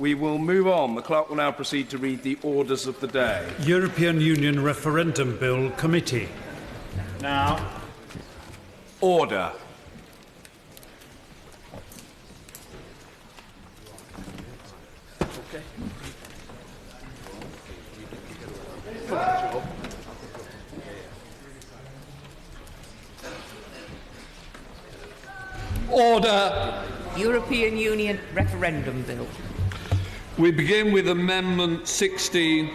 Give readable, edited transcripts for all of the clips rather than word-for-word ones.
We will move on. The Clerk will now proceed to read the orders of the day. European Union Referendum Bill Committee. Now. Order. Okay. Order. European Union Referendum Bill. We begin with Amendment 16.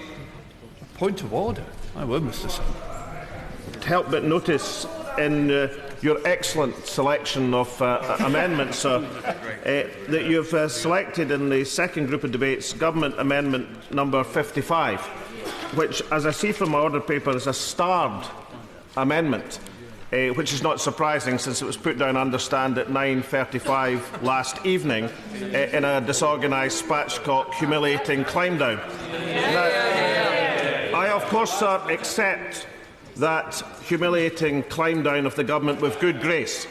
Point of order. My word, Mr. Salmond. Can't help but notice in your excellent selection of amendments, sir, that you've selected in the second group of debates Government Amendment number 55, which, as I see from my order paper, is a starred amendment, which is not surprising since it was put down, I understand, at 9:35 last evening in a disorganised, spatchcock, humiliating climb-down. Now, I, of course, sir, accept that humiliating climb-down of the government with good grace.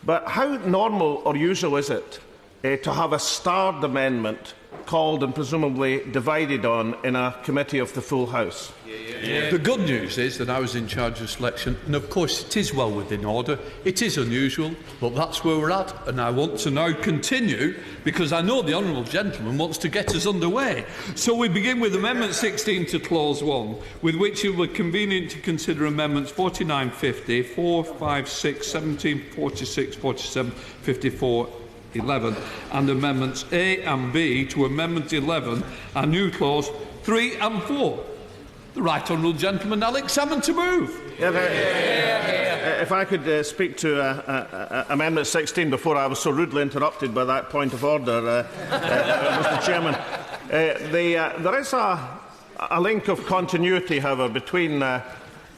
But how normal or usual is it to have a starred amendment called and presumably divided on in a committee of the full House? The good news is that I was in charge of selection, and of course it is well within order. It is unusual, but that's where we're at, and I want to now continue because I know the honourable gentleman wants to get us underway. So we begin with Amendment 16 to Clause 1, with which it will be convenient to consider Amendments 49, 50, 4, 5, 6, 17, 46, 47, 54, 11, and Amendments A and B to Amendment 11 and new Clause 3 and 4. The right honourable gentleman, Alex Salmond, to move. If I could speak to Amendment 16 before I was so rudely interrupted by that point of order, Mr. Chairman. There is a link of continuity, however, between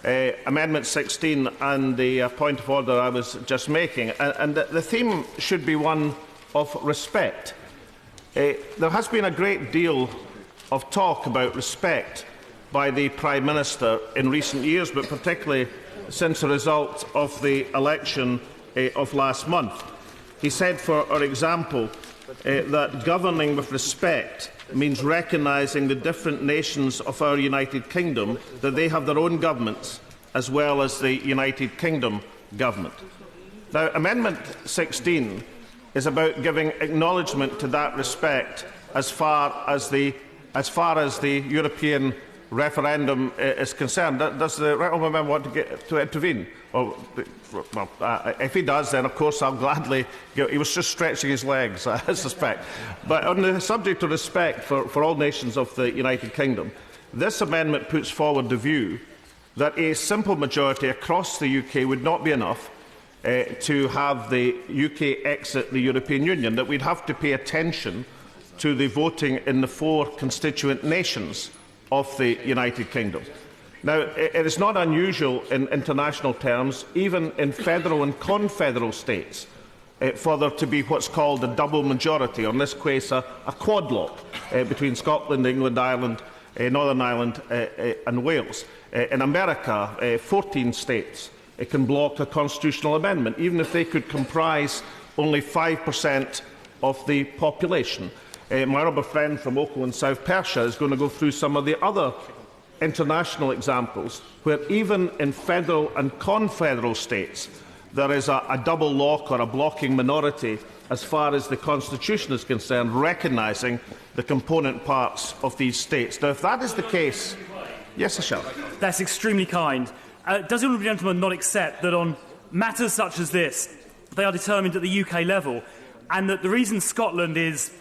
Amendment 16 and the point of order I was just making, and the theme should be one of respect. There has been a great deal of talk about respect by the Prime Minister in recent years, but particularly since the result of the election of last month. He said, for example, that governing with respect means recognising the different nations of our United Kingdom, that they have their own governments, as well as the United Kingdom government. Now, Amendment 16 is about giving acknowledgement to that respect as far as the European referendum is concerned. Does the right honourable member want to intervene? Well, if he does, then of course I'll gladly go. He was just stretching his legs, I suspect. But on the subject of respect for all nations of the United Kingdom, this amendment puts forward the view that a simple majority across the UK would not be enough to have the UK exit the European Union, that we'd have to pay attention to the voting in the 4 constituent nations of the United Kingdom. Now, it is not unusual in international terms, even in federal and confederal states, for there to be what's called a double majority, or in this case a quadlock, between Scotland, England, Ireland, Northern Ireland and Wales. In America, 14 states can block a constitutional amendment, even if they could comprise only 5% of the population. My honourable friend from Oakland in South Perthshire is going to go through some of the other international examples where even in federal and confederal states there is a double lock or a blocking minority as far as the Constitution is concerned, recognising the component parts of these states. Now, if that is the case... Yes, I shall. That's extremely kind. Does the honourable gentleman not accept that on matters such as this, they are determined at the UK level, and that the reason Scotland is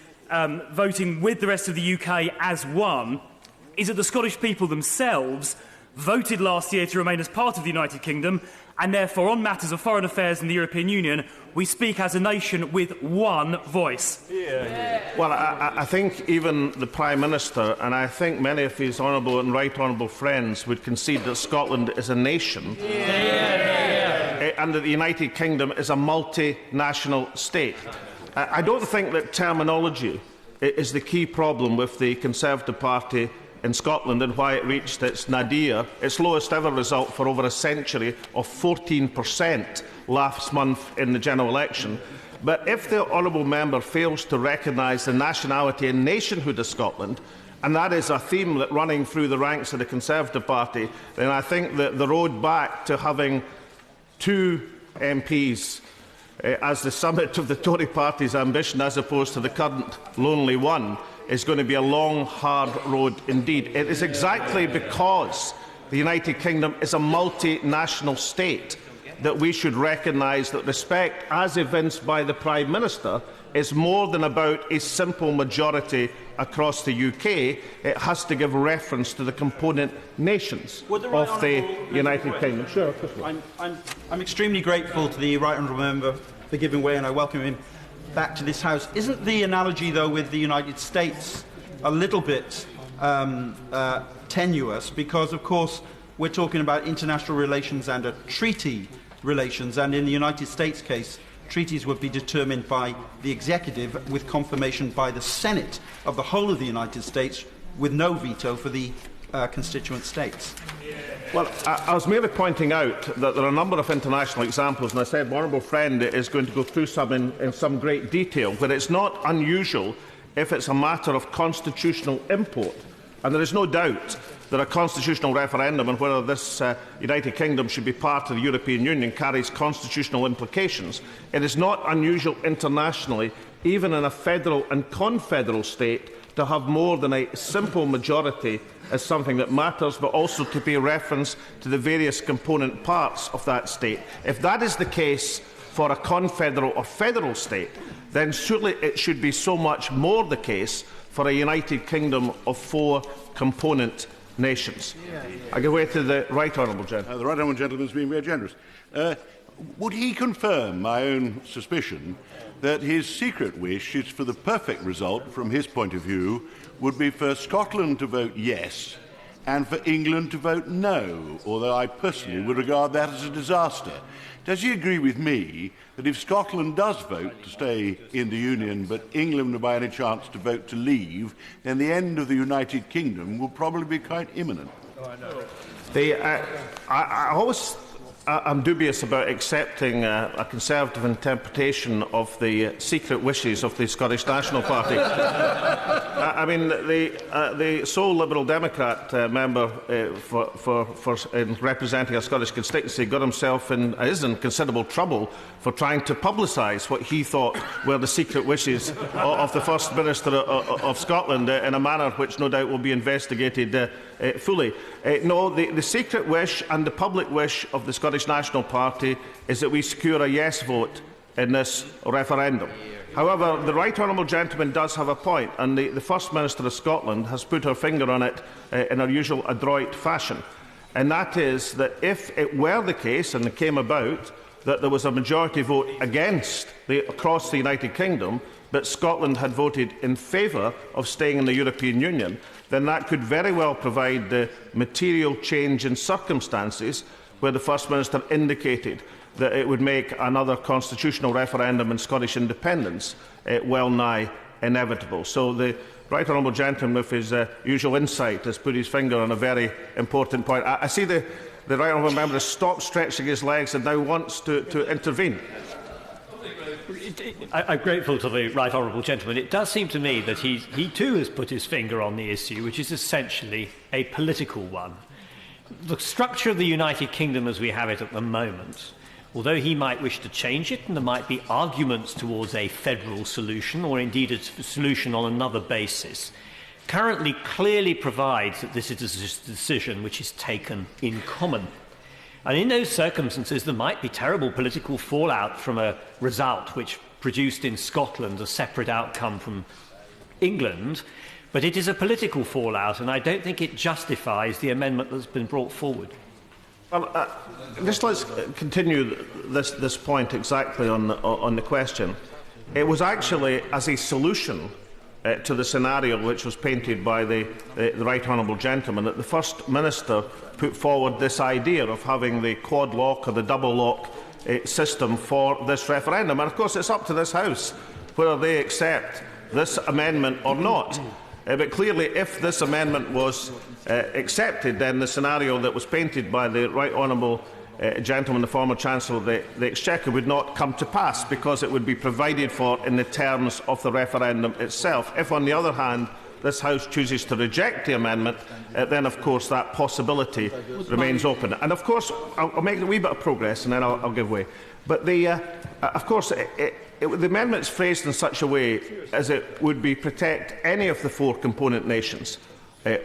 voting with the rest of the UK as one is that the Scottish people themselves voted last year to remain as part of the United Kingdom, and therefore on matters of foreign affairs in the European Union we speak as a nation with one voice? Well, I think even the Prime Minister, and I think many of his honourable and right honourable friends, would concede that Scotland is a nation and that the United Kingdom is a multinational state. I don't think that terminology is the key problem with the Conservative Party in Scotland and why it reached its nadir, its lowest ever result for over a century, of 14% last month in the general election. But if the honourable member fails to recognise the nationality and nationhood of Scotland, and that is a theme that running through the ranks of the Conservative Party, then I think that the road back to having 2 MPs as the summit of the Tory party's ambition, as opposed to the current lonely one, is going to be a long, hard road indeed. It is exactly because the United Kingdom is a multinational state that we should recognise that respect, as evinced by the Prime Minister, is more than about a simple majority across the UK. It has to give reference to the component nations of the United Kingdom. Sure. I'm extremely grateful to the Right Honourable Member for giving way, and I welcome him back to this House. Isn't the analogy, though, with the United States a little bit tenuous? Because, of course, we're talking about international relations and a treaty relations, and in the United States case, treaties would be determined by the executive with confirmation by the Senate of the whole of the United States, with no veto for the constituent states. Well, I was merely pointing out that there are a number of international examples, and I said my honourable friend is going to go through some in some great detail, where it's not unusual if it's a matter of constitutional import. And there is no doubt that a constitutional referendum on whether this United Kingdom should be part of the European Union carries constitutional implications. It is not unusual internationally, even in a federal and confederal state, to have more than a simple majority as something that matters, but also to pay reference to the various component parts of that state. If that is the case for a confederal or federal state, then surely it should be so much more the case for a United Kingdom of 4 component nations. I give way to the Right Honourable Gentleman. The Right Honourable Gentleman has been very generous. Would he confirm my own suspicion that his secret wish is for the perfect result, from his point of view, would be for Scotland to vote yes and for England to vote no, although I personally would regard that as a disaster? Does he agree with me that if Scotland does vote to stay in the Union, but England, by any chance, to vote to leave, then the end of the United Kingdom will probably be quite imminent? I'm dubious about accepting a Conservative interpretation of the secret wishes of the Scottish National Party. I mean, the sole Liberal Democrat member in representing a Scottish constituency got himself is in considerable trouble for trying to publicise what he thought were the secret wishes of the First Minister of Scotland in a manner which no doubt will be investigated fully. No, the secret wish and the public wish of the Scottish National Party is that we secure a yes vote in this referendum. However, the Right Honourable Gentleman does have a point, and the First Minister of Scotland has put her finger on it in her usual adroit fashion, and that is that if it were the case, and it came about, that there was a majority vote against across the United Kingdom, but Scotland had voted in favour of staying in the European Union, then that could very well provide the material change in circumstances where the First Minister indicated that it would make another constitutional referendum on Scottish independence well nigh inevitable. So the Right Honourable Gentleman, with his usual insight, has put his finger on a very important point. I see the Right Honourable Member has stopped stretching his legs and now wants to intervene. I'm grateful to the Right Honourable Gentleman. It does seem to me that he too has put his finger on the issue, which is essentially a political one. The structure of the United Kingdom as we have it at the moment, although he might wish to change it, and there might be arguments towards a federal solution, or indeed a solution on another basis, currently clearly provides that this is a decision which is taken in common. And in those circumstances, there might be terrible political fallout from a result which produced in Scotland a separate outcome from England, but it is a political fallout, and I don't think it justifies the amendment that's been brought forward. Well, just let's continue this point exactly on the question. It was actually as a solution to the scenario which was painted by the Right Honourable Gentleman that the First Minister put forward this idea of having the quad lock or the double lock system for this referendum. And of course it's up to this House whether they accept this amendment or not. But clearly, if this amendment was accepted, then the scenario that was painted by the Right Honourable gentleman, the former Chancellor of the Exchequer, would not come to pass because it would be provided for in the terms of the referendum itself. If, on the other hand, this House chooses to reject the amendment, then, of course, that possibility remains open. And, of course, I'll make a wee bit of progress and then I'll give way. But, of course, the amendment is phrased in such a way as it would be protect any of the 4 component nations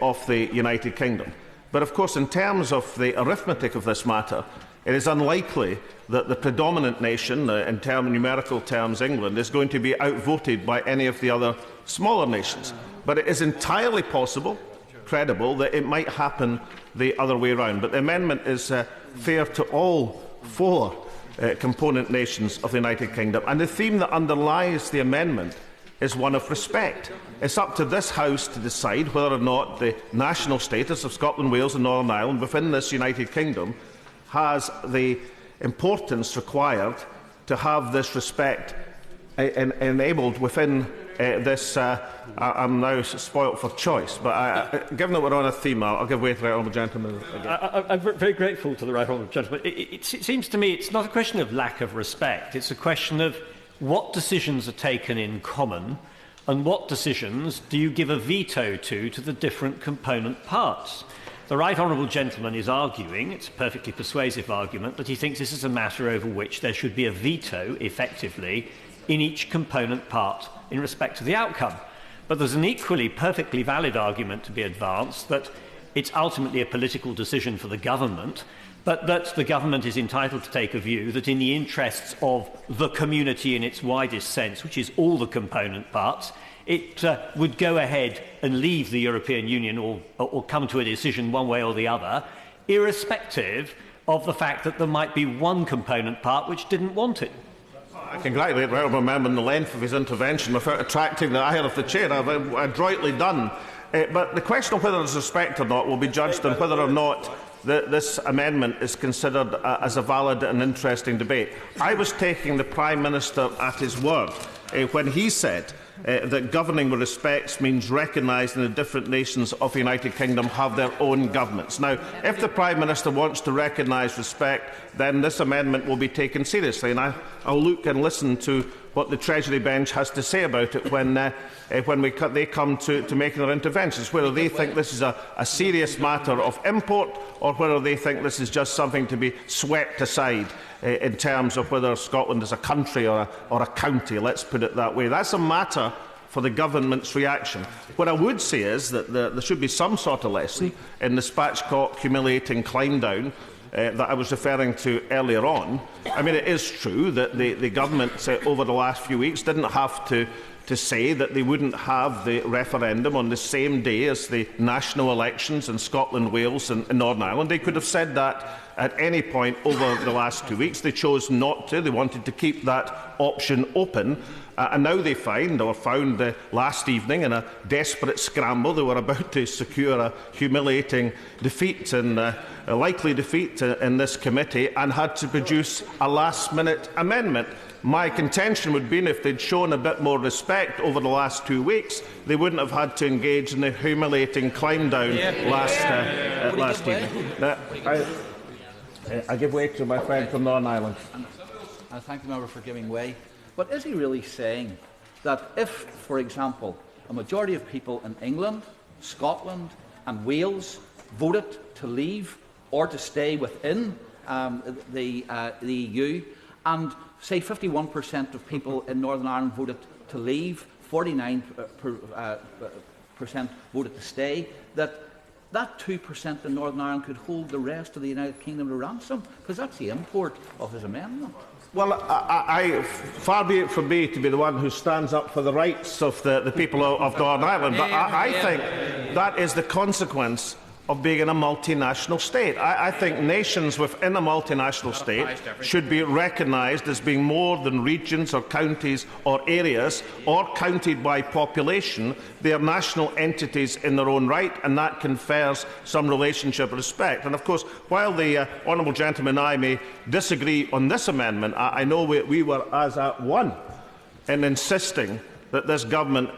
of the United Kingdom. But, of course, in terms of the arithmetic of this matter, it is unlikely that the predominant nation, in numerical terms England, is going to be outvoted by any of the other smaller nations. But it is entirely possible, credible, that it might happen the other way around. But the amendment is fair to all 4 component nations of the United Kingdom. And the theme that underlies the amendment is one of respect. It's up to this House to decide whether or not the national status of Scotland, Wales and Northern Ireland within this United Kingdom has the importance required to have this respect enabled within this. I'm now spoilt for choice, but given that we're on a theme, I'll give way to the right honourable gentleman again. I'm very grateful to the right honourable gentleman. It seems to me it's not a question of lack of respect. It's a question of what decisions are taken in common and what decisions do you give a veto to the different component parts. The right honourable gentleman is arguing, it's a perfectly persuasive argument, that he thinks this is a matter over which there should be a veto, effectively, in each component part in respect to the outcome. But there's an equally perfectly valid argument to be advanced that it's ultimately a political decision for the government, but that the government is entitled to take a view that in the interests of the community in its widest sense, which is all the component parts, it would go ahead and leave the European Union or come to a decision one way or the other, irrespective of the fact that there might be one component part which didn't want it. I congratulate the honourable member on the length of his intervention without attracting the ire of the chair. I've adroitly done. But the question of whether there's respect or not will be judged on whether or not this amendment is considered as a valid and interesting debate. I was taking the Prime Minister at his word when he said that governing with respect means recognising the different nations of the United Kingdom have their own governments. Now, if the Prime Minister wants to recognise respect, then this amendment will be taken seriously, and I'll look and listen to what the Treasury bench has to say about it when they come to making their interventions, whether they think this is a serious matter of import or whether they think this is just something to be swept aside in terms of whether Scotland is a country or a county, let's put it that way. That's a matter for the government's reaction. What I would say is that there should be some sort of lesson in the spatchcock, humiliating climb down that I was referring to earlier on. I mean, it is true that the government over the last few weeks didn't have to say that they wouldn't have the referendum on the same day as the national elections in Scotland, Wales and Northern Ireland. They could have said that at any point over the last 2 weeks. They chose not to. They wanted to keep that option open. And now they found last evening in a desperate scramble they were about to secure a humiliating defeat and a likely defeat in this committee and had to produce a last-minute amendment. My contention would be if they'd shown a bit more respect over the last 2 weeks, they wouldn't have had to engage in the humiliating climb down last evening. I give way to my friend from Northern Ireland. I thank the member for giving way. But is he really saying that if, for example, a majority of people in England, Scotland and Wales voted to leave or to stay within the EU, and say 51% of people in Northern Ireland voted to leave, 49% voted to stay, that 2% in Northern Ireland could hold the rest of the United Kingdom to ransom? Because that's the import of his amendment. Well, far be it from me to be the one who stands up for the rights of the people of Northern Ireland, but I think that is the consequence of being in a multinational state. I think nations within a multinational state should be recognised as being more than regions or counties or areas or counted by population. They are national entities in their own right, and that confers some relationship of respect. And of course, while the honourable gentleman and I may disagree on this amendment, I know we were as at one in insisting that this government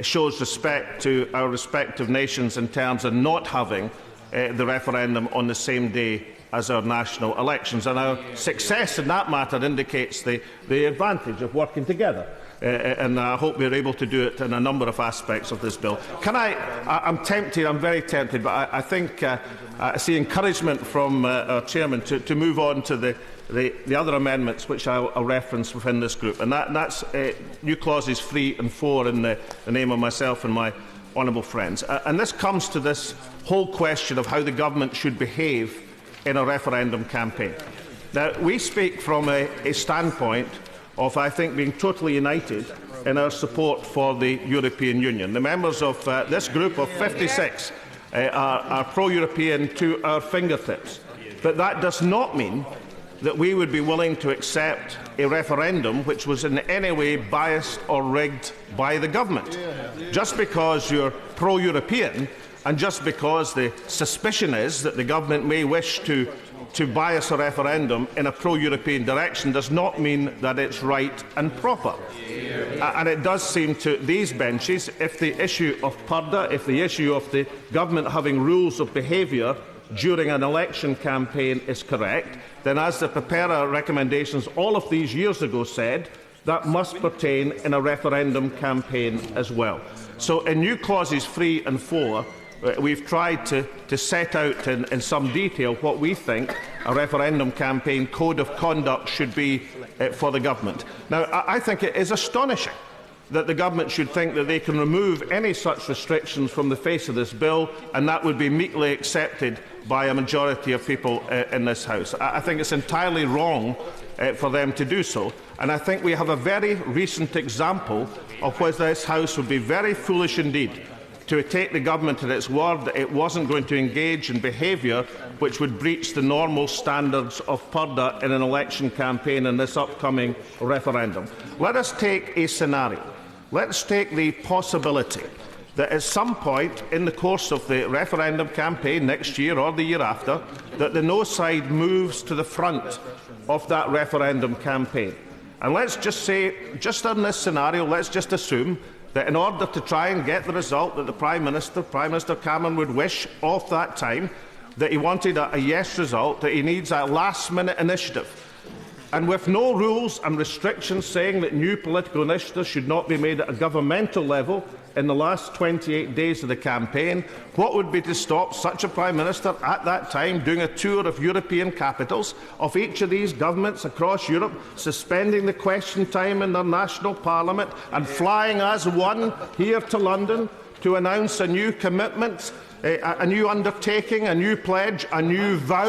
shows respect to our respective nations in terms of not having the referendum on the same day as our national elections, and our success in that matter indicates the advantage of working together. And I hope we're able to do it in a number of aspects of this bill. I'm tempted, I'm very tempted, but I think I see encouragement from our chairman to move on to the other amendments which I'll reference within this group, and that's new clauses 3 and 4 in the name of myself and my honourable friends. And this comes to this whole question of how the government should behave in a referendum campaign. Now, we speak from a standpoint of, I think, being totally united in our support for the European Union. The members of this group of 56 are pro-European to our fingertips. But that does not mean that we would be willing to accept a referendum which was in any way biased or rigged by the government. Just because you're pro-European and just because the suspicion is that the government may wish to bias a referendum in a pro-European direction does not mean that it's right and proper. And it does seem to these benches, if the issue of Purdah, if the issue of the government having rules of behaviour during an election campaign is correct, then as the preparer recommendations all of these years ago said, that must pertain in a referendum campaign as well. So in new clauses 3 and 4, we've tried to set out in some detail what we think a referendum campaign code of conduct should be for the government. Now, I think it is astonishing that the government should think that they can remove any such restrictions from the face of this bill, and that would be meekly accepted by a majority of people in this House. I think it's entirely wrong for them to do so, and I think we have a very recent example of where this House would be very foolish indeed to take the government at its word that it wasn't going to engage in behaviour which would breach the normal standards of Purdah in an election campaign in this upcoming referendum. Let us take a scenario. Let's take the possibility that at some point in the course of the referendum campaign next year or the year after, that the no side moves to the front of that referendum campaign. And let's just say, just in this scenario, let's just assume that in order to try and get the result that the Prime Minister Cameron would wish of that time, that he wanted a yes result, that he needs a last-minute initiative. And with no rules and restrictions saying that new political initiatives should not be made at a governmental level in the last 28 days of the campaign, what would be to stop such a Prime Minister at that time doing a tour of European capitals of each of these governments across Europe, suspending the question time in their national parliament and flying as one here to London to announce a new commitment, a new undertaking, a new pledge, a new vow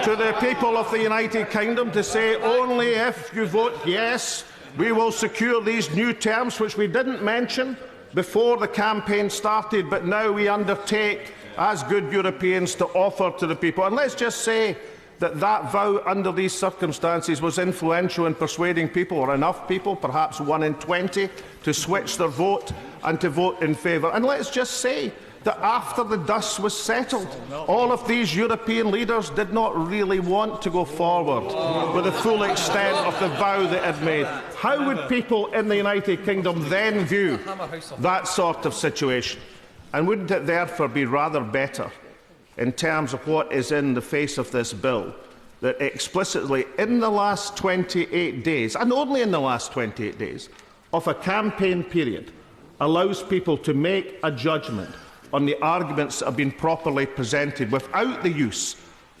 to the people of the United Kingdom to say only if you vote yes, we will secure these new terms which we didn't mention before the campaign started, but now we undertake as good Europeans to offer to the people. And let's just say that that vow under these circumstances was influential in persuading people, or enough people, perhaps 1 in 20, to switch their vote and to vote in favour. And let's just say that after the dust was settled, all of these European leaders did not really want to go forward with the full extent of the vow they had made. How would people in the United Kingdom then view that sort of situation? And wouldn't it therefore be rather better, in terms of what is in the face of this bill, that explicitly in the last 28 days, and only in the last 28 days, of a campaign period, allows people to make a judgment on the arguments that have been properly presented without the use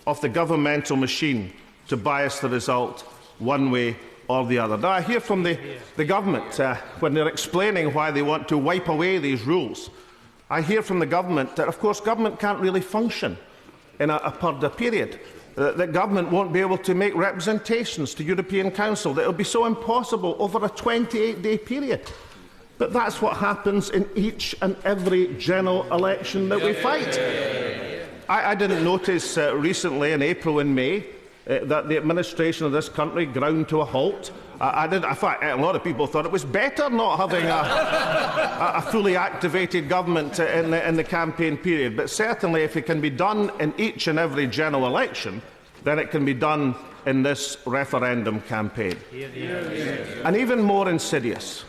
of the governmental machine to bias the result one way or the other. Now, I hear from the government, when they're explaining why they want to wipe away these rules, I hear from the government that, of course, government can't really function in a Purdah period, that government won't be able to make representations to European Council, that it will be so impossible over a 28-day period. But that's what happens in each and every general election that we fight. I didn't notice recently, in April and May, that the administration of this country ground to a halt. In fact, a lot of people thought it was better not having a fully activated government in the campaign period. But certainly, if it can be done in each and every general election, then it can be done in this referendum campaign. And even more insidious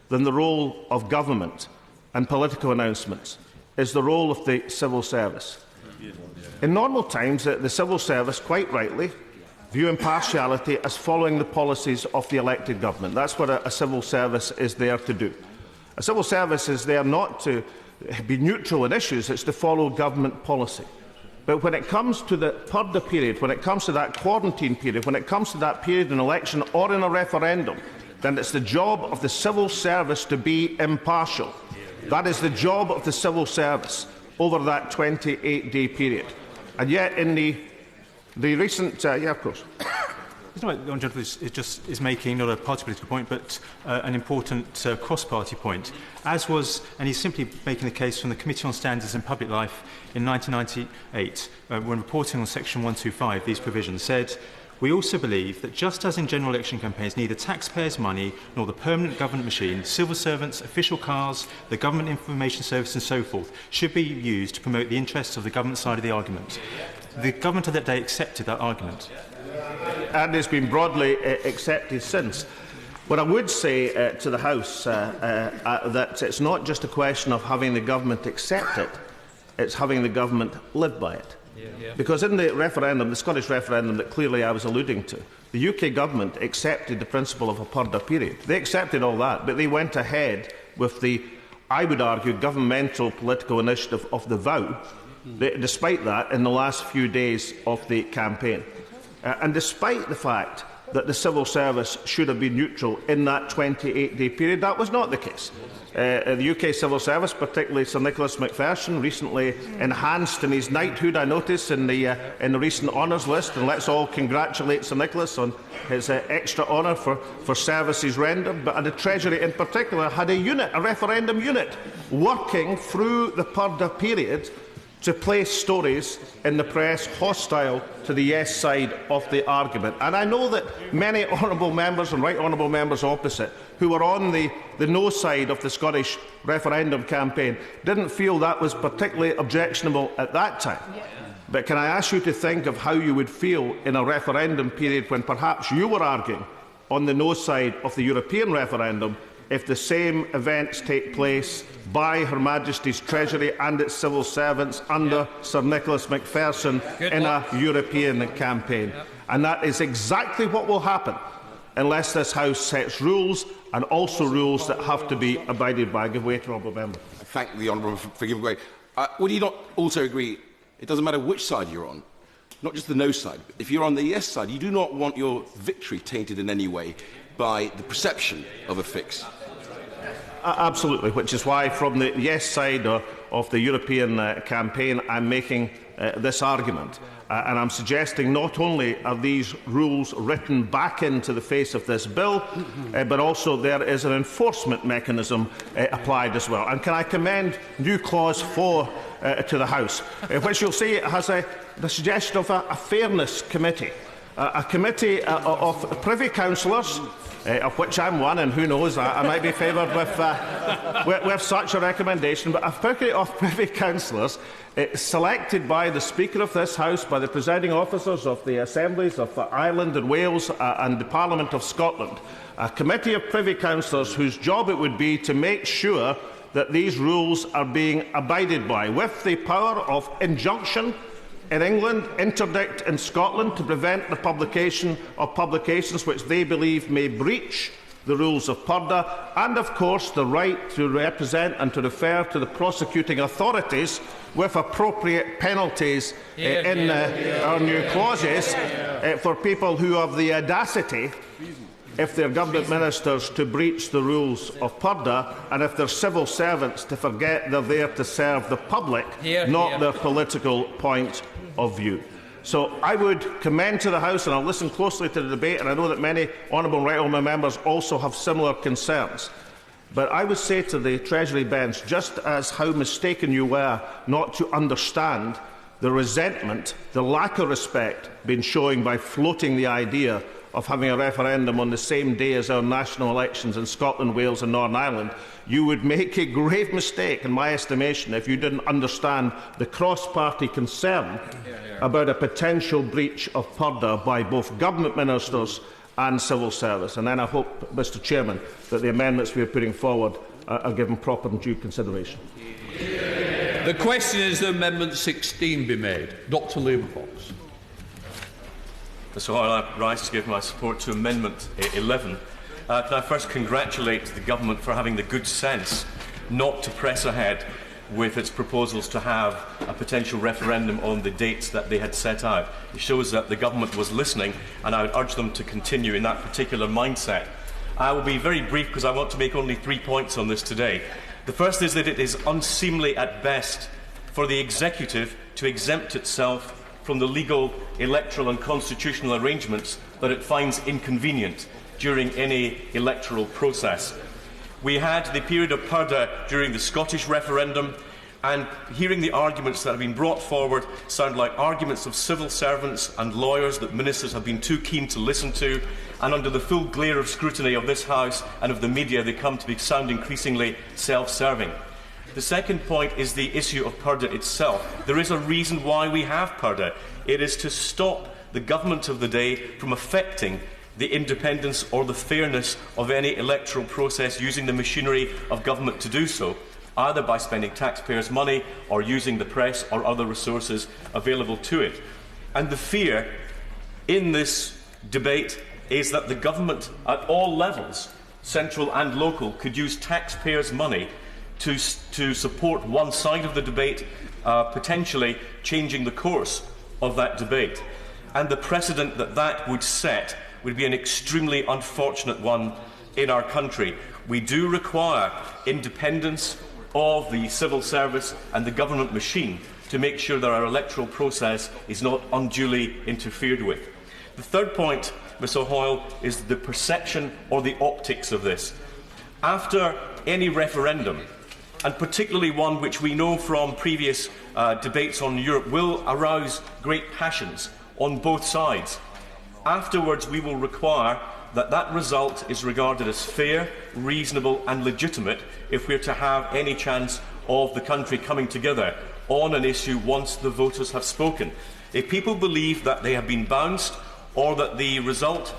than the role of government and political announcements, is the role of the civil service. In normal times, the civil service, quite rightly, view impartiality as following the policies of the elected government. That's what a civil service is there to do. A civil service is there not to be neutral in issues, it's to follow government policy. But when it comes to the purdah period, when it comes to that quarantine period, when it comes to that period in an election or in a referendum, then it's the job of the civil service to be impartial. That is the job of the civil service over that 28-day period. And yet, in the recent... yeah, of course. The Honourable Gentleman is making not a party political point, but an important cross-party point, as was, and he's simply making the case from the Committee on Standards in Public Life in 1998, when reporting on Section 125, these provisions said, "We also believe that just as in general election campaigns, neither taxpayers' money nor the permanent government machine, civil servants, official cars, the government information service and so forth should be used to promote the interests of the government side of the argument." The government of that day accepted that argument. And it's been broadly accepted since. What I would say to the House that it's not just a question of having the government accept it, it's having the government live by it. Because in the referendum, the Scottish referendum that clearly I was alluding to, the UK government accepted the principle of a purdah period. They accepted all that, but they went ahead with the, I would argue, governmental political initiative of the vow, despite that, in the last few days of the campaign. And despite the fact that the civil service should have been neutral in that 28-day period, that was not the case. The UK civil service, particularly Sir Nicholas McPherson, recently enhanced in his knighthood, I notice, in the recent honours list, and let's all congratulate Sir Nicholas on his extra honour for services rendered. But the Treasury in particular had a referendum unit, working through the purdah period to place stories in the press hostile to the yes side of the argument. And I know that many honourable members and right honourable members opposite who were on the no side of the Scottish referendum campaign didn't feel that was particularly objectionable at that time. But can I ask you to think of how you would feel in a referendum period when perhaps you were arguing on the no side of the European referendum if the same events take place by Her Majesty's Treasury and its civil servants under Sir Nicholas McPherson in a European campaign. And that is exactly what will happen unless this House sets rules, and also rules that have to be abided by. I give way to Honourable Member. I thank the Honourable for giving way. Would you not also agree it doesn't matter which side you're on, not just the no side, but if you're on the yes side, you do not want your victory tainted in any way by the perception of a fix? Absolutely, which is why from the yes side of the European campaign I'm making this argument. And I'm suggesting not only are these rules written back into the face of this bill, but also there is an enforcement mechanism applied as well. And can I commend new clause 4 to the House, which you'll see has the suggestion of a fairness committee, a committee of privy councillors, of which I'm one, and who knows, I might be favoured with such a recommendation, but a committee of privy councillors selected by the Speaker of this House, by the presiding officers of the Assemblies of Ireland and Wales and the Parliament of Scotland, a committee of privy councillors whose job it would be to make sure that these rules are being abided by, with the power of injunction in England, interdict in Scotland to prevent the publication of publications which they believe may breach the rules of purdah, and of course the right to represent and to refer to the prosecuting authorities with appropriate penalties in our new clauses for people who have the audacity, if they're government ministers, to breach the rules of purdah, and if they're civil servants, to forget they're there to serve the public, not their political point of view. So I would commend to the House, and I'll listen closely to the debate, and I know that many honourable and right honourable members also have similar concerns. But I would say to the Treasury bench, just as how mistaken you were not to understand the resentment, the lack of respect been showing by floating the idea of having a referendum on the same day as our national elections in Scotland, Wales and Northern Ireland, you would make a grave mistake, in my estimation, if you didn't understand the cross-party concern about a potential breach of purdah by both government ministers and civil service. And then I hope, Mr Chairman, that the amendments we are putting forward are given proper and due consideration. The question is that Amendment 16 be made. Dr Liam Fox. Mr Hoyle, I rise to give my support to Amendment 11. Can I first congratulate the Government for having the good sense not to press ahead with its proposals to have a potential referendum on the dates that they had set out. It shows that the Government was listening, and I would urge them to continue in that particular mindset. I will be very brief because I want to make only 3 points on this today. The first is that it is unseemly at best for the Executive to exempt itself from the legal, electoral and constitutional arrangements that it finds inconvenient during any electoral process. We had the period of purdah during the Scottish referendum, and hearing the arguments that have been brought forward sound like arguments of civil servants and lawyers that ministers have been too keen to listen to, and under the full glare of scrutiny of this House and of the media, they come to sound increasingly self-serving. The second point is the issue of purdah itself. There is a reason why we have purdah. It is to stop the government of the day from affecting the independence or the fairness of any electoral process using the machinery of government to do so, either by spending taxpayers' money or using the press or other resources available to it. And the fear in this debate is that the government at all levels, central and local, could use taxpayers' money to support one side of the debate, potentially changing the course of that debate. And the precedent that that would set would be an extremely unfortunate one in our country. We do require independence of the civil service and the government machine to make sure that our electoral process is not unduly interfered with. The third point, Mr Hoyle, is the perception or the optics of this. After any referendum, and particularly one which we know from previous debates on Europe will arouse great passions on both sides, afterwards we will require that that result is regarded as fair, reasonable and legitimate if we are to have any chance of the country coming together on an issue once the voters have spoken. If people believe that they have been bounced or that the result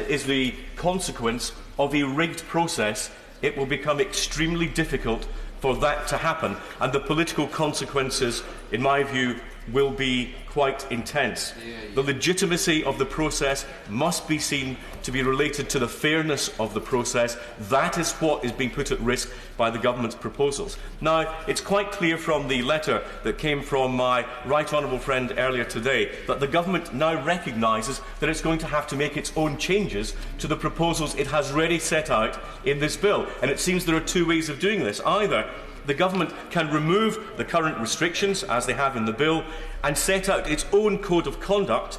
is the consequence of a rigged process, it will become extremely difficult for that to happen, and the political consequences, in my view, will be quite intense. The legitimacy of the process must be seen to be related to the fairness of the process. That is what is being put at risk by the government's proposals. Now, it's quite clear from the letter that came from my right honourable friend earlier today that the government now recognises that it's going to have to make its own changes to the proposals it has already set out in this bill. And it seems there are two ways of doing this. Either the government can remove the current restrictions, as they have in the bill, and set out its own code of conduct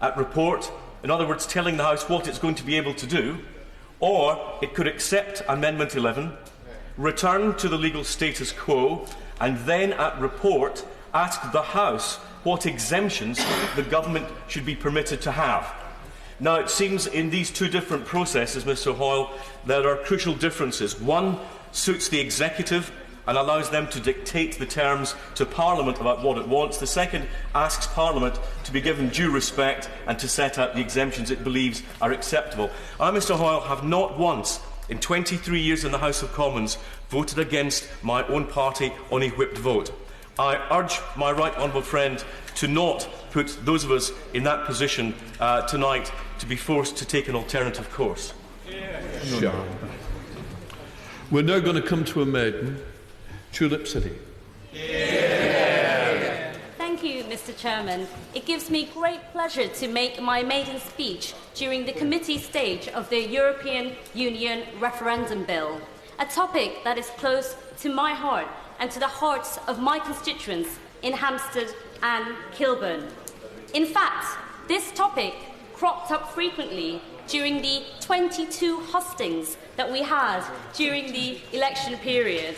at report, in other words, telling the House what it's going to be able to do, or it could accept Amendment 11, return to the legal status quo, and then at report ask the House what exemptions the government should be permitted to have. Now, it seems in these two different processes, Mr Hoyle, there are crucial differences. One suits the executive and allows them to dictate the terms to Parliament about what it wants. The second asks Parliament to be given due respect and to set out the exemptions it believes are acceptable. I, Mr Hoyle, have not once in 23 years in the House of Commons voted against my own party on a whipped vote. I urge my right honourable friend to not put those of us in that position tonight to be forced to take an alternative course. Sure. We're now going to come to a maiden. Tulip City. Thank you, Mr Chairman. It gives me great pleasure to make my maiden speech during the committee stage of the European Union Referendum Bill, a topic that is close to my heart and to the hearts of my constituents in Hampstead and Kilburn. In fact, this topic cropped up frequently during the 22 hustings that we had during the election period.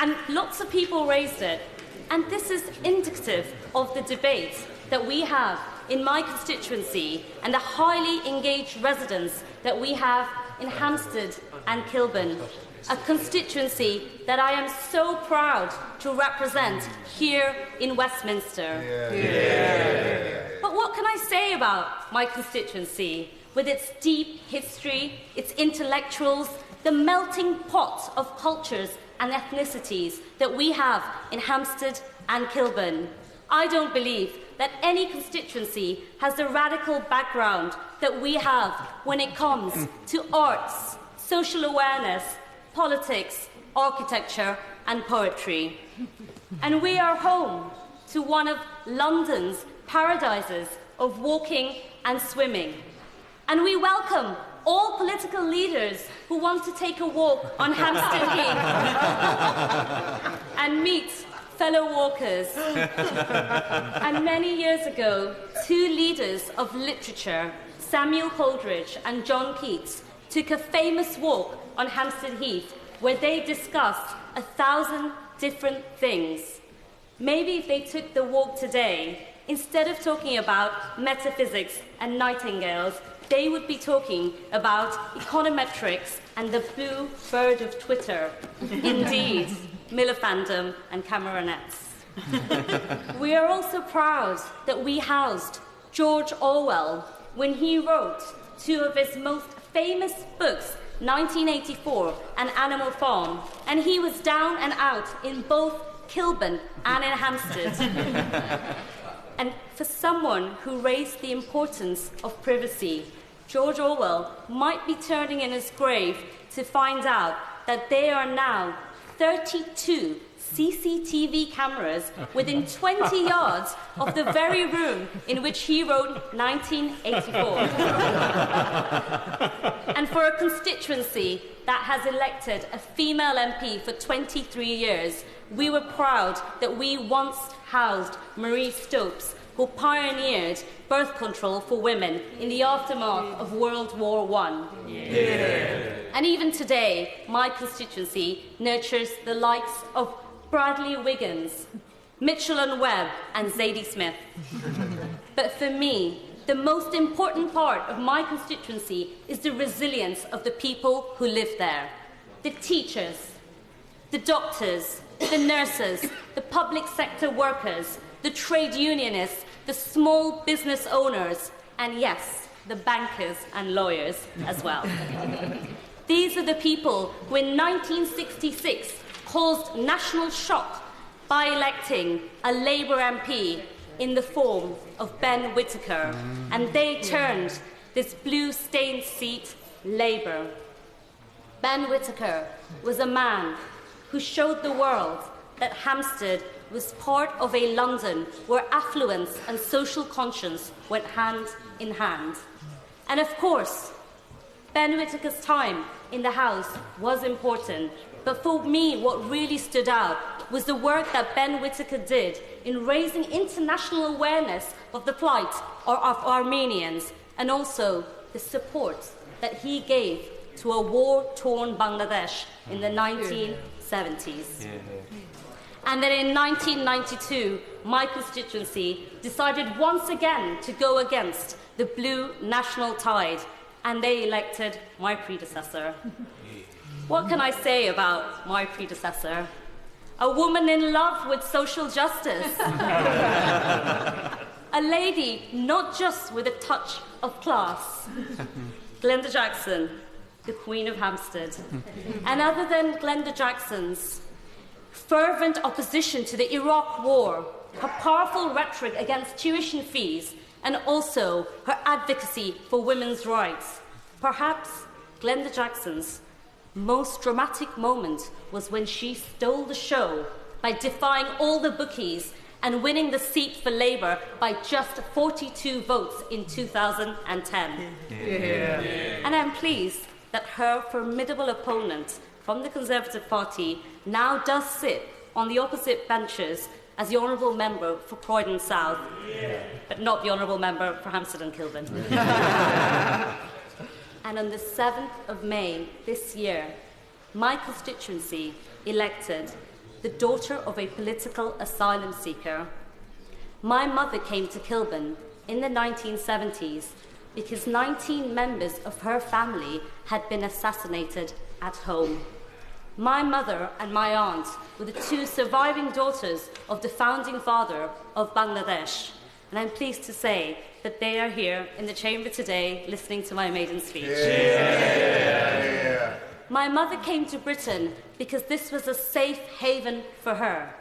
And lots of people raised it. And this is indicative of the debate that we have in my constituency and the highly engaged residents that we have in Hampstead and Kilburn, a constituency that I am so proud to represent here in Westminster. But what can I say about my constituency? With its deep history, its intellectuals, the melting pot of cultures and ethnicities that we have in Hampstead and Kilburn. I don't believe that any constituency has the radical background that we have when it comes to arts, social awareness, politics, architecture and poetry. And we are home to one of London's paradises of walking and swimming. And we welcome all political leaders who want to take a walk on Hampstead Heath and meet fellow walkers. And many years ago, two leaders of literature, Samuel Coleridge and John Keats, took a famous walk on Hampstead Heath where they discussed 1,000 different things. Maybe if they took the walk today, instead of talking about metaphysics and nightingales, they would be talking about econometrics and the blue bird of Twitter. Indeed, McFadden and Cameronets. We are also proud that we housed George Orwell when he wrote two of his most famous books, 1984 and Animal Farm, and he was down and out in both Kilburn and in Hampstead. And for someone who raised the importance of privacy, George Orwell might be turning in his grave to find out that there are now 32 CCTV cameras within 20 yards of the very room in which he wrote 1984. And for a constituency that has elected a female MP for 23 years, we were proud that we once housed Marie Stopes, who pioneered birth control for women in the aftermath of World War I. Yeah. And even today, my constituency nurtures the likes of Bradley Wiggins, Mitchell and Webb, and Zadie Smith. But for me, the most important part of my constituency is the resilience of the people who live there. The teachers, the doctors, the nurses, the public sector workers, the trade unionists, the small business owners, and yes, the bankers and lawyers as well. These are the people who in 1966 caused national shock by electing a Labour MP in the form of Ben Whittaker, and they turned this blue-stained seat Labour. Ben Whittaker was a man who showed the world that Hampstead was part of a London where affluence and social conscience went hand in hand. And of course, Ben Whittaker's time in the House was important, but for me, what really stood out was the work that Ben Whittaker did in raising international awareness of the plight of Armenians, and also the support that he gave to a war-torn Bangladesh in the 1970s. And then in 1992, my constituency decided once again to go against the blue national tide, and they elected my predecessor. What can I say about my predecessor? A woman in love with social justice. A lady not just with a touch of class. Glenda Jackson, the Queen of Hampstead. And other than Glenda Jackson's fervent opposition to the Iraq War, her powerful rhetoric against tuition fees, and also her advocacy for women's rights, perhaps Glenda Jackson's most dramatic moment was when she stole the show by defying all the bookies and winning the seat for Labour by just 42 votes in 2010. And I'm pleased that her formidable opponent from the Conservative Party now does sit on the opposite benches as the Honourable Member for Croydon South, but not the Honourable Member for Hampstead and Kilburn. And on the 7th of May this year, my constituency elected the daughter of a political asylum seeker. My mother came to Kilburn in the 1970s because 19 members of her family had been assassinated at home. My mother and my aunt were the two surviving daughters of the founding father of Bangladesh, and I'm pleased to say that they are here in the chamber today listening to my maiden speech. My mother came to Britain because this was a safe haven for her.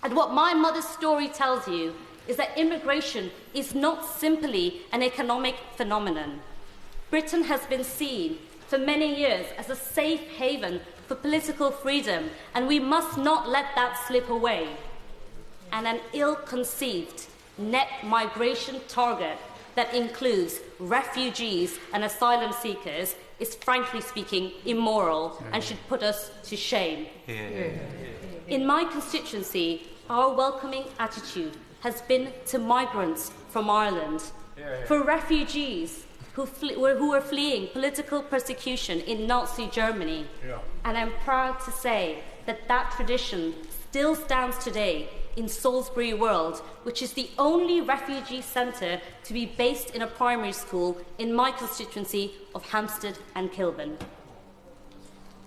And what my mother's story tells you is that immigration is not simply an economic phenomenon. Britain has been seen for many years as a safe haven for political freedom, and we must not let that slip away. And an ill-conceived net migration target that includes refugees and asylum seekers is, frankly speaking, immoral and should put us to shame. In my constituency, our welcoming attitude has been to migrants from Ireland, for refugees who are fleeing political persecution in Nazi Germany. And I'm proud to say that that tradition still stands today in Salisbury World, which is the only refugee centre to be based in a primary school in my constituency of Hampstead and Kilburn.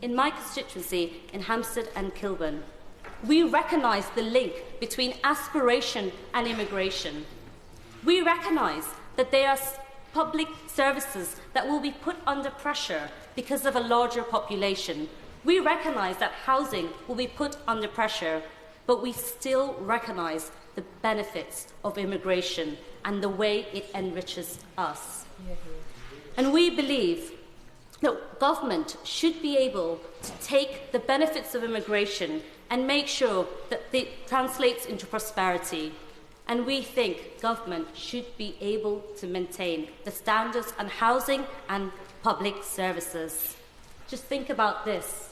In my constituency in Hampstead and Kilburn, we recognise the link between aspiration and immigration. We recognise that there are public services that will be put under pressure because of a larger population. We recognise that housing will be put under pressure, but we still recognise the benefits of immigration and the way it enriches us. And we believe that government should be able to take the benefits of immigration and make sure that it translates into prosperity. And we think government should be able to maintain the standards on housing and public services. Just think about this.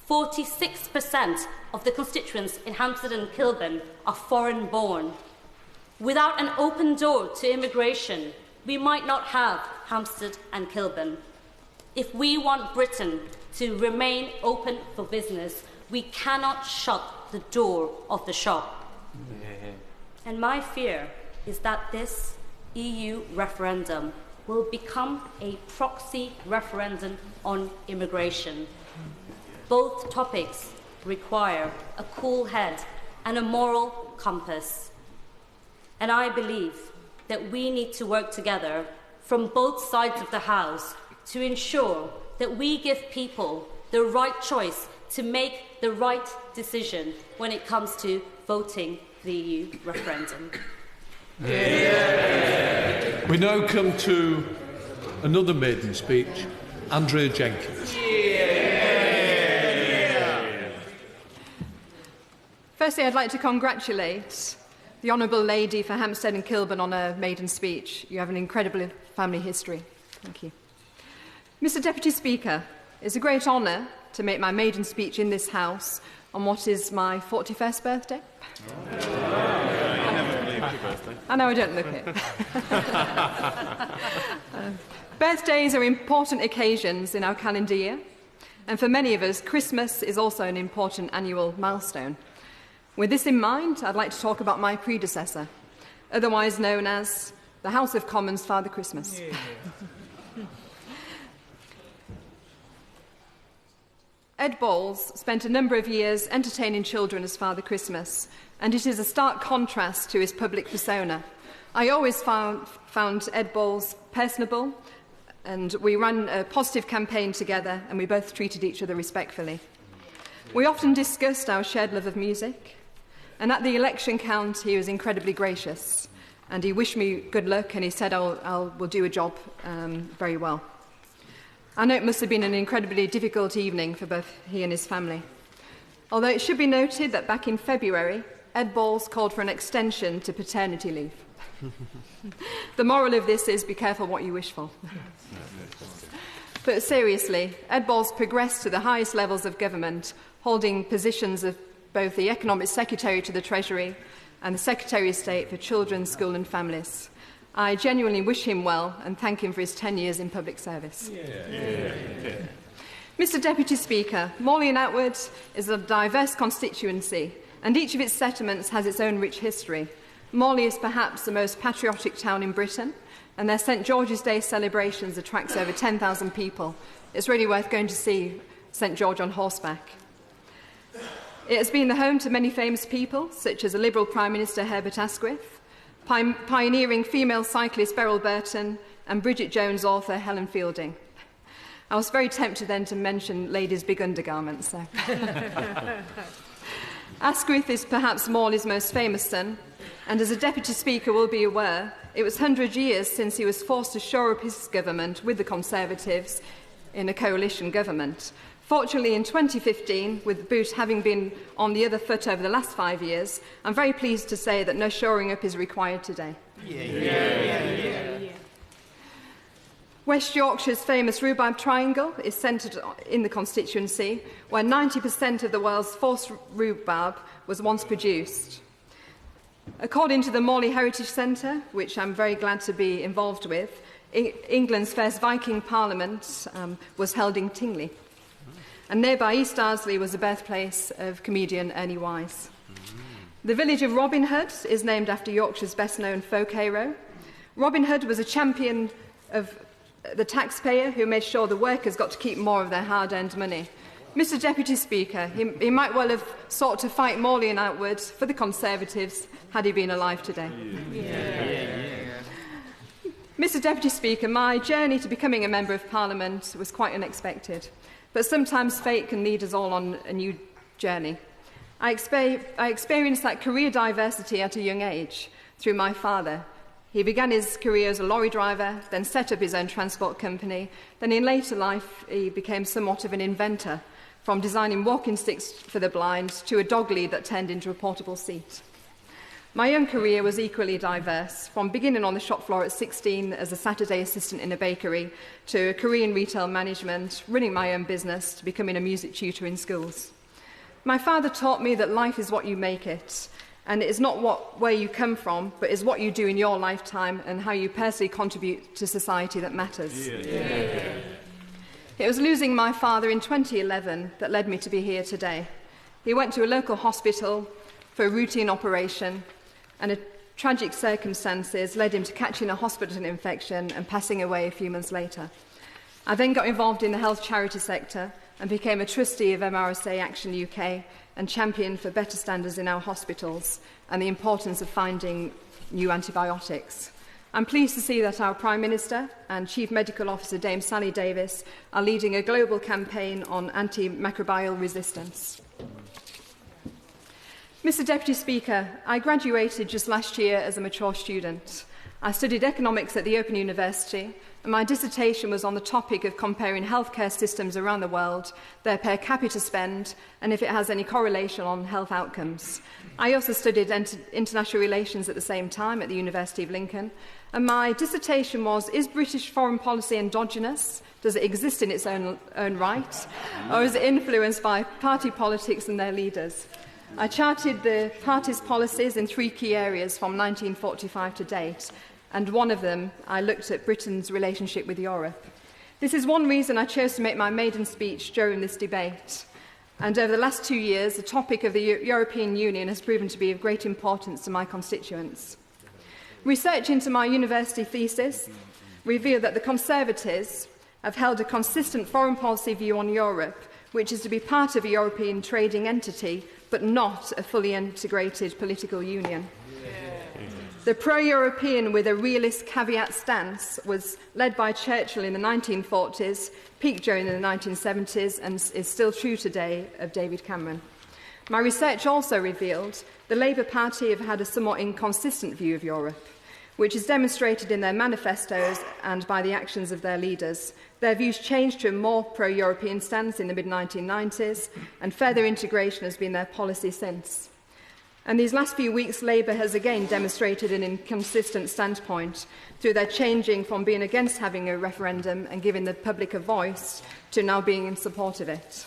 46% of the constituents in Hampstead and Kilburn are foreign-born. Without an open door to immigration, we might not have Hampstead and Kilburn. If we want Britain to remain open for business, we cannot shut the door of the shop. And my fear is that this EU referendum will become a proxy referendum on immigration. Both topics require a cool head and a moral compass. And I believe that we need to work together from both sides of the House to ensure that we give people the right choice to make the right decision when it comes to voting the EU referendum. We now come to another maiden speech, Andrea Jenkyns. Firstly, I'd like to congratulate the Honourable Lady for Hampstead and Kilburn on her maiden speech. You have an incredible family history. Thank you. Mr Deputy Speaker, it's a great honour to make my maiden speech in this House on what is my 41st birthday. I know I don't look it. Birthdays are important occasions in our calendar year, and for many of us, Christmas is also an important annual milestone. With this in mind, I'd like to talk about my predecessor, otherwise known as the House of Commons Father Christmas. Ed Balls spent a number of years entertaining children as Father Christmas, and it is a stark contrast to his public persona. I always found Ed Balls personable, and we ran a positive campaign together, and we both treated each other respectfully. We often discussed our shared love of music, and at the election count he was incredibly gracious, and he wished me good luck, and he said we'll do a job very well. I know it must have been an incredibly difficult evening for both he and his family. Although it should be noted that back in February, Ed Balls called for an extension to paternity leave. The moral of this is be careful what you wish for. But seriously, Ed Balls progressed to the highest levels of government, holding positions of both the Economic Secretary to the Treasury and the Secretary of State for Children, School and Families. I genuinely wish him well and thank him for his 10 years in public service. Mr Deputy Speaker, Morley and Outwood is a diverse constituency, and each of its settlements has its own rich history. Morley is perhaps the most patriotic town in Britain, and their St George's Day celebrations attracts over 10,000 people. It's really worth going to see St George on horseback. It has been the home to many famous people, such as the Liberal Prime Minister Herbert Asquith, pioneering female cyclist Beryl Burton, and Bridget Jones author Helen Fielding. I was very tempted then to mention ladies' big undergarments. So. Asquith is perhaps Morley's most famous son, and as a Deputy Speaker will be aware, it was 100 years since he was forced to shore up his government with the Conservatives in a coalition government. Fortunately, in 2015, with the boot having been on the other foot over the last 5 years, I'm very pleased to say that no shoring up is required today. West Yorkshire's famous rhubarb triangle is centred in the constituency, where 90% of the world's forced rhubarb was once produced. According to the Morley Heritage Centre, which I'm very glad to be involved with, England's first Viking Parliament was held in Tingley. And nearby East Ardsley was the birthplace of comedian Ernie Wise. The village of Robin Hood is named after Yorkshire's best-known folk hero. Robin Hood was a champion of the taxpayer who made sure the workers got to keep more of their hard-earned money. Mr Deputy Speaker, he might well have sought to fight Morley and Outwood for the Conservatives had he been alive today. Mr Deputy Speaker, my journey to becoming a Member of Parliament was quite unexpected. But sometimes fate can lead us all on a new journey. I experienced that career diversity at a young age through my father. He began his career as a lorry driver, then set up his own transport company. Then in later life, he became somewhat of an inventor, from designing walking sticks for the blind to a dog lead that turned into a portable seat. My young career was equally diverse, from beginning on the shop floor at 16 as a Saturday assistant in a bakery, to a career in retail management, running my own business, to becoming a music tutor in schools. My father taught me that life is what you make it, and it is not where you come from, but is what you do in your lifetime and how you personally contribute to society that matters. It was losing my father in 2011 that led me to be here today. He went to a local hospital for a routine operation, and tragic circumstances led him to catching a hospital infection and passing away a few months later. I then got involved in the health charity sector and became a trustee of MRSA Action UK and championed for better standards in our hospitals and the importance of finding new antibiotics. I'm pleased to see that our Prime Minister and Chief Medical Officer Dame Sally Davis are leading a global campaign on antimicrobial resistance. Mr Deputy Speaker, I graduated just last year as a mature student. I studied economics at the Open University, and my dissertation was on the topic of comparing healthcare systems around the world, their per capita spend, and if it has any correlation on health outcomes. I also studied international relations at the same time at the University of Lincoln, and my dissertation was, is British foreign policy endogenous? Does it exist in its own right? Or is it influenced by party politics and their leaders? I charted the party's policies in 3 key areas from 1945 to date, and one of them, I looked at Britain's relationship with Europe. This is one reason I chose to make my maiden speech during this debate. And over the last 2 years, the topic of the European Union has proven to be of great importance to my constituents. Research into my university thesis revealed that the Conservatives have held a consistent foreign policy view on Europe, which is to be part of a European trading entity, but not a fully integrated political union. The pro-European with a realist caveat stance was led by Churchill in the 1940s, peaked during the 1970s, and is still true today of David Cameron. My research also revealed the Labour Party have had a somewhat inconsistent view of Europe, which is demonstrated in their manifestos and by the actions of their leaders. Their views changed to a more pro-European stance in the mid-1990s, and further integration has been their policy since. And these last few weeks, Labour has again demonstrated an inconsistent standpoint through their changing from being against having a referendum and giving the public a voice to now being in support of it.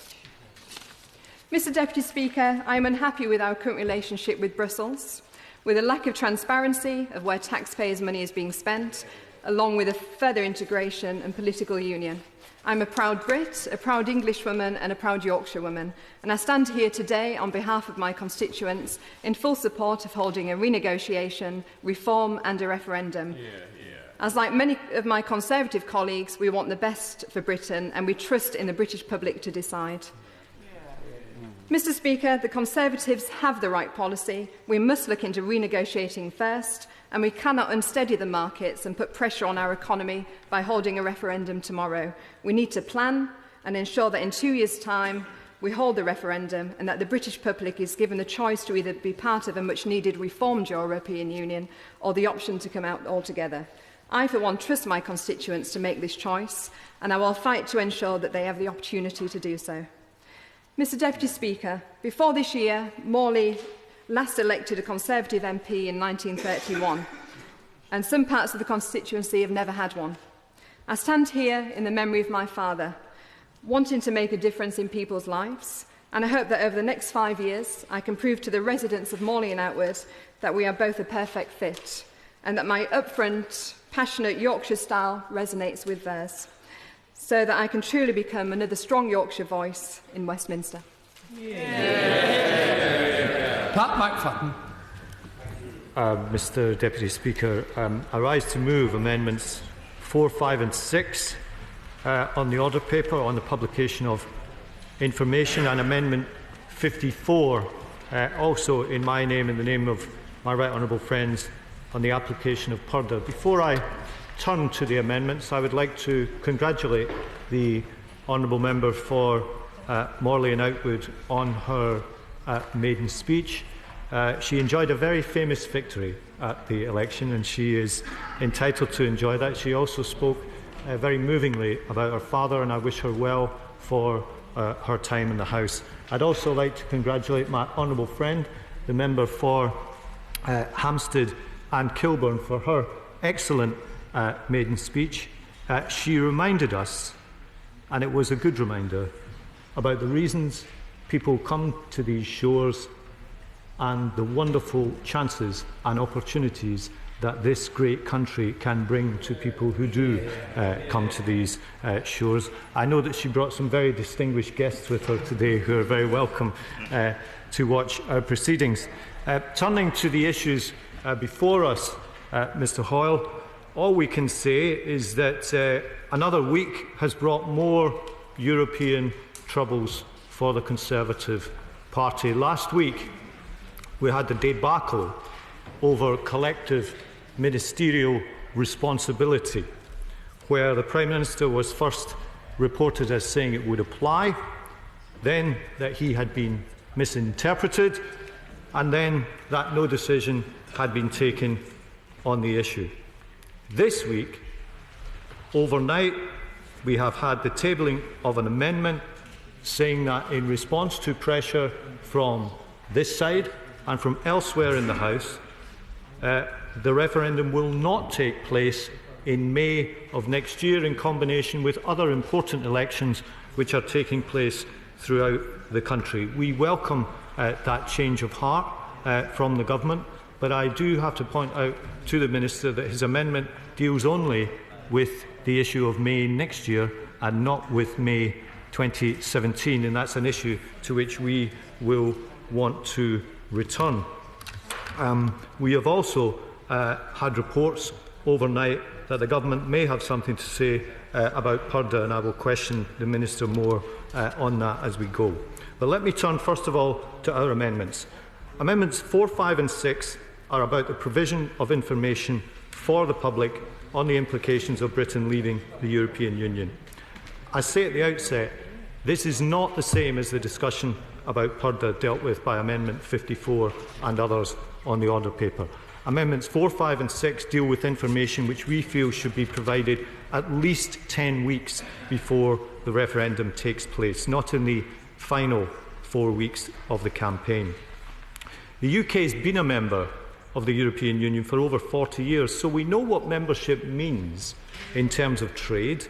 Mr Deputy Speaker, I am unhappy with our current relationship with Brussels, with a lack of transparency of where taxpayers' money is being spent, along with a further integration and political union. I'm a proud Brit, a proud Englishwoman and a proud Yorkshirewoman, and I stand here today on behalf of my constituents in full support of holding a renegotiation, reform and a referendum. As like many of my Conservative colleagues, we want the best for Britain and we trust in the British public to decide. Mr Speaker, the Conservatives have the right policy. We must look into renegotiating first, and we cannot unsteady the markets and put pressure on our economy by holding a referendum tomorrow. We need to plan and ensure that in 2 years' time we hold the referendum and that the British public is given the choice to either be part of a much-needed reformed European Union or the option to come out altogether. I, for one, trust my constituents to make this choice, and I will fight to ensure that they have the opportunity to do so. Mr Deputy Speaker, before this year, Morley last elected a Conservative MP in 1931, and some parts of the constituency have never had one. I stand here in the memory of my father, wanting to make a difference in people's lives, and I hope that over the next 5 years I can prove to the residents of Morley and Outwood that we are both a perfect fit, and that my upfront, passionate Yorkshire style resonates with theirs, so that I can truly become another strong Yorkshire voice in Westminster. Pat McFadden. Mr Deputy Speaker, I rise to move amendments 4, 5 and 6 on the order paper on the publication of information, and amendment 54 also in my name and the name of my right honourable friends on the application of purdah. Before I turn to the amendments, I would like to congratulate the honourable member for Morley and Outwood on her maiden speech. She enjoyed a very famous victory at the election, and she is entitled to enjoy that. She also spoke very movingly about her father, and I wish her well for her time in the House. I'd also like to congratulate my honourable friend, the member for Hampstead and Kilburn, for her excellent maiden speech. She reminded us, and it was a good reminder, about the reasons people come to these shores and the wonderful chances and opportunities that this great country can bring to people who do come to these shores. I know that she brought some very distinguished guests with her today who are very welcome to watch our proceedings. Turning to the issues before us, Mr Hoyle, all we can say is that another week has brought more European troubles for the Conservative Party. Last week we had the debacle over collective ministerial responsibility, where the Prime Minister was first reported as saying it would apply, then that he had been misinterpreted, and then that no decision had been taken on the issue. This week, overnight, we have had the tabling of an amendment saying that in response to pressure from this side and from elsewhere in the House, the referendum will not take place in May of next year, in combination with other important elections which are taking place throughout the country. We welcome that change of heart from the government, but I do have to point out to the Minister that his amendment deals only with the issue of May next year and not with May 2017, and that's an issue to which we will want to return. We have also had reports overnight that the government may have something to say about purdah, and I will question the Minister more on that as we go. But let me turn first of all to our amendments. Amendments 4, 5 and 6 are about the provision of information for the public on the implications of Britain leaving the European Union. I say at the outset, this is not the same as the discussion about purdah dealt with by Amendment 54 and others on the order paper. Amendments 4, 5 and 6 deal with information which we feel should be provided at least 10 weeks before the referendum takes place, not in the final 4 weeks of the campaign. The UK has been a member of the European Union for over 40 years, so we know what membership means in terms of trade,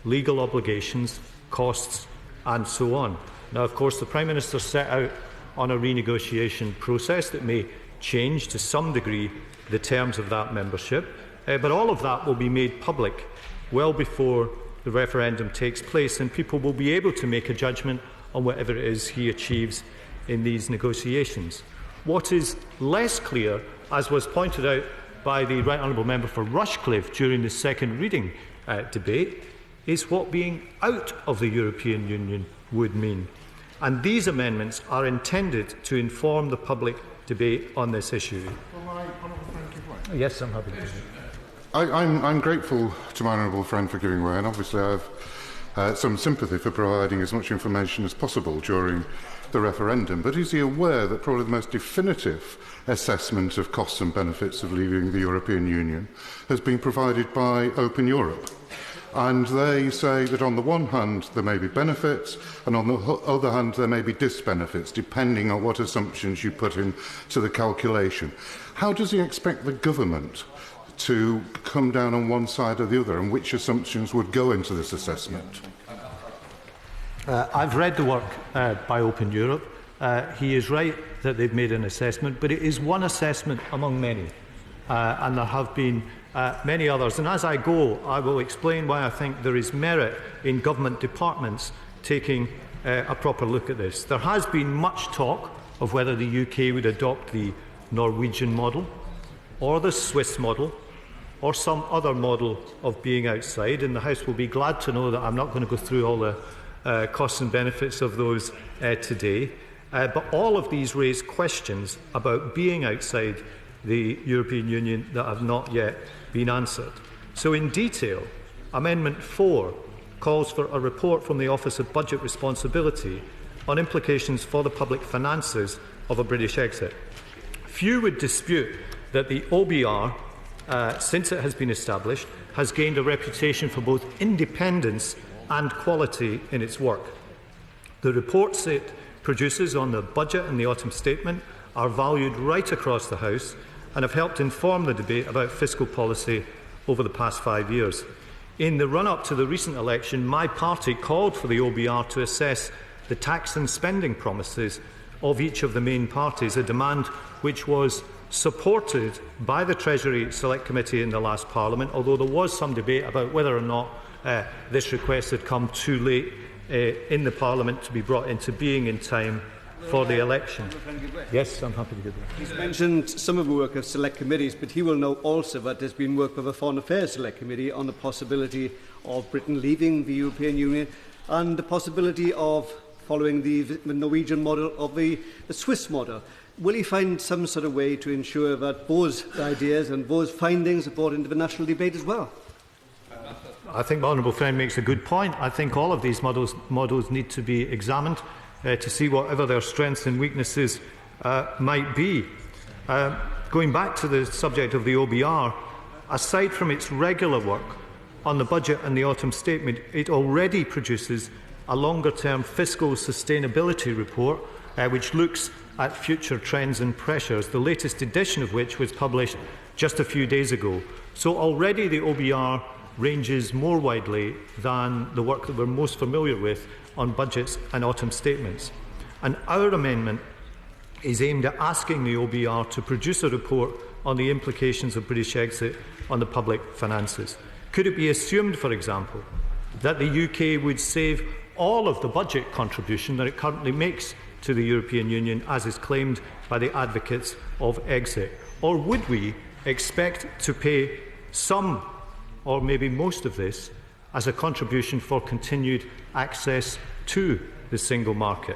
legal obligations, costs and so on. Now, of course, the Prime Minister set out on a renegotiation process that may change to some degree the terms of that membership, but all of that will be made public well before the referendum takes place, and people will be able to make a judgment on whatever it is he achieves in these negotiations. What is less clear, as was pointed out by the Right Honourable Member for Rushcliffe during the second reading debate, is what being out of the European Union would mean. And these amendments are intended to inform the public debate on this issue. Yes, I'm happy to do that. I'm grateful to my honourable friend for giving way, and obviously I have some sympathy for providing as much information as possible during the referendum. But is he aware that probably the most definitive assessment of costs and benefits of leaving the European Union has been provided by Open Europe? And they say that on the one hand there may be benefits, and on the other hand there may be disbenefits, depending on what assumptions you put into the calculation. How does he expect the government to come down on one side or the other, and which assumptions would go into this assessment? I've read the work by Open Europe. He is right that they've made an assessment, but it is one assessment among many, and there have been many others. And as I go, I will explain why I think there is merit in government departments taking a proper look at this. There has been much talk of whether the UK would adopt the Norwegian model, or the Swiss model, or some other model of being outside, and the House will be glad to know that I'm not going to go through all the costs and benefits of those today. But all of these raise questions about being outside the European Union that have not yet been answered. So in detail, Amendment 4 calls for a report from the Office of Budget Responsibility on implications for the public finances of a British exit. Few would dispute that the OBR, since it has been established, has gained a reputation for both independence and quality in its work. The reports it produces on the budget and the autumn statement are valued right across the House and have helped inform the debate about fiscal policy over the past 5 years. In the run-up to the recent election, my party called for the OBR to assess the tax and spending promises of each of the main parties, a demand which was supported by the Treasury Select Committee in the last Parliament, although there was some debate about whether or not this request had come too late in the Parliament to be brought into being in time for the election. Yes, I'm happy to do that. He's mentioned some of the work of select committees, but he will know also that there's been work of the Foreign Affairs Select Committee on the possibility of Britain leaving the European Union and the possibility of following the Norwegian model of the Swiss model. Will he find some sort of way to ensure that those ideas and those findings are brought into the national debate as well? I think my honourable friend makes a good point. I think all of these models need to be examined to see whatever their strengths and weaknesses might be. Going back to the subject of the OBR, aside from its regular work on the budget and the autumn statement, it already produces a longer-term fiscal sustainability report which looks at future trends and pressures, the latest edition of which was published just a few days ago. So already the OBR ranges more widely than the work that we're most familiar with on budgets and autumn statements. And our amendment is aimed at asking the OBR to produce a report on the implications of British exit on the public finances. Could it be assumed, for example, that the UK would save all of the budget contribution that it currently makes to the European Union, as is claimed by the advocates of exit? Or would we expect to pay some, or maybe most of this, as a contribution for continued access to the single market?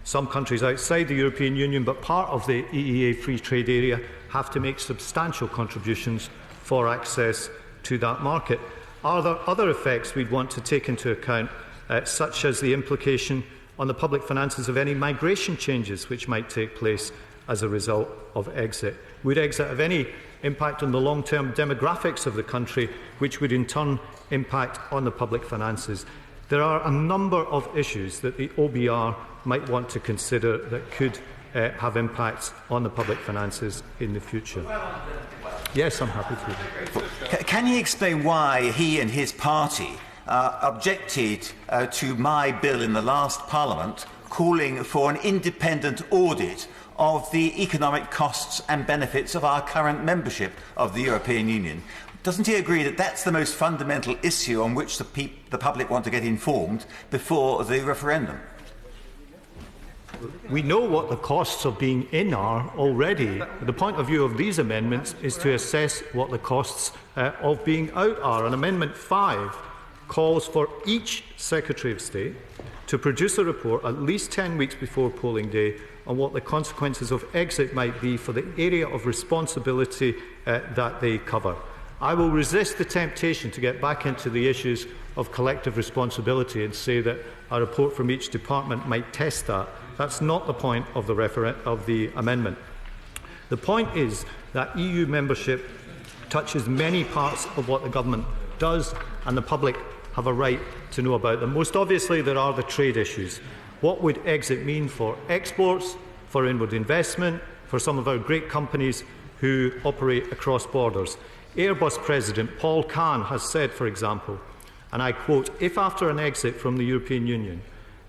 Some countries outside the European Union, but part of the EEA free trade area, have to make substantial contributions for access to that market. Are there other effects we'd want to take into account, such as the implication on the public finances of any migration changes which might take place as a result of exit? Would exit have any impact on the long-term demographics of the country, which would in turn impact on the public finances? There are a number of issues that the OBR might want to consider that could have impacts on the public finances in the future. Yes, I'm happy to. Can you explain why he and his party objected to my bill in the last Parliament calling for an independent audit of the economic costs and benefits of our current membership of the European Union? Doesn't he agree that that's the most fundamental issue on which the public want to get informed before the referendum? We know what the costs of being in are already. The point of view of these amendments is to assess what the costs of being out are. And Amendment 5 calls for each Secretary of State to produce a report at least 10 weeks before polling day on what the consequences of exit might be for the area of responsibility that they cover. I will resist the temptation to get back into the issues of collective responsibility and say that a report from each department might test that. That's not the point of the amendment. The point is that EU membership touches many parts of what the government does, and the public have a right to know about them. Most obviously, there are the trade issues. What would exit mean for exports, for inward investment, for some of our great companies who operate across borders? Airbus President Paul Kahn has said, for example, and I quote, "If after an exit from the European Union,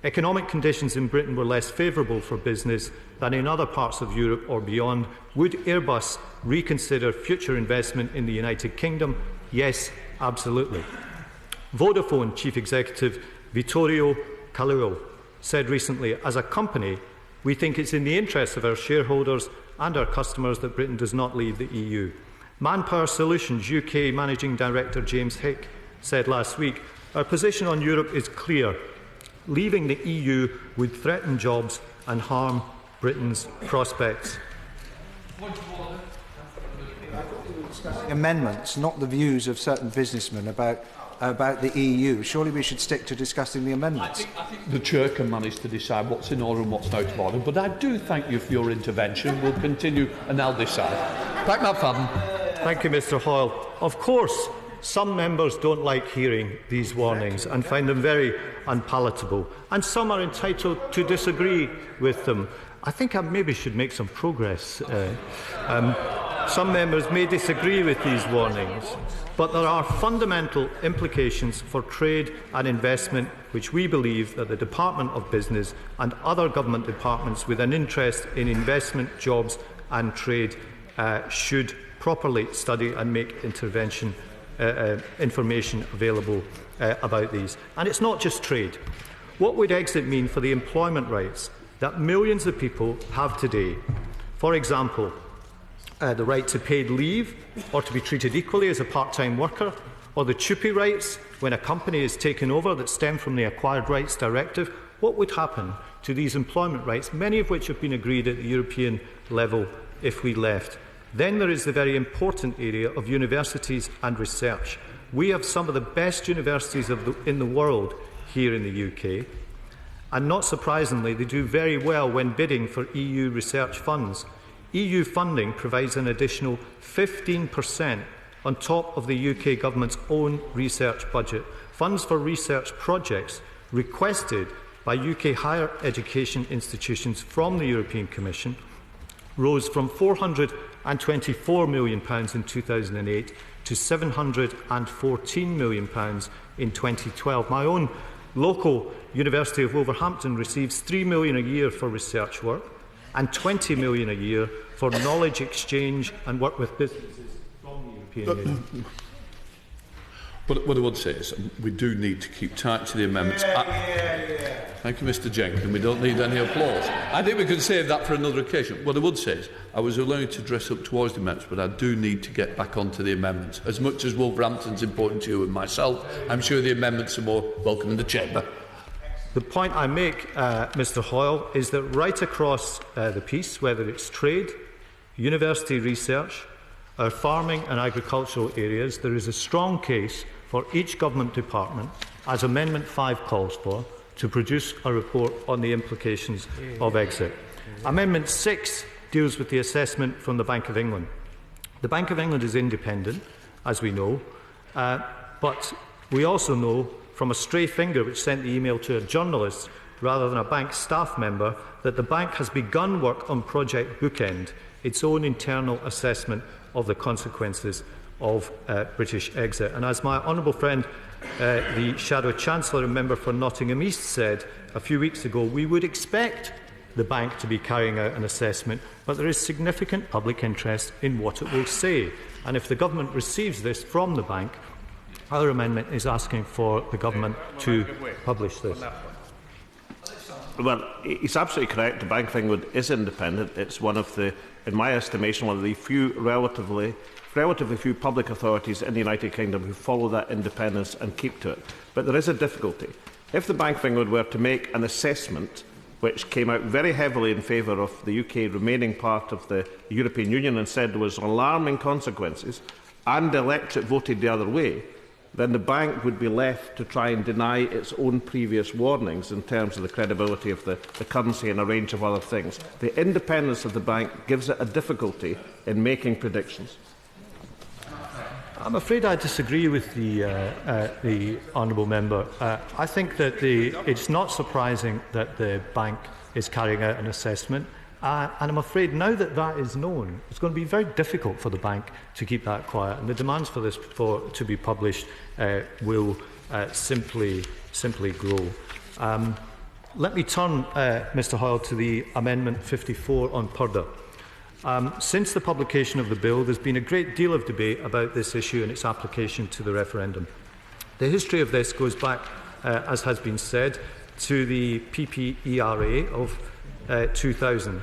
economic conditions in Britain were less favourable for business than in other parts of Europe or beyond, would Airbus reconsider future investment in the United Kingdom? Yes, absolutely." Vodafone Chief Executive Vittorio Caleo said recently, "As a company, we think it's in the interests of our shareholders and our customers that Britain does not leave the EU." Manpower Solutions UK Managing Director James Hick said last week, "Our position on Europe is clear. Leaving the EU would threaten jobs and harm Britain's prospects." Amendments, not the views of certain businessmen about the EU. Surely we should stick to discussing the amendments. I think the Chair can manage to decide what's in order and what's out of order, but I do thank you for your intervention. We'll continue and I'll decide. Thank McFadden. Thank you, Mr Hoyle. Of course, some members don't like hearing these warnings and find them very unpalatable, and some are entitled to disagree with them. I think I maybe should make some progress. Some members may disagree with these warnings, but there are fundamental implications for trade and investment which we believe that the Department of Business and other government departments with an interest in investment, jobs and trade should properly study and make information available about these. And it's not just trade. What would exit mean for the employment rights that millions of people have today? For example, the right to paid leave or to be treated equally as a part-time worker, or the CHUPI rights when a company is taken over that stem from the Acquired Rights Directive. What would happen to these employment rights, many of which have been agreed at the European level, if we left? Then there is the very important area of universities and research. We have some of the best universities in the world here in the UK, and not surprisingly, they do very well when bidding for EU research funds. EU funding provides an additional 15% on top of the UK government's own research budget. Funds for research projects requested by UK higher education institutions from the European Commission rose from £424 million in 2008 to £714 million in 2012. My own local University of Wolverhampton receives £3 million a year for research work and £20 million a year for knowledge exchange and work with businesses from the European Union. But what I would say is we do need to keep tight to the amendments. Thank you, Mr Jenkin. We don't need any applause. I think we can save that for another occasion. What I would say is I was allowing to dress up towards the amendments, but I do need to get back onto the amendments. As much as Wolverhampton's important to you and myself, I'm sure the amendments are more welcome in the chamber. The point I make, Mr Hoyle, is that right across the piece, whether it's trade, university research, our farming and agricultural areas, there is a strong case for each government department, as Amendment 5 calls for, to produce a report on the implications of exit. Amendment 6 deals with the assessment from the Bank of England. The Bank of England is independent, as we know, but we also know from a stray finger which sent the email to a journalist rather than a bank staff member that the bank has begun work on Project Bookend, its own internal assessment of the consequences of British exit. And as my honourable friend, the Shadow Chancellor and member for Nottingham East said a few weeks ago, we would expect the bank to be carrying out an assessment, but there is significant public interest in what it will say. And if the government receives this from the bank, our amendment is asking for the government to publish this. Well, he's absolutely correct. The Bank of England is independent. It's one of the, in my estimation, one of the few relatively few public authorities in the United Kingdom who follow that independence and keep to it. But there is a difficulty. If the Bank of England were to make an assessment which came out very heavily in favour of the UK remaining part of the European Union and said there was alarming consequences, and the electorate voted the other way, then the bank would be left to try and deny its own previous warnings in terms of the credibility of the currency and a range of other things. The independence of the bank gives it a difficulty in making predictions. I'm afraid I disagree with the honourable member. I think that it's not surprising that the bank is carrying out an assessment, and I'm afraid now that that is known, it's going to be very difficult for the bank to keep that quiet, and the demands for this to be published will simply grow. Let me turn, Mr Hoyle, to the Amendment 54 on Purdah. Since the publication of the bill, there's been a great deal of debate about this issue and its application to the referendum. The history of this goes back, as has been said, to the PPERA of 2000.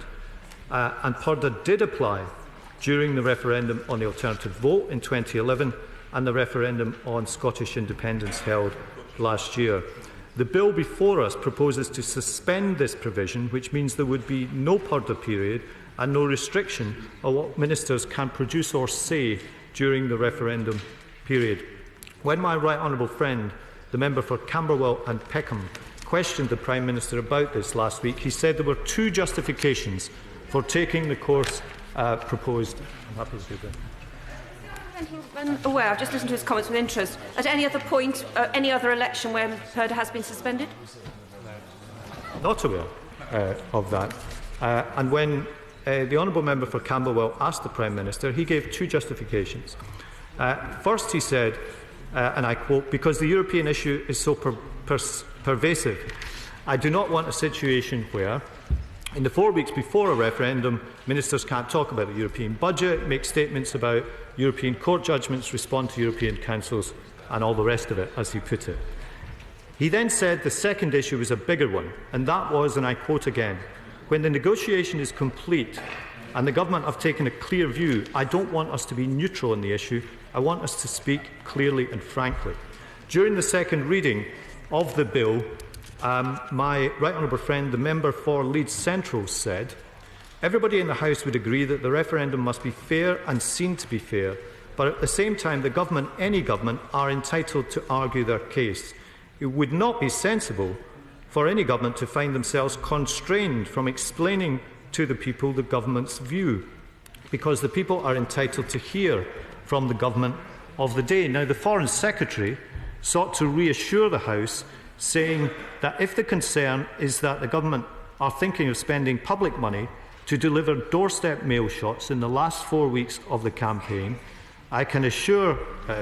And Purdah did apply during the referendum on the alternative vote in 2011 and the referendum on Scottish independence held last year. The bill before us proposes to suspend this provision, which means there would be no Purdah period and no restriction on what ministers can produce or say during the referendum period. When my right honourable friend, the member for Camberwell and Peckham, questioned the Prime Minister about this last week, he said there were two justifications for taking the course proposed. I'm happy to do that. Gentleman aware, I've just listened to his comments with interest. At any other point, any other election where Purdah has been suspended? Not aware of that. And when the honourable member for Camberwell asked the Prime Minister, he gave two justifications. First, he said, and I quote, "Because the European issue is so pervasive, I do not want a situation where, in the 4 weeks before a referendum, ministers can't talk about the European budget, make statements about European court judgments, respond to European councils, and all the rest of it," as he put it. He then said the second issue was a bigger one, and that was, and I quote again, "When the negotiation is complete and the government have taken a clear view, I don't want us to be neutral on the issue. I want us to speak clearly and frankly." During the second reading of the bill, my right honourable friend, the member for Leeds Central, said, "Everybody in the House would agree that the referendum must be fair and seen to be fair, but at the same time the government, any government, are entitled to argue their case. It would not be sensible for any government to find themselves constrained from explaining to the people the government's view, because the people are entitled to hear from the government of the day." Now, the Foreign Secretary sought to reassure the House, saying that if the concern is that the government are thinking of spending public money to deliver doorstep mail shots in the last 4 weeks of the campaign, I can assure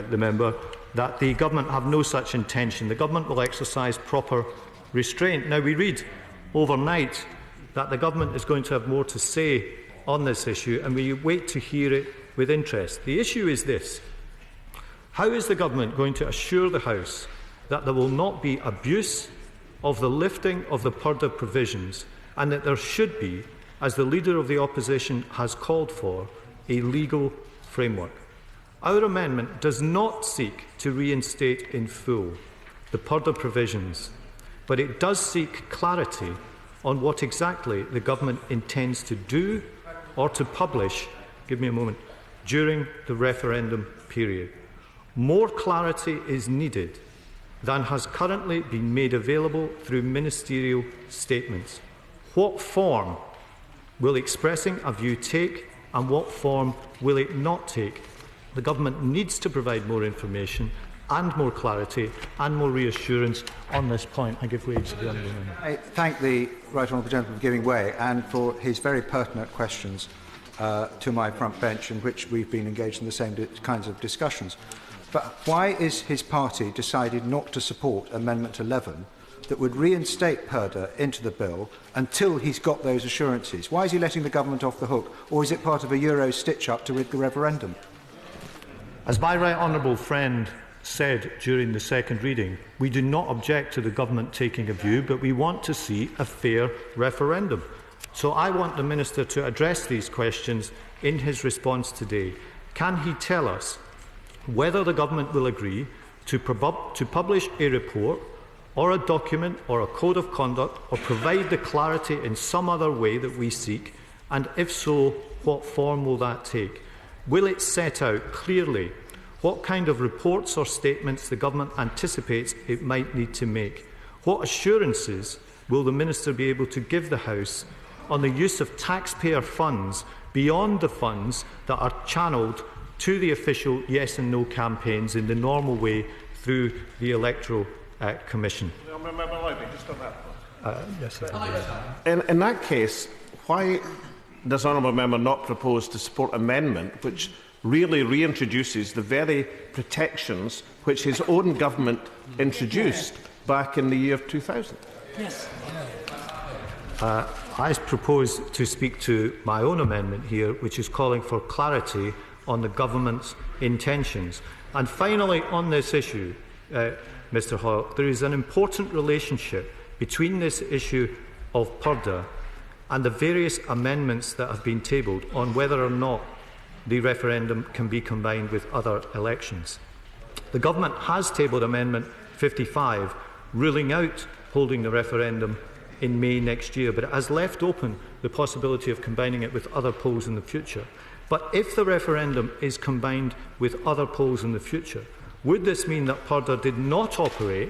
the member that the government have no such intention. The government will exercise proper restraint. Now, we read overnight that the government is going to have more to say on this issue, and we wait to hear it with interest. The issue is this: how is the government going to assure the House that there will not be abuse of the lifting of the Purdah provisions, and that there should be, as the Leader of the Opposition has called for, a legal framework? Our amendment does not seek to reinstate in full the Purdah provisions, but it does seek clarity on what exactly the government intends to do or to publish, give me a moment, during the referendum period. More clarity is needed than has currently been made available through ministerial statements. What form will expressing a view take, and what form will it not take? The government needs to provide more information and more clarity and more reassurance on this point. I give way to the honourable member. I thank the right honourable gentleman for giving way and for his very pertinent questions to my front bench, in which we've been engaged in the same kinds of discussions. But why is his party decided not to support Amendment 11 that would reinstate Purdah into the bill until he's got those assurances? Why is he letting the government off the hook? Or is it part of a Euro stitch-up to rid the referendum? As my right honourable friend said during the second reading, we do not object to the government taking a view, but we want to see a fair referendum. So I want the Minister to address these questions in his response today. Can he tell us whether the government will agree to publish a report or a document or a code of conduct, or provide the clarity in some other way that we seek? And if so, what form will that take? Will it set out clearly what kind of reports or statements the Government anticipates it might need to make? What assurances will the Minister be able to give the House on the use of taxpayer funds beyond the funds that are channelled to the official yes and no campaigns in the normal way through the Electoral Commission? Yes, in that case, why does the honourable member not propose to support an amendment which really reintroduces the very protections which his own government introduced back in the year 2000? Yes. I propose to speak to my own amendment here, which is calling for clarity on the government's intentions. And finally, on this issue, Mr Hoyle, there is an important relationship between this issue of Purdah and the various amendments that have been tabled on whether or not the referendum can be combined with other elections. The Government has tabled Amendment 55, ruling out holding the referendum in May next year, but it has left open the possibility of combining it with other polls in the future. But if the referendum is combined with other polls in the future, would this mean that Purdah did not operate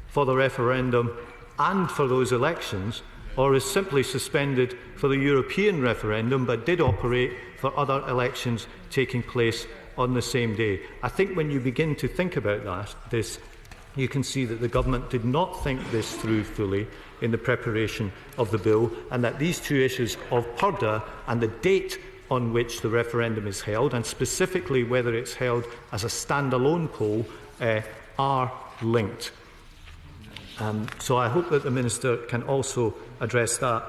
for the referendum and for those elections, or is simply suspended for the European referendum but did operate for other elections taking place on the same day? I think when you begin to think about this, you can see that the Government did not think this through fully in the preparation of the bill, and that these two issues of Purdah and the date on which the referendum is held, and specifically whether it's held as a standalone poll, are linked. So I hope that the Minister can also address that.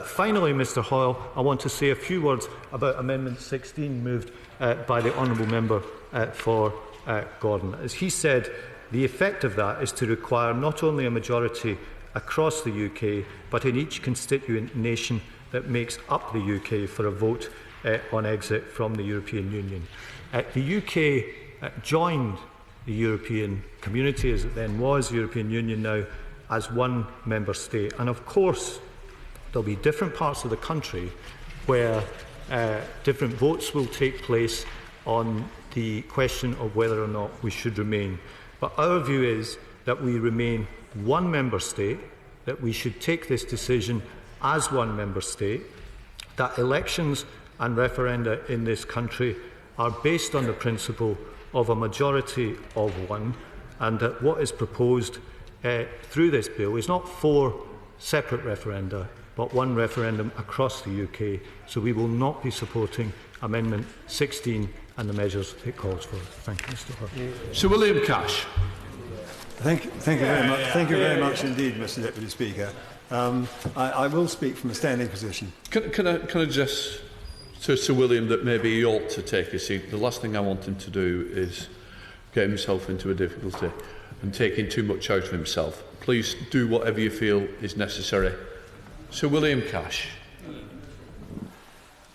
Finally, Mr Hoyle, I want to say a few words about Amendment 16 moved by the Honourable Member for Gordon. As he said, the effect of that is to require not only a majority across the UK, but in each constituent nation that makes up the UK for a vote on exit from the European Union. The UK joined the European Community, as it then was, the European Union now, as one member state. And of course, there will be different parts of the country where different votes will take place on the question of whether or not we should remain. But our view is that we remain one member state, that we should take this decision as one member state, that elections and referenda in this country are based on the principle of a majority of one, and that what is proposed through this bill is not 4 separate referenda, but one referendum across the UK. So we will not be supporting Amendment 16 and the measures it calls for. Thank you, Mr Hoyle. Sir William Cash. Thank you very much. Thank you very much indeed, Mr Deputy Speaker. I will speak from a standing position. Can I just to Sir William that maybe he ought to take a seat? The last thing I want him to do is get himself into a difficulty and taking too much out of himself. Please do whatever you feel is necessary. Sir William Cash.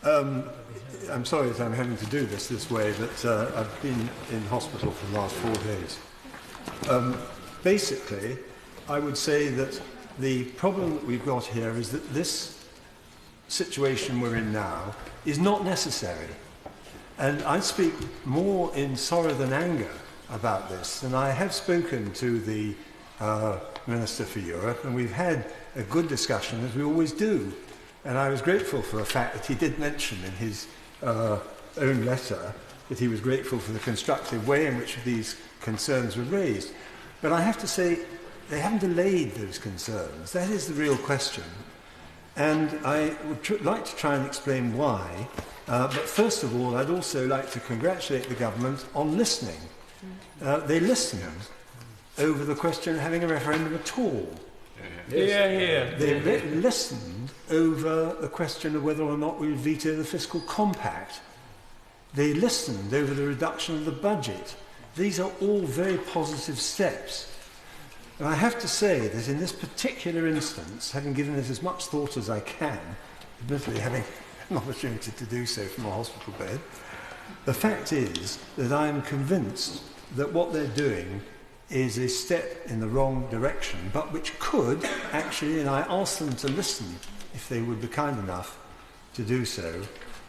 I'm sorry that I'm having to do this way, but I've been in hospital for the last 4 days. Basically, I would say that the problem that we've got here is that this situation we're in now is not necessary. And I speak more in sorrow than anger about this. And I have spoken to the Minister for Europe, and we've had a good discussion, as we always do. And I was grateful for the fact that he did mention in his own letter that he was grateful for the constructive way in which these concerns were raised. But I have to say, they haven't allayed those concerns. That is the real question. And I would like to try and explain why. But first of all, I'd also like to congratulate the government on listening. They listened over the question of having a referendum at all. They listened over the question of whether or not we would veto the fiscal compact. They listened over the reduction of the budget. These are all very positive steps. And I have to say that in this particular instance, having given it as much thought as I can, admittedly having an opportunity to do so from a hospital bed, the fact is that I am convinced that what they're doing is a step in the wrong direction, but which could actually, and I ask them to listen, if they would be kind enough to do so,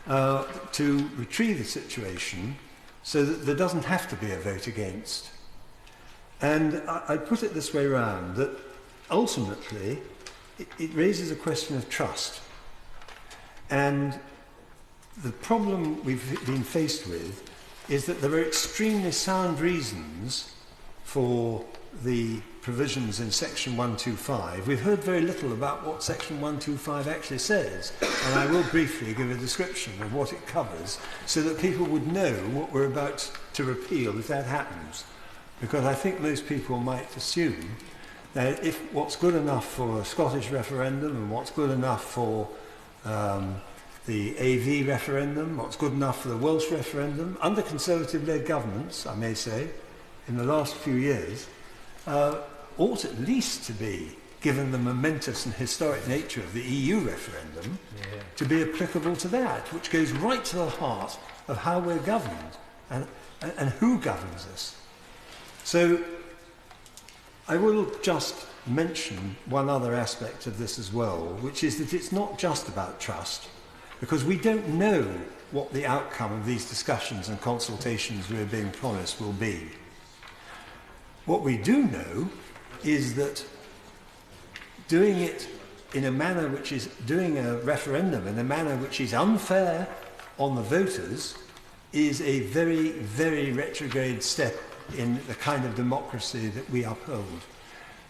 to retrieve the situation so that there doesn't have to be a vote against. And I put it this way round, that ultimately it raises a question of trust. And the problem we've been faced with is that there are extremely sound reasons for the provisions in Section 125. We've heard very little about what Section 125 actually says, and I will briefly give a description of what it covers so that people would know what we're about to repeal if that happens. Because I think most people might assume that if what's good enough for a Scottish referendum and what's good enough for the AV referendum, what's good enough for the Welsh referendum, under Conservative-led governments, I may say, in the last few years, ought at least to be, given the momentous and historic nature of the EU referendum, to be applicable to that, which goes right to the heart of how we're governed and who governs us. So I will just mention one other aspect of this as well, which is that it's not just about trust, because we don't know what the outcome of these discussions and consultations we're being promised will be. What we do know is that doing it in a manner which is doing a referendum in a manner which is unfair on the voters is a very, very retrograde step in the kind of democracy that we uphold.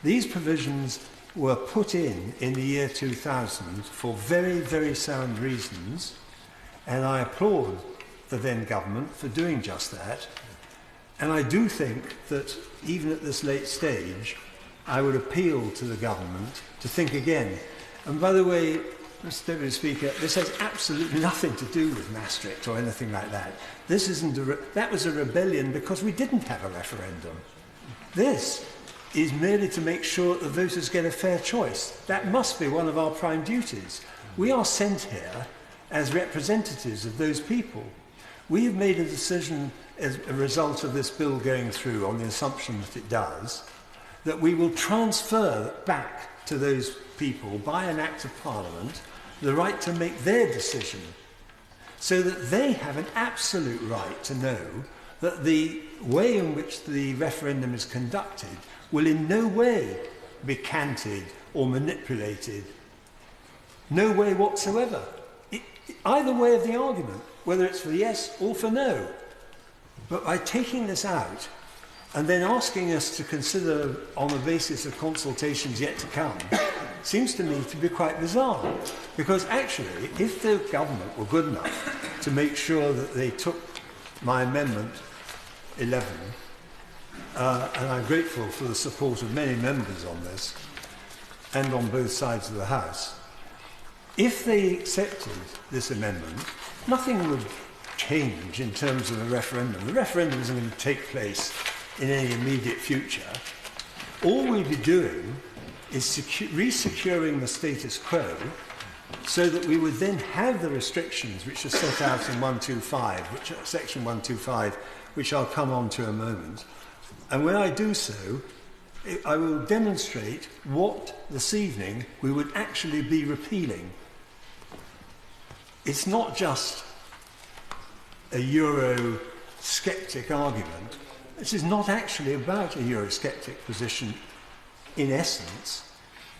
These provisions were put in the year 2000 for very, very sound reasons, and I applaud the then government for doing just that. And I do think that even at this late stage, I would appeal to the government to think again. And by the way, Mr. Deputy Speaker, this has absolutely nothing to do with Maastricht or anything like that. This isn't that was a rebellion because we didn't have a referendum. This is merely to make sure that the voters get a fair choice. That must be one of our prime duties. We are sent here as representatives of those people. We have made a decision as a result of this bill going through, on the assumption that it does, that we will transfer back to those people by an Act of Parliament the right to make their decision, so that they have an absolute right to know that the way in which the referendum is conducted will in no way be canted or manipulated. No way whatsoever. Either way of the argument, whether it's for yes or for no. But by taking this out and then asking us to consider on the basis of consultations yet to come, seems to me to be quite bizarre. Because actually, if the government were good enough to make sure that they took my Amendment 11, and I'm grateful for the support of many members on this, and on both sides of the House, if they accepted this amendment, nothing would change in terms of the referendum. The referendum isn't going to take place in any immediate future. All we'd be doing is re-securing the status quo so that we would then have the restrictions which are set out in 125, Section 125, which I'll come on to in a moment. And when I do so, I will demonstrate what this evening we would actually be repealing. It's not just a Eurosceptic argument. This is not actually about a Eurosceptic position in essence.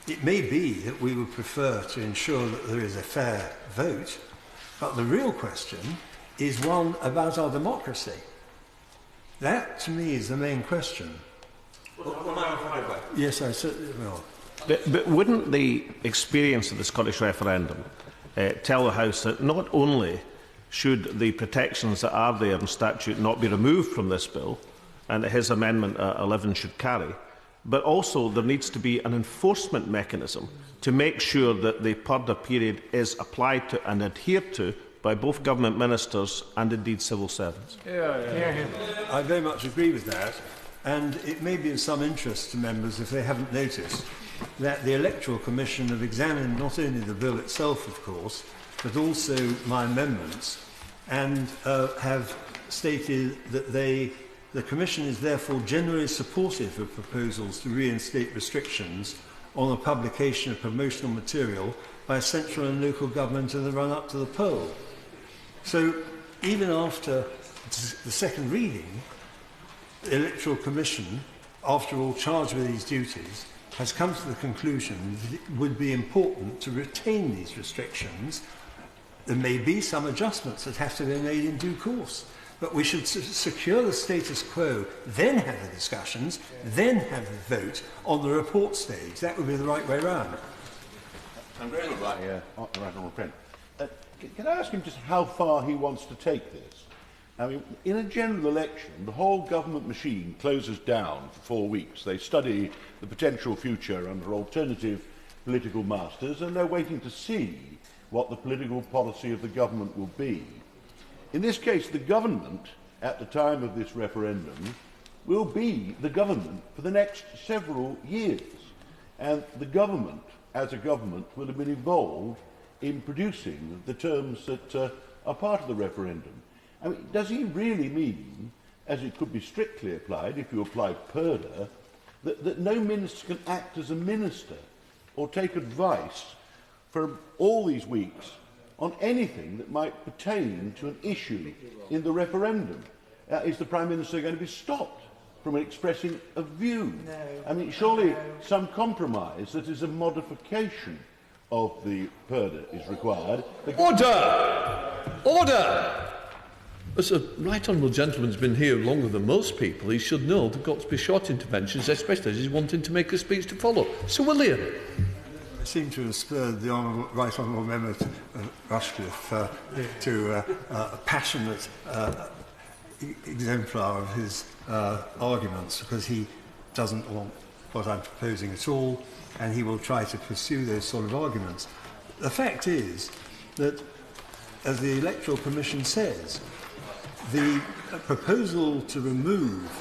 It may be that we would prefer to ensure that there is a fair vote, but the real question is one about our democracy. That, to me, is the main question. Yes, I certainly will. But wouldn't the experience of the Scottish referendum tell the House that not only should the protections that are there in statute not be removed from this bill, and that his Amendment 11 should carry, but also there needs to be an enforcement mechanism to make sure that the purdah period is applied to and adhered to by both government ministers and indeed civil servants? I very much agree with that, and it may be of some interest to members, if they haven't noticed, that the Electoral Commission have examined not only the bill itself, of course, but also my amendments, and have stated that they The Commission is therefore generally supportive of proposals to reinstate restrictions on the publication of promotional material by central and local government in the run-up to the poll. So, even after the second reading, the Electoral Commission, after all charged with these duties, has come to the conclusion that it would be important to retain these restrictions. There may be some adjustments that have to be made in due course, but we should secure the status quo, then have the discussions, then have the vote on the report stage. That would be the right way round. I'm going to right on print. Can I ask him just how far he wants to take this? I mean, in a general election, the whole government machine closes down for 4 weeks. They study the potential future under alternative political masters, and they're waiting to see what the political policy of the government will be. In this case, the government, at the time of this referendum, will be the government for the next several years. And the government, as a government, will have been involved in producing the terms that are part of the referendum. I mean, does he really mean, as it could be strictly applied if you applied PERDA, that no minister can act as a minister or take advice for all these weeks on anything that might pertain to an issue in the referendum? Is the Prime Minister going to be stopped from expressing a view? No. I mean, surely some compromise that is a modification of the PERDA is required. Order! Order! As a right honourable gentleman's been here longer than most people, he should know there have got to be short interventions, especially as he's wanting to make a speech to follow. Sir William. I seem to have spurred the right honourable member Rushcliffe to a passionate exemplar of his arguments, because he doesn't want what I'm proposing at all, and he will try to pursue those sort of arguments. The fact is that, as the Electoral Commission says, the proposal to remove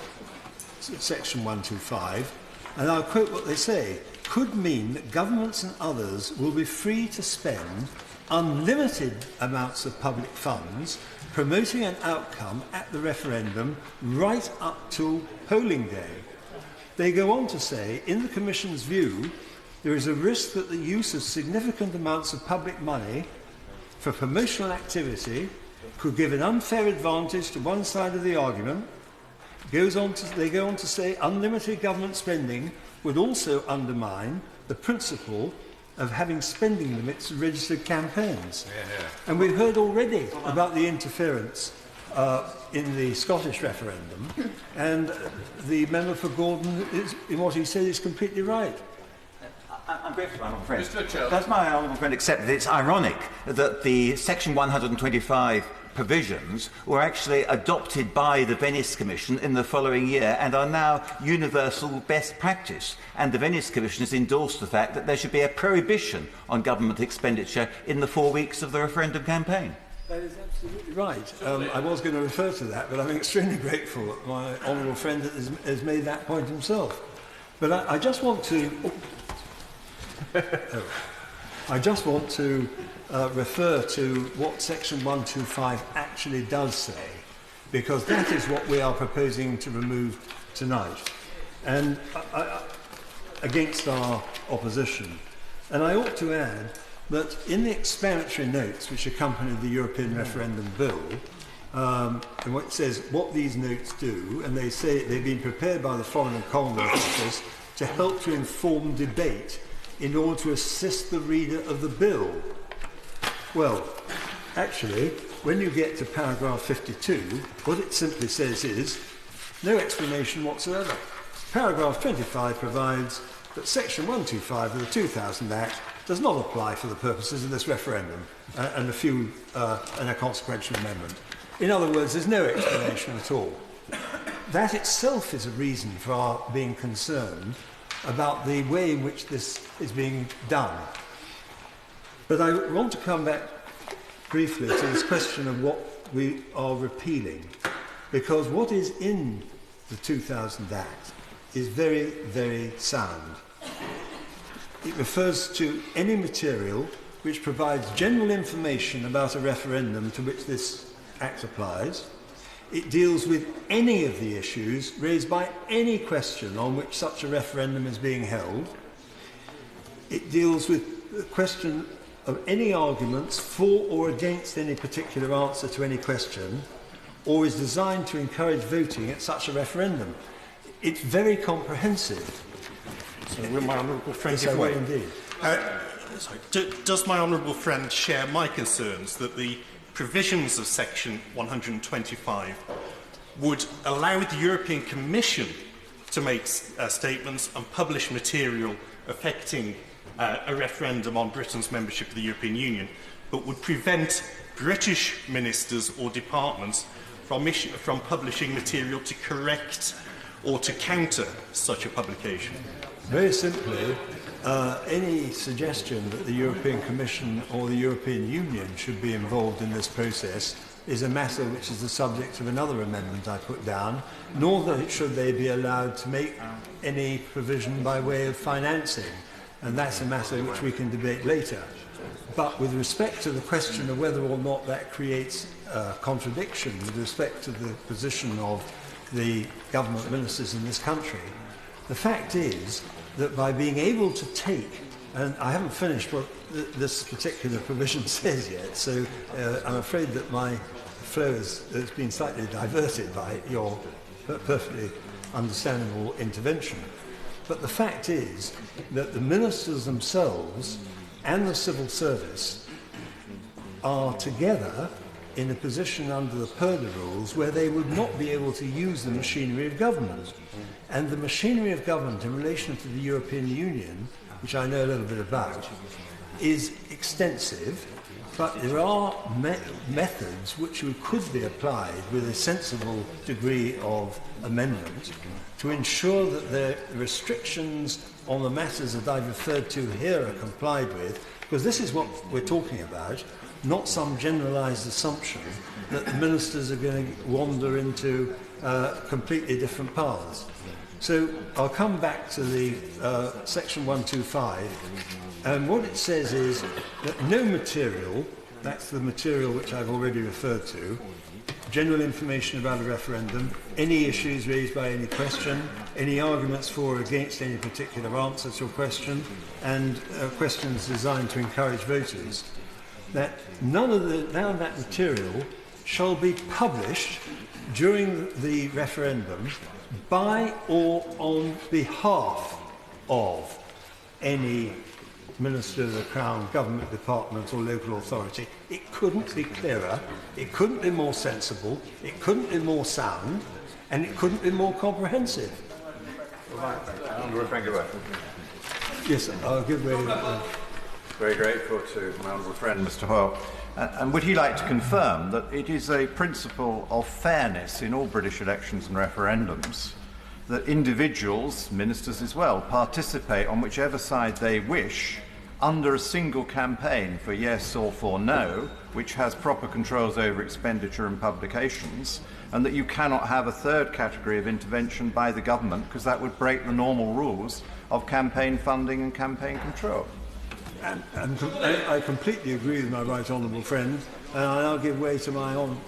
Section 125, and I'll quote what they say, could mean that governments and others will be free to spend unlimited amounts of public funds promoting an outcome at the referendum right up to polling day. They go on to say, in the Commission's view, there is a risk that the use of significant amounts of public money for promotional activity could give an unfair advantage to one side of the argument. They go on to say unlimited government spending would also undermine the principle of having spending limits for registered campaigns. And we've heard already about the interference in the Scottish referendum, and the member for Gordon, in what he said, is completely right. I'm grateful, my honourable friend. Does my honourable friend accept that it's ironic that the Section 125 provisions were actually adopted by the Venice Commission in the following year and are now universal best practice? And the Venice Commission has endorsed the fact that there should be a prohibition on government expenditure in the 4 weeks of the referendum campaign. That is absolutely right. I was going to refer to that, but I'm extremely grateful that my honourable friend has made that point himself. But I just want to... I just want to refer to what Section 125 actually does say, because that is what we are proposing to remove tonight, and against our opposition. And I ought to add that in the explanatory notes which accompanied the European Referendum Bill, and what it says what these notes do, and they say they've been prepared by the Foreign and Commonwealth Office to help to inform debate in order to assist the reader of the bill. Well, actually, when you get to paragraph 52, what it simply says is no explanation whatsoever. Paragraph 25 provides that Section 125 of the 2000 Act does not apply for the purposes of this referendum and a consequential amendment. In other words, there's no explanation at all. That itself is a reason for our being concerned about the way in which this is being done. But I want to come back briefly to this question of what we are repealing, because what is in the 2000 Act is very, very sound. It refers to any material which provides general information about a referendum to which this Act applies. It deals with any of the issues raised by any question on which such a referendum is being held. It deals with the question of any arguments for or against any particular answer to any question, or is designed to encourage voting at such a referendum. It's very comprehensive. So will my honourable friend give way? Indeed. Does my honourable friend share my concerns that the provisions of section 125 would allow the European Commission to make statements and publish material affecting a referendum on Britain's membership of the European Union, but would prevent British ministers or departments from publishing material to correct or to counter such a publication? Very simply, any suggestion that the European Commission or the European Union should be involved in this process is a matter which is the subject of another amendment I put down, nor should they be allowed to make any provision by way of financing, and that's a matter which we can debate later. But with respect to the question of whether or not that creates contradiction with respect to the position of the government ministers in this country, the fact is that by being able to take, and I haven't finished what this particular provision says yet, so I'm afraid that my flow has been slightly diverted by your perfectly understandable intervention. But the fact is that the ministers themselves and the civil service are together in a position under the PERDA rules where they would not be able to use the machinery of government. And the machinery of government in relation to the European Union, which I know a little bit about, is extensive, but there are methods which could be applied with a sensible degree of amendment to ensure that the restrictions on the matters that I've referred to here are complied with, because this is what we're talking about, not some generalised assumption that the ministers are going to wander into completely different paths. So I'll come back to the section 125, and what it says is that no material, that's the material which I've already referred to, general information about a referendum, any issues raised by any question, any arguments for or against any particular answer to a question, and questions designed to encourage voters, that none of that material shall be published during the referendum by or on behalf of any Minister of the Crown, Government Department or local authority. It couldn't be clearer, it couldn't be more sensible, it couldn't be more sound, and it couldn't be more comprehensive. Yes, I'll give way. Very grateful to my honourable friend, Mr. Hoyle. And would he like to confirm that it is a principle of fairness in all British elections and referendums that individuals, ministers as well, participate on whichever side they wish under a single campaign for yes or for no, which has proper controls over expenditure and publications, and that you cannot have a third category of intervention by the government because that would break the normal rules of campaign funding and campaign control? I completely agree with my right honourable friend, and I now give way to my honourable.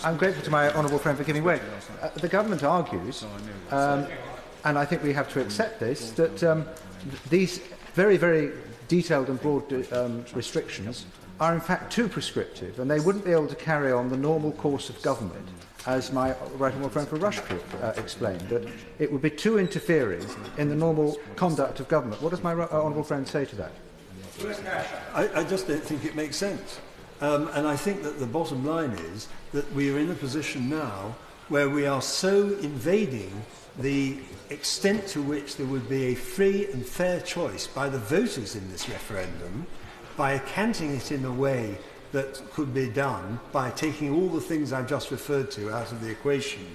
I'm grateful to my honourable friend for giving way. The government argues, and I think we have to accept this, that these very, very detailed and broad restrictions are in fact too prescriptive, and they wouldn't be able to carry on the normal course of government, as my right honourable friend for Rushcliffe explained, that it would be too interfering in the normal conduct of government. What does my honourable friend say to that? I just don't think it makes sense. And I think that the bottom line is that we are in a position now where we are so invading the extent to which there would be a free and fair choice by the voters in this referendum, by canting it in a way that could be done by taking all the things I've just referred to out of the equation,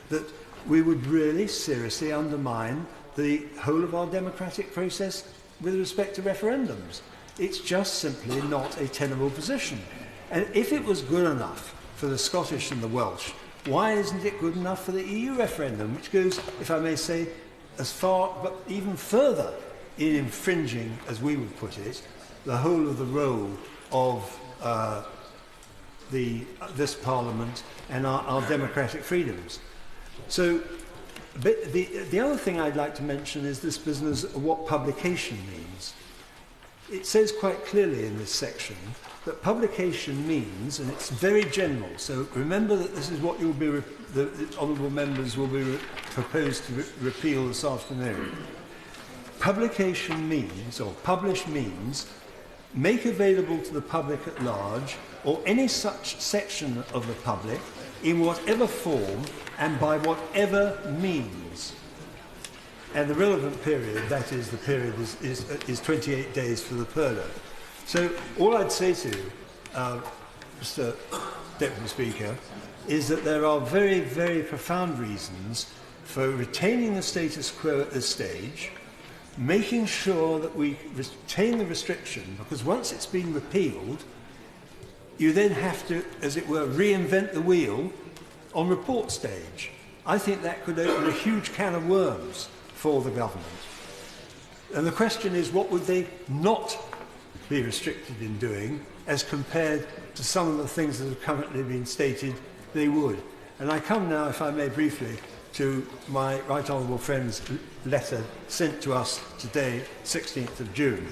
that we would really seriously undermine the whole of our democratic process with respect to referendums. It's just simply not a tenable position. And if it was good enough for the Scottish and the Welsh, why isn't it good enough for the EU referendum, which goes, if I may say, as far, but even further in infringing, as we would put it, the whole of the role of this Parliament and our democratic freedoms. So, but the other thing I'd like to mention is this business of what publication means. It says quite clearly in this section that publication means, and it's very general, so remember that this is what the honourable members will be proposed to repeal this afternoon. Publication means, or publish means, make available to the public at large, or any such section of the public, in whatever form and by whatever means. And the relevant period, that is, the period is 28 days for the purdah. So all I'd say to you, Mr. Deputy Speaker, is that there are very, very profound reasons for retaining the status quo at this stage, making sure that we retain the restriction, because once it's been repealed, you then have to, as it were, reinvent the wheel on report stage. I think that could open a huge can of worms for the government. And the question is, what would they not be restricted in doing as compared to some of the things that have currently been stated they would? And I come now, if I may briefly, to my Right Honourable Friend's letter sent to us today, 16th of June.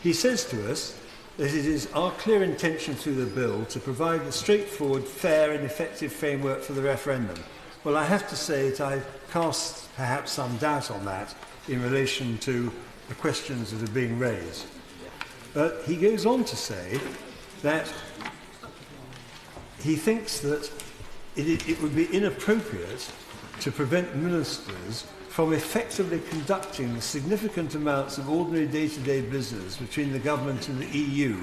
He says to us that it is our clear intention through the bill to provide a straightforward, fair and effective framework for the referendum. Well, I have to say that I cast perhaps some doubt on that in relation to the questions that are being raised. But he goes on to say that he thinks that it would be inappropriate to prevent ministers from effectively conducting the significant amounts of ordinary day-to-day business between the government and the EU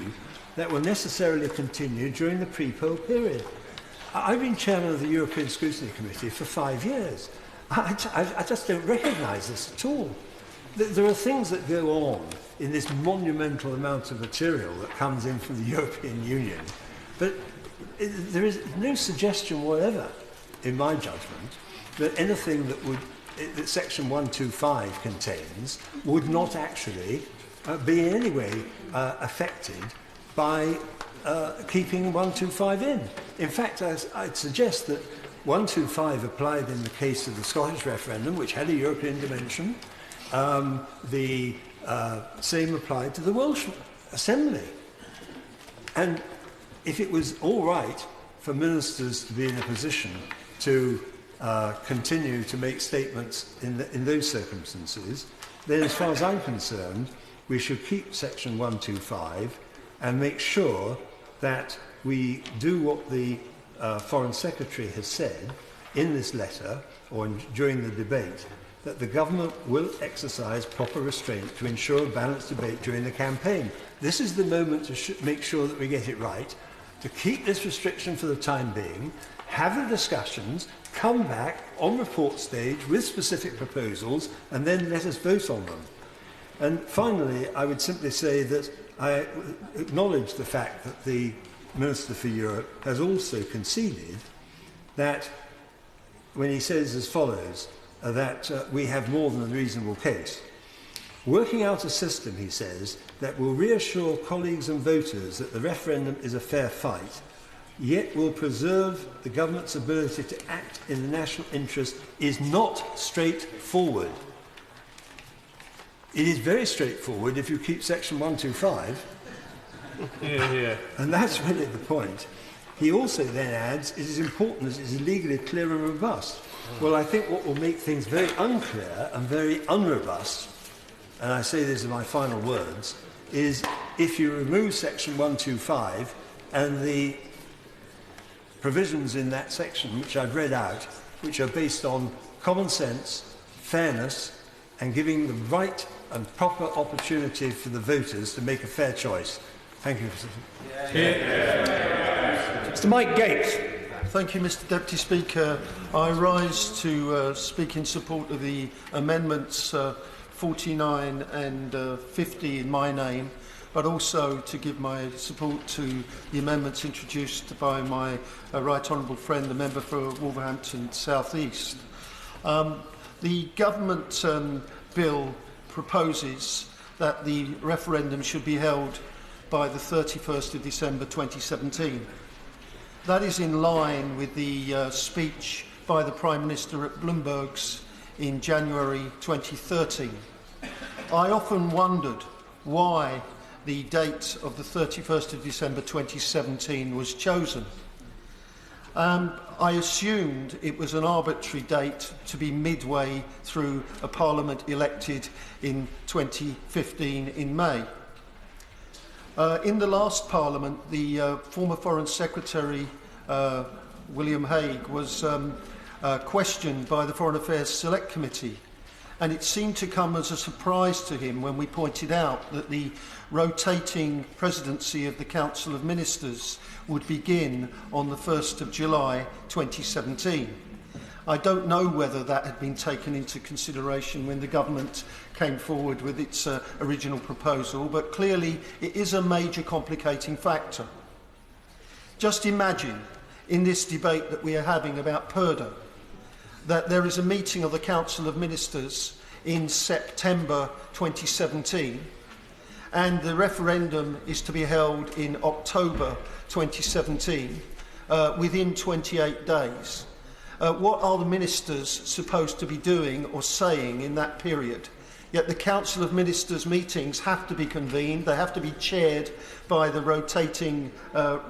that will necessarily continue during the pre-poll period. I've been chairman of the European Scrutiny Committee for 5 years. I just don't recognise this at all. There are things that go on in this monumental amount of material that comes in from the European Union, but there is no suggestion whatever, in my judgment, that anything that Section 125 contains would not actually be in any way affected by keeping 125 in. In fact, I'd suggest that 125 applied in the case of the Scottish referendum, which had a European dimension. The same applied to the Welsh Assembly. And if it was all right for ministers to be in a position to continue to make statements in those circumstances, then as far as I'm concerned, we should keep Section 125 and make sure that we do what the Foreign Secretary has said in this letter, or during the debate, that the government will exercise proper restraint to ensure a balanced debate during the campaign. This is the moment to make sure that we get it right, to keep this restriction for the time being, have the discussions, come back on report stage with specific proposals, and then let us vote on them. And finally, I would simply say that I acknowledge the fact that the Minister for Europe has also conceded that, when he says as follows, that we have more than a reasonable case. Working out a system, he says, that will reassure colleagues and voters that the referendum is a fair fight, yet will preserve the government's ability to act in the national interest, is not straightforward. It is very straightforward if you keep Section 125. And that's really the point. He also then adds, it is important that it is legally clear and robust. Well, I think what will make things very unclear and very unrobust, and I say these are my final words, is if you remove Section 125 and the provisions in that section, which I've read out, which are based on common sense, fairness, and giving the right and proper opportunity for the voters to make a fair choice. Thank you, Mr. Mr. Mike Gates. Thank you, Mr. Deputy Speaker. I rise to speak in support of the amendments 49 and 50 in my name, but also to give my support to the amendments introduced by my right honourable friend, the member for Wolverhampton South East. The government bill proposes that the referendum should be held by the 31st of December 2017. That is in line with the speech by the Prime Minister at Bloomberg's in January 2013. I often wondered why the date of the 31st of December 2017 was chosen. I assumed it was an arbitrary date to be midway through a Parliament elected in 2015 in May. In the last Parliament, the former Foreign Secretary, William Hague, was questioned by the Foreign Affairs Select Committee, and it seemed to come as a surprise to him when we pointed out that the rotating presidency of the Council of Ministers would begin on the 1st of July 2017. I don't know whether that had been taken into consideration when the government came forward with its original proposal, but clearly it is a major complicating factor. Just imagine, in this debate that we are having about Purdah, that there is a meeting of the Council of Ministers in September 2017, and the referendum is to be held in October 2017, within 28 days. What are the ministers supposed to be doing or saying in that period? Yet the Council of Ministers meetings have to be convened, they have to be chaired by the rotating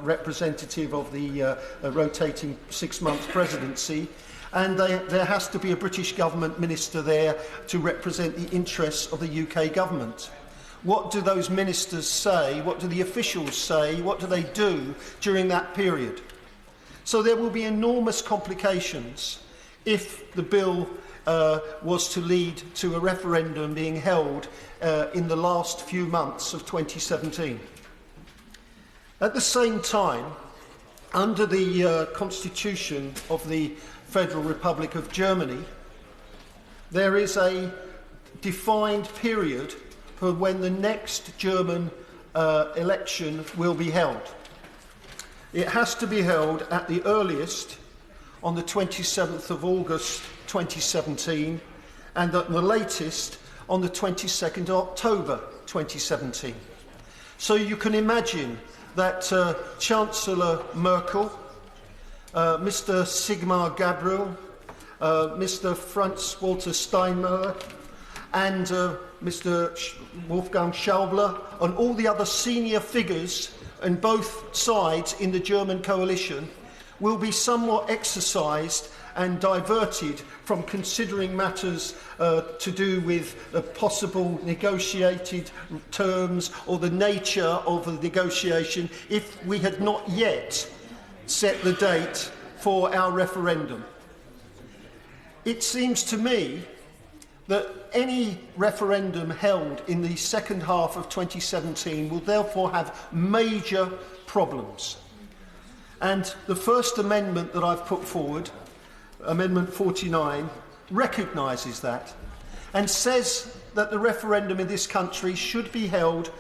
representative of the rotating 6-month presidency, and there has to be a British government minister there to represent the interests of the UK government. What do those ministers say? What do the officials say? What do they do during that period? So there will be enormous complications if the bill was to lead to a referendum being held in the last few months of 2017. At the same time, under the Constitution of the Federal Republic of Germany, there is a defined period for when the next German election will be held. It has to be held at the earliest on the 27th of August 2017 and at the latest on the 22nd of October 2017. So you can imagine that Chancellor Merkel, Mr. Sigmar Gabriel, Mr. Franz Walter Steinmeier and Mr. Wolfgang Schäuble and all the other senior figures on both sides in the German coalition will be somewhat exercised and diverted from considering matters to do with possible negotiated terms or the nature of the negotiation if we had not yet set the date for our referendum. It seems to me that any referendum held in the second half of 2017 will therefore have major problems. And the first amendment that I've put forward, Amendment 49, recognises that and says that the referendum in this country should be held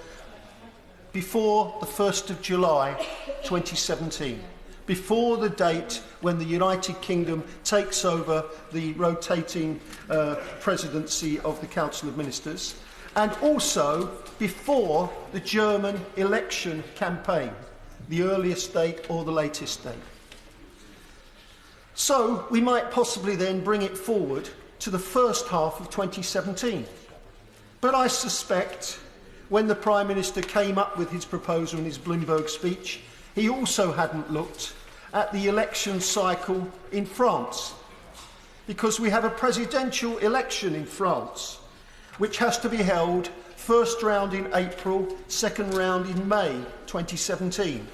before the 1st of July 2017, before the date when the United Kingdom takes over the rotating presidency of the Council of Ministers, and also before the German election campaign, the earliest date or the latest date. So we might possibly then bring it forward to the first half of 2017. But I suspect when the Prime Minister came up with his proposal in his Bloomberg speech, he also hadn't looked at the election cycle in France, because we have a presidential election in France which has to be held first round in April, second round in May 2017.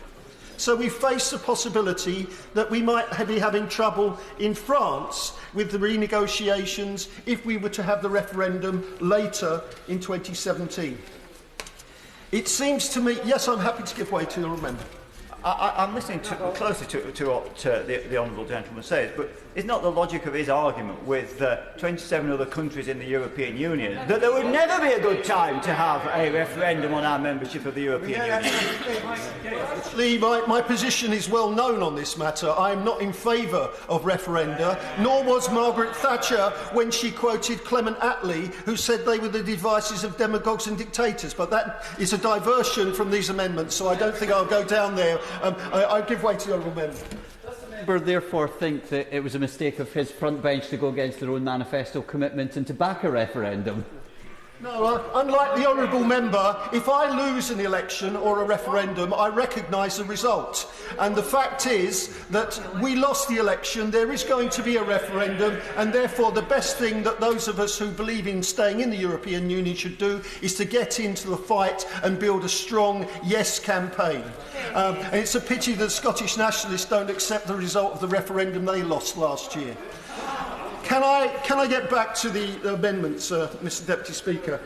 So we face the possibility that we might be having trouble in France with the renegotiations if we were to have the referendum later in 2017. It seems to me, yes, I'm happy to give way to your amendment. I'm listening closely to what the Honourable Gentleman says, but is not the logic of his argument with 27 other countries in the European Union that there would never be a good time to have a referendum on our membership of the European Union? My position is well known on this matter. I am not in favour of referenda, nor was Margaret Thatcher when she quoted Clement Attlee, who said they were the devices of demagogues and dictators. But that is a diversion from these amendments, so I don't think I'll go down there I give way to the honourable member. Does the member therefore think that it was a mistake of his front bench to go against their own manifesto commitment and to back a referendum? No, unlike the honourable member, if I lose an election or a referendum, I recognise the result. And the fact is that we lost the election, there is going to be a referendum, and therefore the best thing that those of us who believe in staying in the European Union should do is to get into the fight and build a strong yes campaign. And it's a pity that Scottish nationalists don't accept the result of the referendum they lost last year. Can I get back to the amendments, Mr Deputy Speaker?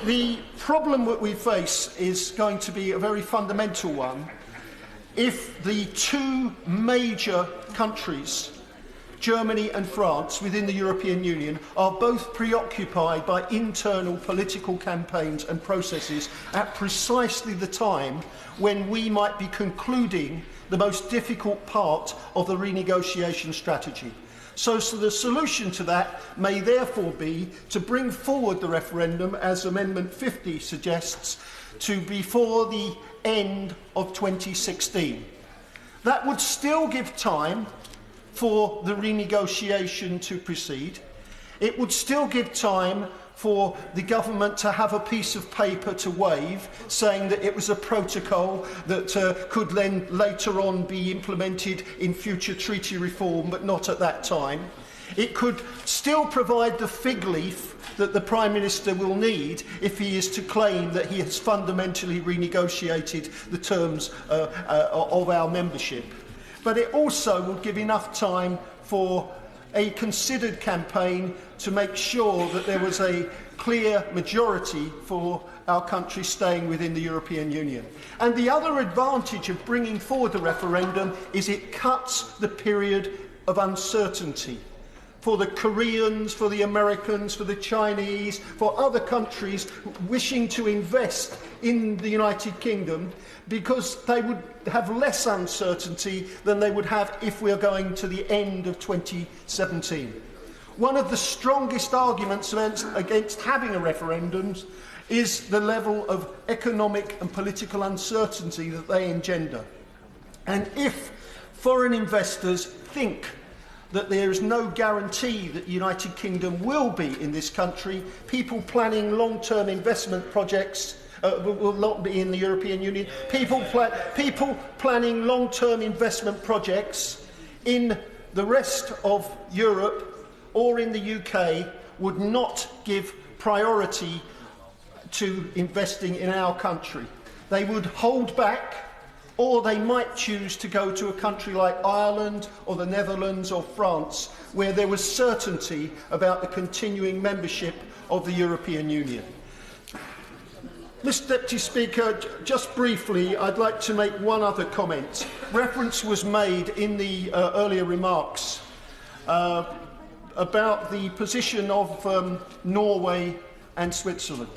The problem that we face is going to be a very fundamental one if the two major countries, Germany and France, within the European Union, are both preoccupied by internal political campaigns and processes at precisely the time when we might be concluding the most difficult part of the renegotiation strategy. So the solution to that may therefore be to bring forward the referendum, as Amendment 50 suggests, to before the end of 2016. That would still give time for the renegotiation to proceed. It would still give time for the government to have a piece of paper to wave saying that it was a protocol that could then later on be implemented in future treaty reform, but not at that time. It could still provide the fig leaf that the Prime Minister will need if he is to claim that he has fundamentally renegotiated the terms of our membership. But it also would give enough time for a considered campaign to make sure that there was a clear majority for our country staying within the European Union. And the other advantage of bringing forward the referendum is it cuts the period of uncertainty for the Koreans, for the Americans, for the Chinese, for other countries wishing to invest in the United Kingdom, because they would have less uncertainty than they would have if we are going to the end of 2017. One of the strongest arguments against having a referendum is the level of economic and political uncertainty that they engender. And if foreign investors think that there is no guarantee that the United Kingdom will be in this country, people planning long-term investment projects will not be in the European Union. People planning long-term investment projects in the rest of Europe or in the UK would not give priority to investing in our country. They would hold back, or they might choose to go to a country like Ireland or the Netherlands or France, where there was certainty about the continuing membership of the European Union. Mr Deputy Speaker, just briefly, I'd like to make one other comment. Reference was made in the earlier remarks about the position of Norway and Switzerland.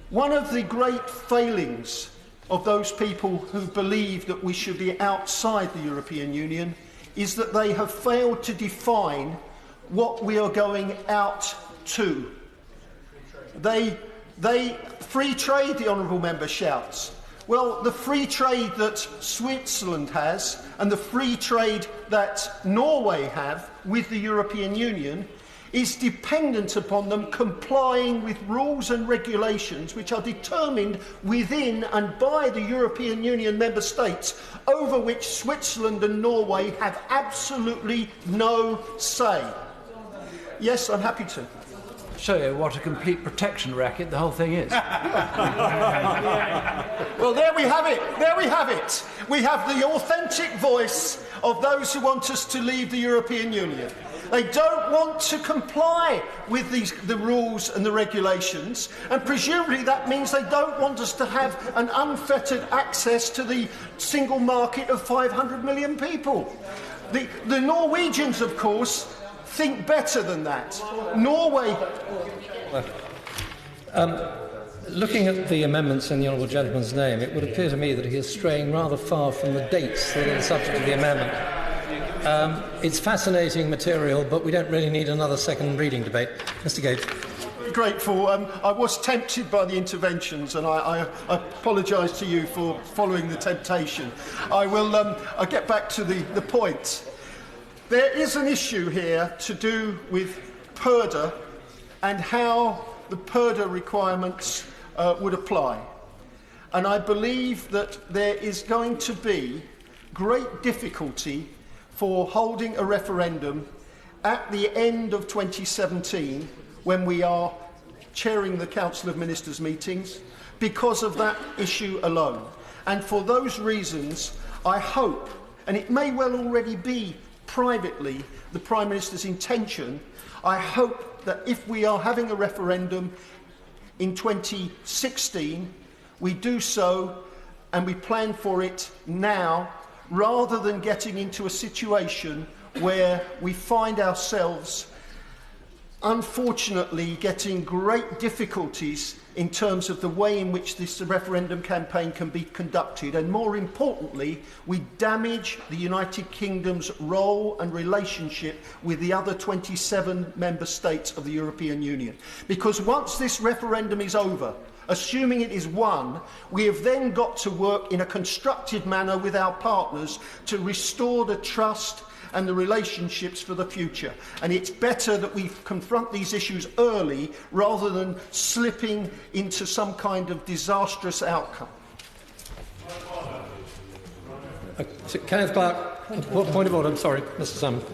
One of the great failings of those people who believe that we should be outside the European Union is that they have failed to define what we are going out to. Free trade, the honourable member shouts. Well, the free trade that Switzerland has and the free trade that Norway have with the European Union is dependent upon them complying with rules and regulations which are determined within and by the European Union member states, over which Switzerland and Norway have absolutely no say. Yes, I'm happy to. Show you what a complete protection racket the whole thing is. Well, there we have it. There we have it. We have the authentic voice of those who want us to leave the European Union. They don't want to comply with the rules and the regulations, and presumably that means they don't want us to have an unfettered access to the single market of 500 million people. The Norwegians, of course, think better than that. Norway... Looking at the amendments in the honourable gentleman's name, it would appear to me that he is straying rather far from the dates that are the subject of the amendment. It's fascinating material, but we don't really need another second reading debate. Mr. Gates. grateful. I was tempted by the interventions, and I apologise to you for following the temptation. I'll get back to the point. There is an issue here to do with PERDA and how the PERDA requirements would apply. And I believe that there is going to be great difficulty for holding a referendum at the end of 2017 when we are chairing the Council of Ministers meetings because of that issue alone. And for those reasons, I hope, and it may well already be privately the Prime Minister's intention, I hope that if we are having a referendum in 2016, we do so and we plan for it now, rather than getting into a situation where we find ourselves, unfortunately, getting great difficulties in terms of the way in which this referendum campaign can be conducted. And more importantly, we damage the United Kingdom's role and relationship with the other 27 member states of the European Union. Because once this referendum is over, assuming it is won, we have then got to work in a constructive manner with our partners to restore the trust and the relationships for the future. And it's better that we confront these issues early rather than slipping into some kind of disastrous outcome. Kenneth Clarke, point of order. I'm sorry, Mr. Salmond.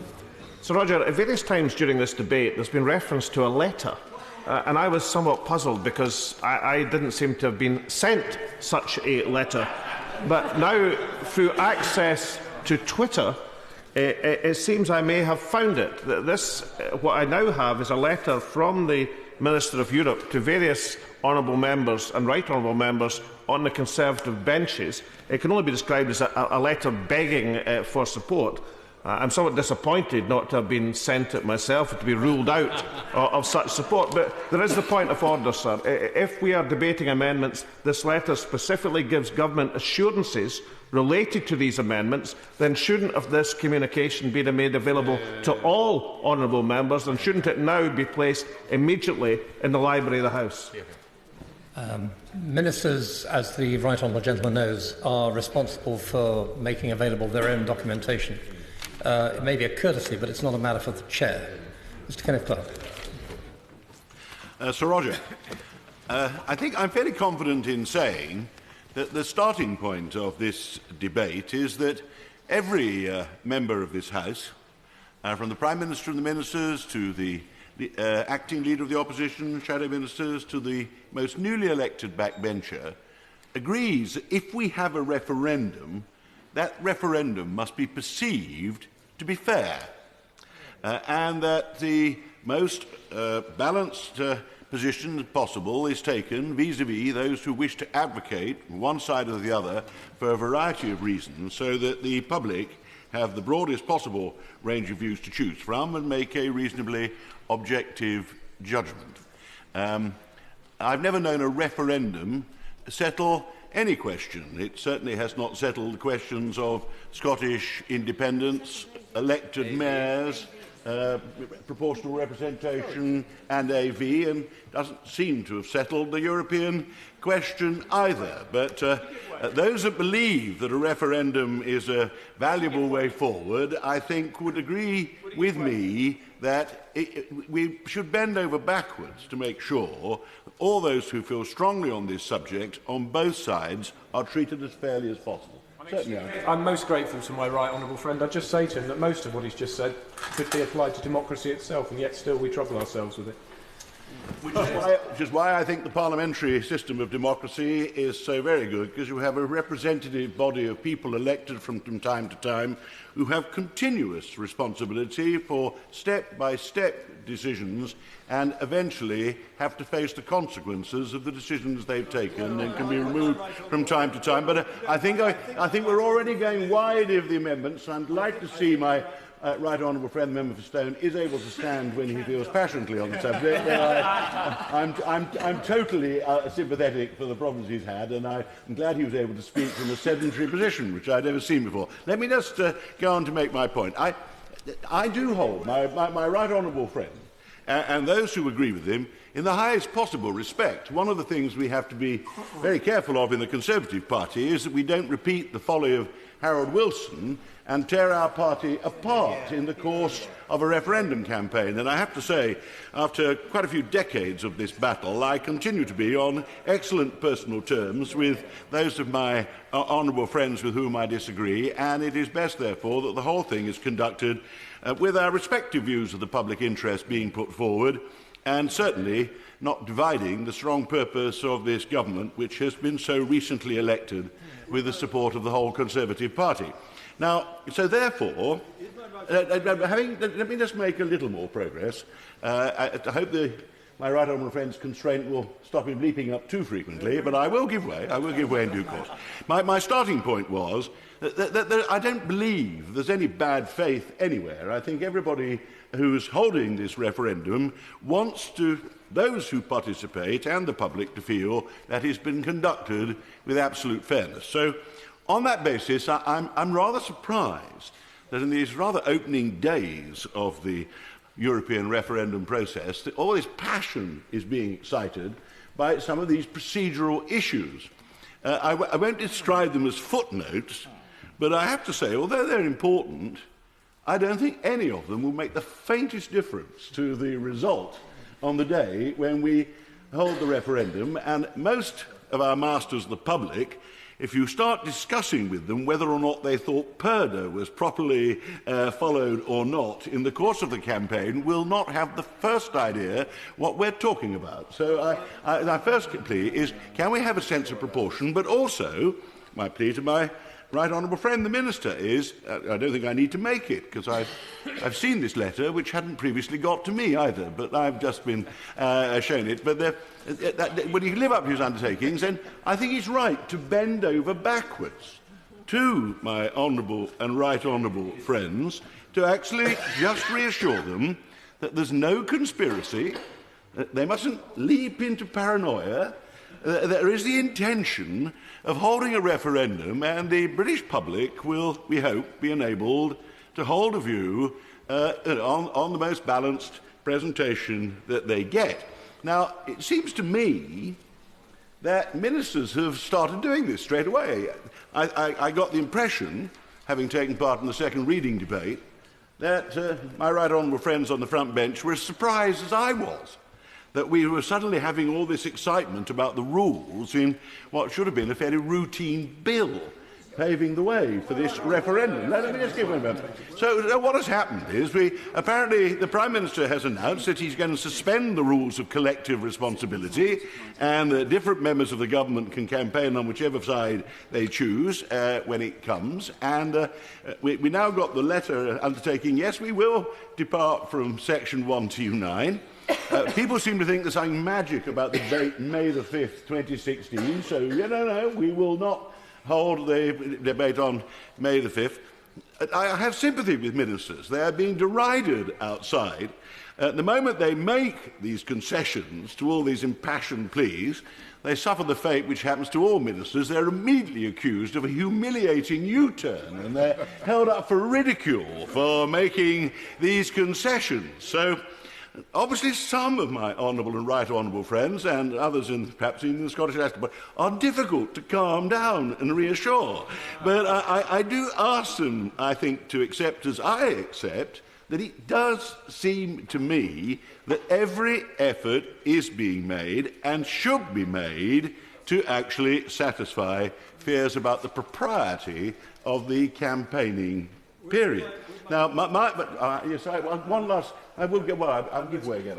Sir Roger, at various times during this debate there's been reference to a letter. And I was somewhat puzzled because I didn't seem to have been sent such a letter. But now, through access to Twitter, it seems I may have found it. What I now have is a letter from the Minister of Europe to various honourable members and right honourable members on the Conservative benches. It can only be described as a letter begging for support. I'm somewhat disappointed not to have been sent it myself, to be ruled out of such support. But there is the point of order, sir. If we are debating amendments, this letter specifically gives government assurances related to these amendments, then shouldn't this communication be made available to all honourable members, and shouldn't it now be placed immediately in the library of the House? Ministers, as the right honourable gentleman knows, are responsible for making available their own documentation. It may be a courtesy, but it's not a matter for the chair. Mr. Kenneth Clarke. Sir Roger, I think I'm fairly confident in saying that the starting point of this debate is that every member of this House, from the Prime Minister and the Ministers to the acting Leader of the Opposition, Shadow Ministers, to the most newly elected backbencher, agrees that if we have a referendum, that referendum must be perceived to be fair, and that the most balanced position possible is taken vis-à-vis those who wish to advocate one side or the other for a variety of reasons, so that the public have the broadest possible range of views to choose from and make a reasonably objective judgment. I've never known a referendum settle any question. It certainly has not settled the questions of Scottish independence, elected mayors, proportional representation and AV, and doesn't seem to have settled the European question either. But those that believe that a referendum is a valuable way forward, I think, would agree with me that we should bend over backwards to make sure that all those who feel strongly on this subject on both sides are treated as fairly as possible. I'm most grateful to my right honourable friend. I'd just say to him that most of what he's just said could be applied to democracy itself, and yet still we trouble ourselves with it. Which is why I think the parliamentary system of democracy is so very good, because you have a representative body of people elected from time to time who have continuous responsibility for step-by-step decisions and eventually have to face the consequences of the decisions they've taken and can be removed from time to time. But I think we're already going wide of the amendments. I'm delighted to see my right honourable friend, the member for Stone, is able to stand when he feels passionately on the subject. I'm totally sympathetic for the problems he's had, and I'm glad he was able to speak from a sedentary position, which I'd never seen before. Let me just go on to make my point. I do hold my right honourable friend and those who agree with him in the highest possible respect. One of the things we have to be very careful of in the Conservative Party is that we don't repeat the folly of Harold Wilson and tear our party apart in the course of a referendum campaign. And I have to say, after quite a few decades of this battle, I continue to be on excellent personal terms with those of my honourable friends with whom I disagree, and it is best, therefore, that the whole thing is conducted with our respective views of the public interest being put forward, and certainly not dividing the strong purpose of this government, which has been so recently elected with the support of the whole Conservative Party. Now, so therefore, let me just make a little more progress. I hope my right honourable friend's constraint will stop him leaping up too frequently, but I will give way. I will give way in due course. My starting point was that I don't believe there's any bad faith anywhere. I think everybody who's holding this referendum wants those who participate and the public to feel that it's been conducted with absolute fairness. So, on that basis, I'm rather surprised that in these rather opening days of the European referendum process, that all this passion is being excited by some of these procedural issues. I won't describe them as footnotes, but I have to say, although they're important, I don't think any of them will make the faintest difference to the result on the day when we hold the referendum. And most of our masters of the public, if you start discussing with them whether or not they thought Purdah was properly followed or not in the course of the campaign, will not have the first idea what we're talking about. So my first plea is, can we have a sense of proportion? But also, my plea to my right honourable friend, the Minister, is, I don't think I need to make it, because I've seen this letter, which hadn't previously got to me either, but I've just been shown it. But when he live up to his undertakings, then I think he's right to bend over backwards to my honourable and right honourable friends to actually just reassure them that there's no conspiracy, that they mustn't leap into paranoia, there is the intention of holding a referendum, and the British public will, we hope, be enabled to hold a view on the most balanced presentation that they get. Now, it seems to me that ministers have started doing this straight away. I got the impression, having taken part in the second reading debate, that my right honourable friends on the front bench were as surprised as I was that we were suddenly having all this excitement about the rules in what should have been a fairly routine bill paving the way for this referendum. Now, let me just give one moment. So what has happened is apparently the Prime Minister has announced that he's going to suspend the rules of collective responsibility, and that different members of the government can campaign on whichever side they choose when it comes. And we now got the letter undertaking, yes, we will depart from Section 129. People seem to think there's something magic about the date May the 5th, 2016, so, no, we will not hold the debate on May the 5th. I have sympathy with ministers. They are being derided outside. The moment they make these concessions to all these impassioned pleas, they suffer the fate which happens to all ministers. They're immediately accused of a humiliating U-turn, and they're held up for ridicule for making these concessions. So, obviously, some of my honourable and right honourable friends, and others perhaps in the Scottish National Party, are difficult to calm down and reassure. But I do ask them, I think, to accept, as I accept, that it does seem to me that every effort is being made and should be made to actually satisfy fears about the propriety of the campaigning period. Now, yes, one last. I will give. Well, I'll give way again.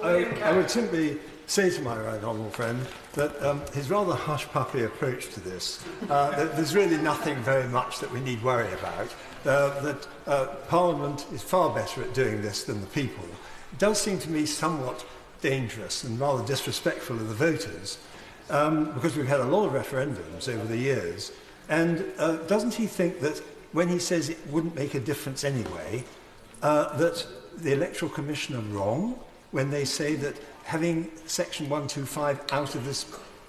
I would simply say to my right honourable friend that his rather hush-puppy approach to this, that there's really nothing very much that we need worry about. That Parliament is far better at doing this than the people. It does seem to me somewhat dangerous and rather disrespectful of the voters, because we've had a lot of referendums over the years. And doesn't he think that when he says it wouldn't make a difference anyway, that the Electoral Commission are wrong when they say that having Section 125 out of this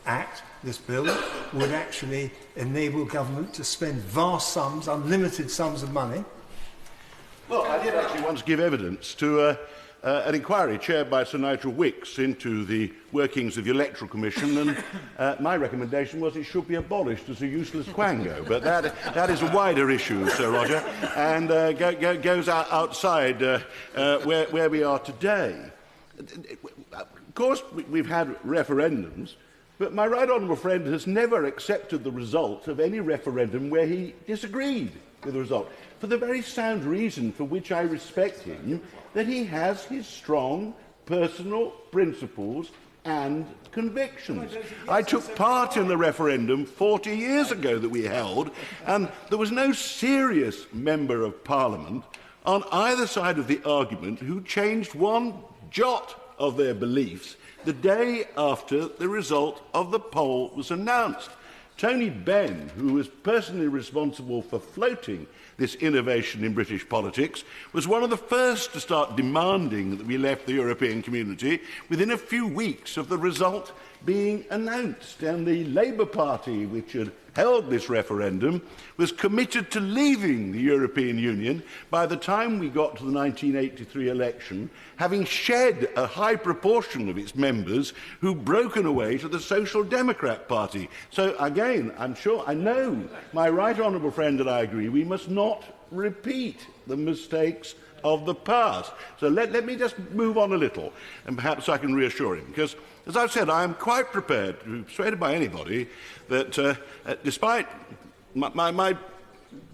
Act, this bill, would actually enable government to spend vast sums, unlimited sums of money? Well, I did actually once give evidence to an inquiry chaired by Sir Nigel Wicks into the workings of the Electoral Commission, and my recommendation was it should be abolished as a useless quango. But that is a wider issue, Sir Roger, and goes outside where we are today. Of course, we've had referendums, but my right honourable friend has never accepted the result of any referendum where he disagreed with the result, for the very sound reason for which I respect him, that he has his strong personal principles and convictions. I took part in the referendum 40 years ago that we held, and there was no serious member of Parliament on either side of the argument who changed one jot of their beliefs the day after the result of the poll was announced. Tony Benn, who was personally responsible for floating this innovation in British politics, was one of the first to start demanding that we left the European community within a few weeks of the result being announced. And the Labour Party, which had held this referendum, was committed to leaving the European Union by the time we got to the 1983 election, having shed a high proportion of its members who'd broken away to the Social Democrat Party. So again, I know my right honourable friend and I agree we must not repeat the mistakes of the past. So let me just move on a little, and perhaps I can reassure him, because, as I've said, I am quite prepared to be persuaded by anybody that, despite my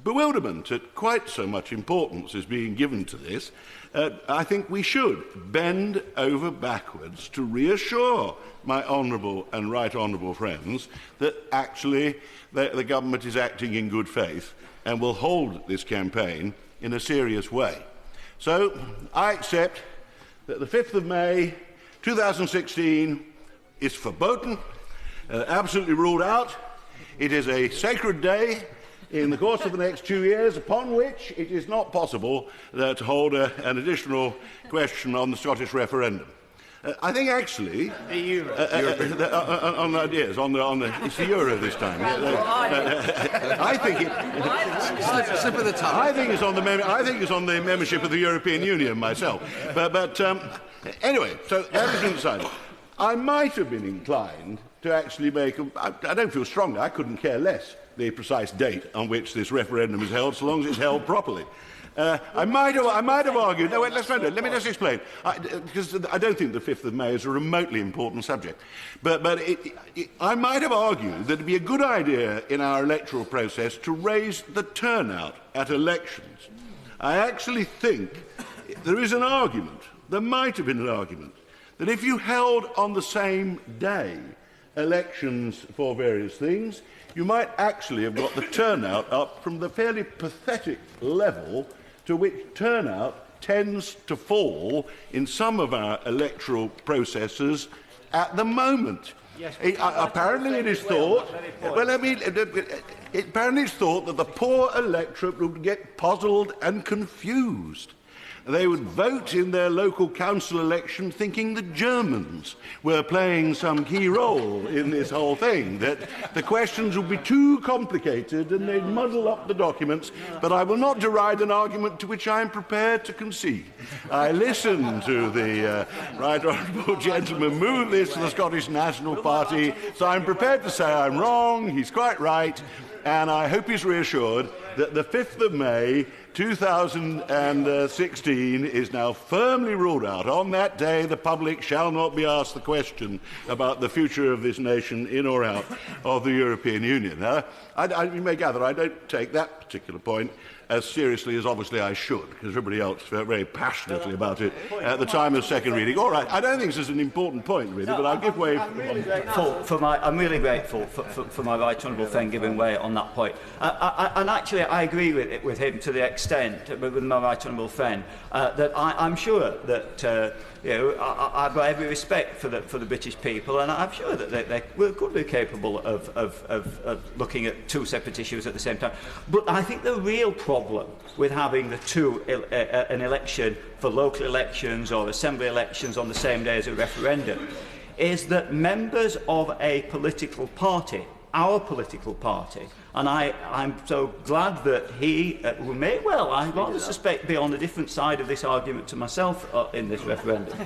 bewilderment at quite so much importance is being given to this, I think we should bend over backwards to reassure my honourable and right honourable friends that actually the government is acting in good faith and will hold this campaign in a serious way. So I accept that the 5th of May 2016 is verboten, absolutely ruled out. It is a sacred day in the course of the next 2 years upon which it is not possible to hold an additional question on the Scottish referendum. I think actually the euro. It's the euro this time. I think it. Slip of the tongue. I think it's on the membership of the European Union myself. But anyway, so that has been decided. I might have been inclined to actually I don't feel strongly. I couldn't care less the precise date on which this referendum is held, so long as it's held properly. I might have argued. No, wait, let me just explain, because I don't think the 5th of May is a remotely important subject. But I might have argued that it would be a good idea in our electoral process to raise the turnout at elections. I actually think there is an argument. There might have been an argument that if you held on the same day elections for various things, you might actually have got the turnout up from the fairly pathetic level to which turnout tends to fall in some of our electoral processes at the moment. Yes, apparently it is thought. Apparently it's thought that the poor electorate would get puzzled and confused. They would vote in their local council election thinking the Germans were playing some key role in this whole thing, that the questions would be too complicated and they'd muddle up the documents, but I will not deride an argument to which I am prepared to concede. I listened to the right honourable gentleman move this to the Scottish National Party, so I'm prepared to say I'm wrong, he's quite right, and I hope he's reassured that the 5th of May 2016 is now firmly ruled out. On that day, the public shall not be asked the question about the future of this nation in or out of the European Union. You may gather I don't take that particular point as seriously as obviously I should, because everybody else felt very passionately about it at the time of second reading. All right, I don't think this is an important point, really, but I'll give way. I'm really grateful for my right honourable friend giving way on that point. And actually, I agree with him to the extent, with my right honourable friend, that I'm sure that I've got every respect for the British people, and I'm sure that they could be capable of looking at two separate issues at the same time. But I think the real problem with having the two, an election for local elections or assembly elections on the same day as a referendum, is that members of a political party our political party. And I'm so glad that he may well, I rather suspect, be on a different side of this argument to myself in this referendum.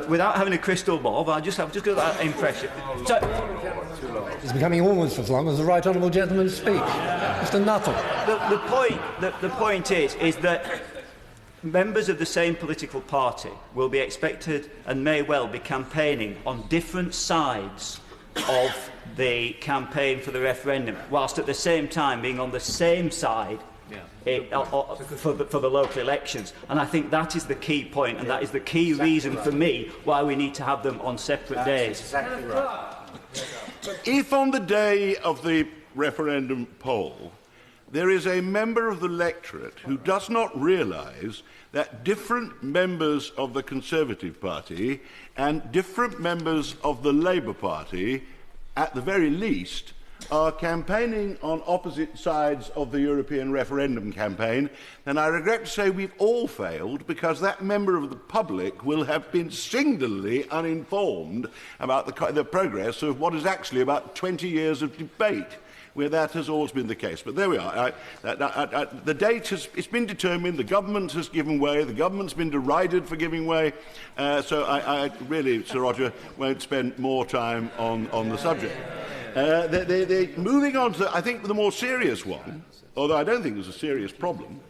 Without having a crystal ball, but I've just got that impression. So, it's becoming almost as long as the right honourable gentleman speaks. Mr. Nuttall. The point is that members of the same political party will be expected and may well be campaigning on different sides of the campaign for the referendum, whilst at the same time being on the same side for the local elections. And I think that is the key point, and that is the key reason for me why we need to have them on separate days. Exactly right. If on the day of the referendum poll there is a member of the electorate who does not realise that different members of the Conservative Party and different members of the Labour Party, at the very least, are campaigning on opposite sides of the European referendum campaign, then I regret to say we've all failed, because that member of the public will have been singularly uninformed about the progress of what is actually about 20 years of debate, where that has always been the case. But there we are. The date it's been determined, the government has given way, the government's been derided for giving way, so I really, Sir Roger, won't spend more time on the subject. Moving on to, I think, the more serious one, although I don't think there's a serious problem,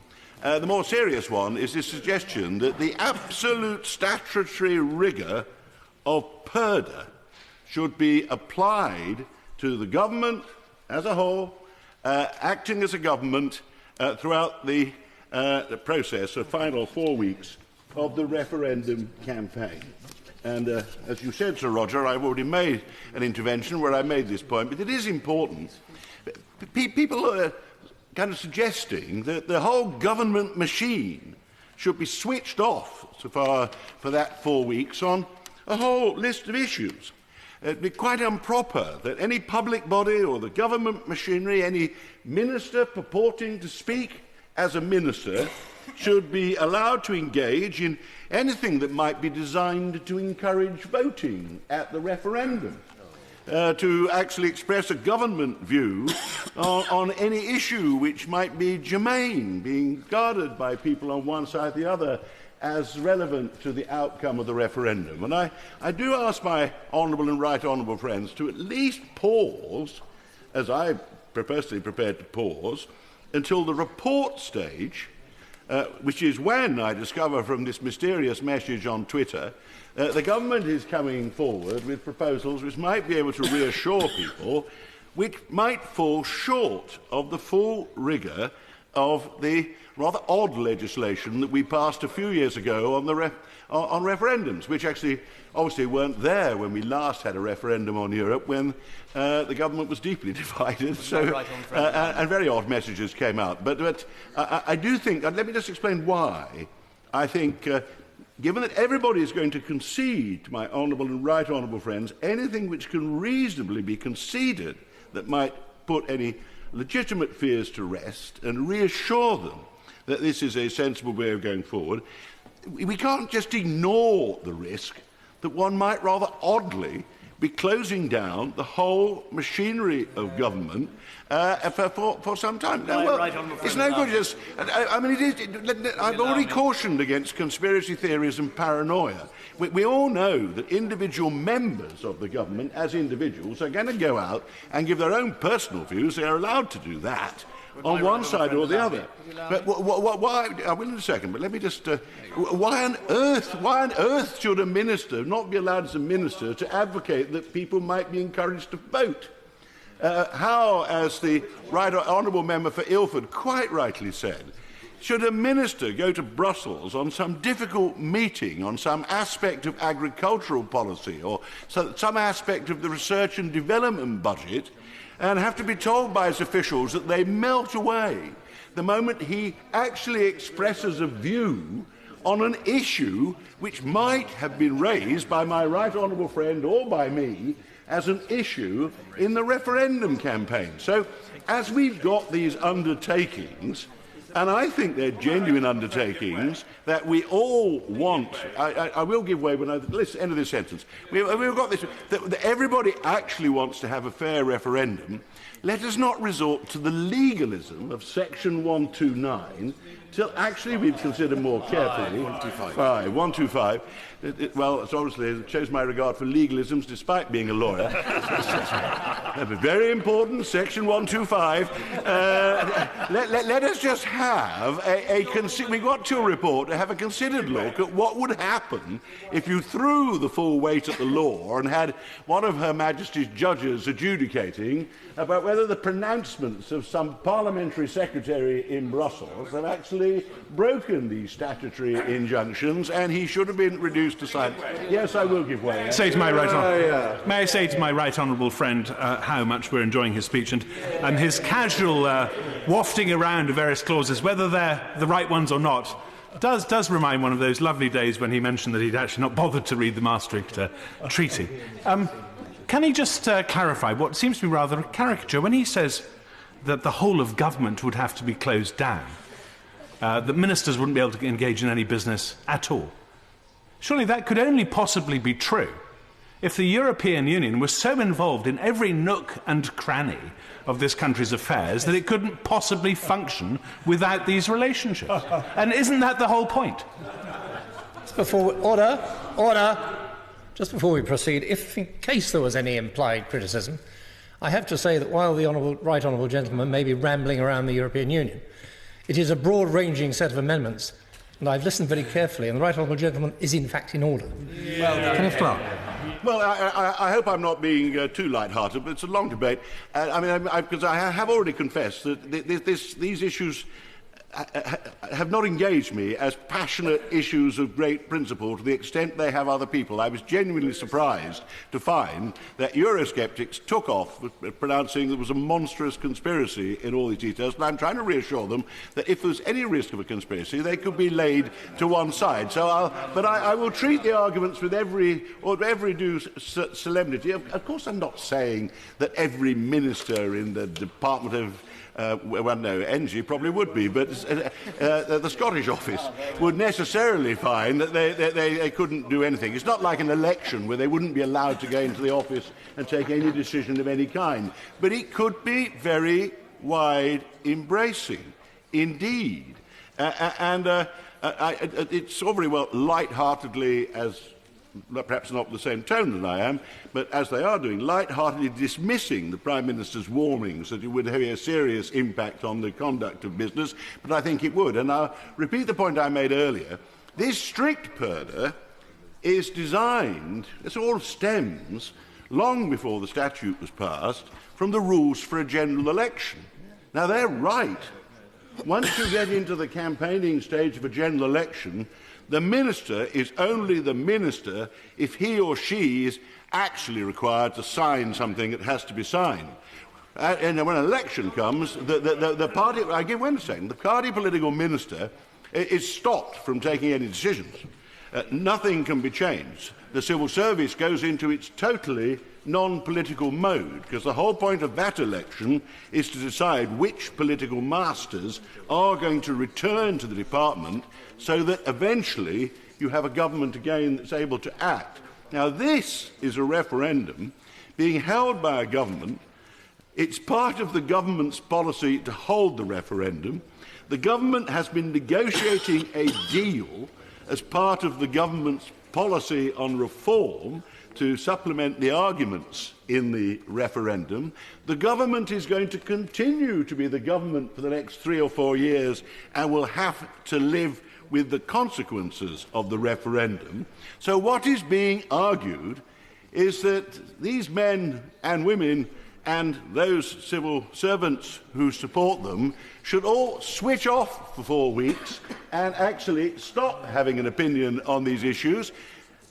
the more serious one is the suggestion that the absolute statutory rigour of purdah should be applied to the government as a whole, acting as a government throughout the process of final 4 weeks of the referendum campaign. And as you said, Sir Roger, I've already made an intervention where I made this point, but it is important. People are kind of suggesting that the whole government machine should be switched off so far for that 4 weeks on a whole list of issues. It would be quite improper that any public body or the government machinery, any minister purporting to speak as a minister, should be allowed to engage in anything that might be designed to encourage voting at the referendum, to actually express a government view on any issue which might be germane, being regarded by people on one side or the other as relevant to the outcome of the referendum. And I do ask my honourable and right honourable friends to at least pause, as I'm personally prepared to pause, until the report stage, which is when I discover from this mysterious message on Twitter the government is coming forward with proposals which might be able to reassure people, which might fall short of the full rigour of the rather odd legislation that we passed a few years ago on referendums, which actually obviously weren't there when we last had a referendum on Europe, when the government was deeply divided. So, and very odd messages came out. But I do think, let me just explain why I think, given that everybody is going to concede to my honourable and right honourable friends anything which can reasonably be conceded that might put any legitimate fears to rest and reassure them that this is a sensible way of going forward, we can't just ignore the risk that one might rather oddly be closing down the whole machinery of government for some time. Now, well, it's no good just... I mean, I've already cautioned against conspiracy theories and paranoia. We all know that individual members of the government, as individuals, are going to go out and give their own personal views. They are allowed to do that on one side or the other. But why? I will in a second. But let me just. Why on earth should a minister not be allowed as a minister to advocate that people might be encouraged to vote? How, as the right honourable member for Ilford quite rightly said, should a minister go to Brussels on some difficult meeting on some aspect of agricultural policy or some aspect of the research and development budget and have to be told by his officials that they melt away the moment he actually expresses a view on an issue which might have been raised by my right honourable friend or by me as an issue in the referendum campaign? So, as we've got these undertakings, And I think they're genuine undertakings that we all want. I will give way when let's end of this sentence. We've got this, that everybody actually wants to have a fair referendum. Let us not resort to the legalism of Section 129 till actually we've considered more carefully. 125. Well, it's obviously it shows my regard for legalisms despite being a lawyer. Very important, Section 125. Let us just have we got to a report to have a considered look at what would happen if you threw the full weight at the law and had one of Her Majesty's judges adjudicating about whether the pronouncements of some parliamentary secretary in Brussels have actually broken these statutory injunctions and he should have been reduced to silence. Yes, I will give way. May I say to my right honourable friend how much we're enjoying his speech and his casual wafting around of various clauses, whether they're the right ones or not, does remind one of those lovely days when he mentioned that he'd actually not bothered to read the Maastricht Treaty. Can he just clarify what seems to be rather a caricature when he says that the whole of government would have to be closed down, that ministers wouldn't be able to engage in any business at all? Surely that could only possibly be true if the European Union was so involved in every nook and cranny of this country's affairs that it couldn't possibly function without these relationships. And isn't that the whole point? Order. Just before we proceed, if in case there was any implied criticism, I have to say that while the right honourable gentleman may be rambling around the European Union, it is a broad-ranging set of amendments, and I've listened very carefully, and the right honourable gentleman is in fact in order. Kenneth Clarke. Well, I hope I'm not being too light-hearted, but it's a long debate. Because I have already confessed that these issues have not engaged me as passionate issues of great principle to the extent they have other people. I was genuinely surprised to find that Eurosceptics took off pronouncing there was a monstrous conspiracy in all these details, and I'm trying to reassure them that if there's any risk of a conspiracy, they could be laid to one side. So I will treat the arguments with every due solemnity. Of course, I'm not saying that every minister in the Department of Energy probably would be, but the Scottish office would necessarily find that they couldn't do anything. It's not like an election where they wouldn't be allowed to go into the office and take any decision of any kind. But it could be very wide-embracing, indeed. It's all very well light-heartedly, as perhaps not the same tone that I am, but as they are doing, light-heartedly dismissing the Prime Minister's warnings that it would have a serious impact on the conduct of business, but I think it would. And I'll repeat the point I made earlier. This strict purdah is designed, this all stems, long before the statute was passed, from the rules for a general election. Now, they're right. Once you get into the campaigning stage of a general election, the minister is only the minister if he or she is actually required to sign something that has to be signed. And when an election comes, the party, I give one second, the party political minister is stopped from taking any decisions. Nothing can be changed. The civil service goes into its totally non-political mode, because the whole point of that election is to decide which political masters are going to return to the department so that eventually you have a government again that's able to act. Now, this is a referendum being held by a government. It's part of the government's policy to hold the referendum. The government has been negotiating a deal as part of the government's policy on reform to supplement the arguments in the referendum. The government is going to continue to be the government for the next 3 or 4 years and will have to live with the consequences of the referendum. So what is being argued is that these men and women and those civil servants who support them should all switch off for 4 weeks and actually stop having an opinion on these issues.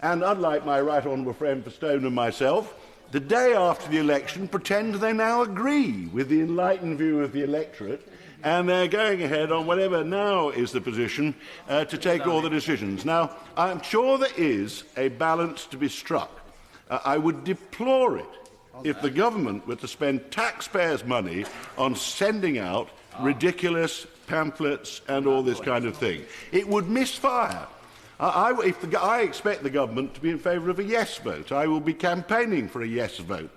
And unlike my right honourable friend Stone and myself, the day after the election pretend they now agree with the enlightened view of the electorate, and they're going ahead on whatever now is the position to take all the decisions. Now, I'm sure there is a balance to be struck. I would deplore it if the government were to spend taxpayers' money on sending out ridiculous pamphlets and all this kind of thing. It would misfire. I expect the government to be in favour of a yes vote. I will be campaigning for a yes vote.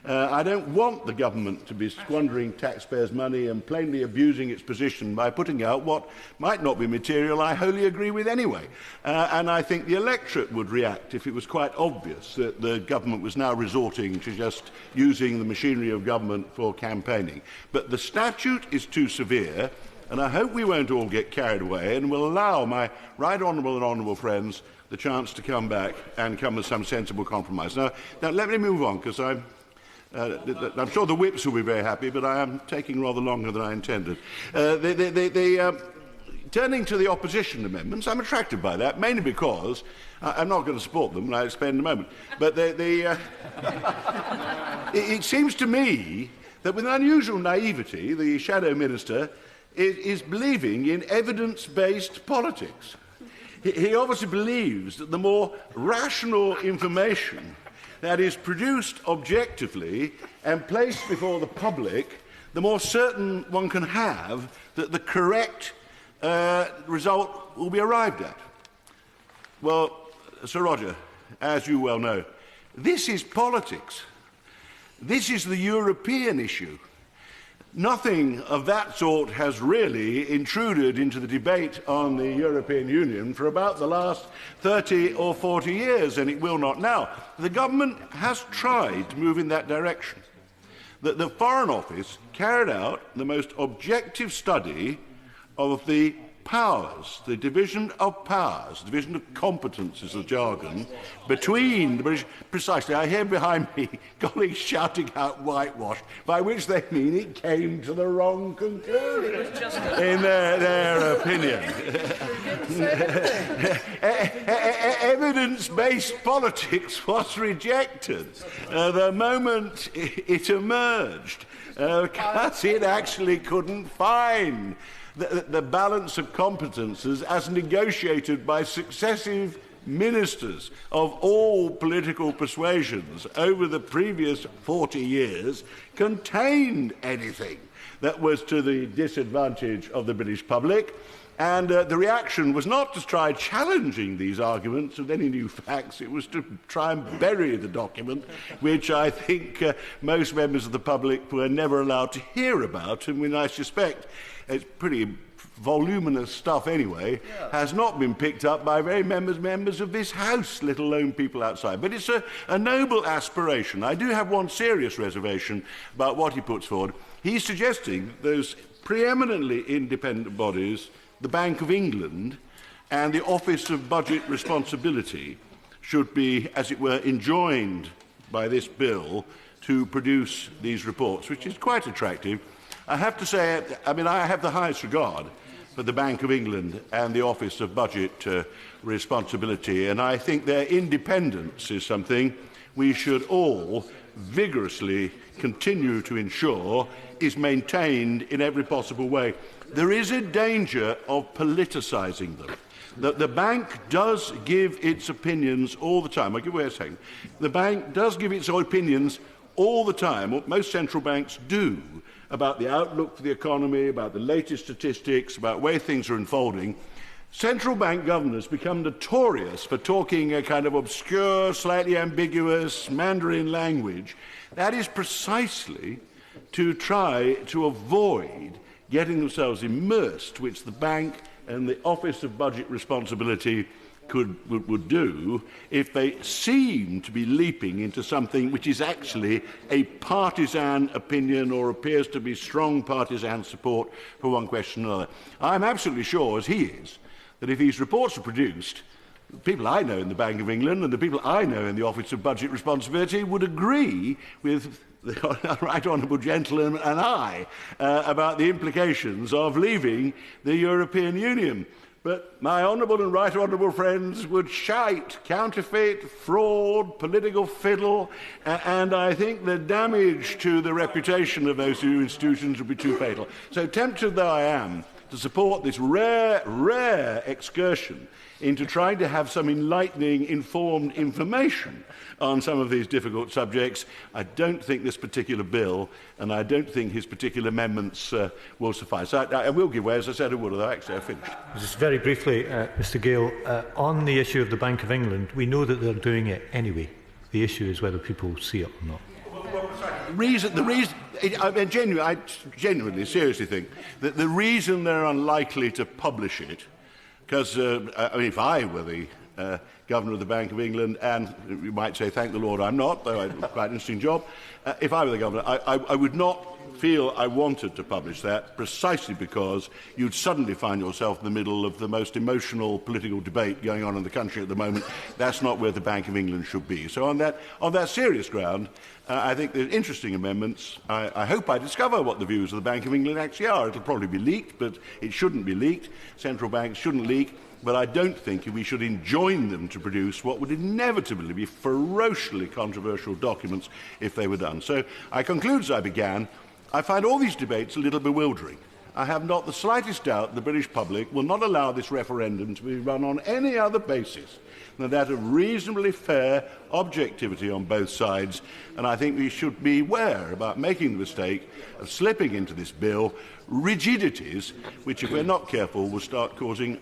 I don't want the government to be squandering taxpayers' money and plainly abusing its position by putting out what might not be material I wholly agree with anyway. And I think the electorate would react if it was quite obvious that the government was now resorting to just using the machinery of government for campaigning. But the statute is too severe, and I hope we won't all get carried away and will allow my right honourable and honourable friends the chance to come back and come with some sensible compromise. Now let me move on, because I'm sure the whips will be very happy, but I am taking rather longer than I intended. Turning to the opposition amendments, I'm attracted by that, mainly because I'm not going to support them, and I'll explain in a moment. But it seems to me that with unusual naivety, the Shadow Minister is believing in evidence-based politics. He obviously believes that the more rational information that is produced objectively and placed before the public, the more certain one can have that the correct result will be arrived at. Well, Sir Roger, as you well know, this is politics. This is the European issue. Nothing of that sort has really intruded into the debate on the European Union for about the last 30 or 40 years, and it will not now. The government has tried to move in that direction. The Foreign Office carried out the most objective study of the powers, the division of powers, the division of competence is the jargon, between the British... Precisely, I hear behind me colleagues shouting out whitewash, by which they mean it came to the wrong conclusion, in their opinion. Evidence-based politics was rejected the moment it emerged, because it actually couldn't find the balance of competences as negotiated by successive ministers of all political persuasions over the previous 40 years contained anything that was to the disadvantage of the British public. And the reaction was not to try challenging these arguments with any new facts, it was to try and bury the document, which I think most members of the public were never allowed to hear about, and when I suspect it's pretty voluminous stuff anyway, has not been picked up by very members of this House, let alone people outside. But it's a noble aspiration. I do have one serious reservation about what he puts forward. He's suggesting those preeminently independent bodies, the Bank of England and the Office of Budget Responsibility, should be, as it were, enjoined by this bill to produce these reports, which is quite attractive. I have to say, I have the highest regard for the Bank of England and the Office of Budget Responsibility, and I think their independence is something we should all vigorously continue to ensure is maintained in every possible way. There is a danger of politicising them. The bank does give its opinions all the time. I'll give you a second. The bank does give its opinions all the time, what most central banks do, about the outlook for the economy, about the latest statistics, about where things are unfolding. Central bank governors become notorious for talking a kind of obscure, slightly ambiguous Mandarin language. That is precisely to try to avoid getting themselves immersed, which the bank and the Office of Budget Responsibility would do if they seem to be leaping into something which is actually a partisan opinion or appears to be strong partisan support for one question or another. I'm absolutely sure, as he is, that if these reports are produced, the people I know in the Bank of England and the people I know in the Office of Budget Responsibility would agree with the Right Honourable Gentleman and I about the implications of leaving the European Union. But my honourable and right honourable friends would shout counterfeit, fraud, political fiddle, and I think the damage to the reputation of those two institutions would be too fatal. So tempted though I am to to support this rare excursion into trying to have some enlightening, informed information on some of these difficult subjects. I don't think this particular bill, and I don't think his particular amendments will suffice. I will give way, as I said I would, although actually I finished. Just very briefly, Mr Gale, on the issue of the Bank of England, we know that they're doing it anyway. The issue is whether people see it or not. I genuinely, seriously think that the reason they're unlikely to publish it, because if I were the Governor of the Bank of England, and you might say, thank the Lord I'm not, though I do quite an interesting job, if I were the Governor, I would not feel I wanted to publish that, precisely because you'd suddenly find yourself in the middle of the most emotional political debate going on in the country at the moment. That's not where the Bank of England should be. So on that serious ground, I think they're interesting amendments. I hope I discover what the views of the Bank of England actually are. It'll probably be leaked, but it shouldn't be leaked. Central banks shouldn't leak. But I don't think we should enjoin them to produce what would inevitably be ferociously controversial documents if they were done. So I conclude as I began. I find all these debates a little bewildering. I have not the slightest doubt the British public will not allow this referendum to be run on any other basis than that of reasonably fair objectivity on both sides, and I think we should be aware about making the mistake of slipping into this bill rigidities which, if we're not careful, will start causing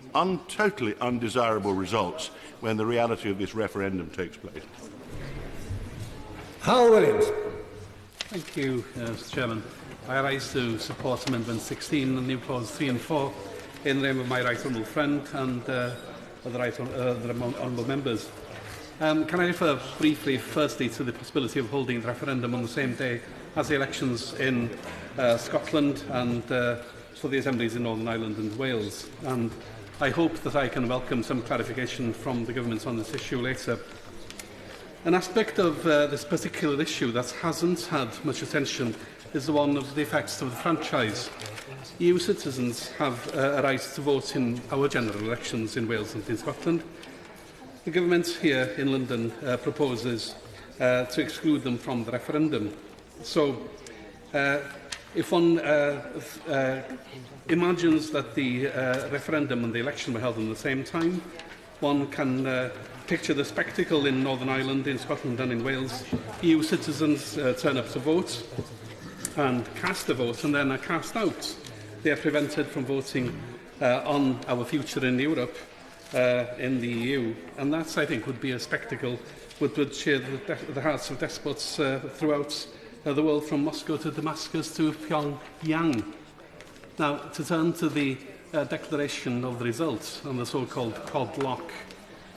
totally undesirable results when the reality of this referendum takes place. Hal Williams. Thank you, Mr Chairman. I rise to support Amendment 16 and new clause 3 and 4 in the name of my right honourable friend and the honourable members. Can I refer briefly, firstly, to the possibility of holding the referendum on the same day as the elections in Scotland and for the assemblies in Northern Ireland and Wales? And I hope that I can welcome some clarification from the government on this issue later. An aspect of this particular issue that hasn't had much attention is the one of the effects of the franchise. EU citizens have a right to vote in our general elections in Wales and in Scotland. The government here in London proposes to exclude them from the referendum. So, if one imagines that the referendum and the election were held at the same time, one can picture the spectacle in Northern Ireland, in Scotland and in Wales. EU citizens turn up to vote and cast a vote and then are cast out. They are prevented from voting on our future in Europe, in the EU. And that, I think, would be a spectacle which would cheer the hearts of despots throughout the world, from Moscow to Damascus to Pyongyang. Now, to turn to the declaration of the results on the so-called cod lock,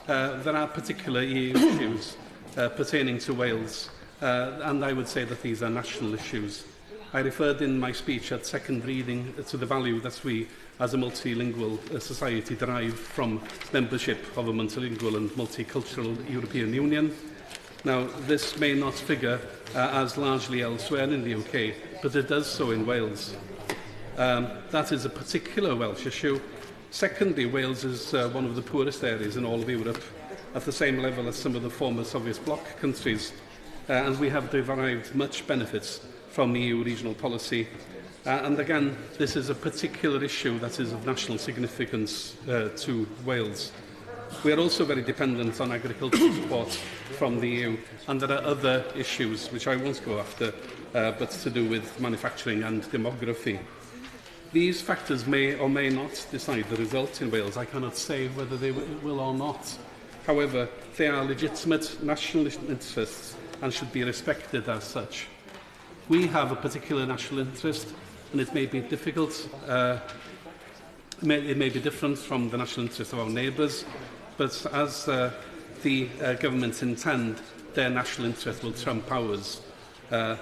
there are particular EU issues pertaining to Wales, and I would say that these are national issues. I referred in my speech at second reading to the value that we, as a multilingual society, derive from membership of a multilingual and multicultural European Union. Now, this may not figure as largely elsewhere in the UK, but it does so in Wales. That is a particular Welsh issue. Secondly, Wales is one of the poorest areas in all of Europe, at the same level as some of the former Soviet bloc countries, and we have derived much benefits from EU regional policy. And again, this is a particular issue that is of national significance to Wales. We are also very dependent on agricultural support from the EU, and there are other issues which I won't go after, but to do with manufacturing and demography. These factors may or may not decide the result in Wales. I cannot say whether they will or not. However, they are legitimate national interests and should be respected as such. We have a particular national interest, and it may be difficult, it may be different from the national interest of our neighbours, but as the government intend, their national interest will trump ours. I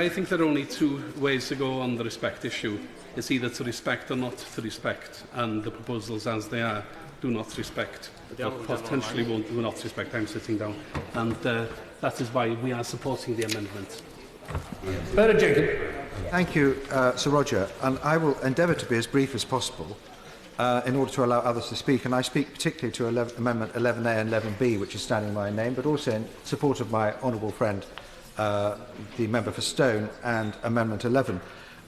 think there are only two ways to go on the respect issue. It's either to respect or not to respect, and the proposals as they are do not respect, or potentially will not respect. I'm sitting down, and that is why we are supporting the amendment. Jenkin. Thank you, Sir Roger. And I will endeavour to be as brief as possible in order to allow others to speak. And I speak particularly to Amendment 11A and 11B, which is standing in my name, but also in support of my honourable friend, the member for Stone, and Amendment 11.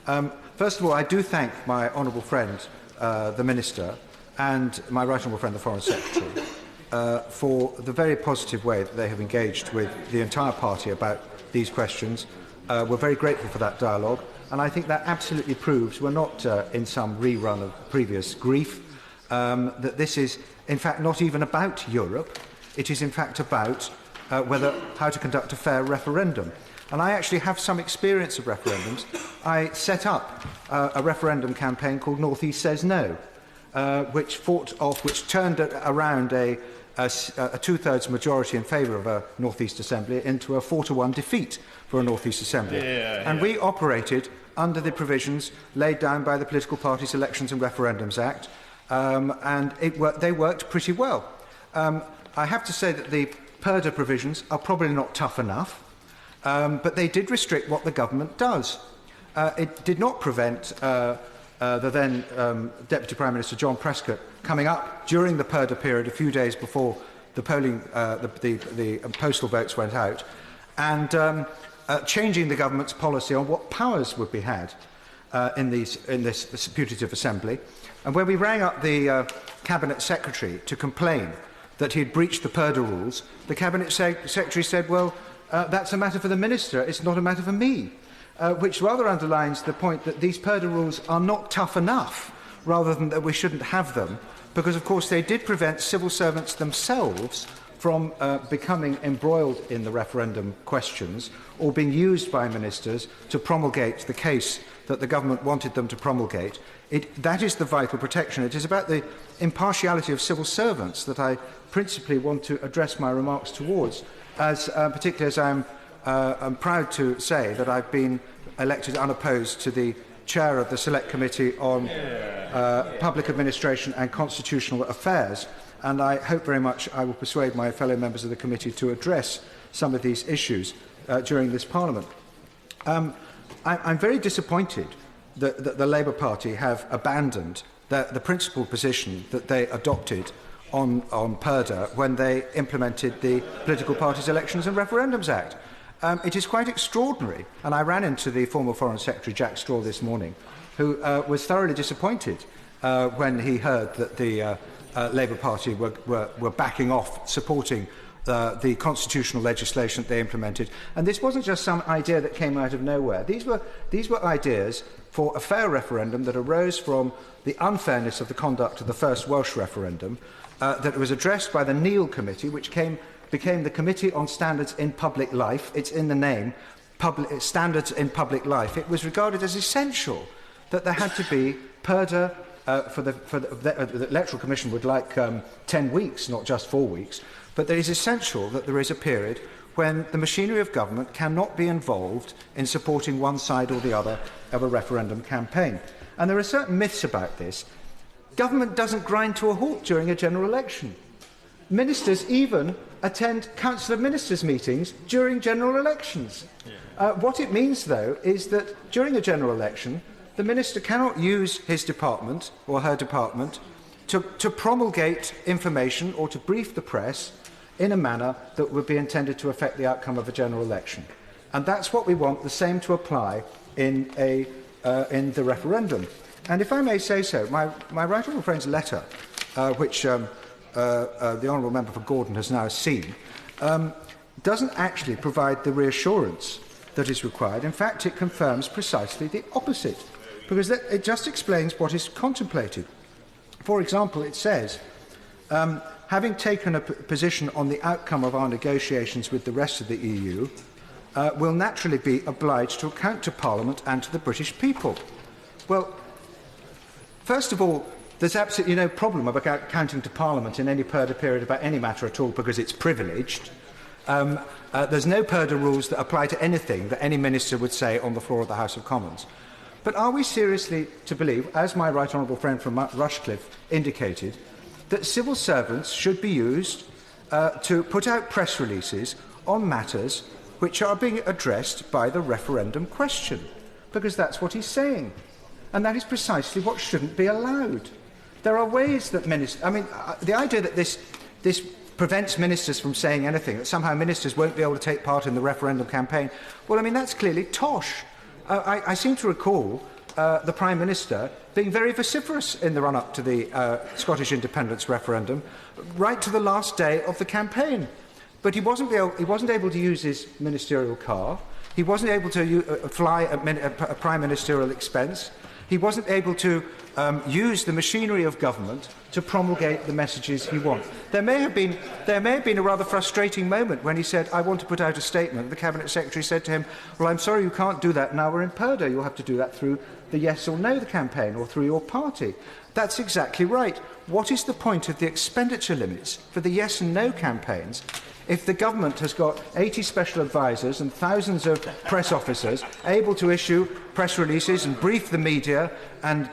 First of all, I do thank my honourable friend, the Minister, and my right honourable friend, the Foreign Secretary, for the very positive way that they have engaged with the entire party about these questions. We're very grateful for that dialogue, and I think that absolutely proves we're not in some rerun of previous grief, that this is, in fact, not even about Europe. It is, in fact, about how to conduct a fair referendum. And I actually have some experience of referendums. I set up a referendum campaign called North East Says No, which turned around a two-thirds majority in favour of a North East Assembly into a 4-1 defeat for a North East Assembly. And we operated under the provisions laid down by the Political Parties Elections and Referendums Act, and they worked pretty well. I have to say that the PERDA provisions are probably not tough enough, but they did restrict what the government does. It did not prevent the then Deputy Prime Minister John Prescott coming up during the PERDA period a few days before the polling, the postal votes went out, and changing the government's policy on what powers would be had in this putative assembly. And when we rang up the Cabinet Secretary to complain that he had breached the PERDA rules, the Cabinet Secretary said, well, that's a matter for the Minister, it's not a matter for me, which rather underlines the point that these PERDA rules are not tough enough, rather than that we shouldn't have them, because, of course, they did prevent civil servants themselves from becoming embroiled in the referendum questions or being used by ministers to promulgate the case that the government wanted them to promulgate. That is the vital protection. It is about the impartiality of civil servants that I principally want to address my remarks towards, particularly as I'm proud to say that I've been elected unopposed to the chair of the Select Committee on Public Administration and Constitutional Affairs, and I hope very much I will persuade my fellow members of the committee to address some of these issues during this Parliament. I'm very disappointed that the Labour Party have abandoned the principal position that they adopted on PERDA when they implemented the Political Parties Elections and Referendums Act. It is quite extraordinary, and I ran into the former Foreign Secretary Jack Straw this morning, who was thoroughly disappointed when he heard that the Labour Party were backing off supporting the constitutional legislation that they implemented. And this wasn't just some idea that came out of nowhere. These were ideas for a fair referendum that arose from the unfairness of the conduct of the first Welsh referendum, that was addressed by the Neil Committee, which became the Committee on Standards in Public Life. It's in the name, Standards in Public Life. It was regarded as essential that there had to be PERDA. The Electoral Commission would like 10 weeks, not just 4 weeks, but it is essential that there is a period when the machinery of government cannot be involved in supporting one side or the other of a referendum campaign. And there are certain myths about this. Government doesn't grind to a halt during a general election. Ministers even attend Council of Ministers meetings during general elections. What it means, though, is that during a general election, the Minister cannot use his department or her department to promulgate information or to brief the press in a manner that would be intended to affect the outcome of a general election. And that's what we want the same to apply in the referendum. And if I may say so, my right honourable friend's letter, which the honourable member for Gordon has now seen, doesn't actually provide the reassurance that is required. In fact, it confirms precisely the opposite, because it just explains what is contemplated. For example, it says, having taken a position on the outcome of our negotiations with the rest of the EU, will naturally be obliged to account to Parliament and to the British people. Well, first of all, there's absolutely no problem about accounting to Parliament in any PERDA period about any matter at all, because it's privileged. There's no PERDA rules that apply to anything that any minister would say on the floor of the House of Commons. But are we seriously to believe, as my right honourable friend from Rushcliffe indicated, that civil servants should be used to put out press releases on matters which are being addressed by the referendum question? Because that's what he's saying. And that is precisely what shouldn't be allowed. There are ways that ministers... I mean, the idea that this prevents ministers from saying anything, that somehow ministers won't be able to take part in the referendum campaign, well, I mean, that's clearly tosh. I seem to recall the Prime Minister being very vociferous in the run-up to the Scottish independence referendum, right to the last day of the campaign. But he wasn't able to use his ministerial car. He wasn't able to fly at a prime ministerial expense. He wasn't able to use the machinery of government to promulgate the messages he wants. There may have been a rather frustrating moment when he said, "I want to put out a statement." The Cabinet Secretary said to him, "Well, I'm sorry, you can't do that now. We're in Purdah. You'll have to do that through the yes or no campaign or through your party." That's exactly right. What is the point of the expenditure limits for the yes and no campaigns if the government has got 80 special advisers and thousands of press officers able to issue press releases and brief the media and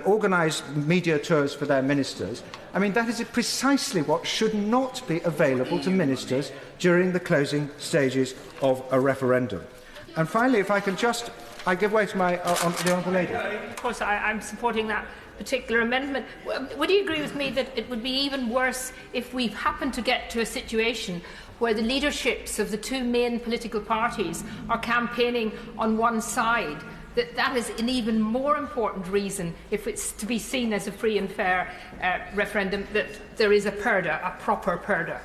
organise media tours for their ministers? I mean, that is precisely what should not be available to ministers during the closing stages of a referendum. And finally, if I can just... I give way to the Honourable Lady. Of course, I'm supporting that particular amendment. Would you agree with me that it would be even worse if we happen to get to a situation where the leaderships of the two main political parties are campaigning on one side? That is an even more important reason, if it's to be seen as a free and fair referendum, that there is a Purdah, a proper Purdah.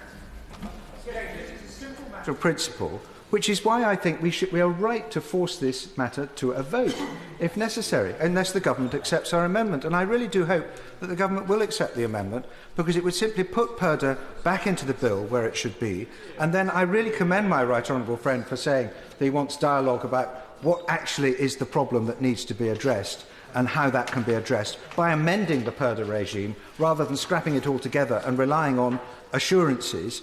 It's a simple matter of principle, which is why I think we are right to force this matter to a vote, if necessary, unless the government accepts our amendment. And I really do hope that the government will accept the amendment, because it would simply put Purdah back into the bill where it should be. And then I really commend my right honourable friend for saying that he wants dialogue about what actually is the problem that needs to be addressed and how that can be addressed by amending the Purdah regime rather than scrapping it all together and relying on assurances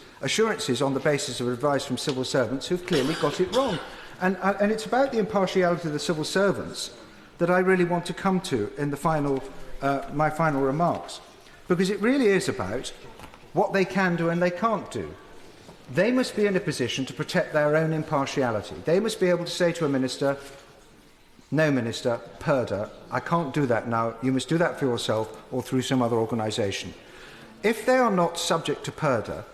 on the basis of advice from civil servants who've clearly got it wrong. And it's about the impartiality of the civil servants that I really want to come to in my final remarks, because it really is about what they can do and they can't do. They must be in a position to protect their own impartiality. They must be able to say to a minister, "No, Minister, Purdah, I can't do that now. You must do that for yourself or through some other organisation." If they are not subject to Purdah,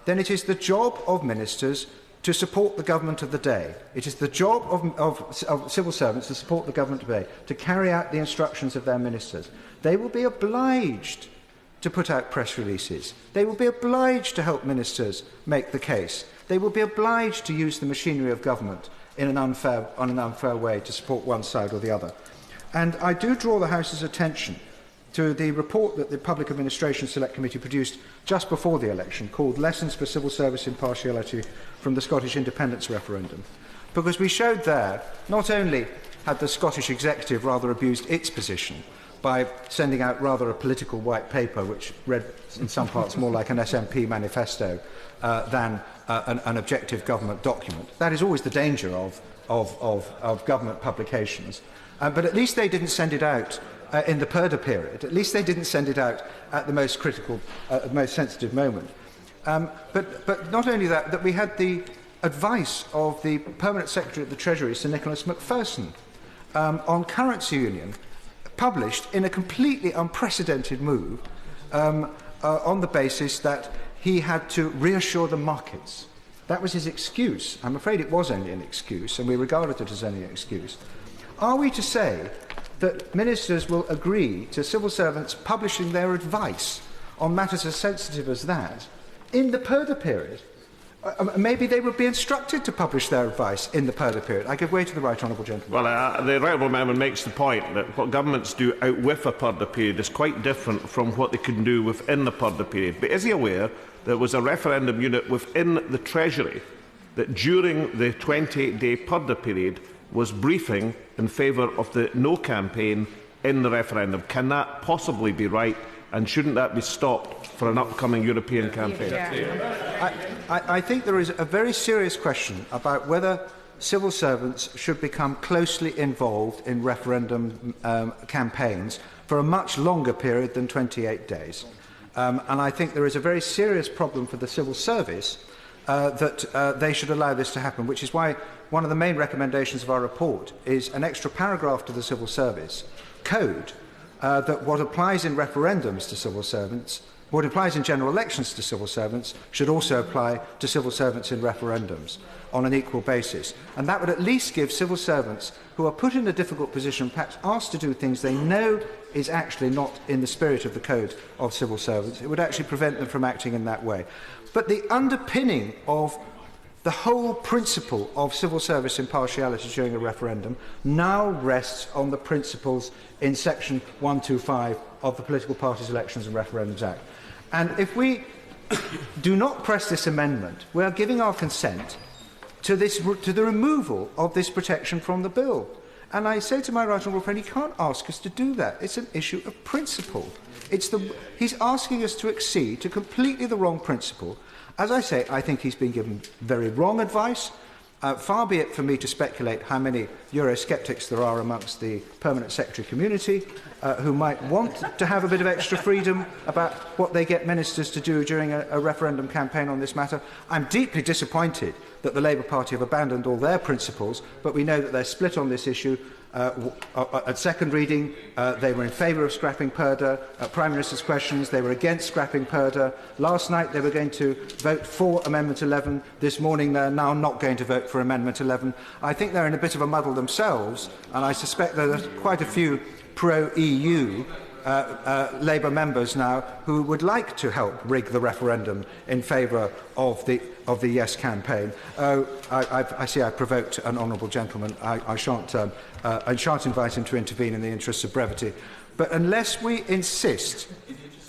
then it is the job of ministers to support the government of the day. It is the job of civil servants to support the government of the day, to carry out the instructions of their ministers. They will be obliged to put out press releases. They will be obliged to help ministers make the case. They will be obliged to use the machinery of government on an unfair way to support one side or the other. And I do draw the House's attention to the report that the Public Administration Select Committee produced just before the election, called Lessons for Civil Service Impartiality from the Scottish Independence Referendum, because we showed there not only had the Scottish Executive rather abused its position by sending out rather a political white paper which read in some parts more like an SNP manifesto than an objective government document. That is always the danger of government publications. But at least they didn't send it out in the Purdah period. At least they didn't send it out at the most critical, most sensitive moment. But not only that, that we had the advice of the Permanent Secretary of the Treasury, Sir Nicholas Macpherson, on currency union, published in a completely unprecedented move on the basis that he had to reassure the markets. That was his excuse. I'm afraid it was only an excuse, and we regarded it as only an excuse. Are we to say that ministers will agree to civil servants publishing their advice on matters as sensitive as that in the Purdah period? Maybe they would be instructed to publish their advice in the Purdah period. I give way to the right honourable gentleman. Well, the right honourable member makes the point that what governments do out with a Purdah period is quite different from what they can do within the Purdah period. But is he aware there was a referendum unit within the Treasury that during the 28-day Purdah period was briefing in favour of the no campaign in the referendum? Can that possibly be right, and shouldn't that be stopped for an upcoming European campaign? I think there is a very serious question about whether civil servants should become closely involved in referendum campaigns for a much longer period than 28 days. And I think there is a very serious problem for the civil service that they should allow this to happen, which is why one of the main recommendations of our report is an extra paragraph to the civil service code that what applies in referendums to civil servants What applies in general elections to civil servants should also apply to civil servants in referendums on an equal basis. And that would at least give civil servants who are put in a difficult position, perhaps asked to do things they know is actually not in the spirit of the code of civil servants, it would actually prevent them from acting in that way. But the underpinning of the whole principle of civil service impartiality during a referendum now rests on the principles in section 125 of the Political Parties, Elections and Referendums Act. And if we do not press this amendment, we are giving our consent to the removal of this protection from the bill. And I say to my right honourable friend, he can't ask us to do that. It's an issue of principle. He's asking us to accede to completely the wrong principle. As I say, I think he's been given very wrong advice. Far be it for me to speculate how many Eurosceptics there are amongst the Permanent Secretary community who might want to have a bit of extra freedom about what they get ministers to do during a referendum campaign on this matter. I'm deeply disappointed that the Labour Party have abandoned all their principles, but we know that they're split on this issue. At second reading, they were in favour of scrapping PERDA. At Prime Minister's questions, they were against scrapping PERDA. Last night, they were going to vote for Amendment 11. This morning, they're now not going to vote for Amendment 11. I think they're in a bit of a muddle themselves, and I suspect there are quite a few pro-EU Labour members now who would like to help rig the referendum in favour of the Yes campaign. I see I provoked an honourable gentleman. I shan't invite him to intervene in the interests of brevity. But unless we insist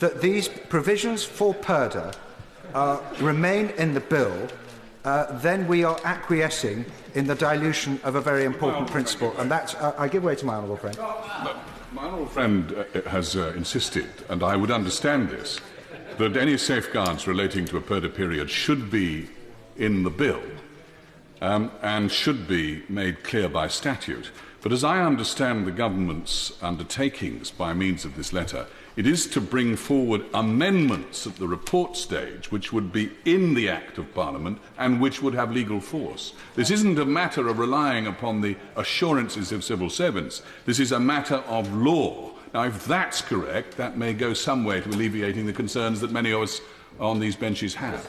that these provisions for PERDA remain in the bill, then we are acquiescing in the dilution of a very important principle. And that's, I give way to my honourable friend. My honourable friend has insisted, and I would understand this, that any safeguards relating to a PERDA period should be in the bill and should be made clear by statute. But as I understand the government's undertakings by means of this letter, it is to bring forward amendments at the report stage which would be in the Act of Parliament and which would have legal force. This isn't a matter of relying upon the assurances of civil servants. This is a matter of law. Now, if that's correct, that may go some way to alleviating the concerns that many of us on these benches have.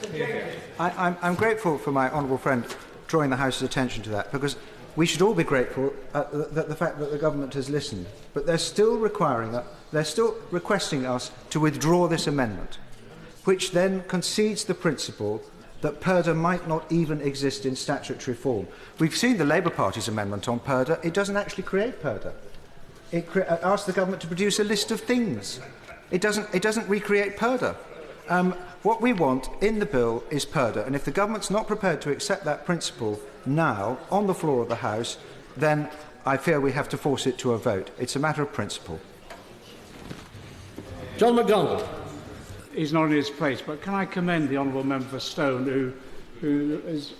I'm grateful for my honourable friend drawing the House's attention to that, because we should all be grateful that the fact that the government has listened, but they're still requesting us to withdraw this amendment, which then concedes the principle that PERDA might not even exist in statutory form. We've seen the Labour Party's amendment on PERDA. It doesn't actually create PERDA. It asks the government to produce a list of things. It doesn't recreate PERDA. What we want in the bill is PERDA, and if the government's not prepared to accept that principle now on the floor of the House, then I fear we have to force it to a vote. It's a matter of principle. John McDonnell. He's not in his place, but can I commend the Honourable Member for Stone, whose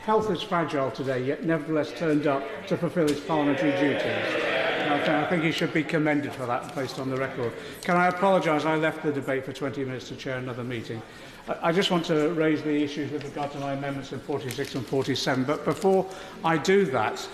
health is fragile today, yet nevertheless turned up to fulfil his parliamentary duties. I think he should be commended for that, based on the record. Can I apologise? I left the debate for 20 minutes to chair another meeting. I just want to raise the issues with regard to my amendments in 46 and 47. But before I do that,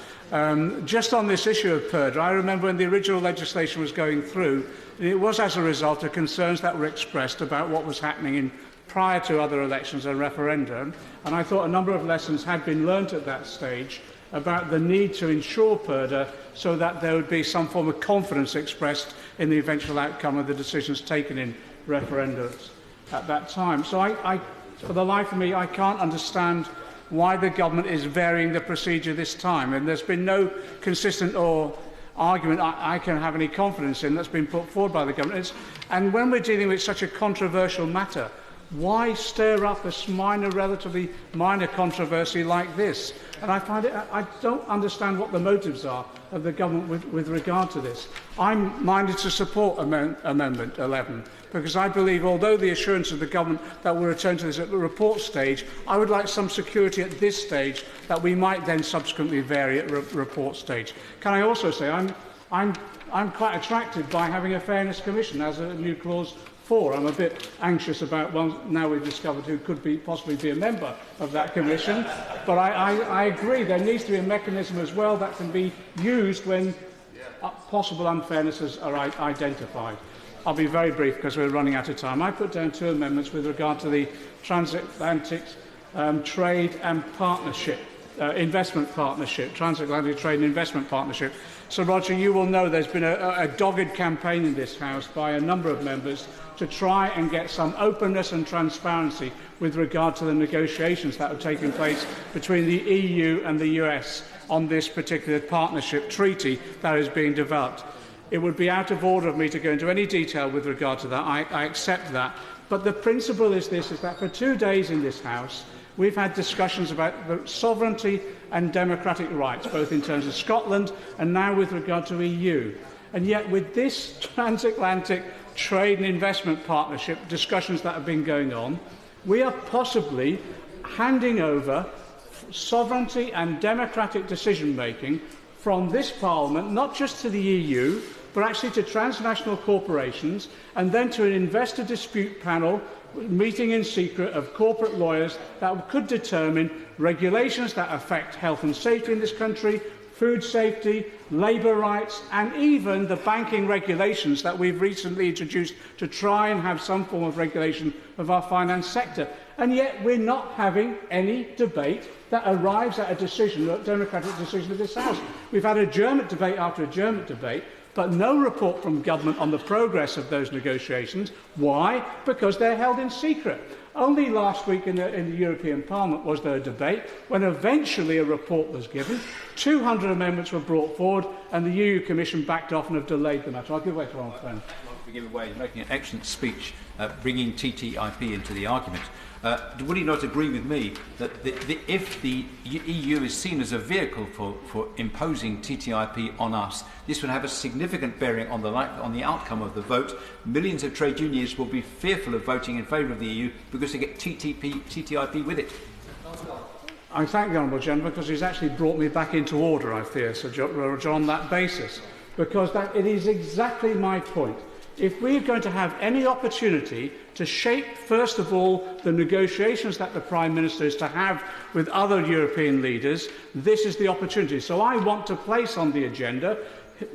just on this issue of PERDA, I remember when the original legislation was going through, it was as a result of concerns that were expressed about what was happening prior to other elections and referendum. And I thought a number of lessons had been learnt at that stage about the need to ensure PERDA so that there would be some form of confidence expressed in the eventual outcome of the decisions taken in referendums at that time. So for the life of me, I can't understand why the government is varying the procedure this time. And there's been no consistent or argument I can have any confidence in that's been put forward by the government. And when we're dealing with such a controversial matter, why stir up a relatively minor controversy like this? And I don't understand what the motives are of the government with regard to this. I'm minded to support Amendment 11, because I believe, although the assurance of the government that we'll return to this at the report stage, I would like some security at this stage that we might then subsequently vary at report stage. Can I also say I'm quite attracted by having a Fairness Commission as a new clause 4. I'm a bit anxious about, well, now we've discovered who could possibly be a member of that commission. But I agree there needs to be a mechanism as well that can be used when possible unfairnesses are identified. I'll be very brief because we're running out of time. I put down 2 amendments with regard to the transatlantic trade and partnership, investment partnership, transatlantic trade and investment partnership. So, Roger, you will know there's been a dogged campaign in this House by a number of members to try and get some openness and transparency with regard to the negotiations that have taken place between the EU and the US on this particular partnership treaty that is being developed. It would be out of order of me to go into any detail with regard to that. I accept that. But the principle is this, is that for 2 days in this House, we've had discussions about the sovereignty and democratic rights, both in terms of Scotland and now with regard to EU. And yet, with this transatlantic trade and investment partnership discussions that have been going on, we are possibly handing over sovereignty and democratic decision-making from this Parliament, not just to the EU, but actually to transnational corporations, and then to an investor dispute panel meeting in secret of corporate lawyers that could determine regulations that affect health and safety in this country, food safety, labour rights, and even the banking regulations that we've recently introduced to try and have some form of regulation of our finance sector. And yet we're not having any debate that arrives at a decision, a democratic decision of this House. We've had a German debate after a German debate, but no report from government on the progress of those negotiations. Why? Because they're held in secret. Only last week in the European Parliament was there a debate when eventually a report was given, 200 amendments were brought forward, and the EU Commission backed off and have delayed the matter. I'll give way to our friend. Give away, making an excellent speech, bringing TTIP into the argument. Would he not agree with me that if the EU is seen as a vehicle for imposing TTIP on us, this would have a significant bearing on the outcome of the vote? Millions of trade unions will be fearful of voting in favour of the EU because they get TTIP with it. I thank the Honourable Gentleman because he's actually brought me back into order, I fear, Sir Roger, on that basis, because it is exactly my point. If we're going to have any opportunity to shape, first of all, the negotiations that the Prime Minister is to have with other European leaders, this is the opportunity. So I want to place on the agenda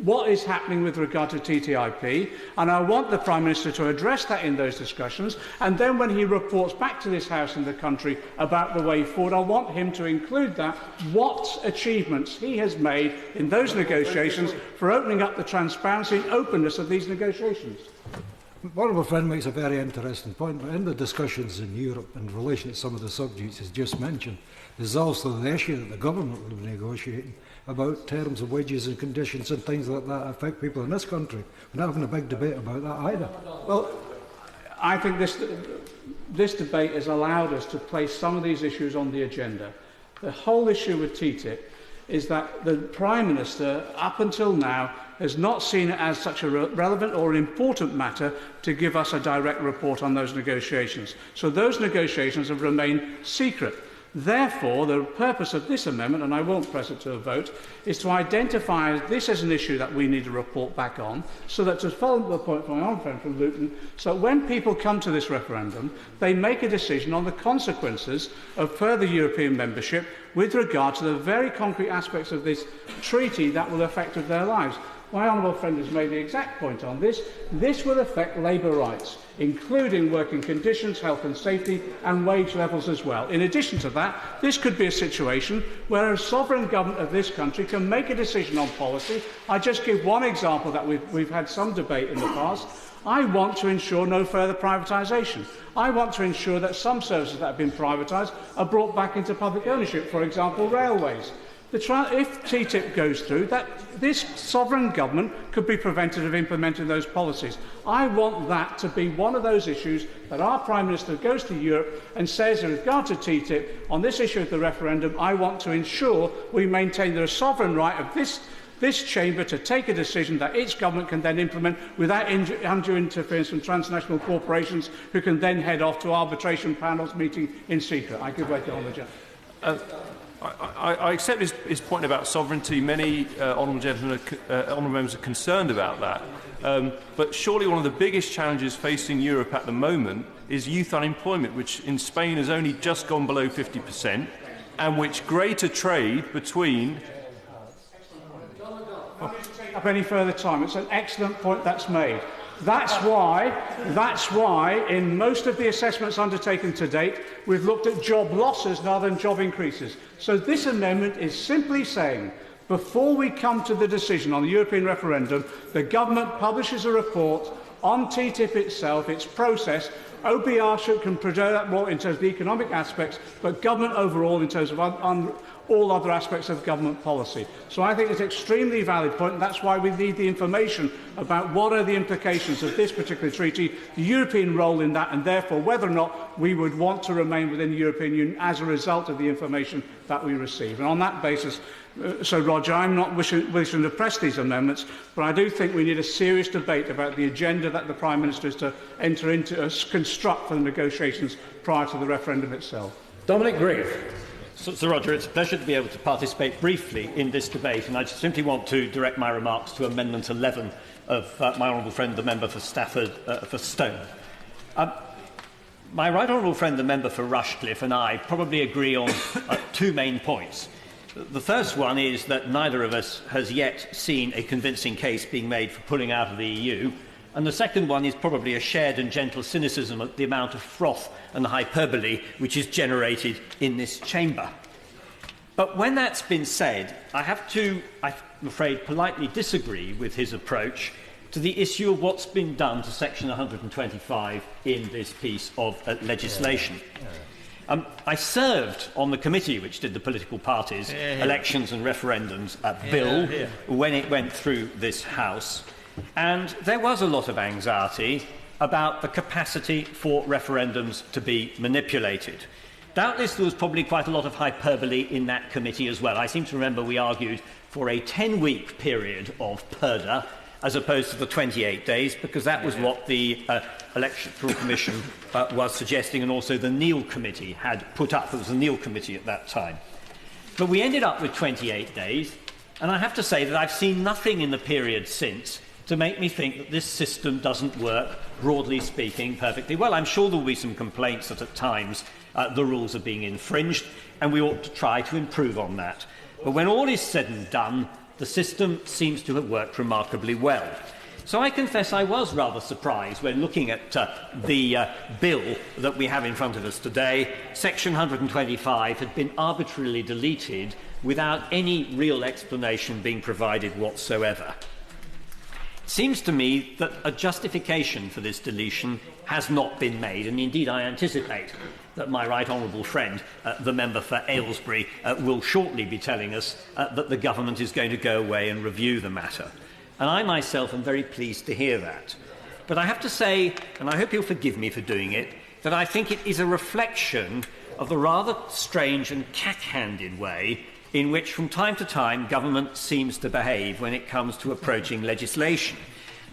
what is happening with regard to TTIP, and I want the Prime Minister to address that in those discussions, and then when he reports back to this House and the country about the way forward, I want him to include that, what achievements he has made in those negotiations for opening up the transparency and openness of these negotiations. Honourable friend makes a very interesting point, but in the discussions in Europe in relation to some of the subjects he's just mentioned, there's also the issue that the government will be negotiating about terms of wages and conditions and things like that affect people in this country. We're not having a big debate about that either. Well, I think this debate has allowed us to place some of these issues on the agenda. The whole issue with TTIP is that the Prime Minister, up until now, has not seen it as such a relevant or important matter to give us a direct report on those negotiations. So those negotiations have remained secret. Therefore, the purpose of this amendment, and I won't press it to a vote, is to identify this as an issue that we need to report back on, so that, to follow the point from my own friend from Luton, so when people come to this referendum, they make a decision on the consequences of further European membership with regard to the very concrete aspects of this treaty that will affect their lives. My honourable friend has made the exact point on this. This will affect labour rights, including working conditions, health and safety, and wage levels as well. In addition to that, this could be a situation where a sovereign government of this country can make a decision on policy. I just give one example that we've had some debate in the past. I want to ensure no further privatisation. I want to ensure that some services that have been privatised are brought back into public ownership, for example, railways. If TTIP goes through, this sovereign government could be prevented of implementing those policies. I want that to be one of those issues that our Prime Minister goes to Europe and says, in regard to TTIP, on this issue of the referendum, I want to ensure we maintain the sovereign right of this chamber to take a decision that its government can then implement without undue interference from transnational corporations who can then head off to arbitration panels meeting in secret. I give way to the Honourable Gentleman. I accept his point about sovereignty. Many honourable members are concerned about that. But surely one of the biggest challenges facing Europe at the moment is youth unemployment, which in Spain has only just gone below 50%, and which greater trade between... up any further time. It's an excellent point that's made. That's why in most of the assessments undertaken to date, we've looked at job losses rather than job increases. So this amendment is simply saying, before we come to the decision on the European referendum, the government publishes a report on TTIP itself, its process. OBR can project that more in terms of the economic aspects, but government overall in terms of all other aspects of government policy. So I think it's an extremely valid point, and that's why we need the information about what are the implications of this particular treaty, the European role in that, and therefore whether or not we would want to remain within the European Union as a result of the information that we receive. And on that basis, so Roger, I'm not wishing to press these amendments, but I do think we need a serious debate about the agenda that the Prime Minister is to enter into, construct for the negotiations prior to the referendum itself. Dominic Grieve. Sir Roger, it's a pleasure to be able to participate briefly in this debate, and I just simply want to direct my remarks to Amendment 11 of my honourable friend, the member for Stafford for Stone. My right honourable friend, the member for Rushcliffe, and I probably agree on two main points. The first one is that neither of us has yet seen a convincing case being made for pulling out of the EU, and the second one is probably a shared and gentle cynicism at the amount of froth and hyperbole which is generated in this chamber. But when that's been said, I have to, I'm afraid, politely disagree with his approach to the issue of what's been done to Section 125 in this piece of legislation. I served on the committee which did the political parties, elections and referendums bill when it went through this House. And there was a lot of anxiety about the capacity for referendums to be manipulated. Doubtless there was probably quite a lot of hyperbole in that committee as well. I seem to remember we argued for a 10-week period of purdah as opposed to the 28 days, because that was what the Electoral Commission was suggesting, and also the Neil Committee had put up. It was the Neil Committee at that time. But we ended up with 28 days, and I have to say that I've seen nothing in the period since to make me think that this system doesn't work, broadly speaking, perfectly well. I'm sure there will be some complaints that at times the rules are being infringed, and we ought to try to improve on that. But when all is said and done, the system seems to have worked remarkably well. So I confess I was rather surprised when looking at the bill that we have in front of us today. Section 125 had been arbitrarily deleted without any real explanation being provided whatsoever. It seems to me that a justification for this deletion has not been made, and indeed I anticipate that my right honourable friend, the member for Aylesbury, will shortly be telling us that the government is going to go away and review the matter. And I myself am very pleased to hear that. But I have to say, and I hope you'll forgive me for doing it, that I think it is a reflection of the rather strange and cack-handed way in which from time to time government seems to behave when it comes to approaching legislation.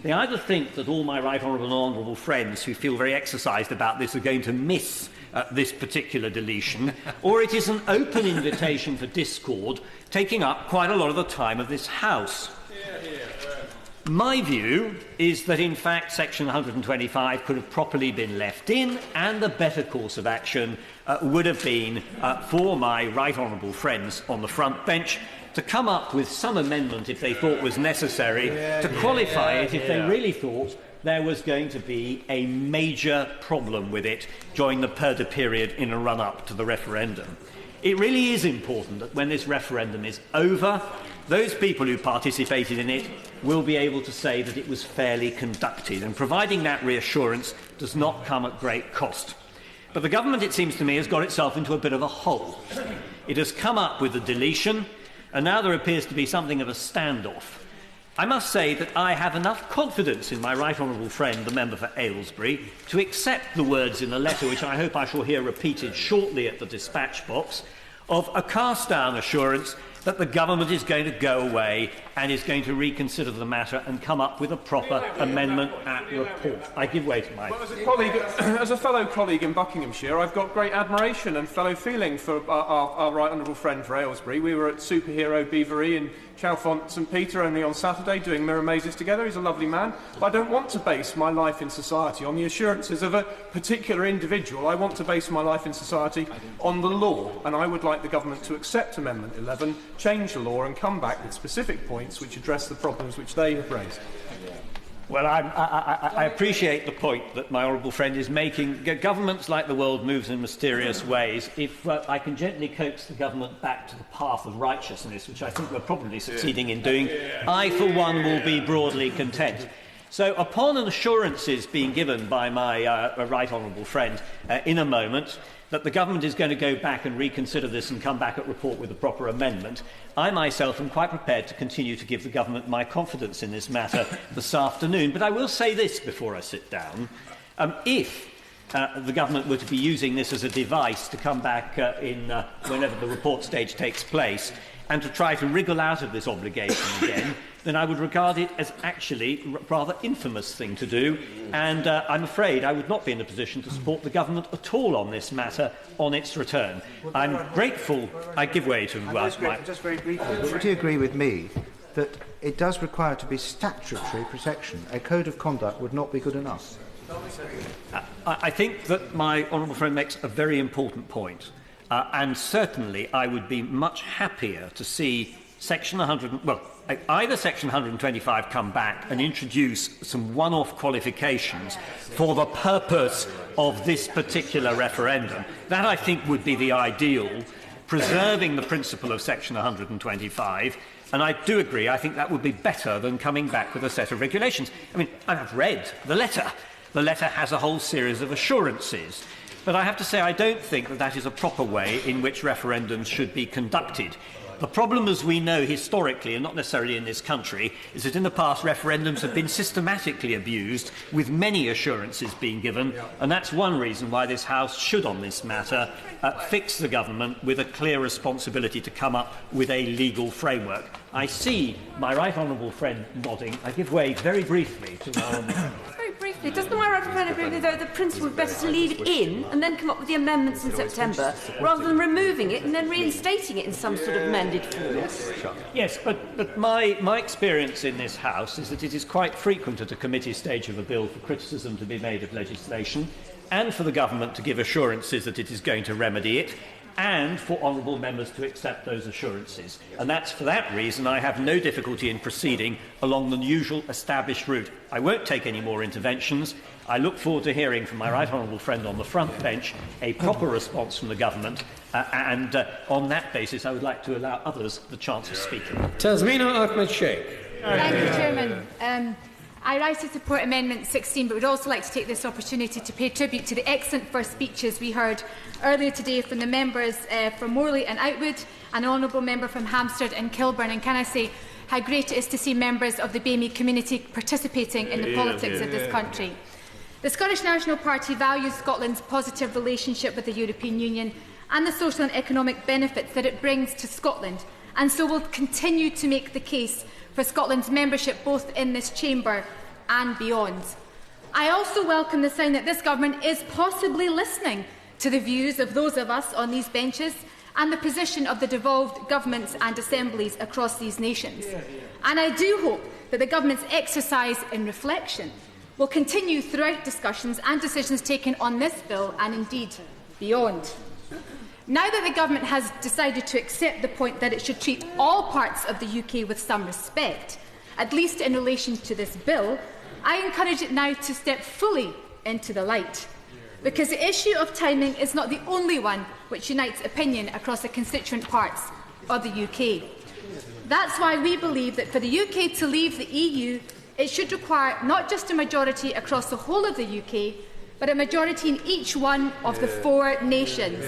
They either think that all my right honourable and honourable friends who feel very exercised about this are going to miss this particular deletion, or it is an open invitation for discord, taking up quite a lot of the time of this House. My view is that, in fact, Section 125 could have properly been left in, and the better course of action would have been for my right honourable friends on the front bench to come up with some amendment, if they thought was necessary, to qualify it if they really thought there was going to be a major problem with it during the purdah period in a run-up to the referendum. It really is important that when this referendum is over, those people who participated in it will be able to say that it was fairly conducted, and providing that reassurance does not come at great cost. But the government, it seems to me, has got itself into a bit of a hole. It has come up with a deletion, and now there appears to be something of a standoff. I must say that I have enough confidence in my right honourable friend, the member for Aylesbury, to accept the words in the letter, which I hope I shall hear repeated shortly at the dispatch box, of a cast-down assurance that the government is going to go away and is going to reconsider the matter and come up with a proper amendment at report. I give way to my... Well, as a fellow colleague in Buckinghamshire, I've got great admiration and fellow feeling for our right honourable friend for Aylesbury. We were at Superhero Beavery in Chalfont St Peter only on Saturday doing mirror mazes together. He's a lovely man. But I don't want to base my life in society on the assurances of a particular individual. I want to base my life in society on the law, and I would like the government to accept Amendment 11, change the law and come back with specific points points which address the problems which they have raised. Well, I appreciate the point that my honourable friend is making. Governments like the world moves in mysterious ways. If I can gently coax the government back to the path of righteousness, which I think we're probably succeeding in doing, I, for one, will be broadly content. So, upon assurances being given by my right honourable friend in a moment that the government is going to go back and reconsider this and come back at report with a proper amendment, I myself am quite prepared to continue to give the government my confidence in this matter this afternoon. But I will say this before I sit down. If the government were to be using this as a device to come back whenever the report stage takes place and to try to wriggle out of this obligation again, then I would regard it as actually a rather infamous thing to do, and I'm afraid I would not be in a position to support the government at all on this matter on its return. I'm grateful. I give way to just very briefly, but would you agree with me that it does require to be statutory protection? A code of conduct would not be good enough. I think that my honourable friend makes a very important point, and certainly I would be much happier to see Section 100, either Section 125 come back and introduce some one-off qualifications for the purpose of this particular referendum. That, I think, would be the ideal, preserving the principle of Section 125. And I do agree, I think that would be better than coming back with a set of regulations. I mean, I've read the letter. The letter has a whole series of assurances. But I have to say I don't think that that is a proper way in which referendums should be conducted. The problem, as we know historically, and not necessarily in this country, is that in the past referendums have been systematically abused, with many assurances being given, and that's one reason why this House should, on this matter, fix the government with a clear responsibility to come up with a legal framework. I see my right honourable friend nodding. I give way very briefly to my honourable friend. Very briefly, doesn't the right friend agree with the principle would be better to leave it in and then come up with the amendments in September, rather than removing it and then reinstating it in some sort of amended form? Yes, but my experience in this House is that it is quite frequent at a committee stage of a bill for criticism to be made of legislation, and for the government to give assurances that it is going to remedy it, and for honourable members to accept those assurances. And that's for that reason I have no difficulty in proceeding along the usual established route. I won't take any more interventions. I look forward to hearing from my right honourable friend on the front bench a proper response from the government, and on that basis I would like to allow others the chance of speaking. Tasmina Ahmed Sheikh. Thank you, Chairman. I rise to support Amendment 16, but would also like to take this opportunity to pay tribute to the excellent first speeches we heard earlier today from the members from Morley and Outwood, and an honourable member from Hampstead and Kilburn. And can I say how great it is to see members of the BAME community participating in the politics of this country. The Scottish National Party values Scotland's positive relationship with the European Union and the social and economic benefits that it brings to Scotland, and so will continue to make the case for Scotland's membership both in this chamber and beyond. I also welcome the sign that this government is possibly listening to the views of those of us on these benches and the position of the devolved governments and assemblies across these nations. And I do hope that the government's exercise in reflection will continue throughout discussions and decisions taken on this bill and indeed beyond. Now that the government has decided to accept the point that it should treat all parts of the UK with some respect, at least in relation to this bill, I encourage it now to step fully into the light. Because the issue of timing is not the only one which unites opinion across the constituent parts of the UK. That's why we believe that for the UK to leave the EU, it should require not just a majority across the whole of the UK, but a majority in each one of the four nations,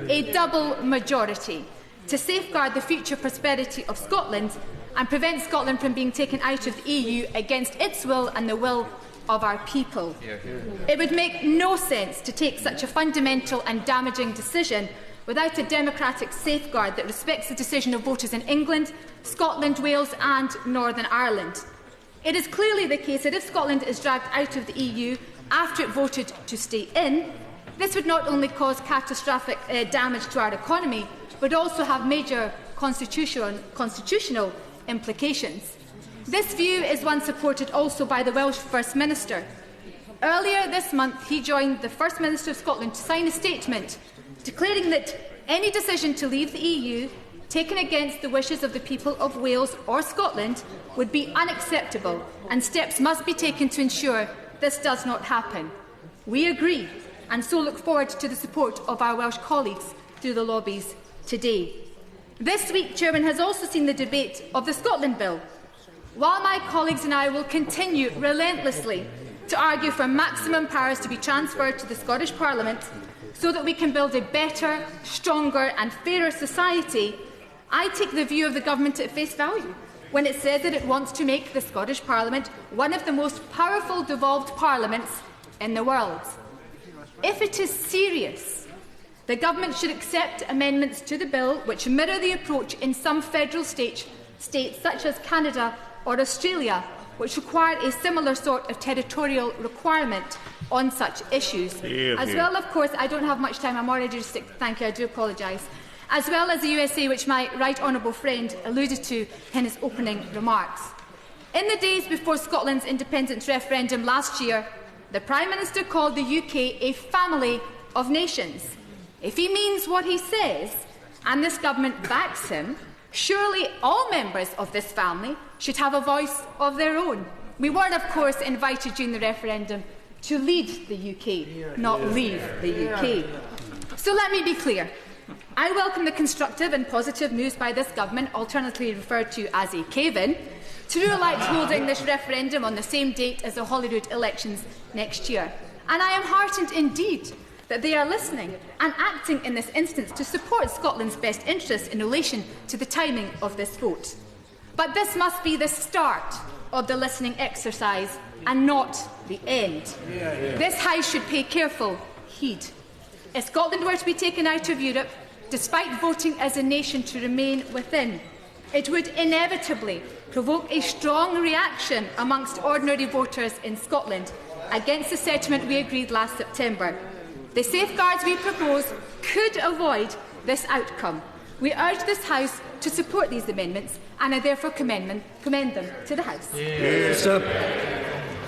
a double majority, to safeguard the future prosperity of Scotland and prevent Scotland from being taken out of the EU against its will and the will of our people. It would make no sense to take such a fundamental and damaging decision without a democratic safeguard that respects the decision of voters in England, Scotland, Wales and Northern Ireland. It is clearly the case that if Scotland is dragged out of the EU after it voted to stay in, this would not only cause catastrophic damage to our economy, but also have major constitutional implications. This view is one supported also by the Welsh First Minister. Earlier this month, he joined the First Minister of Scotland to sign a statement declaring that any decision to leave the EU taken against the wishes of the people of Wales or Scotland would be unacceptable, and steps must be taken to ensure this does not happen. We agree, and so look forward to the support of our Welsh colleagues through the lobbies today. This week, Chairman, has also seen the debate of the Scotland Bill. While my colleagues and I will continue relentlessly to argue for maximum powers to be transferred to the Scottish Parliament so that we can build a better, stronger and fairer society, I take the view of the government at face value when it says that it wants to make the Scottish Parliament one of the most powerful devolved parliaments in the world. If it is serious, the government should accept amendments to the bill which mirror the approach in some federal states such as Canada or Australia, which require a similar sort of territorial requirement on such issues. As well, of course, I don't have much time, I'm already restricted, thank you, I do apologise. As well as the USA, which my right honourable friend alluded to in his opening remarks. In the days before Scotland's independence referendum last year, the Prime Minister called the UK a family of nations. If he means what he says, and this government backs him, surely all members of this family should have a voice of their own. We were, of course, invited during the referendum to lead the UK, not leave the UK. So let me be clear. I welcome the constructive and positive news by this government, alternatively referred to as a cave-in, to rule out holding this referendum on the same date as the Holyrood elections next year. And I am heartened indeed that they are listening and acting in this instance to support Scotland's best interests in relation to the timing of this vote. But this must be the start of the listening exercise and not the end. This House should pay careful heed. If Scotland were to be taken out of Europe, despite voting as a nation to remain within, it would inevitably provoke a strong reaction amongst ordinary voters in Scotland against the settlement we agreed last September. The safeguards we propose could avoid this outcome. We urge this House to support these amendments, and I therefore commend them to the House.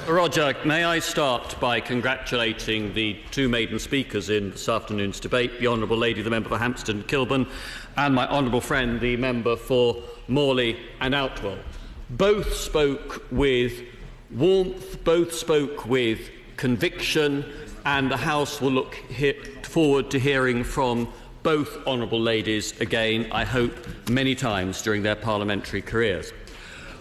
Roger, may I start by congratulating the two maiden speakers in this afternoon's debate, the Honourable Lady, the member for Hampstead and Kilburn, and my honourable friend, the member for Morley and Outwood. Both spoke with warmth, both spoke with conviction, and the House will look forward to hearing from both honourable ladies again, I hope, many times during their parliamentary careers.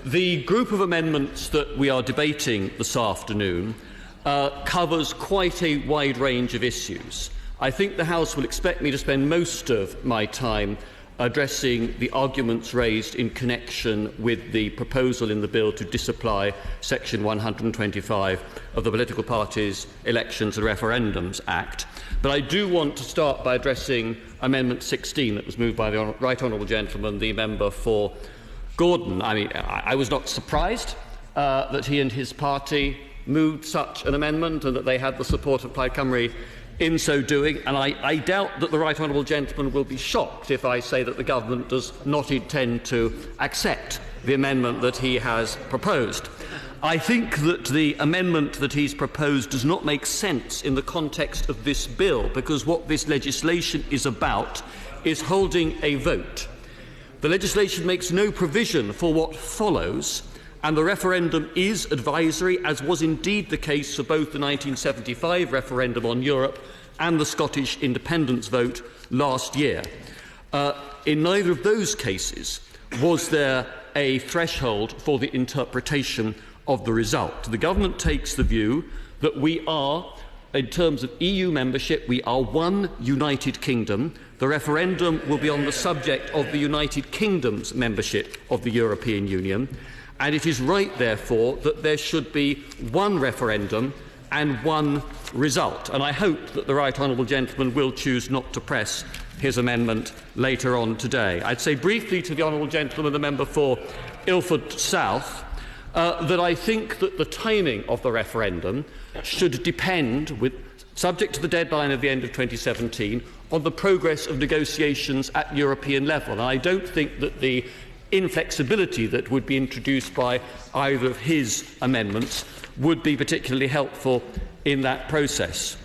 The group of amendments that we are debating this afternoon covers quite a wide range of issues. I think the House will expect me to spend most of my time addressing the arguments raised in connection with the proposal in the bill to disapply Section 125 of the Political Parties, Elections and Referendums Act. But I do want to start by addressing Amendment 16 that was moved by the Right Honourable Gentleman, the member for Gordon. I was not surprised that he and his party moved such an amendment and that they had the support of Plaid Cymru in so doing, and I doubt that the Right Honourable Gentleman will be shocked if I say that the government does not intend to accept the amendment that he has proposed. I think that the amendment that he's proposed does not make sense in the context of this bill, because what this legislation is about is holding a vote. The legislation makes no provision for what follows, and the referendum is advisory, as was indeed the case for both the 1975 referendum on Europe and the Scottish independence vote last year. In neither of those cases was there a threshold for the interpretation of the result. The government takes the view that we are, in terms of EU membership, we are one United Kingdom. The referendum will be on the subject of the United Kingdom's membership of the European Union, and it is right, therefore, that there should be one referendum and one result. And I hope that the Right Honourable Gentleman will choose not to press his amendment later on today. I'd say briefly to the Honourable Gentleman, the member for Ilford South, that I think that the timing of the referendum should depend, subject to the deadline of the end of 2017, on the progress of negotiations at European level. And I don't think that the inflexibility that would be introduced by either of his amendments would be particularly helpful in that process.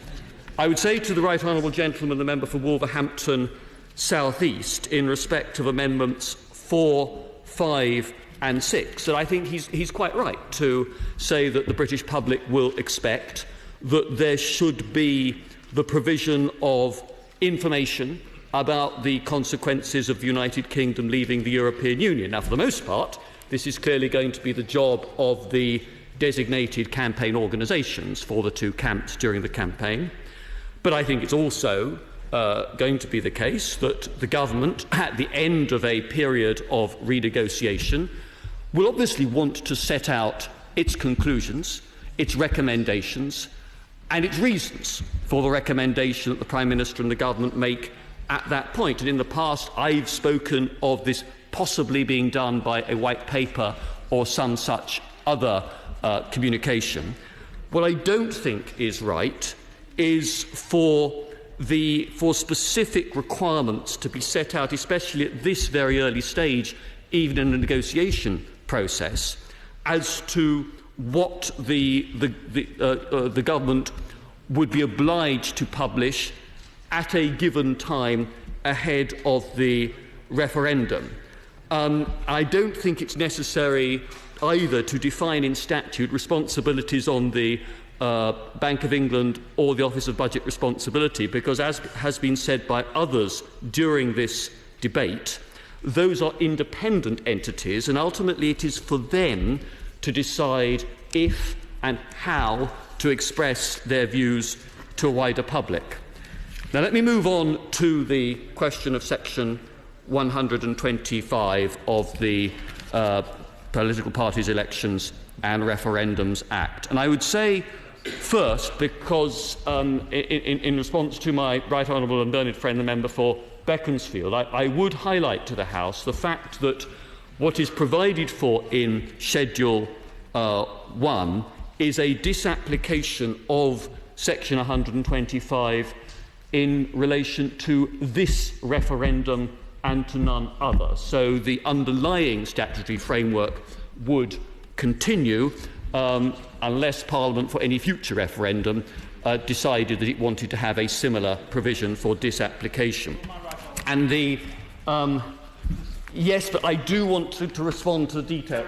I would say to the Right Honourable Gentleman, the member for Wolverhampton, South East in respect of Amendments 4, 5 and 6. And I think he's quite right to say that the British public will expect that there should be the provision of information about the consequences of the United Kingdom leaving the European Union. Now, for the most part, this is clearly going to be the job of the designated campaign organisations for the two camps during the campaign. But I think it's also going to be the case that the government, at the end of a period of renegotiation, will obviously want to set out its conclusions, its recommendations, and its reasons for the recommendation that the Prime Minister and the government make at that point. And in the past, I've spoken of this possibly being done by a white paper or some such other communication. What I don't think is right is for specific requirements to be set out, especially at this very early stage, even in the negotiation process, as to what the government would be obliged to publish at a given time ahead of the referendum. I don't think it's necessary either to define in statute responsibilities on the Bank of England or the Office of Budget Responsibility, because, as has been said by others during this debate, those are independent entities, and ultimately it is for them to decide if and how to express their views to a wider public. Now, let me move on to the question of Section 125 of the Political Parties Elections and Referendums Act. And I would say first, because in response to my right honourable and learned friend, the member for Beaconsfield, I would highlight to the House the fact that what is provided for in Schedule 1 is a disapplication of Section 125 in relation to this referendum and to none other. So the underlying statutory framework would continue unless Parliament, for any future referendum, decided that it wanted to have a similar provision for disapplication. And the yes, but I do want to respond to the detail.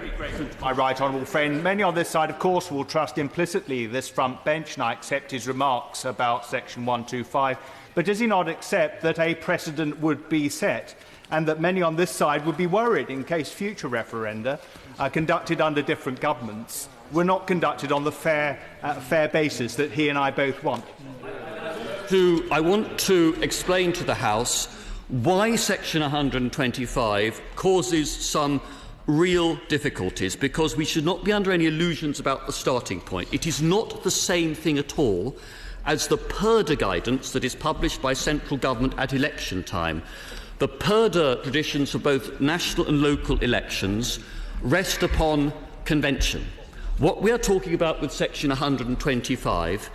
My right honourable friend, many on this side, of course, will trust implicitly this front bench, and I accept his remarks about Section 125. But does he not accept that a precedent would be set, and that many on this side would be worried in case future referenda are conducted under different governments were not conducted on the fair basis that he and I both want? I want to explain to the House why Section 125 causes some real difficulties, because we should not be under any illusions about the starting point. It is not the same thing at all as the PERDA guidance that is published by central government at election time. The PERDA traditions for both national and local elections rest upon convention. What we are talking about with Section 125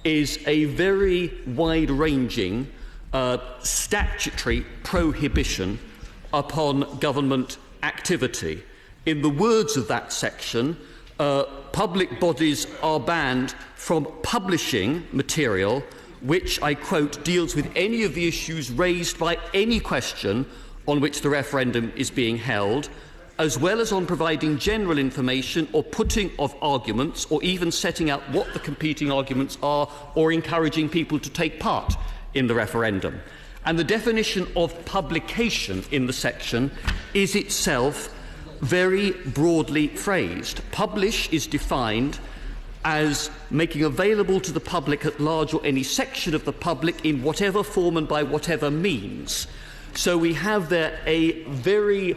is a very wide-ranging statutory prohibition upon government activity. In the words of that section, public bodies are banned from publishing material which, I quote, deals with any of the issues raised by any question on which the referendum is being held, as well as on providing general information or putting of arguments, or even setting out what the competing arguments are, or encouraging people to take part in the referendum. And the definition of publication in the section is itself very broadly phrased. Publish is defined as making available to the public at large or any section of the public in whatever form and by whatever means. So we have there a very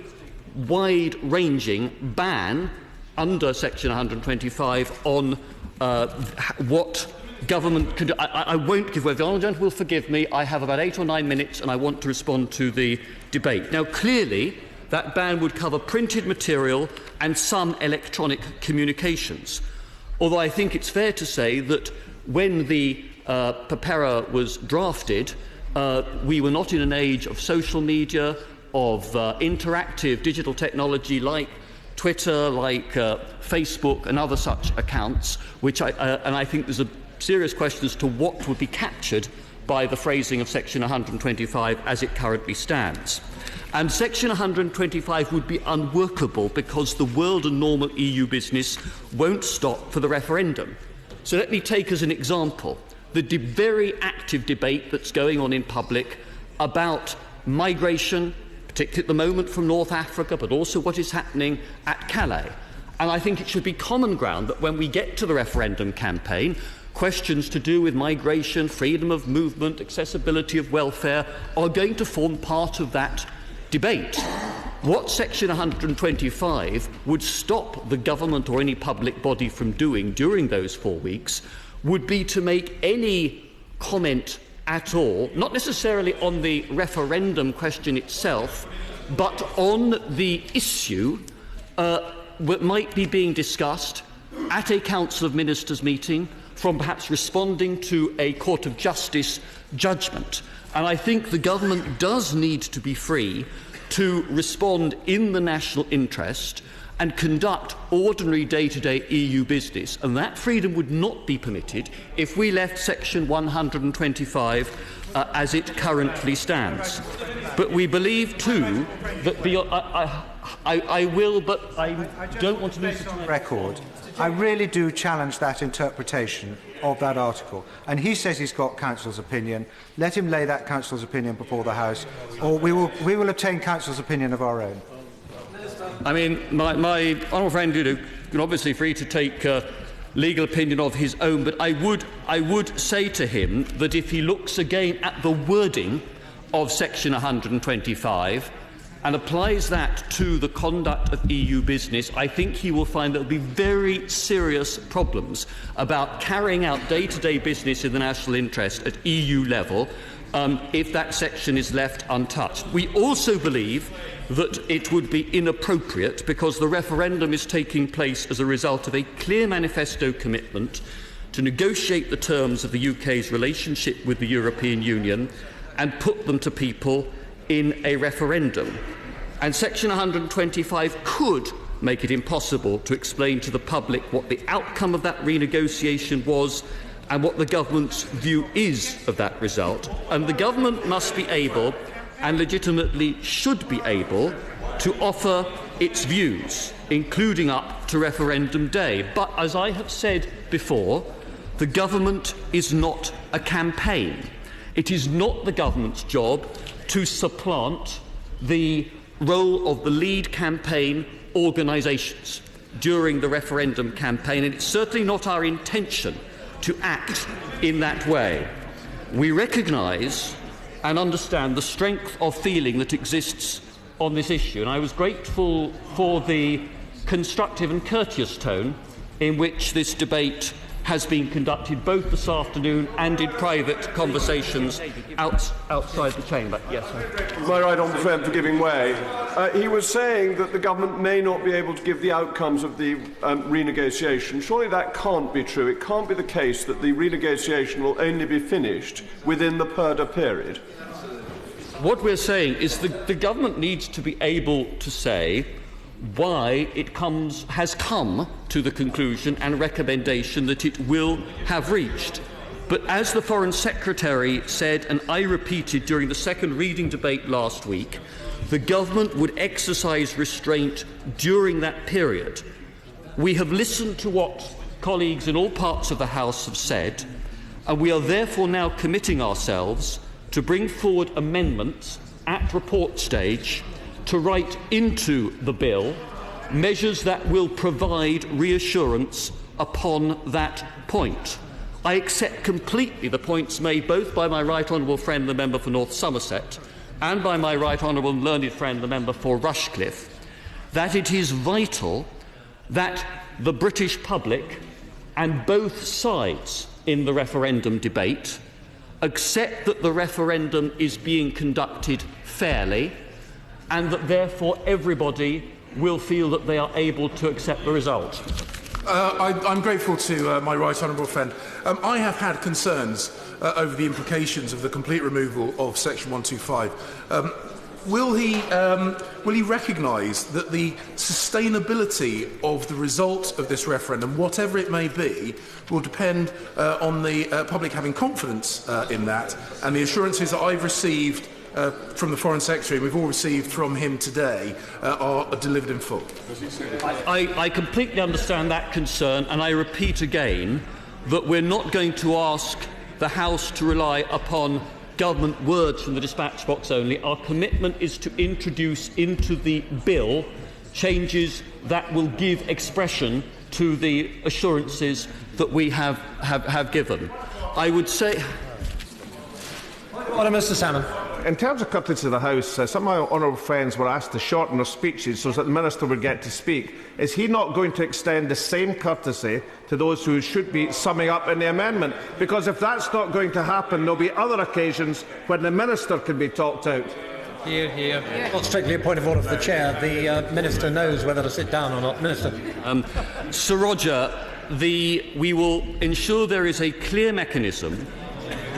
wide-ranging ban under Section 125 on what government can do. I won't give way. The honourable gentleman will forgive me. I have about 8 or 9 minutes and I want to respond to the debate. Now, clearly, that ban would cover printed material and some electronic communications. Although I think it's fair to say that when the PERDA was drafted, we were not in an age of social media, of interactive digital technology like Twitter, like Facebook and other such accounts, which I think there's a serious question as to what would be captured by the phrasing of Section 125 as it currently stands. And Section 125 would be unworkable because the world and normal EU business won't stop for the referendum. So let me take as an example the very active debate that's going on in public about migration, particularly at the moment from North Africa, but also what is happening at Calais. And I think it should be common ground that when we get to the referendum campaign, questions to do with migration, freedom of movement, accessibility of welfare are going to form part of that debate. What Section 125 would stop the government or any public body from doing during those 4 weeks would be to make any comment at all, not necessarily on the referendum question itself, but on the issue that might be being discussed at a Council of Ministers meeting, from perhaps responding to a Court of Justice judgment. And I think the government does need to be free to respond in the national interest and conduct ordinary day-to-day EU business. And that freedom would not be permitted if we left Section 125 as it currently stands. But we believe, too, that I will, but I don't want to lose the record. I really do challenge that interpretation of that article. And he says he's got Council's opinion. Let him lay that Council's opinion before the House, or we will obtain Council's opinion of our own. I mean, my honourable friend, you can obviously free to take legal opinion of his own, but I would say to him that if he looks again at the wording of Section 125 and applies that to the conduct of EU business, I think he will find there will be very serious problems about carrying out day-to-day business in the national interest at EU level if that section is left untouched. We also believe that it would be inappropriate because the referendum is taking place as a result of a clear manifesto commitment to negotiate the terms of the UK's relationship with the European Union and put them to people in a referendum. And Section 125 could make it impossible to explain to the public what the outcome of that renegotiation was and what the government's view is of that result. And the government must be able, and legitimately should be able, to offer its views, including up to referendum day. But as I have said before, the government is not a campaign. It is not the government's job to supplant the role of the lead campaign organisations during the referendum campaign, and it's certainly not our intention to act in that way. We recognise and understand the strength of feeling that exists on this issue, and I was grateful for the constructive and courteous tone in which this debate has been conducted both this afternoon and in private conversations outside the chamber. Yes, sir. My right honourable friend for giving way. He was saying that the government may not be able to give the outcomes of the renegotiation. Surely that can't be true. It can't be the case that the renegotiation will only be finished within the PERDA period. What we're saying is the government needs to be able to say why it has come to the conclusion and recommendation that it will have reached. But as the Foreign Secretary said, and I repeated during the second reading debate last week, the government would exercise restraint during that period. We have listened to what colleagues in all parts of the House have said, and we are therefore now committing ourselves to bring forward amendments at report stage to write into the bill measures that will provide reassurance upon that point. I accept completely the points made both by my right honourable friend, the member for North Somerset, and by my right honourable and learned friend, the member for Rushcliffe, that it is vital that the British public and both sides in the referendum debate accept that the referendum is being conducted fairly, and that therefore everybody will feel that they are able to accept the result. I'm grateful to my right honourable friend. I have had concerns over the implications of the complete removal of Section 125. will he recognise that the sustainability of the result of this referendum, whatever it may be, will depend on the public having confidence in that, and the assurances that I've received from the Foreign Secretary, we've all received from him today, are delivered in full? I completely understand that concern, and I repeat again that we're not going to ask the House to rely upon government words from the dispatch box only. Our commitment is to introduce into the bill changes that will give expression to the assurances that we have given. I would say... Order, Mr. Salmond. In terms of courtesy to the House, some of my honourable friends were asked to shorten their speeches so that the Minister would get to speak. Is he not going to extend the same courtesy to those who should be summing up in the amendment? Because if that's not going to happen, there will be other occasions when the Minister can be talked out. Hear, hear. Not strictly a point of order for the Chair. The Minister knows whether to sit down or not. Minister. Sir Roger, we will ensure there is a clear mechanism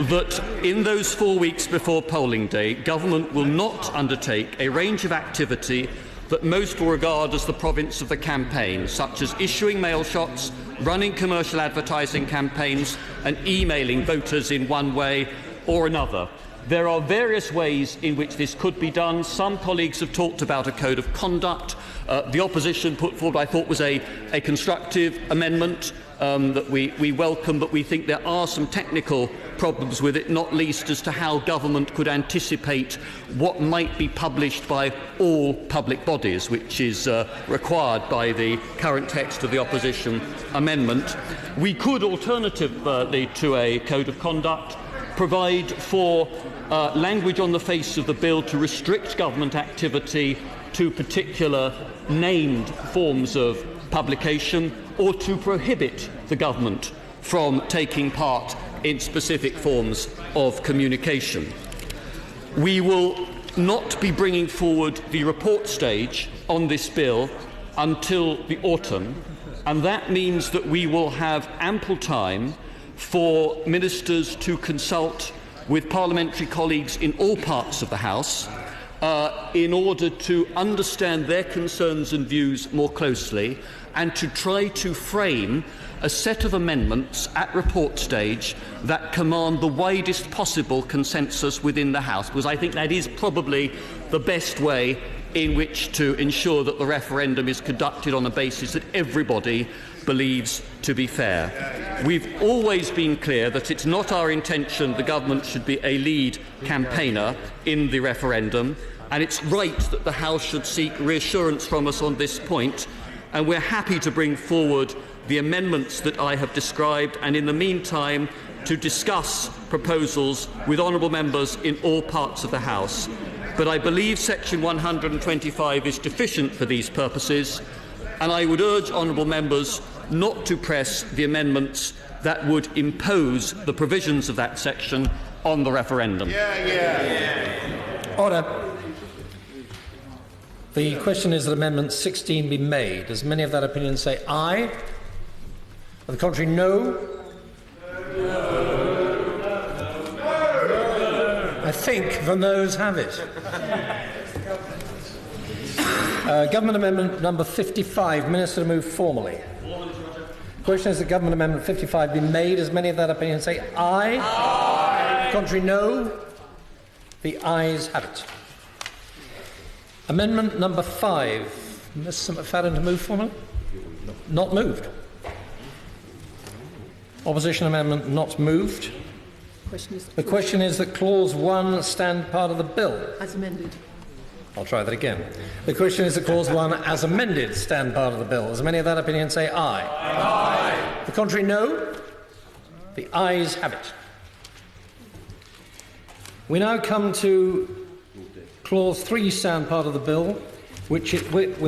that in those 4 weeks before polling day, government will not undertake a range of activity that most will regard as the province of the campaign, such as issuing mail shots, running commercial advertising campaigns and emailing voters in one way or another. There are various ways in which this could be done. Some colleagues have talked about a code of conduct. The opposition put forward, I thought, was a constructive amendment that we welcome, but we think there are some technical problems with it, not least as to how government could anticipate what might be published by all public bodies, which is required by the current text of the opposition amendment. We could, alternatively to a code of conduct, provide for language on the face of the bill to restrict government activity to particular named forms of publication, or to prohibit the government from taking part in specific forms of communication. We will not be bringing forward the report stage on this bill until the autumn, and that means that we will have ample time for ministers to consult with parliamentary colleagues in all parts of the House in order to understand their concerns and views more closely, and to try to frame a set of amendments at report stage that command the widest possible consensus within the House, because I think that is probably the best way in which to ensure that the referendum is conducted on a basis that everybody believes to be fair. We've always been clear that it's not our intention the government should be a lead campaigner in the referendum, and it's right that the House should seek reassurance from us on this point, and we're happy to bring forward the amendments that I have described, and in the meantime to discuss proposals with honourable members in all parts of the House. But I believe Section 125 is deficient for these purposes, and I would urge honourable members not to press the amendments that would impose the provisions of that section on the referendum. Order. The question is that Amendment 16 be made. Does many of that opinion say aye? On the contrary, no? I think the noes have it. Government Amendment number 55. Minister to move formally. The question is that Government Amendment 55 be made. Does many of that opinion say aye? Aye. Contrary, no? The ayes have it. Amendment number 5. Mr. McFadden to move formally? Not moved. Opposition amendment not moved. The question is that Clause 1 stand part of the bill. As amended. I'll try that again. The question is that Clause 1 as amended stand part of the bill. As many of that opinion say aye. Aye. The contrary, no. The ayes have it. We now come to Clause 3 stand part of the bill, with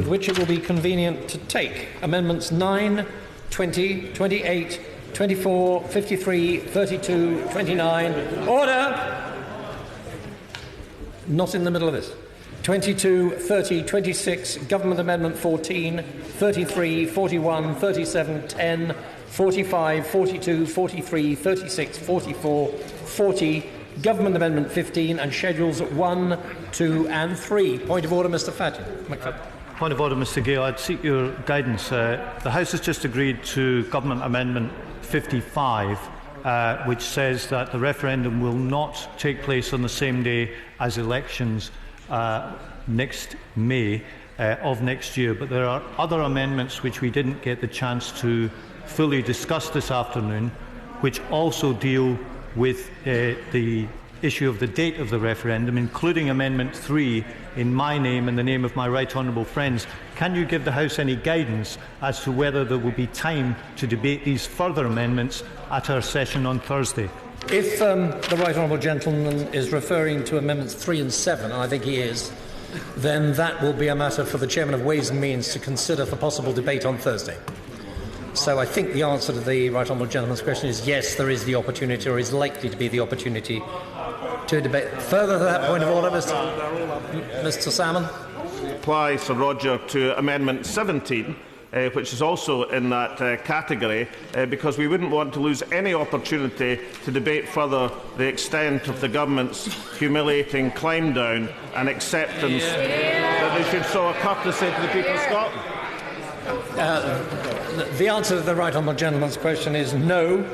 which it will be convenient to take amendments 9, 20, 28, 24, 53, 32, 29. Order! Not in the middle of this. 22, 30, 26, Government Amendment 14, 33, 41, 37, 10, 45, 42, 43, 36, 44, 40, Government Amendment 15 and Schedules 1, 2 and 3. Point of order, Mr McFadden. Point of order, Mr Gale. I'd seek your guidance. The House has just agreed to Government Amendment 55, which says that the referendum will not take place on the same day as elections next May of next year. But there are other amendments which we didn't get the chance to fully discuss this afternoon, which also deal with the issue of the date of the referendum, including Amendment 3 in my name and the name of my right honourable friends. Can you give the House any guidance as to whether there will be time to debate these further amendments at our session on Thursday? If the right honourable gentleman is referring to Amendments 3 and 7, and I think he is, then that will be a matter for the Chairman of Ways and Means to consider for possible debate on Thursday. So I think the answer to the right honourable gentleman's question is yes, there is the opportunity, or is likely to be the opportunity, to debate. Further to that point of order, Mr Salmond. Apply, Sir Roger, to Amendment 17, which is also in that category, because we wouldn't want to lose any opportunity to debate further the extent of the government's humiliating climb down and acceptance that they should show a courtesy to the people of Scotland. The answer to the right honourable gentleman's question is no,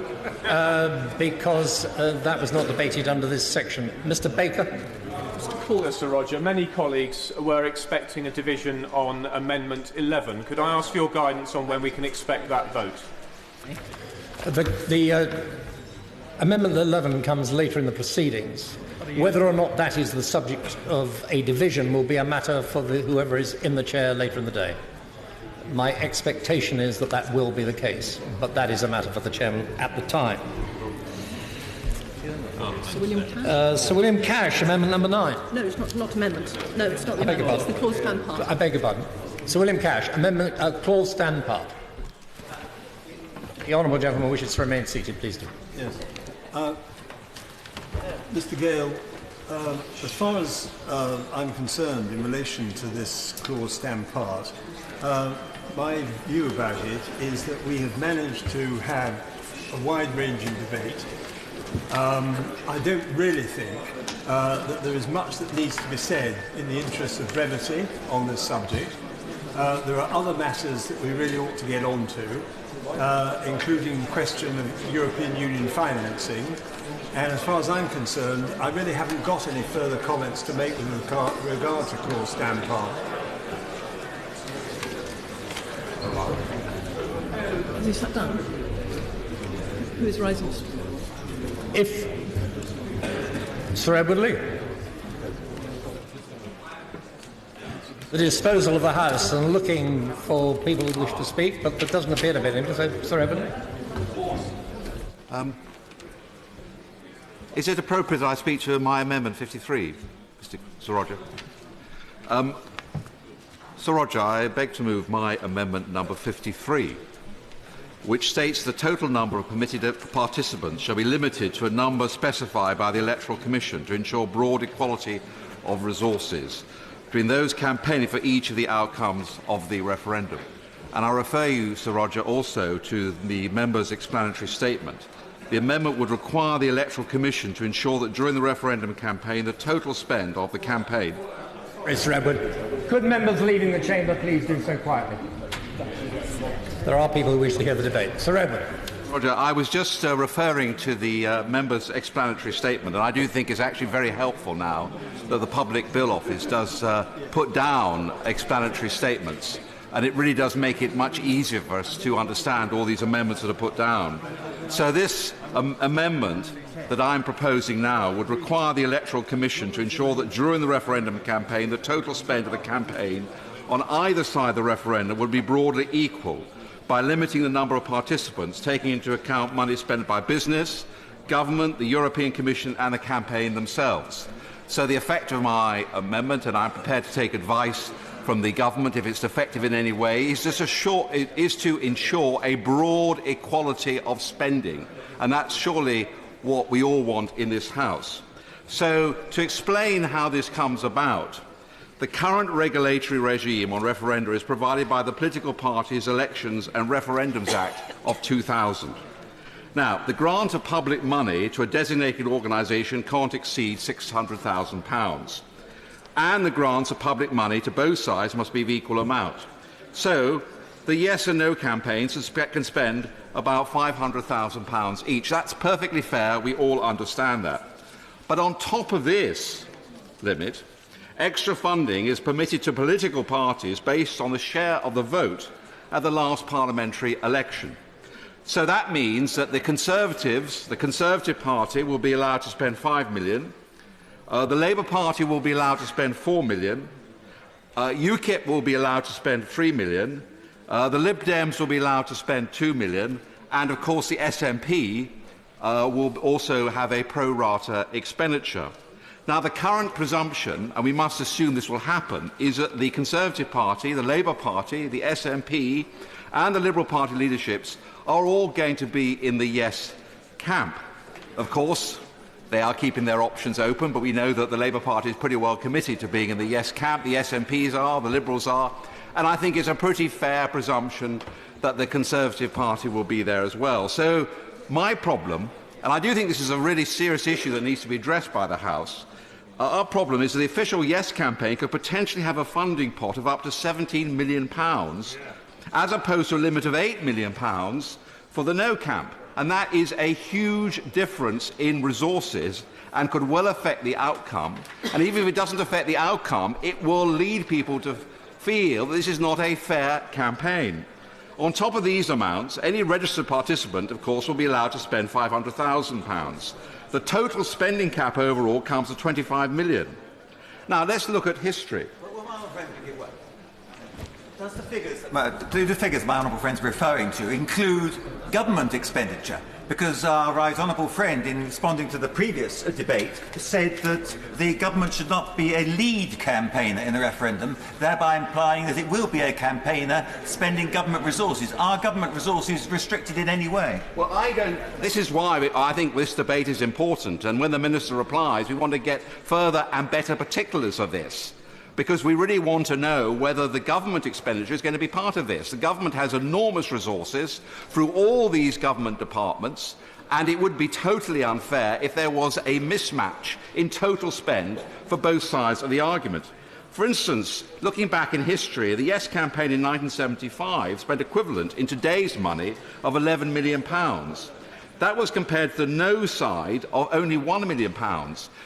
because that was not debated under this section. Mr Baker. Mr Caller, Sir Roger, many colleagues were expecting a division on Amendment 11. Could I ask for your guidance on when we can expect that vote? The Amendment 11 comes later in the proceedings. Whether or not that is the subject of a division will be a matter for whoever is in the chair later in the day. My expectation is that that will be the case, but that is a matter for the Chairman at the time. Sir William Cash, Amendment number 9. No, it's not amendment. No, it's not the amendment. It's the clause stand part. I beg your pardon. Sir William Cash, Amendment clause stand part. The honourable gentleman wishes to remain seated. Please do. Yes. Mr Gale, as far as I'm concerned in relation to this clause stand part, my view about it is that we have managed to have a wide-ranging debate. I don't really think that there is much that needs to be said in the interest of brevity on this subject. There are other matters that we really ought to get on to, including the question of European Union financing. And as far as I'm concerned, I really haven't got any further comments to make with regard to clause stand part. Has he sat down? Who is rising? If Sir Edward Lee. The disposal of the House and looking for people who wish to speak, but there doesn't appear to be any. So, Sir Edward Lee. Is it appropriate that I speak to my Amendment 53, Sir Roger? Sir Roger, I beg to move my Amendment number 53, which states the total number of permitted participants shall be limited to a number specified by the Electoral Commission to ensure broad equality of resources between those campaigning for each of the outcomes of the referendum. And I refer you, Sir Roger, also to the member's explanatory statement. The amendment would require the Electoral Commission to ensure that during the referendum campaign, the total spend of the campaign... Mr Edward. Could members leaving the chamber please do so quietly? There are people who wish to hear the debate. Sir Edward. Roger, I was just referring to the member's explanatory statement, and I do think it's actually very helpful now that the Public Bill Office does put down explanatory statements, and it really does make it much easier for us to understand all these amendments that are put down. So this amendment that I'm proposing now would require the Electoral Commission to ensure that during the referendum campaign, the total spend of the campaign on either side of the referendum would be broadly equal by limiting the number of participants, taking into account money spent by business, government, the European Commission and the campaign themselves. So the effect of my amendment, and I'm prepared to take advice from the government if it's effective in any way, is to ensure a broad equality of spending. And that's surely what we all want in this House. So to explain how this comes about, the current regulatory regime on referenda is provided by the Political Parties, Elections and Referendums Act of 2000. Now, the grant of public money to a designated organisation can't exceed £600,000, and the grants of public money to both sides must be of equal amount. So, the yes and no campaigns can spend about £500,000 each. That's perfectly fair. We all understand that. But on top of this limit, extra funding is permitted to political parties based on the share of the vote at the last parliamentary election. So that means that the Conservative Party will be allowed to spend £5 million, the Labour Party will be allowed to spend £4 million, UKIP will be allowed to spend £3 million, the Lib Dems will be allowed to spend £2 million, and of course the SNP will also have a pro rata expenditure. Now, the current presumption, and we must assume this will happen, is that the Conservative Party, the Labour Party, the SNP and the Liberal Party leaderships are all going to be in the yes camp. Of course, they are keeping their options open, but we know that the Labour Party is pretty well committed to being in the yes camp. The SNPs are, the Liberals are, and I think it's a pretty fair presumption that the Conservative Party will be there as well. So my problem, and I do think this is a really serious issue that needs to be addressed by the House, our problem is that the official yes campaign could potentially have a funding pot of up to £17 million, as opposed to a limit of £8 million for the no camp. And that is a huge difference in resources and could well affect the outcome. And even if it doesn't affect the outcome, it will lead people to feel that this is not a fair campaign. On top of these amounts, any registered participant, of course, will be allowed to spend £500,000. The total spending cap overall comes to £25 million. Now, let's look at history. Does do the figures my honourable friend is referring to include government expenditure? Because our right honourable friend, in responding to the previous debate, said that the government should not be a lead campaigner in the referendum, thereby implying that it will be a campaigner spending government resources. Are government resources restricted in any way? Well, this is why I think this debate is important, and when the Minister replies, we want to get further and better particulars of this, because we really want to know whether the government expenditure is going to be part of this. The government has enormous resources through all these government departments, and it would be totally unfair if there was a mismatch in total spend for both sides of the argument. For instance, looking back in history, the Yes campaign in 1975 spent equivalent in today's money of £11 million. That was compared to the no side of only £1 million.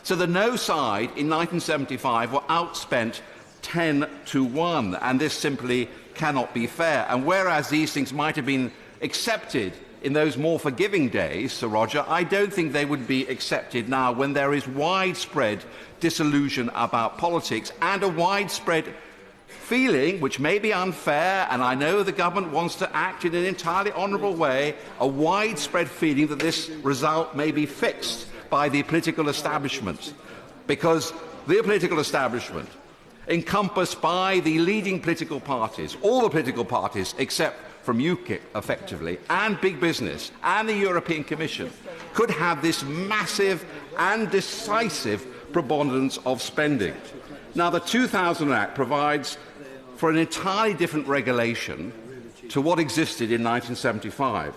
So the no side in 1975 were outspent 10-1, and this simply cannot be fair. And whereas these things might have been accepted in those more forgiving days, Sir Roger, I don't think they would be accepted now when there is widespread disillusion about politics and a widespread feeling, which may be unfair, and I know the government wants to act in an entirely honourable way, a widespread feeling that this result may be fixed by the political establishment, because the political establishment, encompassed by the leading political parties, all the political parties except from UKIP, effectively, and big business, and the European Commission, could have this massive and decisive preponderance of spending. Now, the 2000 Act provides for an entirely different regulation to what existed in 1975.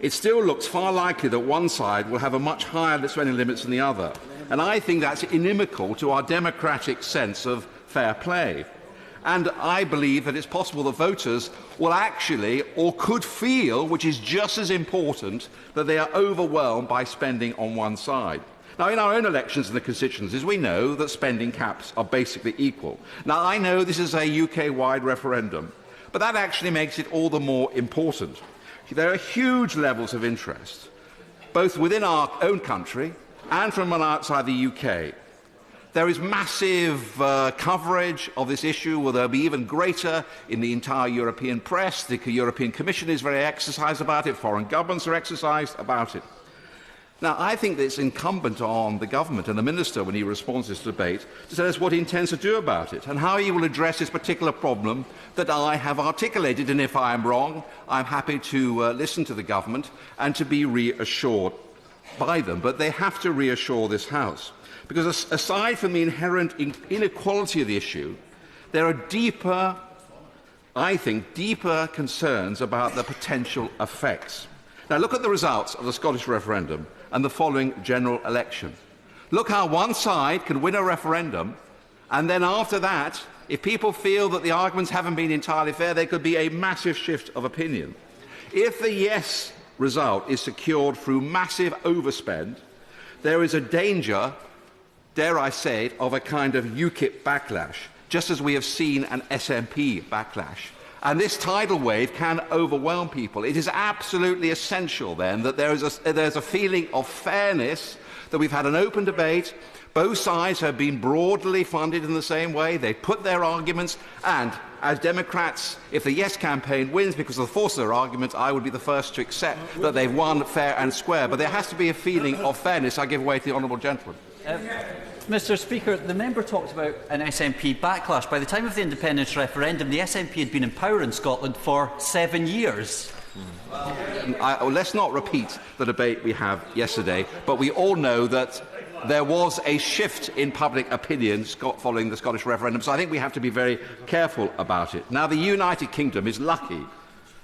It still looks far likely that one side will have a much higher spending limits than the other, and I think that's inimical to our democratic sense of fair play. And I believe that it's possible that voters will actually, or could feel, which is just as important, that they are overwhelmed by spending on one side. Now, in our own elections and the constituencies, we know that spending caps are basically equal. Now, I know this is a UK-wide referendum, but that actually makes it all the more important. There are huge levels of interest, both within our own country and from outside the UK. There is massive coverage of this issue, where there will be even greater in the entire European press. The European Commission is very exercised about it. Foreign governments are exercised about it. Now, I think that it's incumbent on the government and the Minister, when he responds to this debate, to tell us what he intends to do about it and how he will address this particular problem that I have articulated. And if I am wrong, I'm happy to listen to the government and to be reassured by them. But they have to reassure this House. Because aside from the inherent inequality of the issue, there are deeper, I think, deeper concerns about the potential effects. Now look at the results of the Scottish referendum and the following general election. Look how one side can win a referendum, and then after that, if people feel that the arguments haven't been entirely fair, there could be a massive shift of opinion. If the yes result is secured through massive overspend, there is a danger, dare I say it, of a kind of UKIP backlash, just as we have seen an SNP backlash. And this tidal wave can overwhelm people. It is absolutely essential, then, that there's a feeling of fairness, that we've had an open debate. Both sides have been broadly funded in the same way. They put their arguments, and as Democrats, if the Yes campaign wins because of the force of their arguments, I would be the first to accept that they've won fair and square. But there has to be a feeling of fairness. I give way to the honourable gentleman. Mr. Speaker, the member talked about an SNP backlash. By the time of the independence referendum, the SNP had been in power in Scotland for 7 years. Let's not repeat the debate we had yesterday, but we all know that there was a shift in public opinion following the Scottish referendum, so I think we have to be very careful about it. Now, the United Kingdom is lucky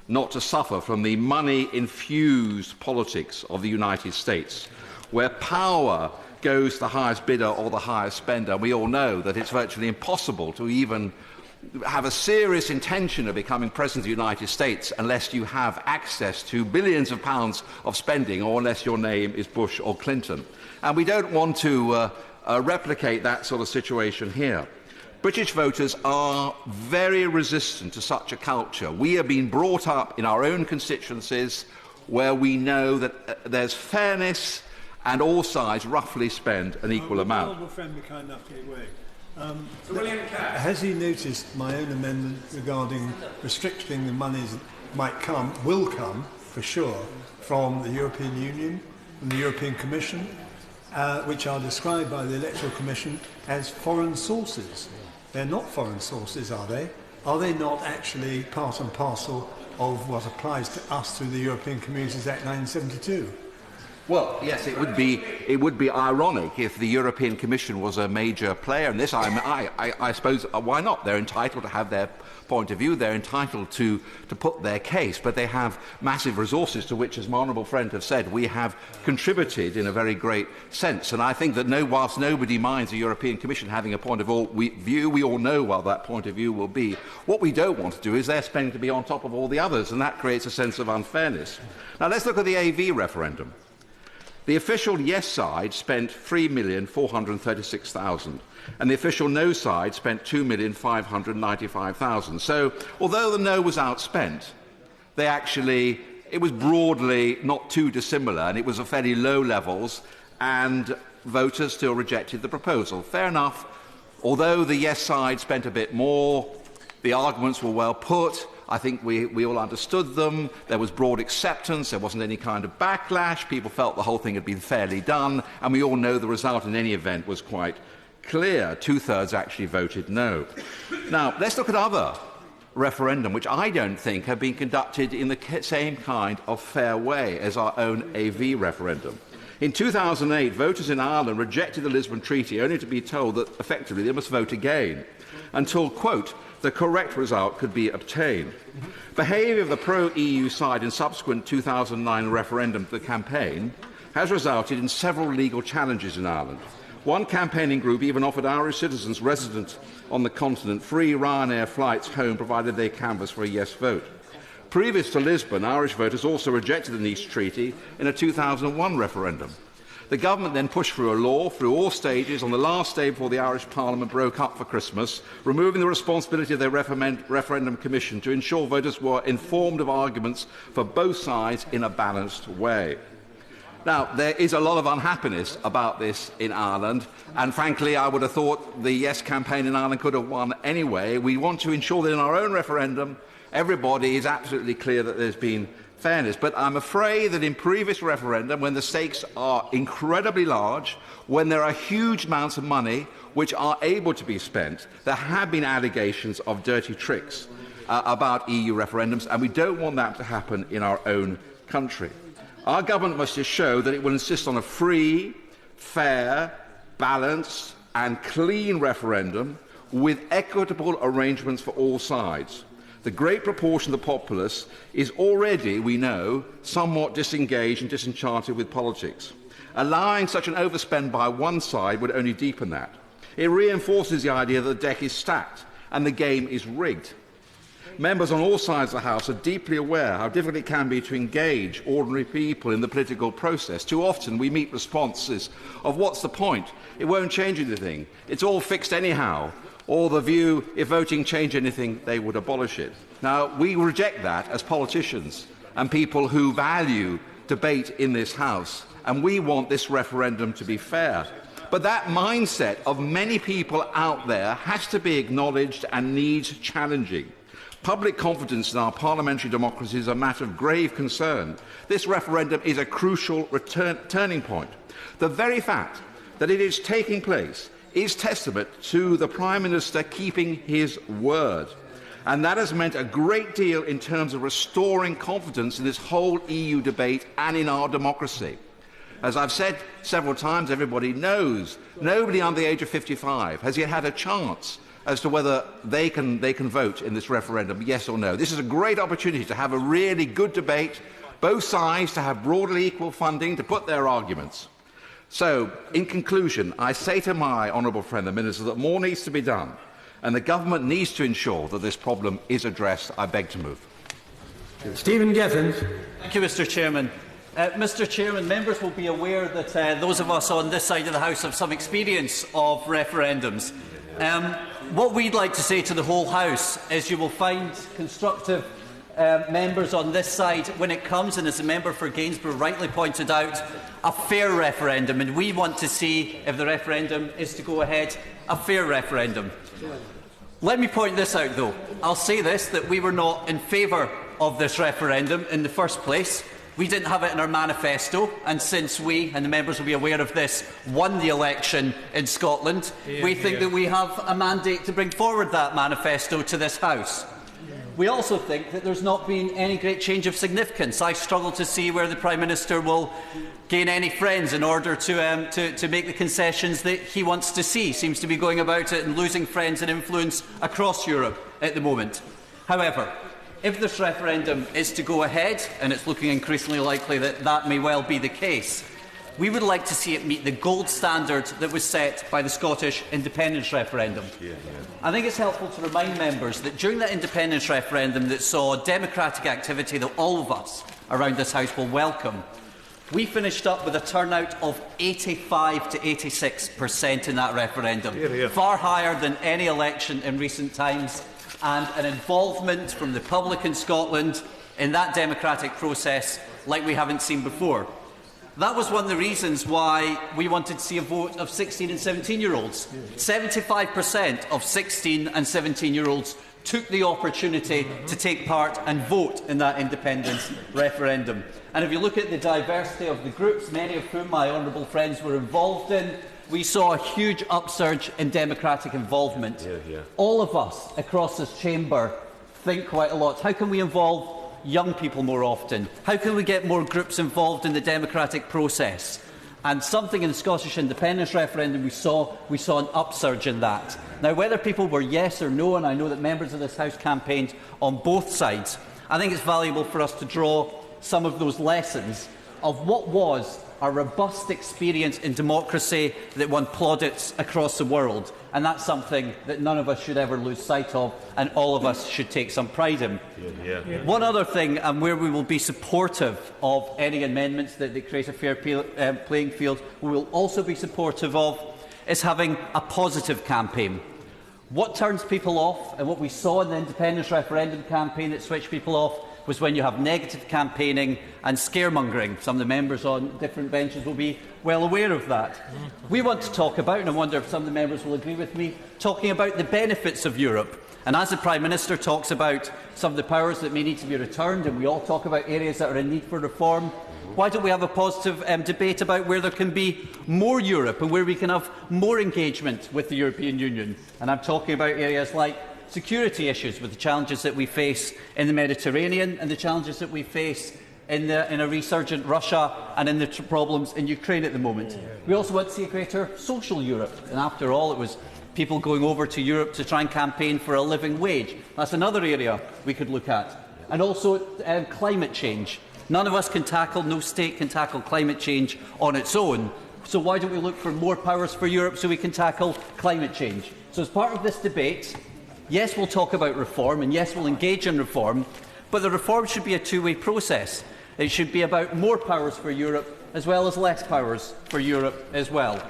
not to suffer from the money-infused politics of the United States, where power goes to the highest bidder or the highest spender. We all know that it's virtually impossible to even have a serious intention of becoming President of the United States unless you have access to billions of pounds of spending, or unless your name is Bush or Clinton. And we don't want to replicate that sort of situation here. British voters are very resistant to such a culture. We have been brought up in our own constituencies where we know that there's fairness and all sides roughly spend an equal amount. Honourable friend, be kind enough to give way. Has he noticed my own amendment regarding restricting the monies that will come, for sure, from the European Union and the European Commission, which are described by the Electoral Commission as foreign sources? They're not foreign sources, are they? Are they not actually part and parcel of what applies to us through the European Communities Act 1972? Well, yes, it would be ironic if the European Commission was a major player in this. I suppose, why not? They're entitled to have their point of view. They're entitled to put their case, but they have massive resources to which, as my honourable friend has said, we have contributed in a very great sense. And I think that whilst nobody minds the European Commission having a point of view, we all know what that point of view will be. What we don't want to do is their spending to be on top of all the others, and that creates a sense of unfairness. Now, let's look at the AV referendum. The official yes side spent $3,436,000, and the official no side spent $2,595,000. So, although the no was outspent, it was broadly not too dissimilar, and it was at fairly low levels, and voters still rejected the proposal. Fair enough. Although the yes side spent a bit more, the arguments were well put. I think we all understood them. There was broad acceptance. There wasn't any kind of backlash. People felt the whole thing had been fairly done. And we all know the result in any event was quite clear. 2/3 actually voted no. Now, let's look at other referendum, which I don't think have been conducted in the same kind of fair way as our own AV referendum. In 2008, voters in Ireland rejected the Lisbon Treaty, only to be told that effectively they must vote again until, quote, the correct result could be obtained. Behaviour of the pro-EU side in subsequent 2009 referendum to the campaign has resulted in several legal challenges in Ireland. One campaigning group even offered Irish citizens resident on the continent free Ryanair flights home provided they canvassed for a yes vote. Previous to Lisbon, Irish voters also rejected the Nice Treaty in a 2001 referendum. The government then pushed through a law through all stages on the last day before the Irish Parliament broke up for Christmas, removing the responsibility of their referendum commission to ensure voters were informed of arguments for both sides in a balanced way. Now, there is a lot of unhappiness about this in Ireland, and frankly, I would have thought the Yes campaign in Ireland could have won anyway. We want to ensure that in our own referendum, everybody is absolutely clear that there's been fairness. But I'm afraid that in previous referendum, when the stakes are incredibly large, when there are huge amounts of money which are able to be spent, there have been allegations of dirty tricks about EU referendums, and we don't want that to happen in our own country. Our government must just show that it will insist on a free, fair, balanced and clean referendum with equitable arrangements for all sides. the great proportion of the populace is already, we know, somewhat disengaged and disenchanted with politics. Allowing such an overspend by one side would only deepen that. It reinforces the idea that the deck is stacked and the game is rigged. Members on all sides of the House are deeply aware how difficult it can be to engage ordinary people in the political process. Too often we meet responses of what's the point? It won't change anything. It's all fixed anyhow. Or the view, if voting changed anything, they would abolish it. Now, we reject that as politicians and people who value debate in this House, and we want this referendum to be fair. But that mindset of many people out there has to be acknowledged and needs challenging. Public confidence in our parliamentary democracy is a matter of grave concern. This referendum is a crucial turning point. The very fact that it is taking place is testament to the Prime Minister keeping his word. And that has meant a great deal in terms of restoring confidence in this whole EU debate and in our democracy. As I've said several times, everybody knows, nobody under the age of 55 has yet had a chance as to whether they can vote in this referendum, yes or no. This is a great opportunity to have a really good debate, both sides to have broadly equal funding to put their arguments. So, in conclusion, I say to my honourable friend, the Minister, that more needs to be done, and the government needs to ensure that this problem is addressed. I beg to move. Stephen Jenkyns. Thank you, Mr. Chairman. Mr. Chairman, members will be aware that those of us on this side of the House have some experience of referendums. What we'd like to say to the whole House is you will find constructive members on this side when it comes, and as the member for Gainsborough rightly pointed out, a fair referendum, and we want to see, if the referendum is to go ahead, a fair referendum. Let me point this out though. I'll say this, that we were not in favour of this referendum in the first place. We didn't have it in our manifesto, and since we, and the members will be aware of this, won the election in Scotland, we think that we have a mandate to bring forward that manifesto to this House. We also think that there's not been any great change of significance. I struggle to see where the Prime Minister will gain any friends in order to make the concessions that he wants to see. He seems to be going about it and losing friends and influence across Europe at the moment. However, if this referendum is to go ahead, and it's looking increasingly likely that that may well be the case, we would like to see it meet the gold standard that was set by the Scottish independence referendum. I think it's helpful to remind members that during that independence referendum that saw democratic activity that all of us around this House will welcome, we finished up with a turnout of 85 to 86% in that referendum, far higher than any election in recent times, and an involvement from the public in Scotland in that democratic process like we haven't seen before. That was one of the reasons why we wanted to see a vote of 16 and 17-year-olds. 75% of 16 and 17-year-olds took the opportunity to take part and vote in that independence referendum. And if you look at the diversity of the groups, many of whom my honourable friends were involved in, we saw a huge upsurge in democratic involvement. All of us across this chamber think quite a lot. How can we involve young people more often? How can we get more groups involved in the democratic process? And something in the Scottish independence referendum we saw an upsurge in that. Now, whether people were yes or no, and I know that members of this House campaigned on both sides, I think it's valuable for us to draw some of those lessons of what was a robust experience in democracy that won plaudits across the world. And that's something that none of us should ever lose sight of, and all of us should take some pride in. One other thing, and where we will be supportive of any amendments that create a fair playing field, we will also be supportive of, is having a positive campaign. What turns people off, and what we saw in the independence referendum campaign that switched people off, was when you have negative campaigning and scaremongering. Some of the members on different benches will be well aware of that. We want to talk about, and I wonder if some of the members will agree with me, talking about the benefits of Europe. And as the Prime Minister talks about some of the powers that may need to be returned, and we all talk about areas that are in need for reform, why don't we have a positive debate about where there can be more Europe and where we can have more engagement with the European Union? And I'm talking about areas like security issues, with the challenges that we face in the Mediterranean and the challenges that we face in a resurgent Russia and in the problems in Ukraine at the moment. We also want to see a greater social Europe. And after all, it was people going over to Europe to try and campaign for a living wage. That's another area we could look at. And also climate change. None of us can tackle, no state can tackle climate change on its own. So why don't we look for more powers for Europe so we can tackle climate change? So as part of this debate, yes, we'll talk about reform, and yes, we'll engage in reform, but the reform should be a two-way process. It should be about more powers for Europe as well as less powers for Europe as well.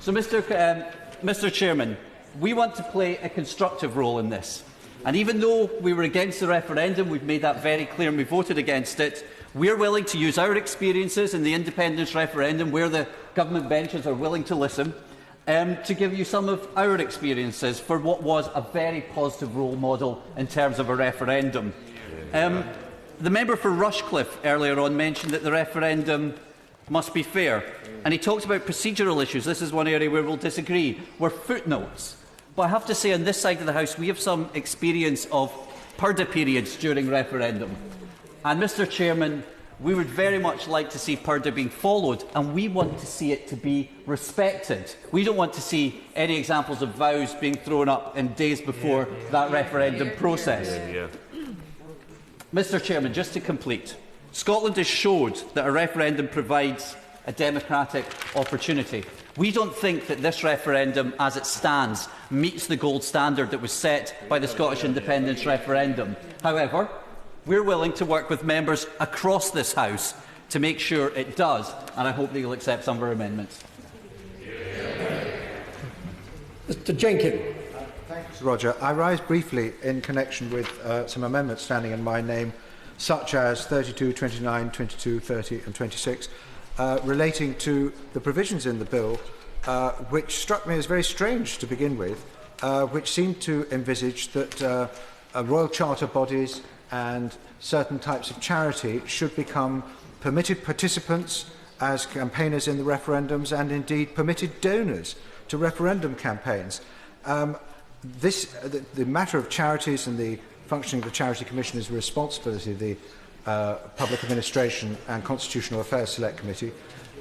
So, Mr. Chairman, we want to play a constructive role in this. And even though we were against the referendum, we've made that very clear and we voted against it, we're willing to use our experiences in the independence referendum, where the government benches are willing to listen, to give you some of our experiences for what was a very positive role model in terms of a referendum. The member for Rushcliffe earlier on mentioned that the referendum must be fair, and he talked about procedural issues. This is one area where we'll disagree, were footnotes. But I have to say, on this side of the House, we have some experience of purdah periods during referendum. And, Mr. Chairman, we would very much like to see purdah being followed, and we want to see it to be respected. We don't want to see any examples of vows being thrown up in days before that referendum process. Mr. Chairman, just to complete, Scotland has showed that a referendum provides a democratic opportunity. We don't think that this referendum, as it stands, meets the gold standard that was set by the Scottish independence referendum. However, we're willing to work with members across this House to make sure it does, and I hope that you'll accept some of our amendments. Mr. Jenkin. Thank you, Sir Roger. I rise briefly in connection with some amendments standing in my name, such as 32, 29, 22, 30 and 26, relating to the provisions in the bill, which struck me as very strange to begin with, which seemed to envisage that royal charter bodies and certain types of charity should become permitted participants as campaigners in the referendums, and indeed permitted donors to referendum campaigns. The matter of charities and the functioning of the Charity Commission is the responsibility of the Public Administration and Constitutional Affairs Select Committee,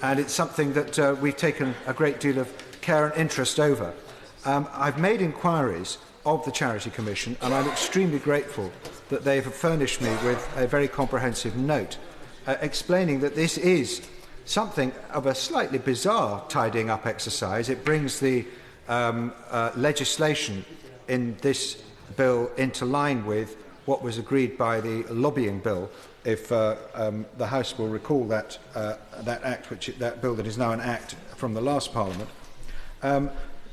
and it's something that we've taken a great deal of care and interest over. I've made inquiries of the Charity Commission, and I'm extremely grateful that they have furnished me with a very comprehensive note explaining that this is something of a slightly bizarre tidying up exercise. It brings the legislation in this bill into line with what was agreed by the lobbying bill, if the House will recall that, that bill that is now an act from the last Parliament.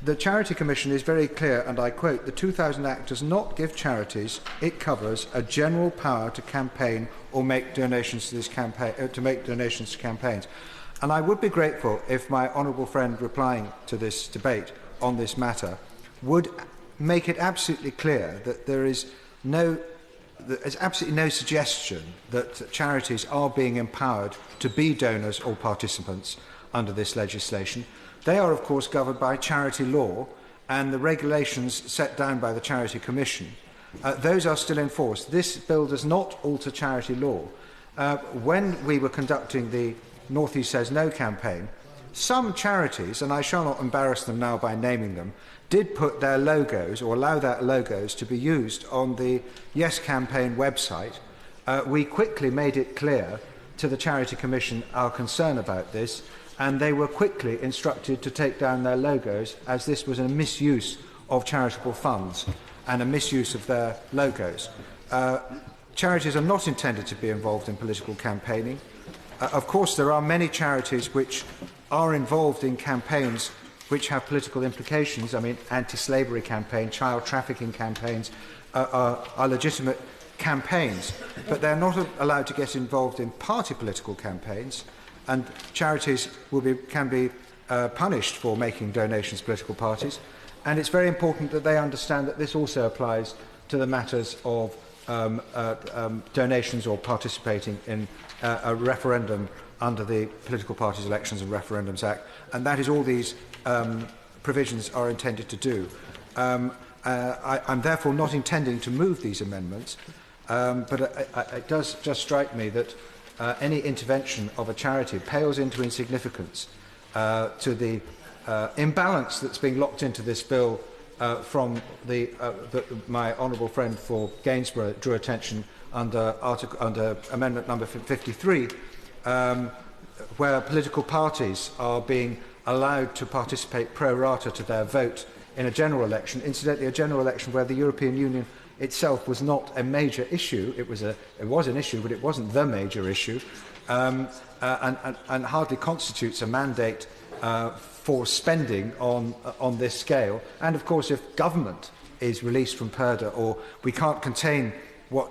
The Charity Commission is very clear, and I quote, "The 2000 Act does not give charities, it covers a general power to campaign or make donations to this campaign, to campaigns." And I would be grateful if my honourable friend replying to this debate on this matter would make it absolutely clear that there's absolutely no suggestion that charities are being empowered to be donors or participants under this legislation. They are, of course, governed by charity law and the regulations set down by the Charity Commission. Those are still in force. This bill does not alter charity law. When we were conducting the North East Says No campaign, some charities, and I shall not embarrass them now by naming them, did put their logos or allow their logos to be used on the Yes campaign website. We quickly made it clear to the Charity Commission our concern about this, and they were quickly instructed to take down their logos, as this was a misuse of charitable funds and a misuse of their logos. Charities are not intended to be involved in political campaigning. Of course, there are many charities which are involved in campaigns which have political implications. I mean, anti-slavery campaigns, child trafficking campaigns are legitimate campaigns, but they're not allowed to get involved in party political campaigns, and charities can be punished for making donations to political parties. And it's very important that they understand that this also applies to the matters of donations or participating in a referendum under the Political Parties Elections and Referendums Act, and that is all these provisions are intended to do. I'm therefore not intending to move these amendments, but it does just strike me that any intervention of a charity pales into insignificance to the imbalance that's being locked into this bill from my honourable friend for Gainsborough drew attention under Amendment number 53, where political parties are being allowed to participate pro rata to their vote in a general election. Incidentally, a general election where the European Union itself was not a major issue. It was an issue, but it wasn't the major issue, and hardly constitutes a mandate for spending on this scale. And of course, if government is released from purdah, or we can't contain what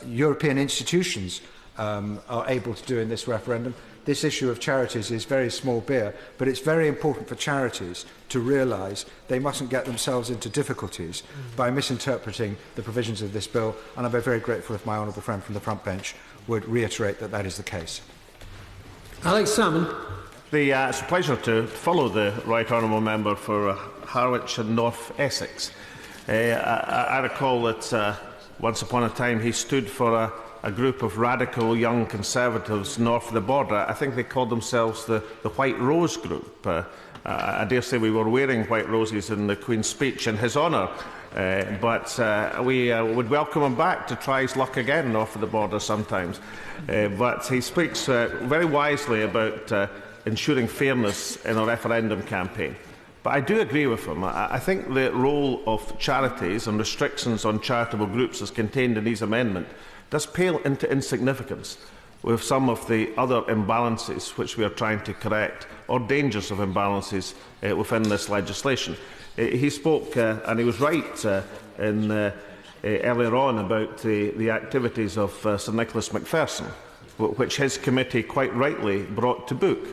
European institutions are able to do in this referendum, this issue of charities is very small beer, but it's very important for charities to realise they mustn't get themselves into difficulties by misinterpreting the provisions of this bill, and I'd be very grateful if my honourable friend from the front bench would reiterate that that is the case. Alex Salmond. It's a pleasure to follow the right honourable member for Harwich and North Essex. I recall that once upon a time he stood for a group of radical young Conservatives north of the border. I think they called themselves the White Rose Group. I dare say we were wearing white roses in the Queen's speech in his honour, but we would welcome him back to try his luck again north of the border sometimes. But he speaks very wisely about ensuring fairness in a referendum campaign. But I do agree with him. I think the role of charities and restrictions on charitable groups as contained in these amendments does pale into insignificance with some of the other imbalances which we are trying to correct, or dangers of imbalances within this legislation. He spoke, and he was right earlier on, about the activities of Sir Nicholas McPherson, which his committee quite rightly brought to book,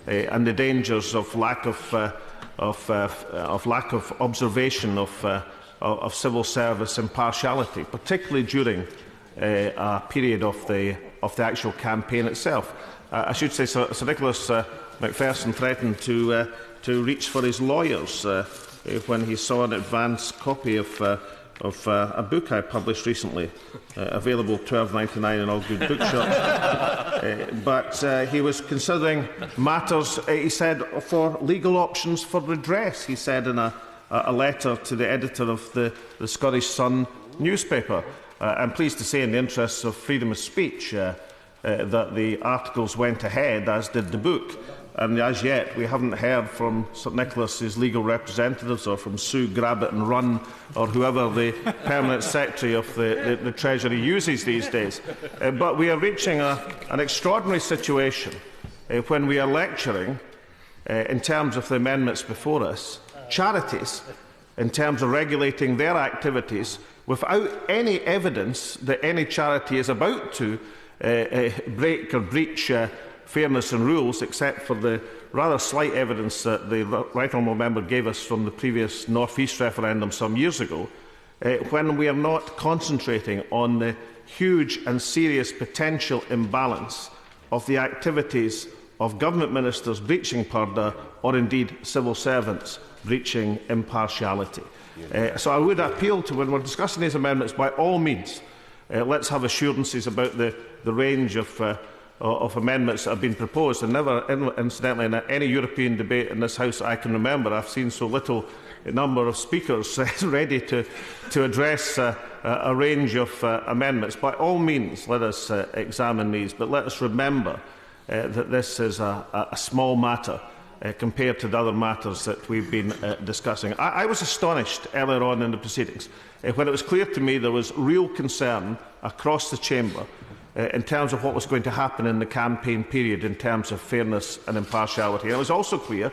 and the dangers of lack of observation of civil service impartiality, particularly during a period of the actual campaign itself. I should say Sir Nicholas McPherson threatened to reach for his lawyers when he saw an advance copy of a book I published recently, available £12.99 in all good bookshops. But he was considering matters, he said, for legal options for redress, he said in a letter to the editor of the Scottish Sun newspaper. I'm pleased to say, in the interests of freedom of speech, that the articles went ahead, as did the book. And as yet, we haven't heard from St Nicholas's legal representatives, or from Sue Grabbit and Run, or whoever the Permanent Secretary of the Treasury uses these days. But we are reaching an extraordinary situation when we are lecturing, in terms of the amendments before us, charities, in terms of regulating their activities, without any evidence that any charity is about to break or breach fairness and rules, except for the rather slight evidence that the right honourable member gave us from the previous North East referendum some years ago, when we are not concentrating on the huge and serious potential imbalance of the activities of government ministers breaching purdah, or indeed civil servants breaching impartiality. So I would appeal to, when we're discussing these amendments, by all means, let's have assurances about the range of amendments that have been proposed. And never, incidentally, in any European debate in this House I can remember, I've seen so little number of speakers ready to address a range of amendments. By all means, let us examine these, but let us remember that this is a small matter compared to the other matters that we've been discussing. I was astonished earlier on in the proceedings when it was clear to me there was real concern across the chamber in terms of what was going to happen in the campaign period in terms of fairness and impartiality. And it was also clear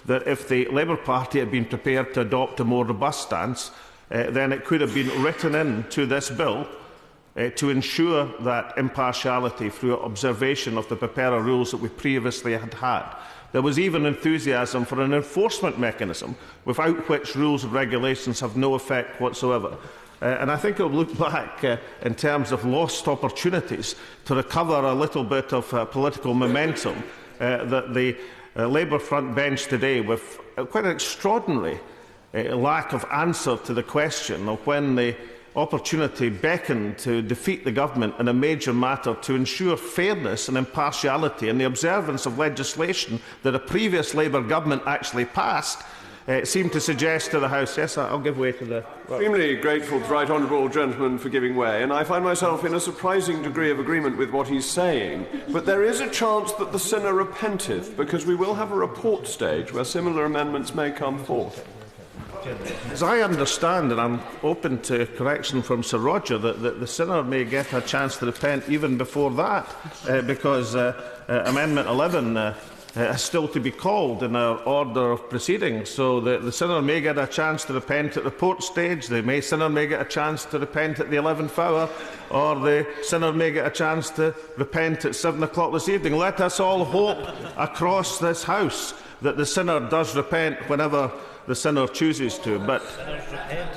that if the Labour Party had been prepared to adopt a more robust stance, then it could have been written into this bill to ensure that impartiality through observation of the preparer rules that we previously had. There was even enthusiasm for an enforcement mechanism, without which rules and regulations have no effect whatsoever. And I think it will look back in terms of lost opportunities to recover a little bit of political momentum that the Labour front bench today, with quite an extraordinary lack of answer to the question of when the opportunity beckoned to defeat the government in a major matter to ensure fairness and impartiality in the observance of legislation that a previous Labour government actually passed, seem to suggest to the House. Yes, I'll give way to the... Extremely grateful to the right honourable gentleman for giving way, and I find myself in a surprising degree of agreement with what he's saying. But there is a chance that the sinner repenteth, because we will have a report stage where similar amendments may come forth. As I understand, and I'm open to correction from Sir Roger, that the sinner may get a chance to repent even before that, because Amendment 11 is still to be called in our order of proceedings. So the sinner may get a chance to repent at the report stage, the sinner may get a chance to repent at the 11th hour, or the sinner may get a chance to repent at 7 o'clock this evening. Let us all hope across this House that the sinner does repent whenever the sinner chooses to. But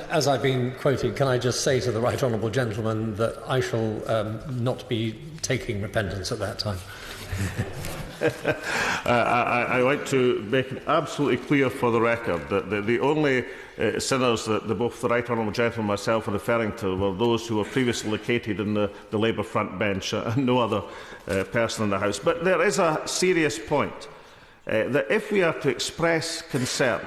as I've been quoted, can I just say to the right honourable gentleman that I shall not be taking repentance at that time? I like to make it absolutely clear for the record that the only sinners that both the right honourable gentleman and myself are referring to were those who were previously located in the Labour front bench and no other person in the House. But there is a serious point that if we are to express concern,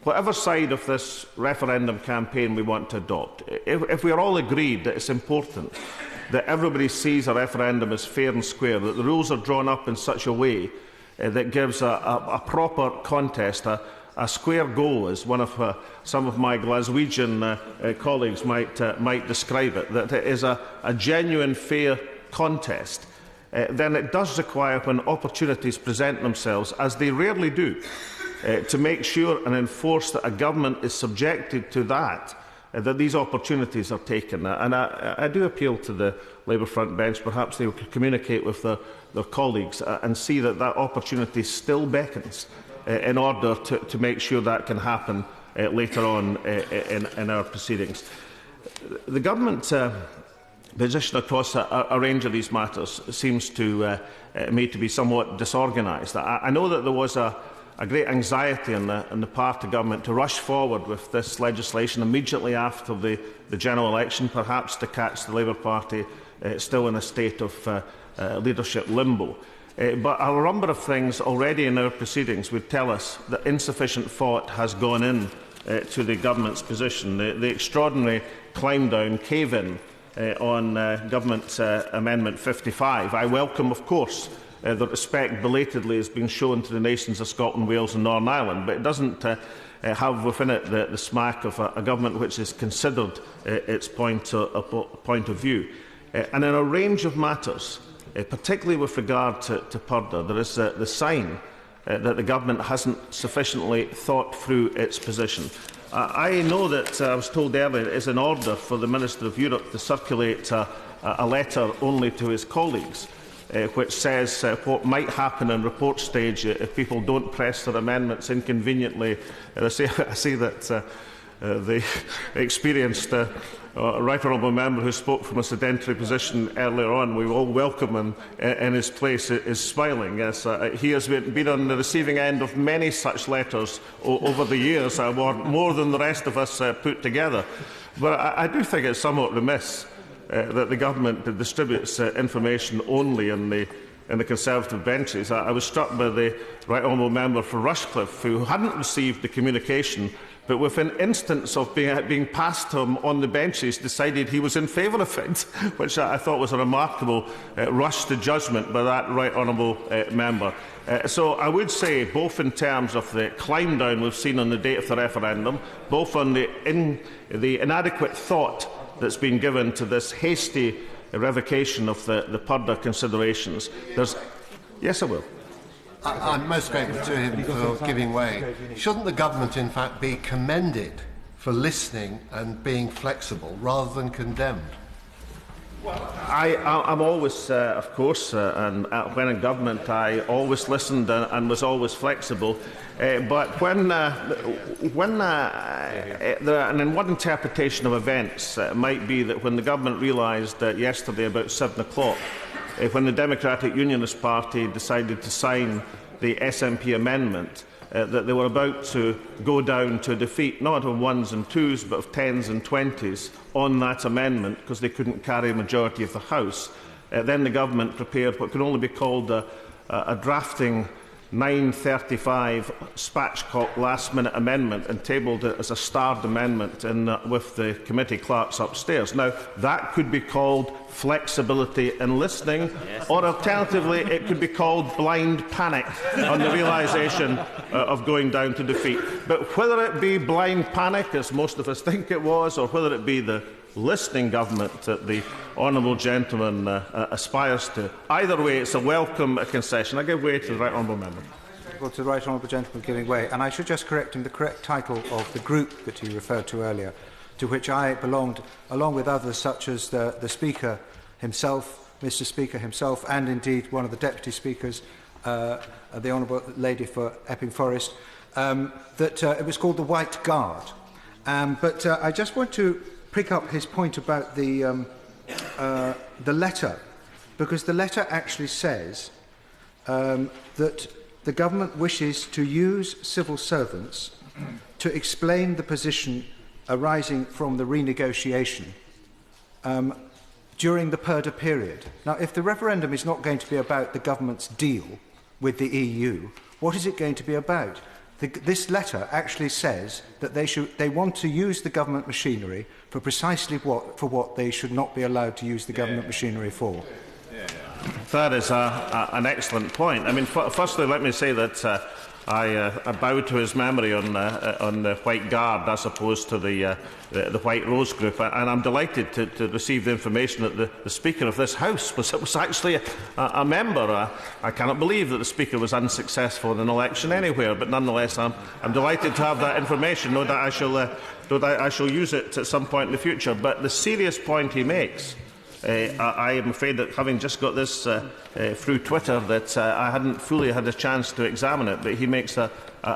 whatever side of this referendum campaign we want to adopt, if we are all agreed that it's important that everybody sees a referendum as fair and square, that the rules are drawn up in such a way that gives a proper contest, a square goal, as one of some of my Glaswegian colleagues might describe it, that it is a genuine fair contest, then it does require, when opportunities present themselves, as they rarely do, to make sure and enforce that a government is subjected to that, that these opportunities are taken. And I do appeal to the Labour front bench. Perhaps they will communicate with their colleagues and see that that opportunity still beckons in order to make sure that can happen later on in our proceedings. The government position across a range of these matters seems to me to be somewhat disorganised. I know that there was a great anxiety on the part of government to rush forward with this legislation immediately after the general election, perhaps to catch the Labour Party still in a state of leadership limbo. But a number of things already in our proceedings would tell us that insufficient thought has gone in to the government's position. The extraordinary climb-down, cave-in on Government Amendment 55. I welcome, of course, that respect belatedly has been shown to the nations of Scotland, Wales and Northern Ireland, but it doesn't have within it the smack of a government which has considered its point of view. And in a range of matters, particularly with regard to Purdah, there is the sign that the government hasn't sufficiently thought through its position. I know that, I was told earlier, it is in order for the Minister of Europe to circulate a letter only to his colleagues, which says what might happen in report stage if people don't press their amendments inconveniently. And I see that the experienced right honourable member who spoke from a sedentary position earlier on, we all welcome him in his place, is smiling. Yes, he has been on the receiving end of many such letters over the years, more than the rest of us put together. But I do think it's somewhat remiss that the government distributes information only in the Conservative benches. I was struck by the right honourable member for Rushcliffe, who hadn't received the communication, but within instance of being passed to him on the benches, decided he was in favour of it, which I thought was a remarkable rush to judgment by that right honourable member. So I would say, both in terms of the climb down we've seen on the date of the referendum, both on the inadequate thought that's been given to this hasty revocation of the Purdah considerations. Yes, I will. I'm most grateful to him for giving way. Shouldn't the government, in fact, be commended for listening and being flexible rather than condemned? I'm always, of course, and when in government, I always listened and was always flexible. But and one interpretation of events might be that when the government realised yesterday about 7 o'clock, when the Democratic Unionist Party decided to sign the SNP amendment, that they were about to go down to defeat not of ones and twos but of tens and twenties on that amendment because they couldn't carry a majority of the House. Then the government prepared what can only be called a drafting 9:35 spatchcock last-minute amendment and tabled it as a starred amendment with the committee clerks upstairs. Now, that could be called flexibility in listening, or alternatively, it could be called blind panic on the realisation of going down to defeat. But whether it be blind panic, as most of us think it was, or whether it be the listening government that the honourable gentleman aspires to, either way, it's a welcome concession. I give way to the right honourable member. Well, to the right honourable gentleman giving way, and I should just correct him, the correct title of the group that he referred to earlier, to which I belonged, along with others such as the Speaker himself, Mr Speaker himself, and indeed one of the Deputy Speakers, the Honourable Lady for Epping Forest, that it was called the White Guard. But I just want to pick up his point about the letter, because the letter actually says that the government wishes to use civil servants to explain the position arising from the renegotiation during the purdah period. Now, if the referendum is not going to be about the government's deal with the EU, what is it going to be about? This letter actually says that they want to use the government machinery for precisely what they should not be allowed to use the government machinery for. That is an excellent point. I mean, firstly, let me say that I bow to his memory on the White Guard as opposed to the White Rose Group, and I'm delighted to receive the information that the Speaker of this House was actually a member. I cannot believe that the Speaker was unsuccessful in an election anywhere, but nonetheless I'm delighted to have that information. No doubt I shall use it at some point in the future. But the serious point he makes, I am afraid that, having just got this through Twitter, that I hadn't fully had a chance to examine it, but he makes a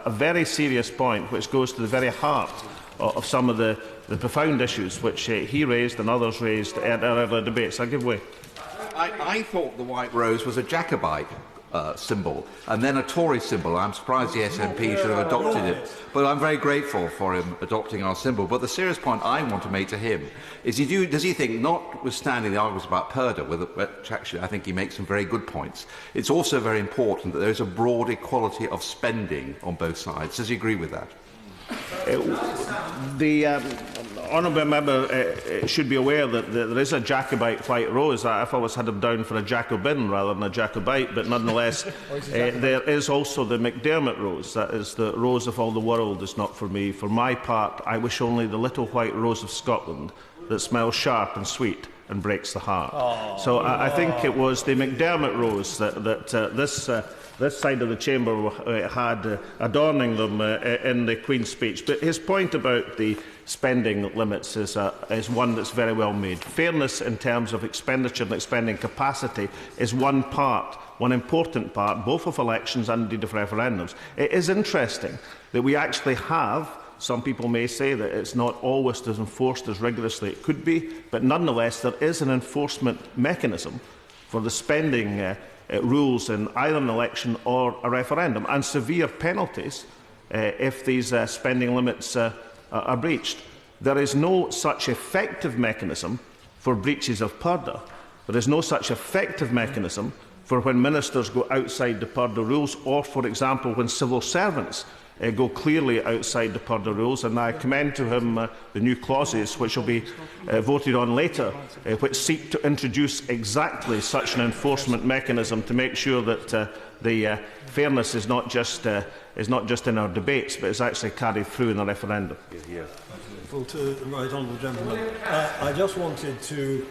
very serious point which goes to the very heart of some of the profound issues which he raised and others raised in earlier debates. I give way. I thought the White Rose was a Jacobite symbol and then a Tory symbol. I'm surprised the SNP should have adopted it, but I'm very grateful for him adopting our symbol. But the serious point I want to make to him is, does he think, notwithstanding the arguments about purdah, which actually I think he makes some very good points, it's also very important that there is a broad equality of spending on both sides. Does he agree with that? The honourable member should be aware that there is a Jacobite White Rose. I've always had him down for a Jacobin rather than a Jacobite, but nonetheless there is also the McDermott Rose. That is the rose of all the world is not for me. For my part, I wish only the little white rose of Scotland that smells sharp and sweet and breaks the heart. So I think it was the McDermott Rose that this side of the chamber had adorning them in the Queen's speech. But his point about the spending limits is one that's very well made. Fairness in terms of expenditure and expending capacity is one important part, both of elections and indeed of referendums. It is interesting that we actually have, some people may say that it's not always as enforced as rigorously it could be, but nonetheless there is an enforcement mechanism for the spending rules in either an election or a referendum, and severe penalties if these spending limits are breached. There is no such effective mechanism for breaches of purdah. There is no such effective mechanism for when ministers go outside the purdah rules, or, for example, when civil servants go clearly outside the purdah rules, and I commend to him the new clauses which will be voted on later, which seek to introduce exactly such an enforcement mechanism to make sure that the fairness is not just in our debates, but is actually carried through in the referendum. Well, to the right honourable gentleman, I just wanted to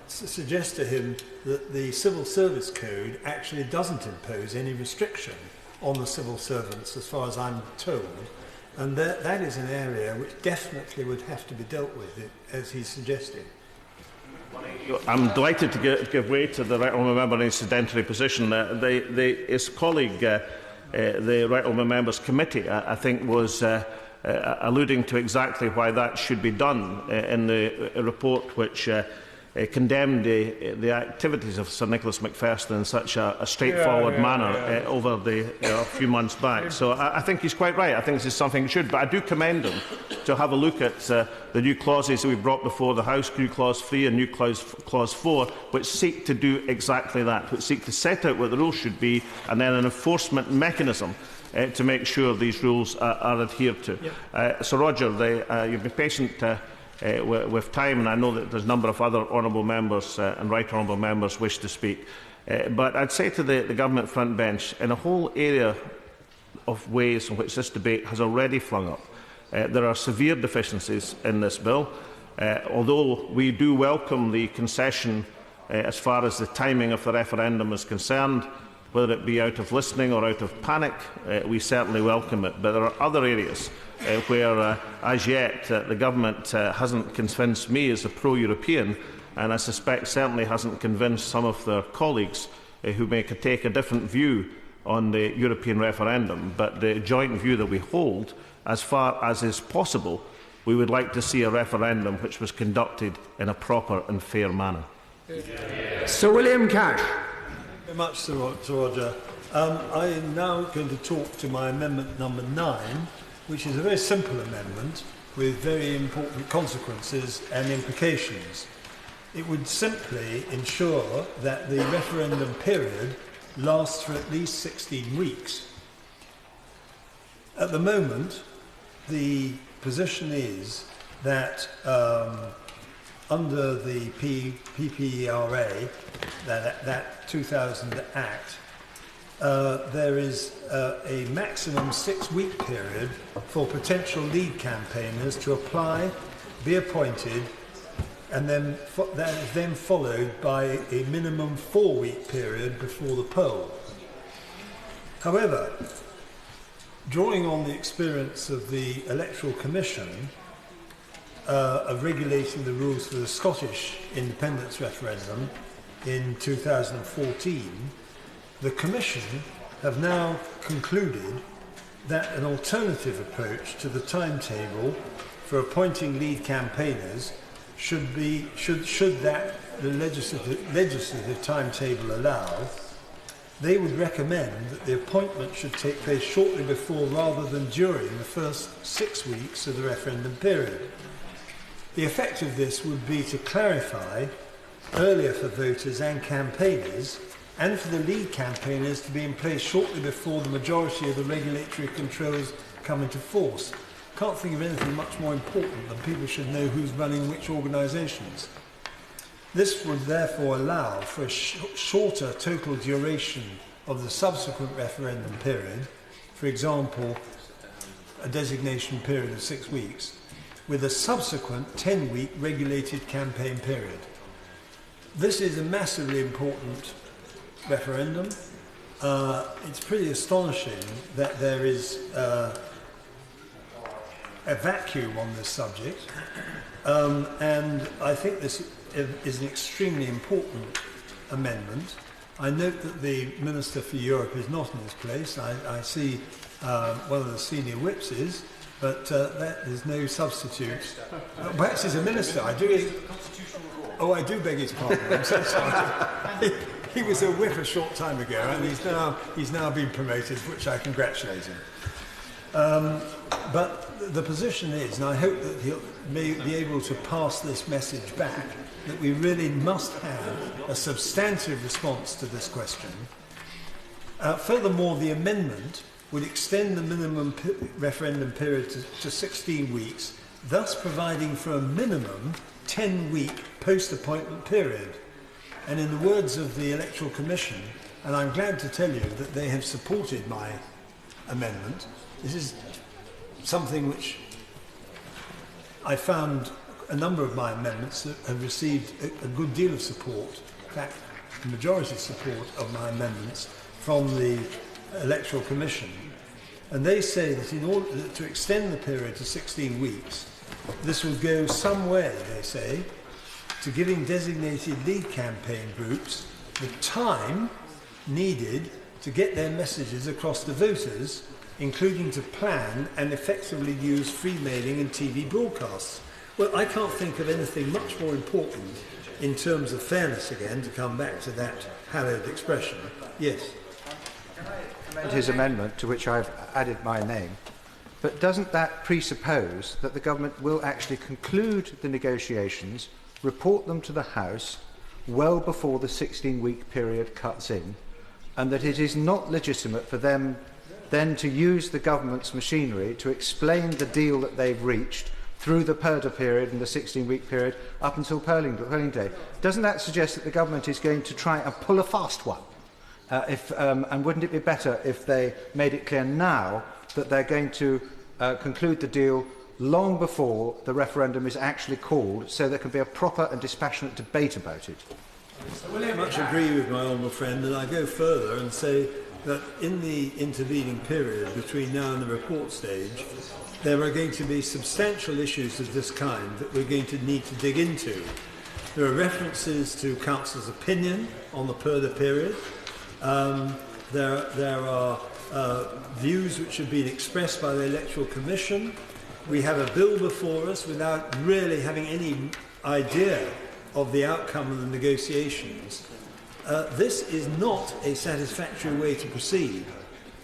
suggest to him that the Civil Service Code actually doesn't impose any restriction on the civil servants, as far as I'm told, and that is an area which definitely would have to be dealt with, as he's suggesting. I'm delighted to give way to the right honourable member in his sedentary position. His colleague, the right honourable member's committee, I think, was alluding to exactly why that should be done in the report which condemned the activities of Sir Nicholas McPherson in such a straightforward manner over the few months back. So I think he's quite right. I think this is something he should. But I do commend him to have a look at the new clauses that we've brought before the House, new Clause 3 and new Clause 4, which seek to do exactly that, which seek to set out what the rules should be and then an enforcement mechanism to make sure these rules are adhered to. Yep. So, Roger, you've been patient with time, and I know that there's a number of other honourable members and right honourable members wish to speak. But I'd say to the government front bench, in a whole area of ways in which this debate has already flung up, there are severe deficiencies in this bill. Although we do welcome the concession as far as the timing of the referendum is concerned, whether it be out of listening or out of panic, we certainly welcome it. But there are other areas where, as yet, the government hasn't convinced me as a pro-European, and I suspect certainly hasn't convinced some of their colleagues who may take a different view on the European referendum. But the joint view that we hold, as far as is possible, we would like to see a referendum which was conducted in a proper and fair manner. Sir William Cash. Very much, Sir Roger. I am now going to talk to my amendment number 9, which is a very simple amendment with very important consequences and implications. It would simply ensure that the referendum period lasts for at least 16 weeks. At the moment, the position is that under the PPERA, that 2000 Act, there is a maximum 6-week period for potential lead campaigners to apply, be appointed, and then that is then followed by a minimum 4-week period before the poll. However, drawing on the experience of the Electoral Commission of regulating the rules for the Scottish independence referendum in 2014, the Commission have now concluded that an alternative approach to the timetable for appointing lead campaigners should that the legislative timetable allow, they would recommend that the appointment should take place shortly before rather than during the first 6 weeks of the referendum period. The effect of this would be to clarify earlier for voters and campaigners, and for the lead campaigners to be in place shortly before the majority of the regulatory controls come into force. Can't think of anything much more important than people should know who's running which organisations. This would therefore allow for a shorter total duration of the subsequent referendum period, for example, a designation period of 6 weeks, with a subsequent 10-week regulated campaign period. This is a massively important referendum. It's pretty astonishing that there is a vacuum on this subject, and I think this is an extremely important amendment. I note that the Minister for Europe is not in his place. I see one of the senior whips is, but that is no substitute. Perhaps he's a minister. I do. Oh, I do beg his pardon. I'm so sorry. He was a whip a short time ago, and he's now been promoted, for which I congratulate him. But the position is, and I hope that he'll be able to pass this message back, that we really must have a substantive response to this question. Furthermore, the amendment would extend the minimum referendum period to 16 weeks, thus providing for a minimum 10-week post-appointment period. And in the words of the Electoral Commission, and I'm glad to tell you that they have supported my amendment, this is something which I found a number of my amendments that have received a good deal of support, in fact, the majority support of my amendments from the Electoral Commission. And they say that in order to extend the period to 16 weeks, this will go some way, they say, to giving designated lead campaign groups the time needed to get their messages across to voters, including to plan and effectively use free mailing and TV broadcasts. Well, I can't think of anything much more important in terms of fairness again, to come back to that hallowed expression, yes. His amendment, to which I've added my name, but doesn't that presuppose that the government will actually conclude the negotiations, report them to the House well before the 16-week period cuts in, and that it is not legitimate for them then to use the government's machinery to explain the deal that they've reached through the purdah period and the 16-week period up until polling day? Doesn't that suggest that the government is going to try and pull a fast one? And wouldn't it be better if they made it clear now that they're going to conclude the deal long before the referendum is actually called, so there can be a proper and dispassionate debate about it? I very much agree with my honourable friend, and I go further and say that in the intervening period between now and the report stage, there are going to be substantial issues of this kind that we're going to need to dig into. There are references to Council's opinion on the purdah period. There are views which have been expressed by the Electoral Commission. We have a bill before us without really having any idea of the outcome of the negotiations. This is not a satisfactory way to proceed.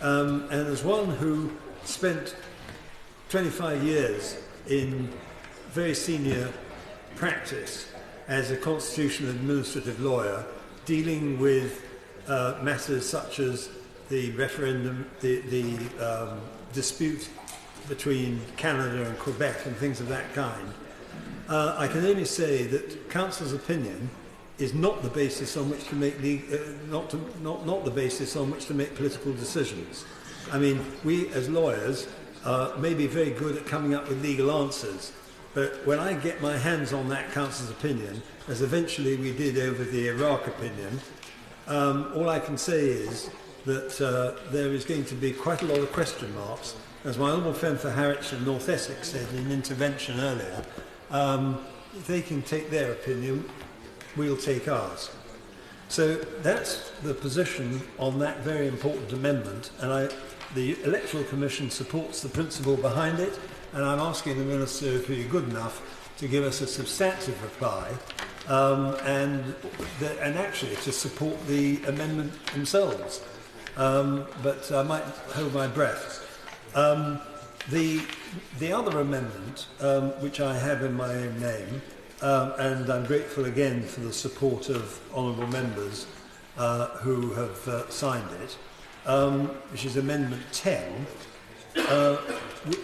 And as one who spent 25 years in very senior practice as a constitutional administrative lawyer, dealing with matters such as the referendum, the dispute between Canada and Quebec and things of that kind, I can only say that Council's opinion is not the basis on which to make not the basis on which to make political decisions. I mean, we as lawyers may be very good at coming up with legal answers, but when I get my hands on that Council's opinion, as eventually we did over the Iraq opinion, all I can say is that there is going to be quite a lot of question marks. As my honourable friend for Harwich and North Essex said in an intervention earlier, if they can take their opinion, we'll take ours. So that's the position on that very important amendment, and the Electoral Commission supports the principle behind it, and I'm asking the Minister if he'd be good enough to give us a substantive reply and actually to support the amendment themselves. But I might hold my breath. The other amendment, which I have in my own name, and I'm grateful again for the support of honourable members who have signed it, which is Amendment 10,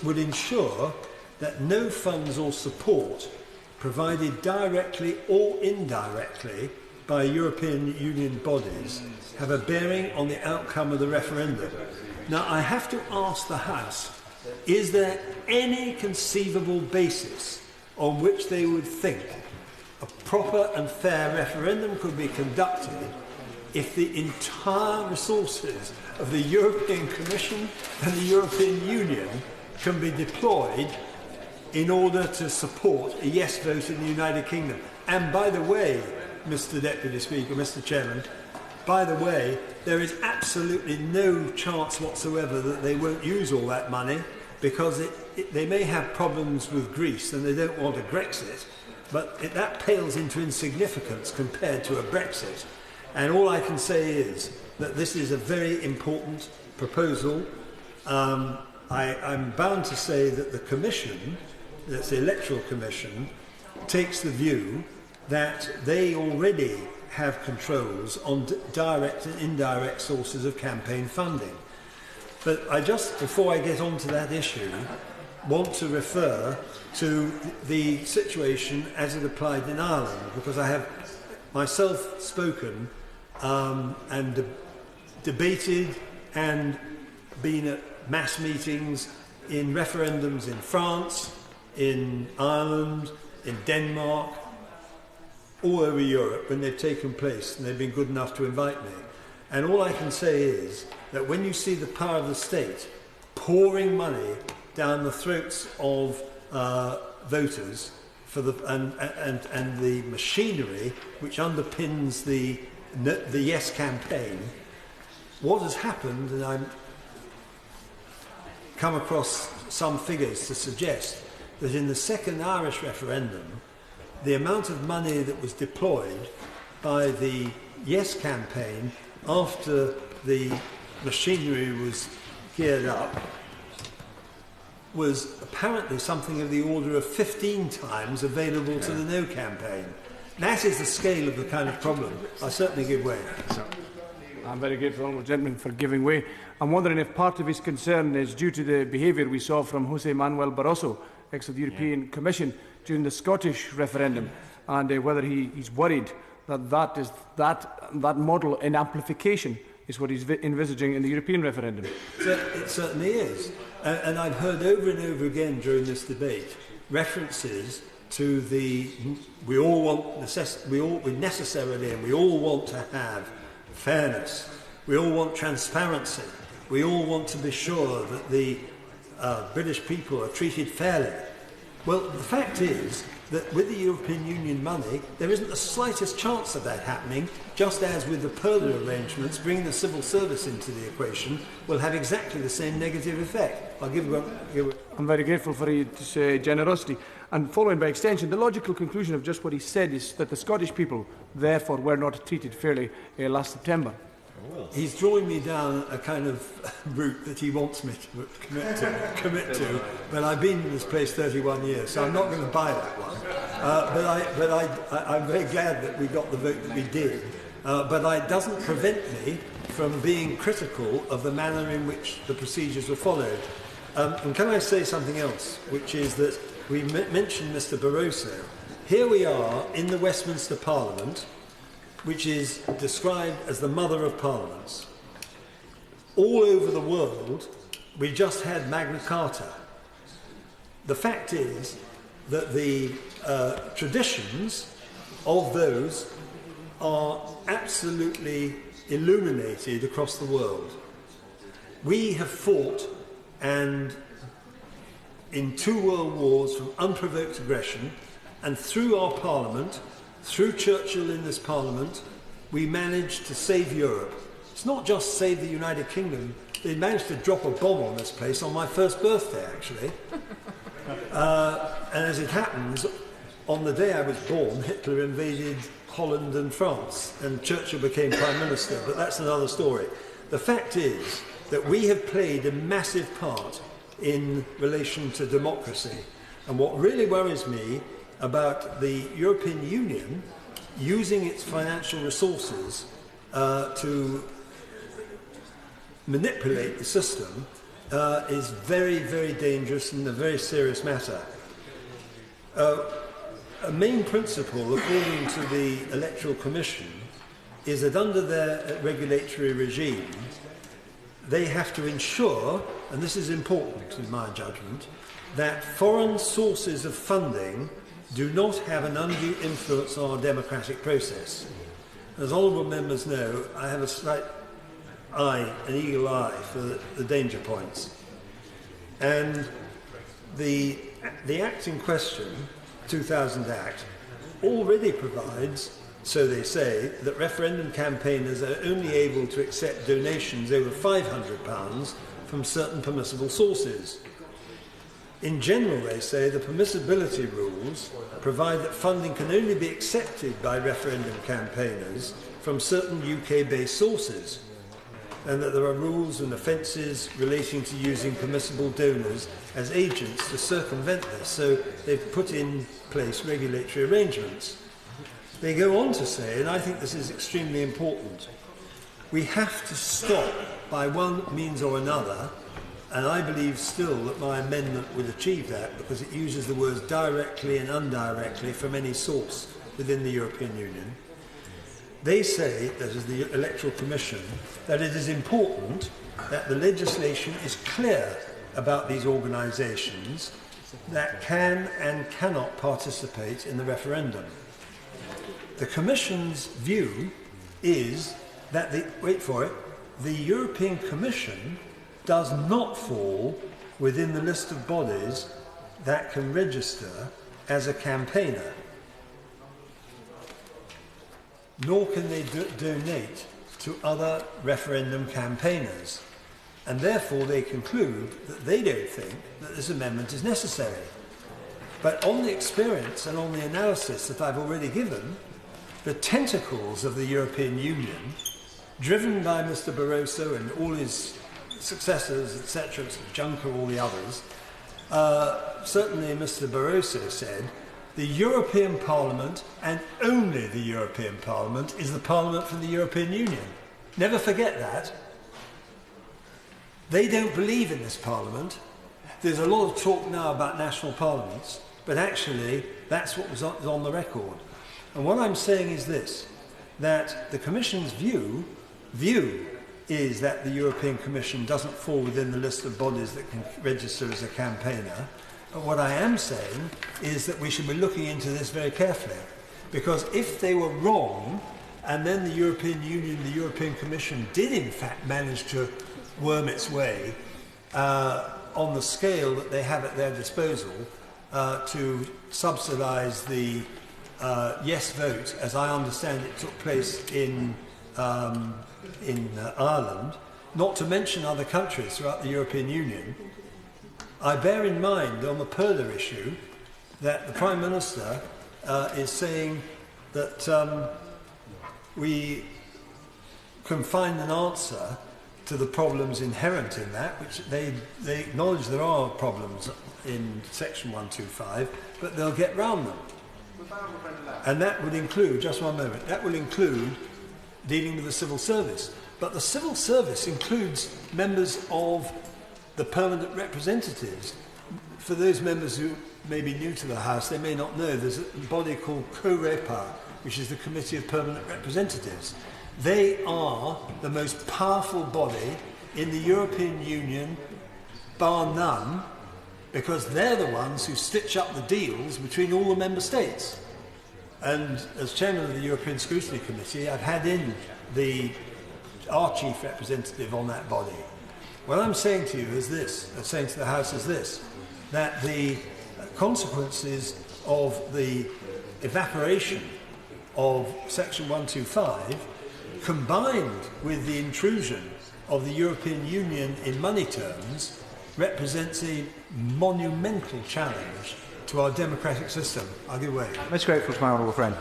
would ensure that no funds or support provided directly or indirectly by European Union bodies have a bearing on the outcome of the referendum. Now, I have to ask the House, is there any conceivable basis on which they would think a proper and fair referendum could be conducted if the entire resources of the European Commission and the European Union can be deployed in order to support a yes vote in the United Kingdom? And by the way, Mr. Deputy Speaker, Mr. Chairman, by the way, there is absolutely no chance whatsoever that they won't use all that money, because they may have problems with Greece and they don't want a Grexit, but that pales into insignificance compared to a Brexit. And all I can say is that this is a very important proposal. I'm bound to say that the Commission, that's the Electoral Commission, takes the view that they already have controls on direct and indirect sources of campaign funding. But I just, before I get on to that issue, want to refer to the situation as it applied in Ireland, because I have myself spoken and debated and been at mass meetings in referendums in France, in Ireland, in Denmark, all over Europe when they've taken place, and they've been good enough to invite me. And all I can say is that when you see the power of the state pouring money down the throats of voters for and the machinery which underpins the Yes campaign, what has happened, and I've come across some figures to suggest that in the second Irish referendum, the amount of money that was deployed by the Yes campaign after the machinery was geared up was apparently something of the order of 15 times available to the No campaign. That is the scale of the kind of problem. I certainly give way. I'm very grateful, Honourable Gentleman, for giving way. I'm wondering if part of his concern is due to the behaviour we saw from José Manuel Barroso, ex of the European Commission, during the Scottish referendum, and whether he's worried that model in amplification is what he's envisaging in the European referendum. It certainly is. And I've heard over and over again during this debate references to we all necessarily want to have fairness. We all want transparency. We all want to be sure that the British people are treated fairly. Well, the fact is that with the European Union money, there isn't the slightest chance of that happening, just as with the Perla arrangements, bringing the civil service into the equation will have exactly the same negative effect. I'm very grateful for his generosity. And following by extension, the logical conclusion of just what he said is that the Scottish people, therefore, were not treated fairly last September. He's drawing me down a kind of route that he wants me to commit to, but I've been in this place 31 years, so I'm not going to buy that one. I'm very glad that we got the vote that we did, but it doesn't prevent me from being critical of the manner in which the procedures were followed. And can I say something else, which is that we mentioned Mr. Barroso. Here we are in the Westminster Parliament, which is described as the mother of parliaments. All over the world, we just had Magna Carta. The fact is that the traditions of those are absolutely illuminated across the world. We have fought and in 2 world wars from unprovoked aggression, and through our parliament, through Churchill in this parliament, we managed to save Europe. It's not just save the United Kingdom. They managed to drop a bomb on this place on my first birthday, actually. And as it happens, on the day I was born, Hitler invaded Holland and France, and Churchill became Prime Minister, but that's another story. The fact is that we have played a massive part in relation to democracy. And what really worries me about the European Union using its financial resources to manipulate the system is very, very dangerous and a very serious matter. A main principle, according to the Electoral Commission, is that under their regulatory regime, they have to ensure, and this is important in my judgment, that foreign sources of funding do not have an undue influence on our democratic process. As honourable members know, I have a slight eye, an eagle eye for the danger points. And the Act in question, 2000 Act, already provides, so they say, that referendum campaigners are only able to accept donations over £500 from certain permissible sources. In general, they say, the permissibility rules provide that funding can only be accepted by referendum campaigners from certain UK-based sources, and that there are rules and offences relating to using permissible donors as agents to circumvent this. So they've put in place regulatory arrangements. They go on to say, and I think this is extremely important, we have to stop by one means or another, and I believe still that my amendment would achieve that because it uses the words directly and indirectly from any source within the European Union. They say, that is the Electoral Commission, that it is important that the legislation is clear about these organisations that can and cannot participate in the referendum. The Commission's view is that the European Commission does not fall within the list of bodies that can register as a campaigner, nor can they donate to other referendum campaigners, and therefore they conclude that they don't think that this amendment is necessary. But on the experience and on the analysis that I've already given, the tentacles of the European Union, driven by Mr. Barroso and all his successors, etc., Juncker, all the others, certainly Mr. Barroso said, the European Parliament, and only the European Parliament, is the Parliament from the European Union. Never forget that. They don't believe in this Parliament. There's a lot of talk now about national parliaments, but actually that's what was on the record. And what I'm saying is this, that the Commission's view is that the European Commission doesn't fall within the list of bodies that can register as a campaigner. But what I am saying is that we should be looking into this very carefully. Because if they were wrong, and then the European Union, the European Commission did in fact manage to worm its way on the scale that they have at their disposal to subsidise the yes vote, as I understand it took place in Ireland, not to mention other countries throughout the European Union. I bear in mind on the Perla issue that the Prime Minister is saying that we can find an answer to the problems inherent in that, which they acknowledge there are problems in Section 125, but they'll get round them. And that would include, just one moment, that will include dealing with the civil service. But the civil service includes members of the permanent representatives. For those members who may be new to the House, they may not know, there's a body called COREPA, which is the Committee of Permanent Representatives. They are the most powerful body in the European Union, bar none, because they're the ones who stitch up the deals between all the member states. And as chairman of the European Scrutiny Committee, I've had in our chief representative on that body. What I'm saying to you is this, saying to the House is this, that the consequences of the evaporation of Section 125, combined with the intrusion of the European Union in money terms, represents a monumental challenge to our democratic system. I'll give way. I'm most grateful to my honourable friend.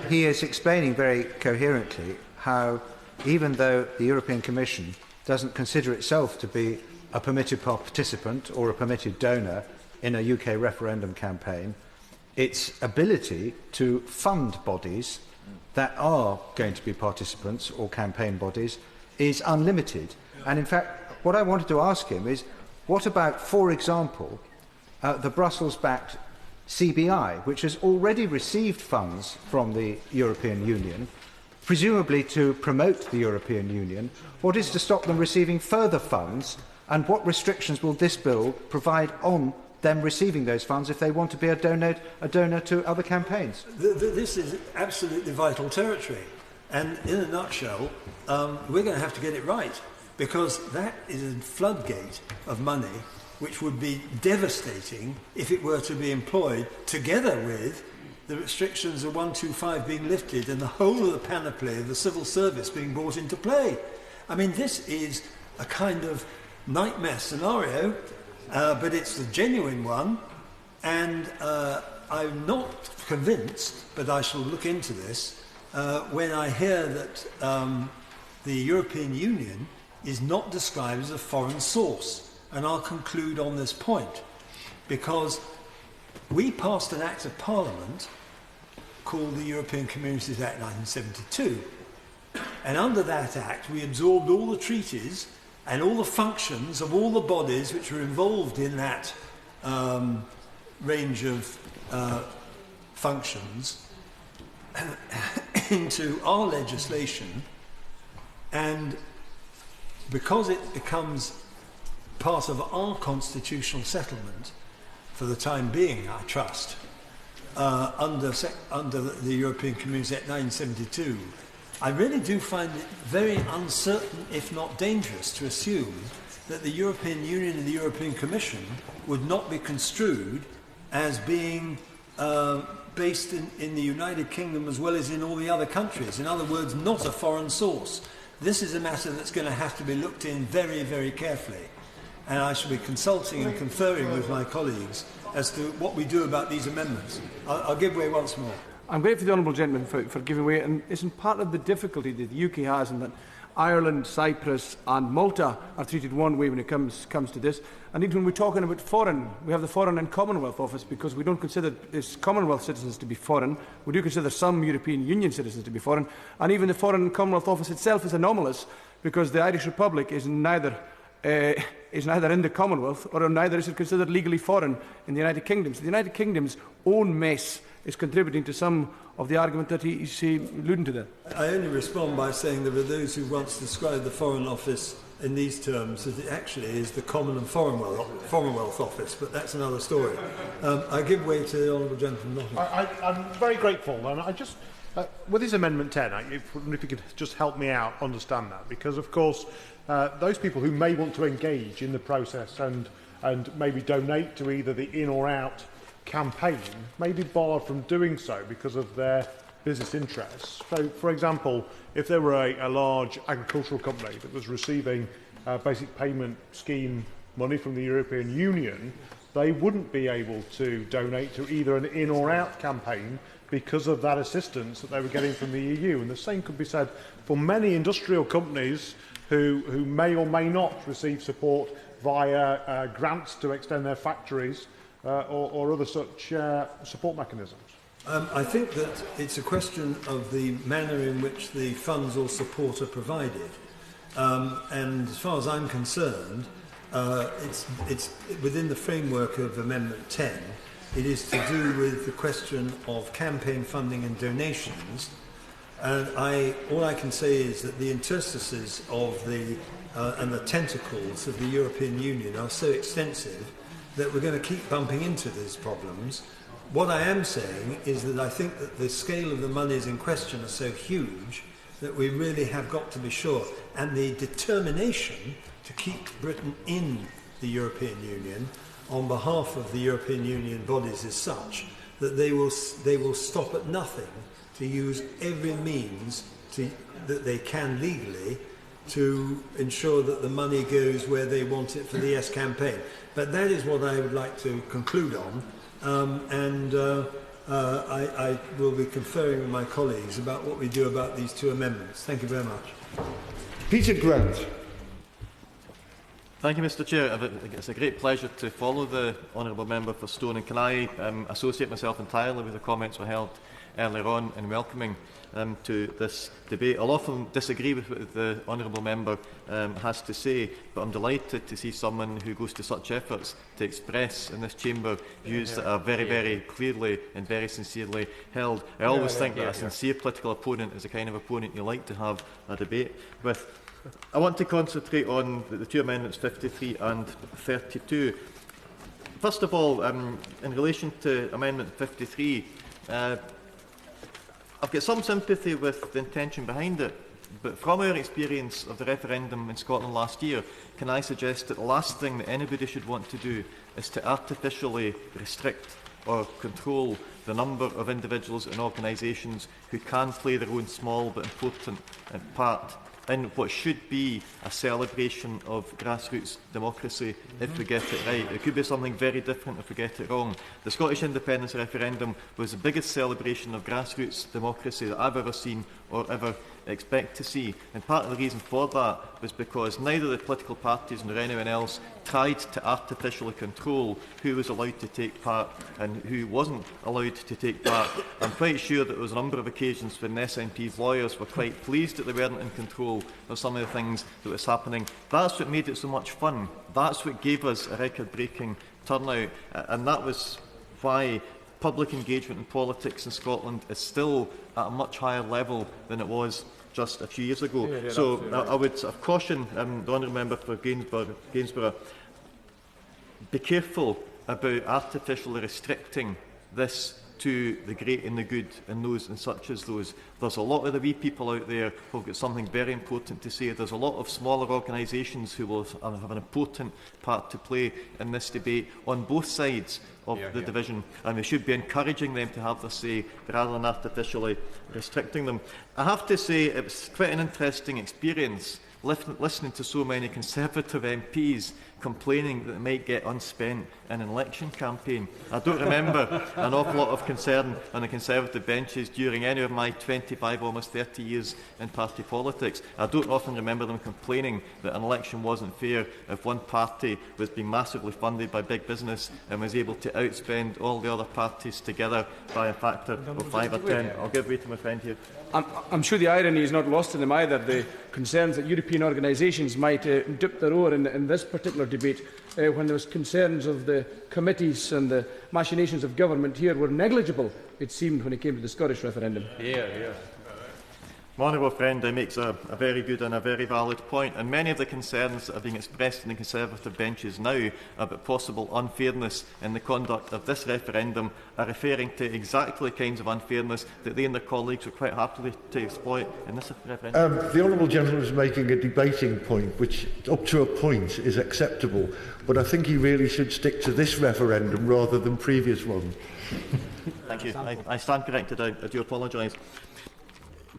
He is explaining very coherently how, even though the European Commission doesn't consider itself to be a permitted participant or a permitted donor in a UK referendum campaign, its ability to fund bodies that are going to be participants or campaign bodies is unlimited. And in fact, what I wanted to ask him is, what about, for example, the Brussels-backed CBI, which has already received funds from the European Union, presumably to promote the European Union? What is to stop them receiving further funds, and what restrictions will this bill provide on them receiving those funds if they want to be a donor to other campaigns? This is absolutely vital territory. And in a nutshell, we're going to have to get it right, because that is a floodgate of money which would be devastating if it were to be employed together with the restrictions of 125 being lifted and the whole of the panoply of the civil service being brought into play. I mean, this is a kind of nightmare scenario, but it's the genuine one, and I'm not convinced, but I shall look into this, when I hear that the European Union is not described as a foreign source. And I'll conclude on this point, because we passed an Act of Parliament called the European Communities Act 1972. And under that Act, we absorbed all the treaties and all the functions of all the bodies which were involved in that range of functions into our legislation. And because it becomes part of our constitutional settlement, for the time being, I trust, under the European Communities Act 1972, I really do find it very uncertain, if not dangerous, to assume that the European Union and the European Commission would not be construed as being based in the United Kingdom as well as in all the other countries. In other words, not a foreign source. This is a matter that's going to have to be looked in very, very carefully. and I shall be consulting and conferring with my colleagues as to what we do about these amendments. I'll give way once more. I'm grateful to the honourable gentleman for giving way, and isn't part of the difficulty that the UK has in that Ireland, Cyprus and Malta are treated one way when it comes to this. And even when we're talking about foreign, we have the Foreign and Commonwealth Office because we don't consider this Commonwealth citizens to be foreign. We do consider some European Union citizens to be foreign. And even the Foreign and Commonwealth Office itself is anomalous because the Irish Republic is neither in the Commonwealth or neither is it considered legally foreign in the United Kingdom. So the United Kingdom's own mess is contributing to some of the argument that he's alluding to there. I only respond by saying there are those who once described the Foreign Office in these terms as it actually is the Common and Foreignwealth Office, but that's another story. I give way to the honourable gentleman. I'm very grateful, and I just, with his Amendment 10, if you could just help me out understand that, because of course those people who may want to engage in the process and maybe donate to either the in or out campaign may be barred from doing so because of their business interests. So, for example, if there were a large agricultural company that was receiving basic payment scheme money from the European Union, they wouldn't be able to donate to either an in or out campaign because of that assistance that they were getting from the EU. And the same could be said for many industrial companies who may or may not receive support via grants to extend their factories or other such support mechanisms. I think that it's a question of the manner in which the funds or support are provided. And as far as I'm concerned, it's within the framework of Amendment 10. It is to do with the question of campaign funding and donations. And all I can say is that the interstices of and the tentacles of the European Union are so extensive that we're going to keep bumping into these problems. What I am saying is that I think that the scale of the monies in question are so huge that we really have got to be sure. And the determination to keep Britain in the European Union on behalf of the European Union bodies is such that they will stop at nothing to use every means that they can legally to ensure that the money goes where they want it for the Yes campaign. But that is what I would like to conclude on, I will be conferring with my colleagues about what we do about these two amendments. Thank you very much. Peter Grant. Thank you, Mr. Chair. It's a great pleasure to follow the honourable member for Stone, and can I associate myself entirely with the comments we held earlier on in welcoming to this debate. I'll often disagree with what the honourable member has to say, but I'm delighted to see someone who goes to such efforts to express in this chamber views that are very, very clearly and very sincerely held. I always think that a sincere political opponent is the kind of opponent you like to have a debate with. I want to concentrate on the two amendments 53 and 32. First of all, in relation to Amendment 53, I've got some sympathy with the intention behind it, but from our experience of the referendum in Scotland last year, can I suggest that the last thing that anybody should want to do is to artificially restrict or control the number of individuals and organisations who can play their own small but important part in what should be a celebration of grassroots democracy if we get it right. It could be something very different if we get it wrong. The Scottish independence referendum was the biggest celebration of grassroots democracy that I've ever seen or ever expect to see. And part of the reason for that was because neither the political parties nor anyone else tried to artificially control who was allowed to take part and who wasn't allowed to take part. I'm quite sure that there was a number of occasions when the SNP's lawyers were quite pleased that they weren't in control of some of the things that was happening. That's what made it so much fun. That's what gave us a record-breaking turnout, and that was why public engagement in politics in Scotland is still at a much higher level than it was just a few years ago. I would caution the honourable member for Gainsborough, be careful about artificially restricting this to the great and the good and those and such as those. There's a lot of the wee people out there who've got something very important to say. There's a lot of smaller organisations who will have an important part to play in this debate on both sides of the division, and we should be encouraging them to have their say rather than artificially restricting them. I have to say it was quite an interesting experience listening to so many Conservative MPs complaining that it might get unspent in an election campaign. I don't remember an awful lot of concern on the Conservative benches during any of my 25, almost 30 years in party politics. I don't often remember them complaining that an election wasn't fair if one party was being massively funded by big business and was able to outspend all the other parties together by a factor of 5 or 10. I'll give way to my friend here. I'm sure the irony is not lost on them either, the concerns that European organisations might dip their oar in this particular debate when there was concerns of the committees and the machinations of government here were negligible, it seemed, when it came to the Scottish referendum. My honourable friend makes a very good and a very valid point, and many of the concerns that are being expressed in the Conservative benches now about possible unfairness in the conduct of this referendum are referring to exactly the kinds of unfairness that they and their colleagues were quite happily to exploit in this referendum. The honourable gentleman is making a debating point, which up to a point is acceptable, but I think he really should stick to this referendum rather than previous ones. Thank you. I stand corrected. I do apologise.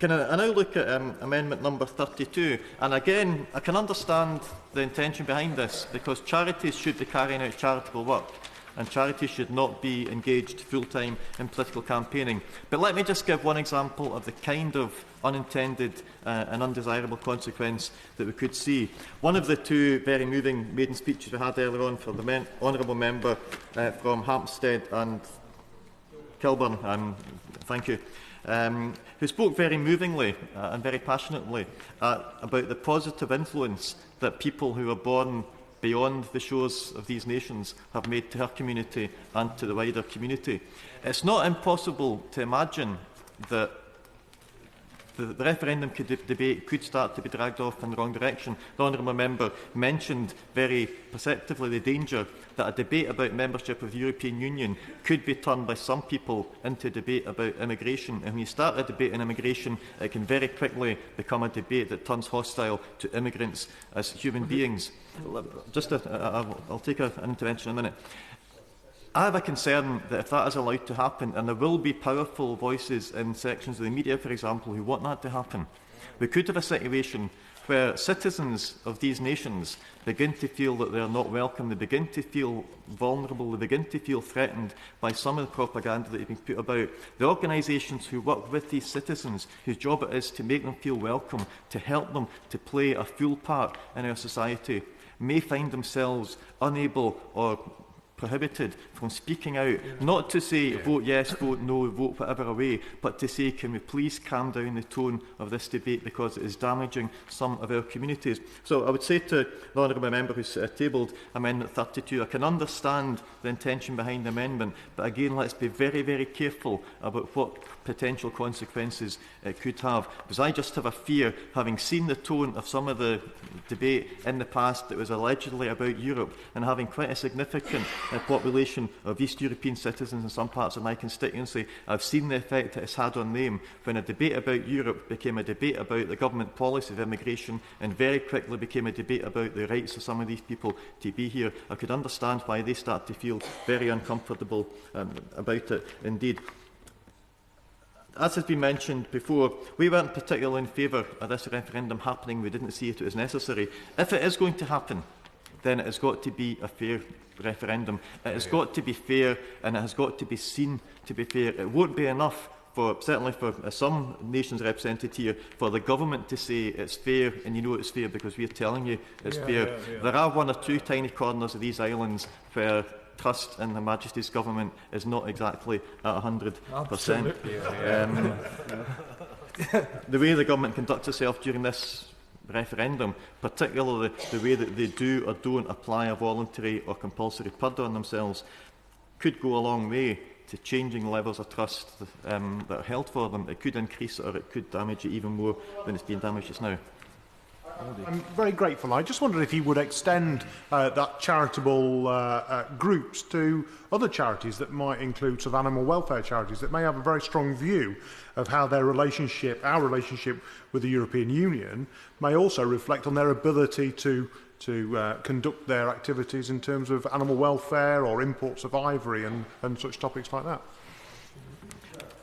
I now look at amendment number 32, and again I can understand the intention behind this, because charities should be carrying out charitable work and charities should not be engaged full-time in political campaigning. But let me just give one example of the kind of unintended and undesirable consequence that we could see. One of the two very moving maiden speeches we had earlier on from the honourable member from Hampstead and Kilburn, thank you, who spoke very movingly and very passionately about the positive influence that people who are born beyond the shores of these nations have made to her community and to the wider community. It's not impossible to imagine that the referendum debate could start to be dragged off in the wrong direction. The honourable member mentioned very perceptively the danger that a debate about membership of the European Union could be turned by some people into a debate about immigration. And when you start a debate on immigration, it can very quickly become a debate that turns hostile to immigrants as human beings. I'll take an intervention in a minute. I have a concern that if that is allowed to happen, and there will be powerful voices in sections of the media, for example, who want that to happen, we could have a situation where citizens of these nations begin to feel that they are not welcome, they begin to feel vulnerable, they begin to feel threatened by some of the propaganda that is being put about. The organisations who work with these citizens, whose job it is to make them feel welcome, to help them to play a full part in our society, may find themselves unable or prohibited from speaking out, not to say vote yes, vote no, vote whatever way, but to say, can we please calm down the tone of this debate because it is damaging some of our communities. So I would say to the honourable member who's tabled Amendment 32, I can understand the intention behind the amendment, but again, let's be very, very careful about what potential consequences it could have. Because I just have a fear, having seen the tone of some of the debate in the past that was allegedly about Europe, and having quite a significant population of East European citizens in some parts of my constituency, I've seen the effect it has had on them when a debate about Europe became a debate about the government policy of immigration and very quickly became a debate about the rights of some of these people to be here. I could understand why they start to feel very uncomfortable about it indeed. As has been mentioned before, we weren't particularly in favour of this referendum happening. We didn't see it as necessary. If it is going to happen, then it has got to be a fair referendum. It has got to be fair, and it has got to be seen to be fair. It won't be enough, certainly for some nations represented here, for the government to say it's fair, and you know it's fair because we're telling you it's fair. There are one or two tiny corners of these islands where trust in Her Majesty's government is not exactly at 100%. The way the government conducts itself during this referendum, particularly the way that they do or don't apply a voluntary or compulsory purdah on themselves, could go a long way to changing levels of trust that are held for them. It could increase it or it could damage it even more than it's being damaged just now. I'm very grateful. I just wondered if you would extend that charitable groups to other charities that might include sort of animal welfare charities that may have a very strong view of how their relationship, our relationship with the European Union, may also reflect on their ability to conduct their activities in terms of animal welfare or imports of ivory and such topics like that.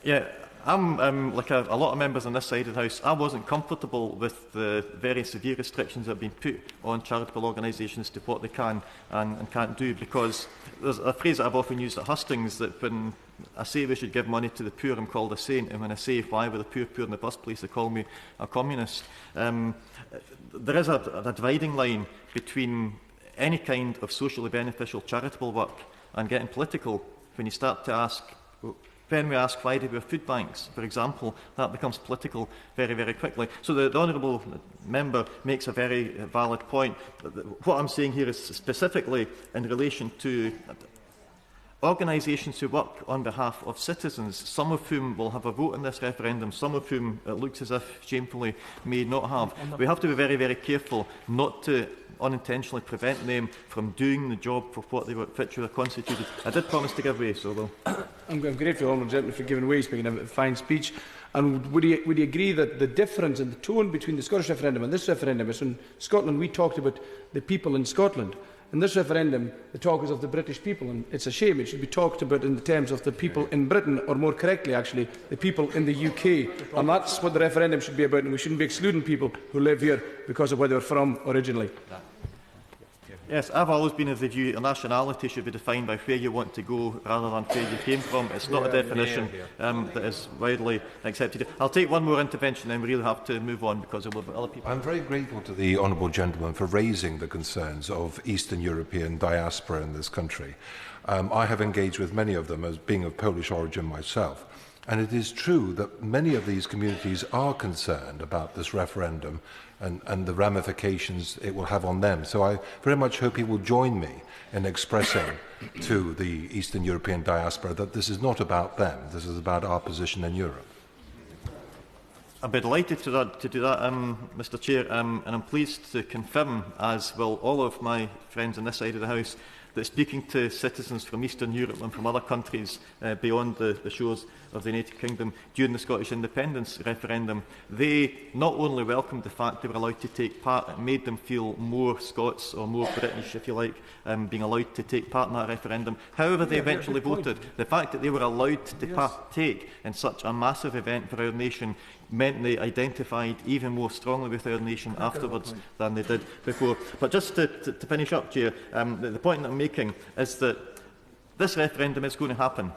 Yeah, I'm like a lot of members on this side of the House. I wasn't comfortable with the very severe restrictions that have been put on charitable organisations to what they can and can't do, because there's a phrase that I've often used at hustings, that when I say we should give money to the poor, I'm called a saint, and when I say why were the poor in the first place, they call me a communist. There is a dividing line between any kind of socially beneficial charitable work and getting political. When you start to ask, when we ask why do we have food banks, for example, that becomes political very, very quickly. So the honourable member makes a very valid point. What I'm saying here is specifically in relation to organisations who work on behalf of citizens, some of whom will have a vote in this referendum, some of whom it looks as if shamefully may not have. We have to be very, very careful not to unintentionally prevent them from doing the job for what they were constituted. I did promise to give way, so well. I'm grateful, Honourable Gentleman, for giving way, speaking of a fine speech. And would he agree that the difference in the tone between the Scottish referendum and this referendum is in Scotland we talked about the people in Scotland. In this referendum, the talk is of the British people, and it's a shame. It should be talked about in the terms of the people in Britain, or more correctly, actually, the people in the UK. And that's what the referendum should be about, and we shouldn't be excluding people who live here because of where they were from originally. Yes, I've always been of the view that nationality should be defined by where you want to go rather than where you came from. It's not a definition that is widely accepted. I'll take one more intervention, then we really have to move on because there will be other people. I'm very grateful to the honourable gentleman for raising the concerns of Eastern European diaspora in this country. I have engaged with many of them as being of Polish origin myself. And it is true that many of these communities are concerned about this referendum and the ramifications it will have on them. So I very much hope he will join me in expressing to the Eastern European diaspora that this is not about them, this is about our position in Europe. I'd be delighted to do that, Mr Chair, and I'm pleased to confirm, as will all of my friends on this side of the House, that speaking to citizens from Eastern Europe and from other countries beyond the shores of the United Kingdom during the Scottish independence referendum, they not only welcomed the fact they were allowed to take part, it made them feel more Scots or more British, if you like, being allowed to take part in that referendum. However they eventually voted, the fact that they were allowed to partake in such a massive event for our nation meant they identified even more strongly with our nation afterwards than they did before. But just to finish up, Chair, the point that I'm making is that this referendum is going to happen.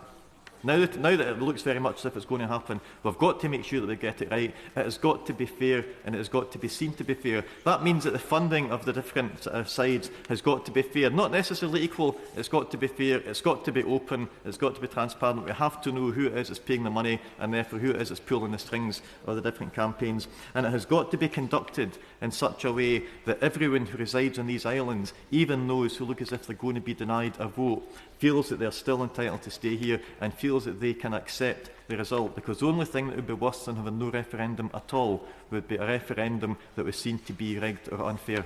Now that it looks very much as if it's going to happen, we've got to make sure that we get it right. It has got to be fair, and it has got to be seen to be fair. That means that the funding of the different sides has got to be fair, not necessarily equal. It's got to be fair, it's got to be open, it's got to be transparent. We have to know who it is that's paying the money, and therefore who it is that's pulling the strings of the different campaigns. And it has got to be conducted in such a way that everyone who resides on these islands, even those who look as if they're going to be denied a vote, feels that they're still entitled to stay here and feels that they can accept the result, because the only thing that would be worse than having no referendum at all would be a referendum that was seen to be rigged or unfair.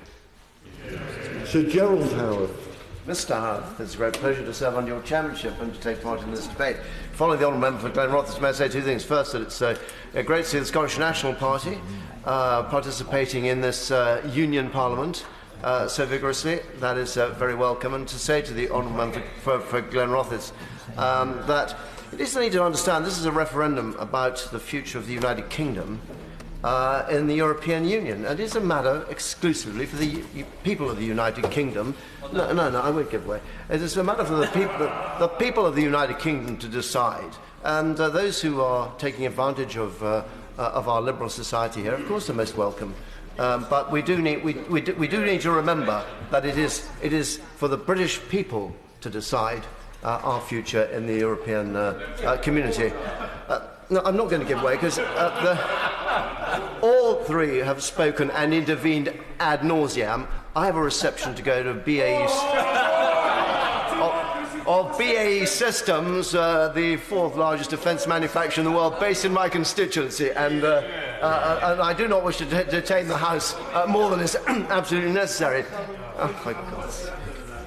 Sir Gerald Howard. Mr Howard, it's a great pleasure to serve under your chairmanship and to take part in this debate. Following the honourable member for Glenrothes, may I say two things. First, that it's great to see the Scottish National Party participating in this Union Parliament so vigorously. That is very welcome. And to say to the honourable member for Glenrothes that it is need to understand this is a referendum about the future of the United Kingdom in the European Union. And it is a matter exclusively for the people of the United Kingdom. No, I won't give way. It is a matter for the people of the United Kingdom to decide. And those who are taking advantage of our liberal society here, of course, are most welcome. But we do need to remember that it is for the British people to decide our future in the European community. No, I'm not going to give way because all three have spoken and intervened ad nauseam. I have a reception to go to BAE Systems, the fourth largest defence manufacturer in the world, based in my constituency, and I do not wish to detain the House more than is absolutely necessary. Oh my God!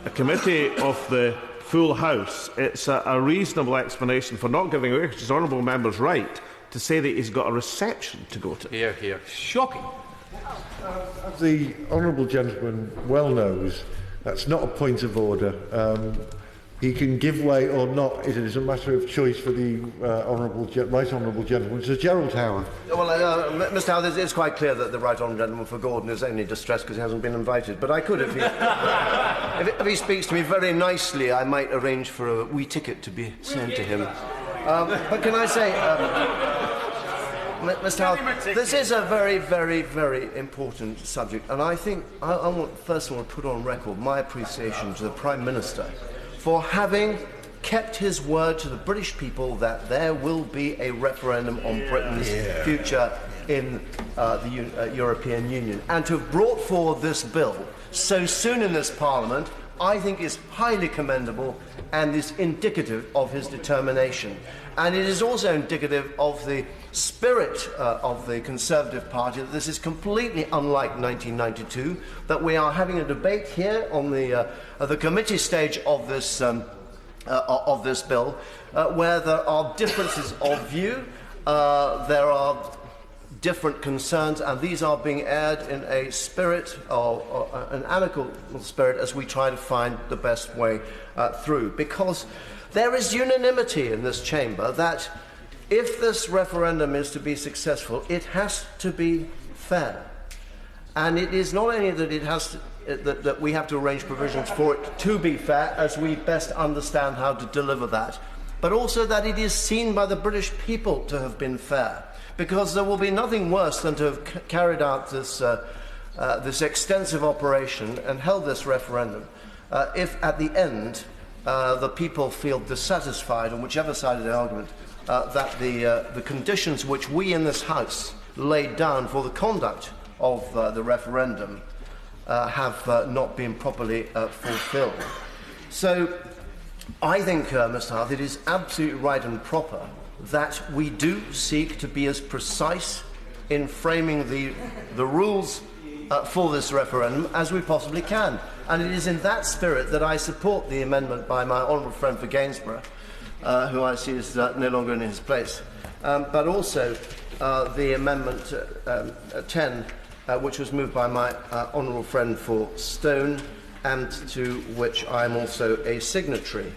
A committee of the full House, it's a reasonable explanation for not giving away, which is honourable member's right, to say that he's got a reception to go to. Hear, hear. Shocking. As the honourable gentleman well knows, that's not a point of order. He can give way or not. It is a matter of choice for the right honourable gentleman. Sir Gerald Howard. Well, Mr. Howard, it's quite clear that the right honourable gentleman for Gordon is only distressed because he hasn't been invited. But I could, if he speaks to me very nicely, I might arrange for a wee ticket to be sent to him. But can I say, Mr. Howard, this is a very, very, very important subject, and I think I want first of all to put on record my appreciation to the Prime Minister for having kept his word to the British people that there will be a referendum on Britain's future in the European Union. And to have brought forward this bill so soon in this Parliament, I think is highly commendable and is indicative of his determination. And it is also indicative of the spirit of the Conservative Party, that this is completely unlike 1992, that we are having a debate here on the committee stage of this bill, where there are differences of view, there are different concerns, and these are being aired in a spirit, or an amicable spirit, as we try to find the best way through. Because there is unanimity in this chamber that if this referendum is to be successful, it has to be fair. And it is not only that it has to, that we have to arrange provisions for it to be fair, as we best understand how to deliver that, but also that it is seen by the British people to have been fair. Because there will be nothing worse than to have carried out this, this extensive operation and held this referendum if at the end the people feel dissatisfied on whichever side of the argument that the conditions which we in this House laid down for the conduct of the referendum have not been properly fulfilled. So I think, Mr. Howard, it is absolutely right and proper that we do seek to be as precise in framing the rules for this referendum as we possibly can. And it is in that spirit that I support the amendment by my honourable friend for Gainsborough, who I see is no longer in his place, but also the amendment 10, which was moved by my honourable friend for Stone, and to which I am also a signatory.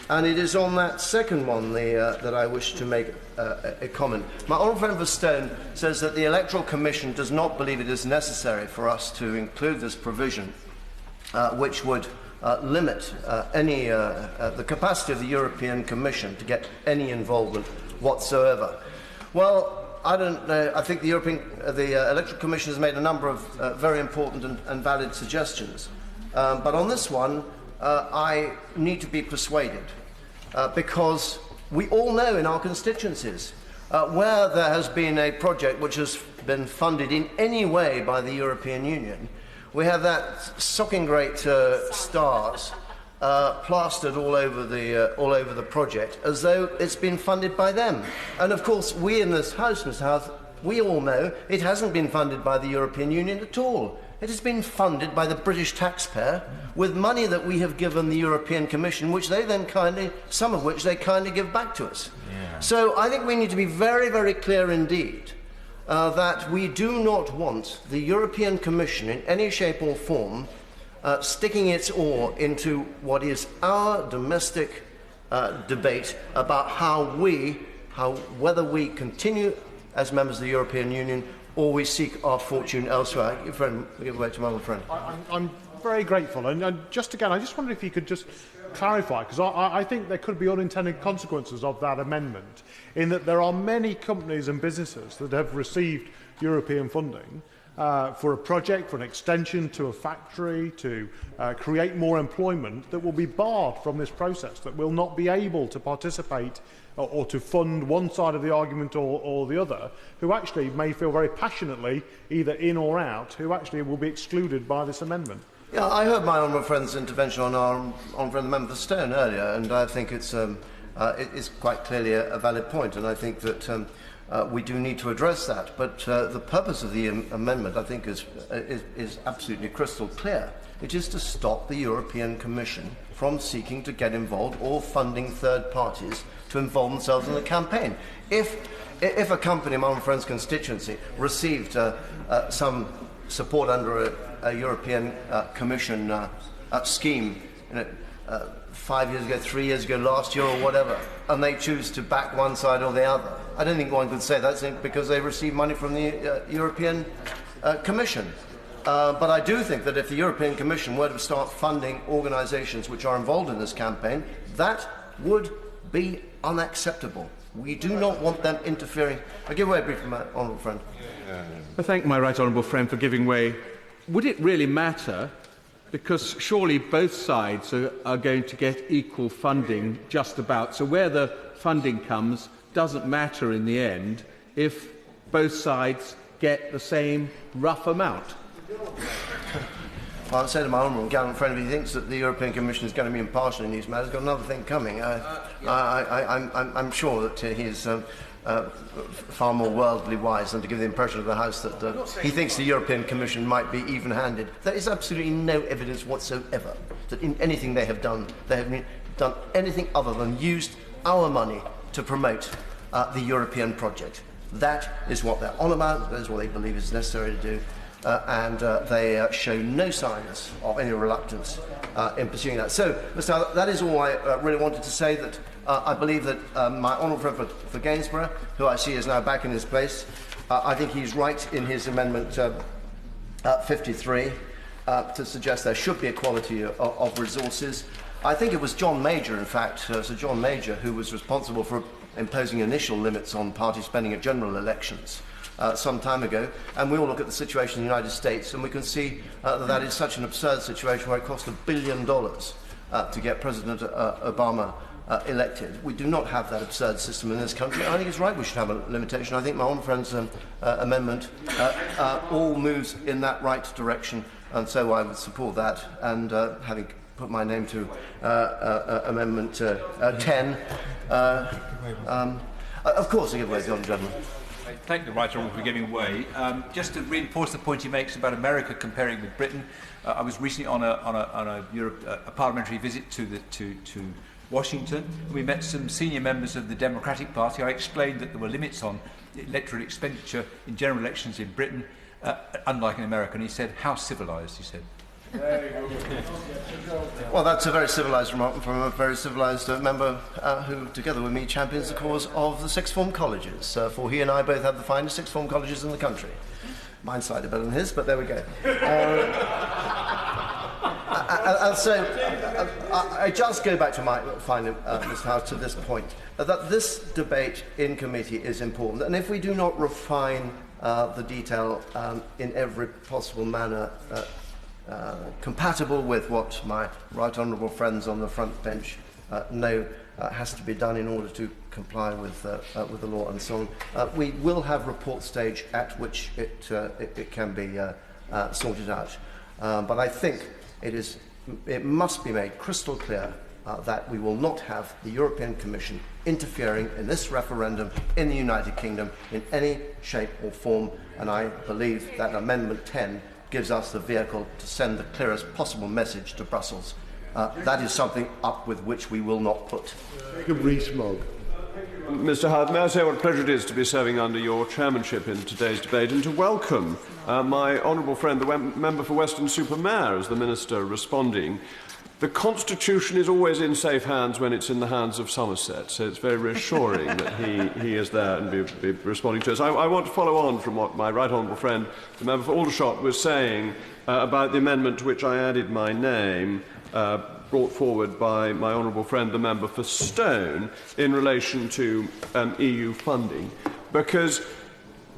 And it is on that second one that I wish to make a comment. My honourable friend for Stone says that the Electoral Commission does not believe it is necessary for us to include this provision, which would limit the capacity of the European Commission to get any involvement whatsoever. Well, I don't know. I think the Electoral Commission has made a number of very important and valid suggestions. But on this one, I need to be persuaded, because we all know in our constituencies where there has been a project which has been funded in any way by the European Union, we have that socking great stars plastered all over the project as though it's been funded by them. And of course, we in this House, Mr. House, we all know it hasn't been funded by the European Union at all. It has been funded by the British taxpayer with money that we have given the European Commission, which they then some of which they kindly give back to us. Yeah. So I think we need to be very, very clear indeed that we do not want the European Commission in any shape or form sticking its oar into what is our domestic debate about whether we continue as members of the European Union or we seek our fortune elsewhere. Give way to my other friend. I'm very grateful. And just again, I just wonder if you could just clarify, because I think there could be unintended consequences of that amendment, in that there are many companies and businesses that have received European funding for a project, for an extension to a factory, to create more employment, that will be barred from this process, that will not be able to participate or to fund one side of the argument or the other, who actually may feel very passionately either in or out, who actually will be excluded by this amendment. Yeah, I heard my honourable friend's intervention on our honourable friend, the member for Stone, earlier, and I think it is quite clearly a valid point, and I think that we do need to address that. But the purpose of the amendment, I think, is absolutely crystal clear. It is to stop the European Commission from seeking to get involved or funding third parties to involve themselves in the campaign. If a company, my own friend's constituency, received some support under a European Commission scheme, 5 years ago, 3 years ago, last year or whatever, and they choose to back one side or the other. I don't think one could say that's because they receive money from the European Commission. But I do think that if the European Commission were to start funding organisations which are involved in this campaign, that would be unacceptable. We do not want them interfering. I'll give way briefly to my honourable friend. I thank my right honourable friend for giving way. Would it really matter? Because surely both sides are going to get equal funding just about. So where the funding comes doesn't matter in the end if both sides get the same rough amount. Well, I'll say to my honourable gallant friend, if he thinks that the European Commission is going to be impartial in these matters, he's got another thing coming. I'm sure that he is far more worldly wise than to give the impression of the House that he thinks the European Commission might be even-handed. There is absolutely no evidence whatsoever that in anything they have done anything other than used our money to promote the European project. That is what they're on about, that is what they believe is necessary to do, and they show no signs of any reluctance in pursuing that. So, Mr. Howell, that is all I really wanted to say, that I believe that my honourable friend for Gainsborough, who I see is now back in his place, I think he's right in his amendment 53 to suggest there should be equality of resources. I think it was John Major, in fact, Sir John Major, who was responsible for imposing initial limits on party spending at general elections some time ago, and we all look at the situation in the United States and we can see that is such an absurd situation where it cost $1 billion to get President Obama elected. We do not have that absurd system in this country. I think it's right we should have a limitation. I think my own friend's amendment all moves in that right direction, and so I would support that, and having put my name to Amendment 10, of course I give way to the honourable gentleman. I thank the right honourable for giving way. Just to reinforce the point he makes about America comparing with Britain, I was recently on a parliamentary visit to Washington. We met some senior members of the Democratic Party. I explained that there were limits on electoral expenditure in general elections in Britain, unlike in America, and he said, "How civilised," he said. Well, that's a very civilised remark from a very civilised member who, together with me, champions the cause of the sixth form colleges, for he and I both have the finest sixth form colleges in the country. Mine's slightly better than his, but there we go. And so, I just go back to my final, Mr. House, to this point, that this debate in committee is important, and if we do not refine the detail in every possible manner compatible with what my right honourable friends on the front bench know has to be done in order to comply with the law and so on, we will have report stage at which it can be sorted out. But I think it must be made crystal clear that we will not have the European Commission interfering in this referendum in the United Kingdom in any shape or form, and I believe that Amendment 10 gives us the vehicle to send the clearest possible message to Brussels. That is something up with which we will not put. Mr. Howard, may I say what a pleasure it is to be serving under your chairmanship in today's debate, and to welcome my honourable friend, the member for Weston-super-Mare, as the Minister responding. The Constitution is always in safe hands when it's in the hands of Somerset, so it's very reassuring that he is there and be responding to us. I want to follow on from what my right honourable friend, the member for Aldershot, was saying about the amendment to which I added my name, brought forward by my honourable friend, the member for Stone, in relation to EU funding, because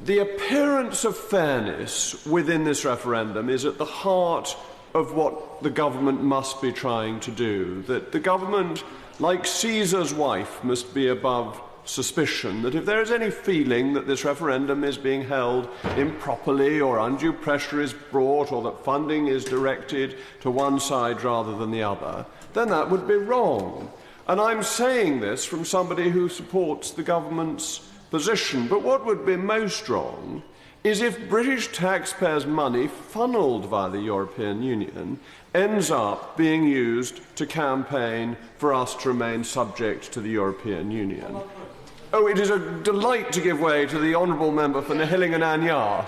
the appearance of fairness within this referendum is at the heart of what the government must be trying to do, that the government, like Caesar's wife, must be above suspicion, that if there is any feeling that this referendum is being held improperly or undue pressure is brought or that funding is directed to one side rather than the other, then that would be wrong. And I'm saying this from somebody who supports the government's position. But what would be most wrong is if British taxpayers' money funnelled via the European Union ends up being used to campaign for us to remain subject to the European Union. Oh, it is a delight to give way to the honourable member for Nihilling and Anyar.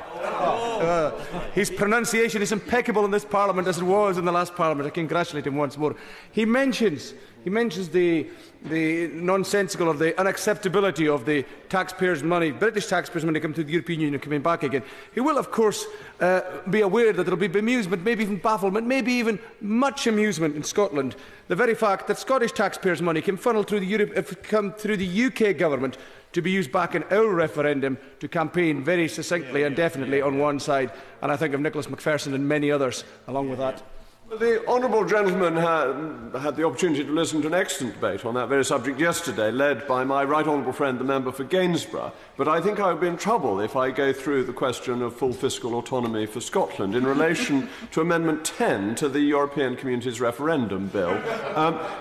His pronunciation is impeccable in this Parliament as it was in the last Parliament. I congratulate him once more. He mentions the nonsensical or the unacceptability of the taxpayers' money, British taxpayers' money, coming to the European Union and coming back again. He will, of course, be aware that there will be bemusement, maybe even bafflement, maybe even much amusement in Scotland. The very fact that Scottish taxpayers' money can funnel through the UK government to be used back in our referendum to campaign very succinctly and definitely on one side. And I think of Nicholas Macpherson and many others along with that. The honourable gentleman had the opportunity to listen to an excellent debate on that very subject yesterday, led by my right honourable friend, the member for Gainsborough. But I think I would be in trouble if I go through the question of full fiscal autonomy for Scotland in relation to Amendment 10 to the European Communities Referendum Bill.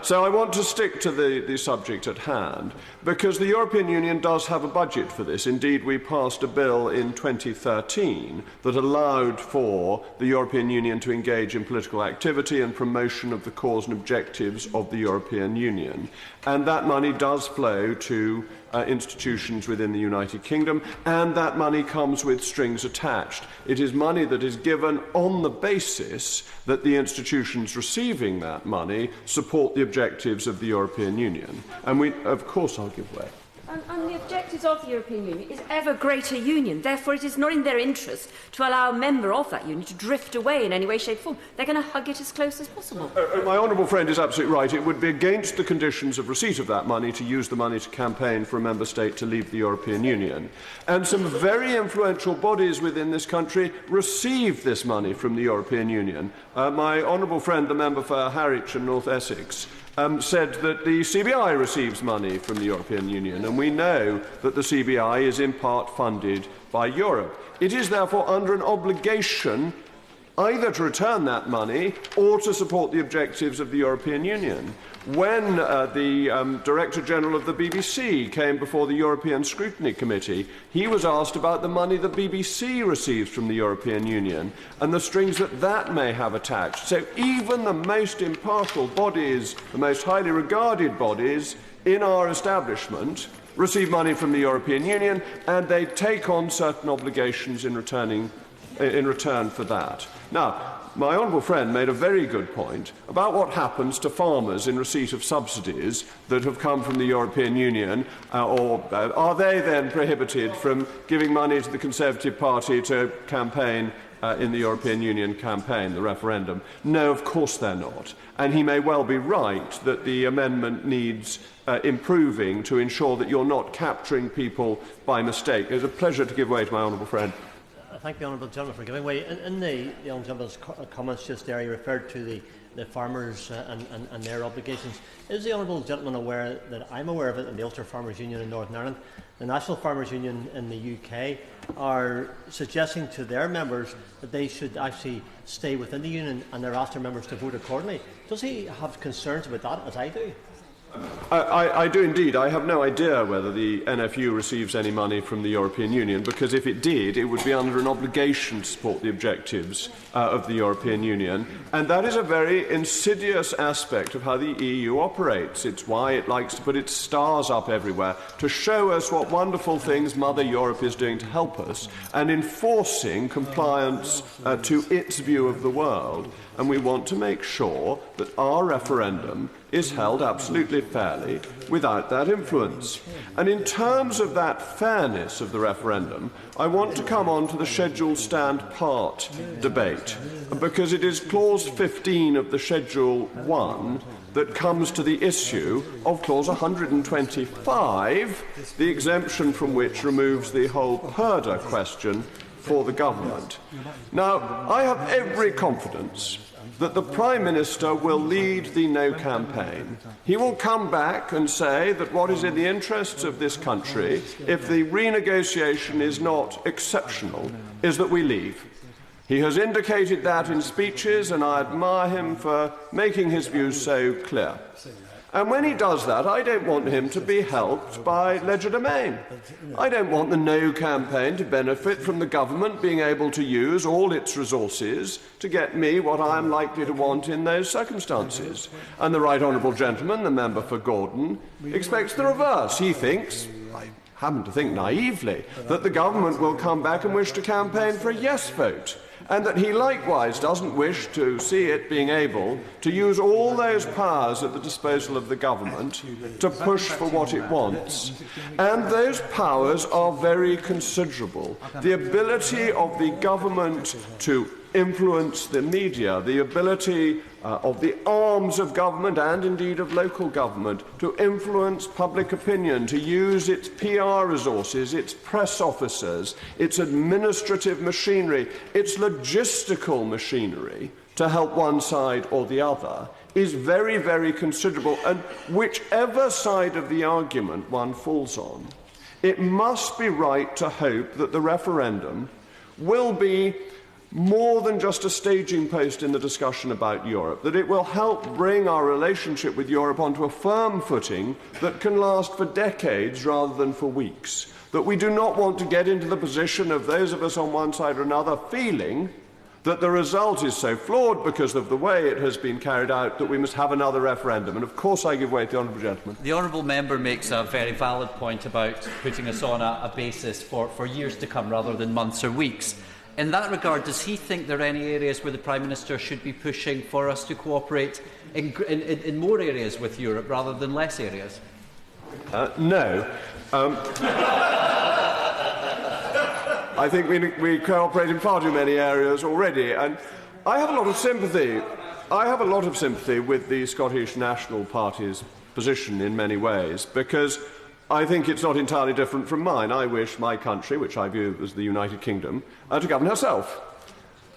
So I want to stick to the subject at hand, because the European Union does have a budget for this. Indeed, we passed a bill in 2013 that allowed for the European Union to engage in political activity and promotion of the cause and objectives of the European Union. And that money does flow to institutions within the United Kingdom, and that money comes with strings attached. It is money that is given on the basis that the institutions receiving that money support the objectives of the European Union. And of course, I'll give way. And the objectives of the European Union is ever greater union. Therefore, it is not in their interest to allow a member of that union to drift away in any way, shape, or form. They're going to hug it as close as possible. My honourable friend is absolutely right. It would be against the conditions of receipt of that money to use the money to campaign for a member state to leave the European Union. And some very influential bodies within this country received this money from the European Union. My honourable friend, the member for Harwich and North Essex, said that the CBI receives money from the European Union, and we know that the CBI is in part funded by Europe. It is therefore under an obligation either to return that money or to support the objectives of the European Union. When the Director General of the BBC came before the European Scrutiny Committee, he was asked about the money the BBC receives from the European Union and the strings that that may have attached. So even the most impartial bodies, the most highly regarded bodies in our establishment receive money from the European Union, and they take on certain obligations in return for that. Now, my honourable friend made a very good point about what happens to farmers in receipt of subsidies that have come from the European Union, or are they then prohibited from giving money to the Conservative Party to campaign in the European Union campaign, the referendum? No, of course they're not. And he may well be right that the amendment needs improving to ensure that you're not capturing people by mistake. It's a pleasure to give way to my honourable friend. I thank the honourable gentleman for giving way. In the honourable gentleman's comments just there, he referred to the farmers and their obligations. Is the honourable gentleman aware that I'm aware of it in the Ulster Farmers Union in Northern Ireland? The National Farmers Union in the UK are suggesting to their members that they should actually stay within the union, and they're asking members to vote accordingly. Does he have concerns about that, as I do? I do indeed. I have no idea whether the NFU receives any money from the European Union, because if it did, it would be under an obligation to support the objectives of the European Union. And that is a very insidious aspect of how the EU operates. It's why it likes to put its stars up everywhere, to show us what wonderful things Mother Europe is doing to help us, and enforcing compliance to its view of the world. And we want to make sure that our referendum is held absolutely fairly without that influence. And in terms of that fairness of the referendum, I want to come on to the Schedule Stand Part debate, because it is Clause 15 of the Schedule 1 that comes to the issue of Clause 125, the exemption from which removes the whole purdah question for the government. Now, I have every confidence that the Prime Minister will lead the No campaign. He will come back and say that what is in the interests of this country, if the renegotiation is not exceptional, is that we leave. He has indicated that in speeches, and I admire him for making his views so clear. And when he does that, I don't want him to be helped by legerdemain. I don't want the No campaign to benefit from the government being able to use all its resources to get me what I am likely to want in those circumstances. And the right honourable gentleman, the member for Gordon, expects the reverse. He thinks, I happen to think naively that the government will come back and wish to campaign for a yes vote, and that he likewise doesn't wish to see it being able to use all those powers at the disposal of the government to push for what it wants. And those powers are very considerable. The ability of the government to influence the media, the ability of the arms of government and indeed of local government to influence public opinion, to use its PR resources, its press officers, its administrative machinery, its logistical machinery to help one side or the other is very, very considerable. And whichever side of the argument one falls on, it must be right to hope that the referendum will be more than just a staging post in the discussion about Europe, that it will help bring our relationship with Europe onto a firm footing that can last for decades rather than for weeks. That we do not want to get into the position of those of us on one side or another feeling that the result is so flawed because of the way it has been carried out that we must have another referendum. And of course I give way to the honourable gentleman. The honourable member makes a very valid point about putting us on a basis for years to come rather than months or weeks. In that regard, does he think there are any areas where the Prime Minister should be pushing for us to cooperate in more areas with Europe rather than less areas? No. I think we cooperate in far too many areas already, and I have a lot of sympathy. I have a lot of sympathy with the Scottish National Party's position in many ways, because I think it's not entirely different from mine. I wish my country, which I view as the United Kingdom, to govern herself.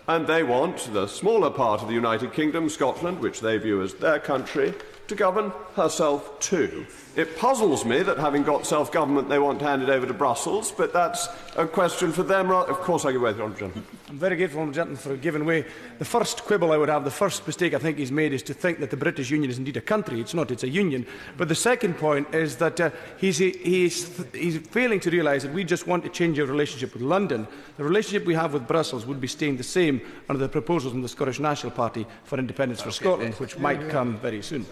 And they want the smaller part of the United Kingdom, Scotland, which they view as their country, to govern herself too. It puzzles me that, having got self-government, they want to hand it over to Brussels, but that's a question for them. Of course, I give way to the honourable gentleman. I'm very grateful, honourable gentleman, for giving way. The first quibble I would have, the first mistake I think he's made, is to think that the British Union is indeed a country. It's not, it's a union. But the second point is that he's failing to realise that we just want to change our relationship with London. The relationship we have with Brussels would be staying the same under the proposals from the Scottish National Party for independence for Scotland, which might come very soon.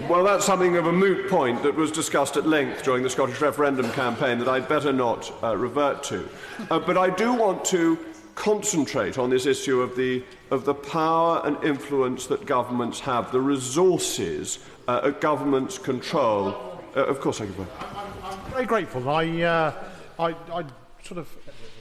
Well, that's something of a moot point that was discussed at length during the Scottish referendum campaign that I'd better not revert to. But I do want to concentrate on this issue of the power and influence that governments have, the resources governments control. Of course I can. I'm very grateful. I sort of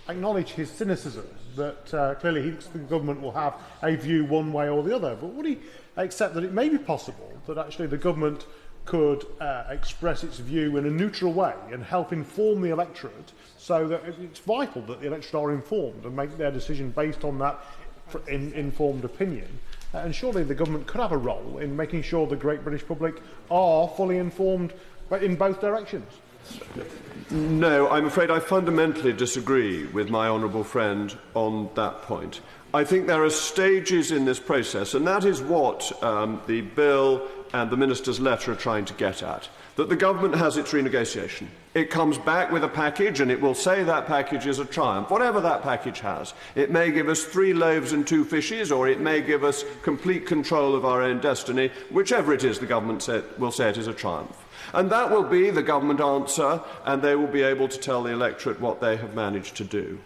acknowledge his cynicism that clearly he thinks the government will have a view one way or the other. But would he accept that it may be possible that actually the government could express its view in a neutral way and help inform the electorate, so that it's vital that the electorate are informed and make their decision based on that informed opinion. And surely the government could have a role in making sure the great British public are fully informed in both directions. No, I'm afraid I fundamentally disagree with my honourable friend on that point. I think there are stages in this process, and that is what the bill and the Minister's letter are trying to get at. That the government has its renegotiation. It comes back with a package, and it will say that package is a triumph, whatever that package has. It may give us 3 loaves and 2 fishes, or it may give us complete control of our own destiny. Whichever it is, the government will say it is a triumph. And that will be the government answer, and they will be able to tell the electorate what they have managed to do.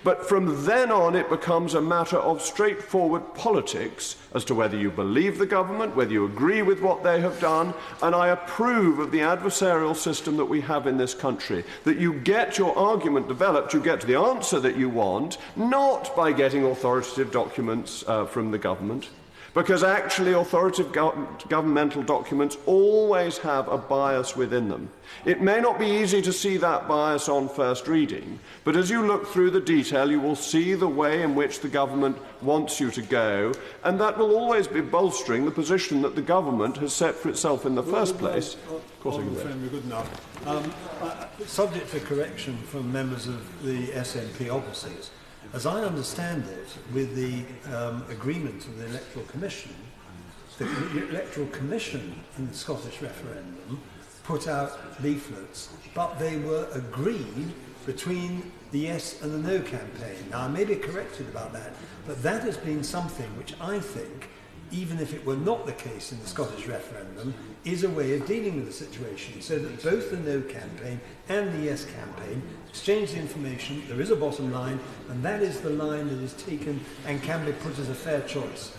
But from then on, it becomes a matter of straightforward politics as to whether you believe the government, whether you agree with what they have done, and I approve of the adversarial system that we have in this country, that you get your argument developed, you get to the answer that you want, not by getting authoritative documents from the government. Because actually authoritative governmental documents always have a bias within them. It may not be easy to see that bias on first reading, but as you look through the detail, you will see the way in which the government wants you to go, and that will always be bolstering the position that the government has set for itself in the first place. Of course I can we're good enough. Subject for correction from members of the SNP opposites. As I understand it, with the agreement of the Electoral Commission in the Scottish referendum put out leaflets, but they were agreed between the yes and the no campaign. Now, I may be corrected about that, but that has been something which I think even if it were not the case in the Scottish referendum, is a way of dealing with the situation, so that both the No campaign and the Yes campaign exchange the information, there is a bottom line, and that is the line that is taken and can be put as a fair choice.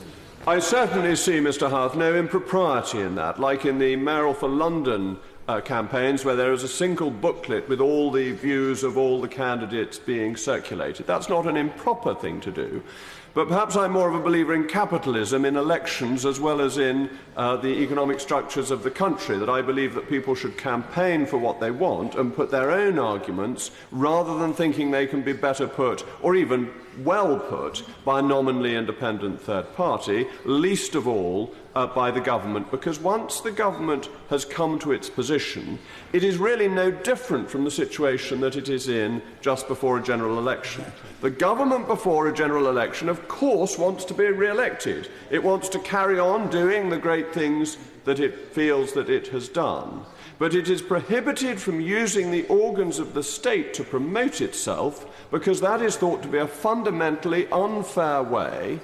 I certainly see, Mr Howth, no impropriety in that, like in the Mayoral for London campaigns, where there is a single booklet with all the views of all the candidates being circulated. That's not an improper thing to do. But perhaps I'm more of a believer in capitalism in elections as well as in the economic structures of the country, that I believe that people should campaign for what they want and put their own arguments rather than thinking they can be better put, or even well put, by a nominally independent third party, least of all by the government, because once the government has come to its position, it is really no different from the situation that it is in just before a general election. The government before a general election, of course, wants to be re-elected. It wants to carry on doing the great things that it feels that it has done. But it is prohibited from using the organs of the state to promote itself, because that is thought to be a fundamentally unfair way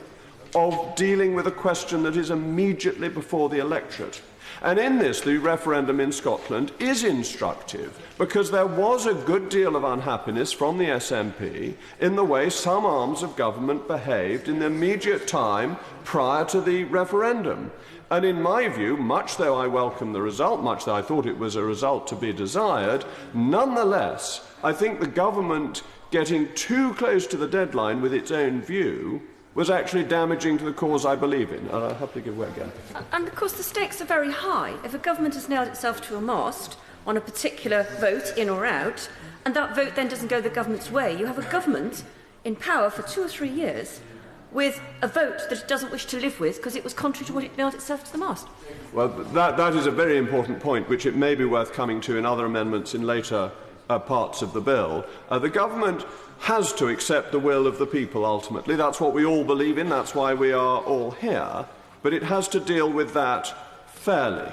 of dealing with a question that is immediately before the electorate. And in this, the referendum in Scotland is instructive, because there was a good deal of unhappiness from the SNP in the way some arms of government behaved in the immediate time prior to the referendum. And in my view, much though I welcome the result, much though I thought it was a result to be desired, nonetheless, I think the government getting too close to the deadline with its own view was actually damaging to the cause I believe in. And I'll happily give way again. And of course the stakes are very high. If a government has nailed itself to a mast on a particular vote, in or out, and that vote then doesn't go the government's way, you have a government in power for 2 or 3 years with a vote that it doesn't wish to live with because it was contrary to what it nailed itself to the mast. Well, that is a very important point, which it may be worth coming to in other amendments in later parts of the bill. The government has to accept the will of the people ultimately. That's what we all believe in, that's why we are all here, but it has to deal with that fairly.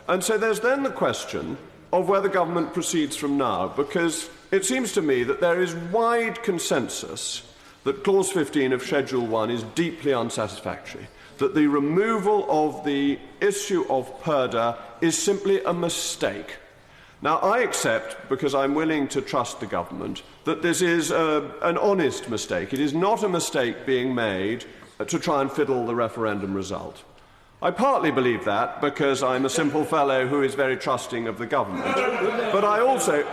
And so there's then the question of where the government proceeds from now, because it seems to me that there is wide consensus that Clause 15 of Schedule 1 is deeply unsatisfactory, that the removal of the issue of purdah is simply a mistake. Now, I accept, because I'm willing to trust the government, that this is an honest mistake. It is not a mistake being made to try and fiddle the referendum result. I partly believe that because I'm a simple fellow who is very trusting of the government. But I also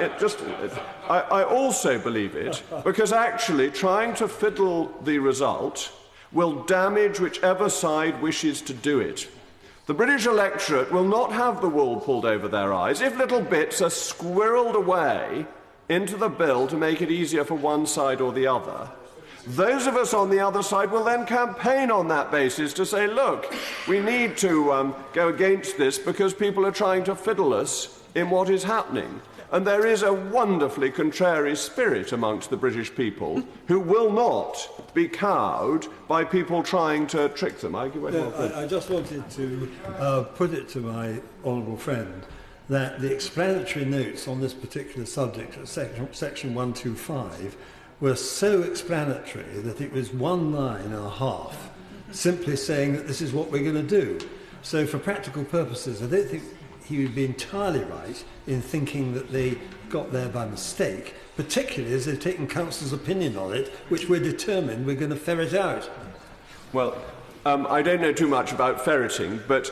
believe it because actually trying to fiddle the result will damage whichever side wishes to do it. The British electorate will not have the wool pulled over their eyes if little bits are squirreled away into the bill to make it easier for one side or the other. Those of us on the other side will then campaign on that basis to say, look, we need to go against this because people are trying to fiddle us in what is happening. And there is a wonderfully contrary spirit amongst the British people who will not be cowed by people trying to trick them. I just wanted to put it to my honourable friend that the explanatory notes on this particular subject at section 125 were so explanatory that it was 1 line and a half simply saying that this is what we're going to do. So for practical purposes, I don't think he would be entirely right in thinking that they got there by mistake, particularly as they've taken council's opinion on it, which we're determined we're going to ferret out. Well, I don't know too much about ferreting, but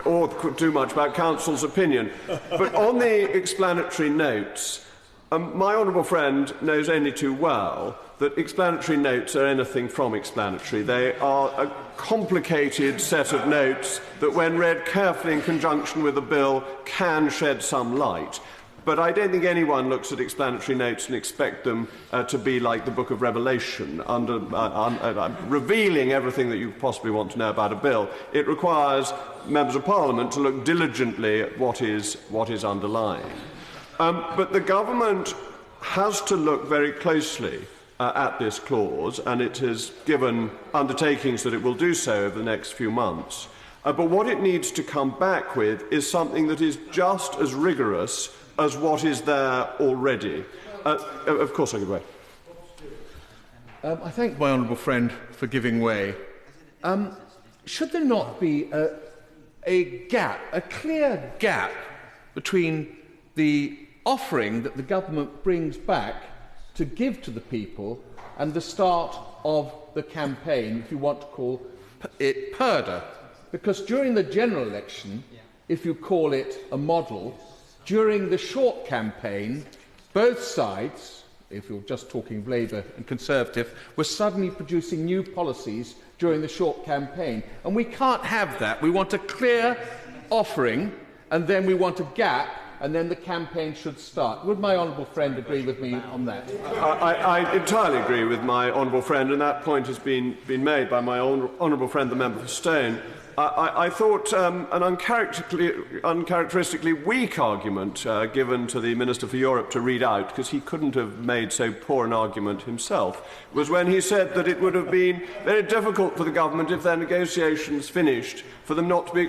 or too much about council's opinion. But on the explanatory notes, my honourable friend knows only too well that explanatory notes are anything from explanatory. They are a complicated set of notes that, when read carefully in conjunction with a bill, can shed some light. But I don't think anyone looks at explanatory notes and expect them to be like the Book of Revelation, revealing everything that you possibly want to know about a bill. It requires members of Parliament to look diligently at what is underlying. But the government has to look very closely at this clause, and it has given undertakings that it will do so over the next few months. But what it needs to come back with is something that is just as rigorous as what is there already. Of course, I give way. I thank my honourable friend for giving way. should there not be a gap, a clear gap, between the offering that the government brings back to give to the people and the start of the campaign, if you want to call it purdah? Because during the general election, if you call it a model, during the short campaign, both sides, if you're just talking Labour and Conservative, were suddenly producing new policies during the short campaign. And we can't have that. We want a clear offering, and then we want a gap, and then the campaign should start. Would my honourable friend agree with me on that? I entirely agree with my honourable friend, and that point has been made by my honourable friend, the member for Stone. I thought an uncharacteristically weak argument given to the Minister for Europe to read out, because he couldn't have made so poor an argument himself, was when he said that it would have been very difficult for the government, if their negotiations finished, for them not to be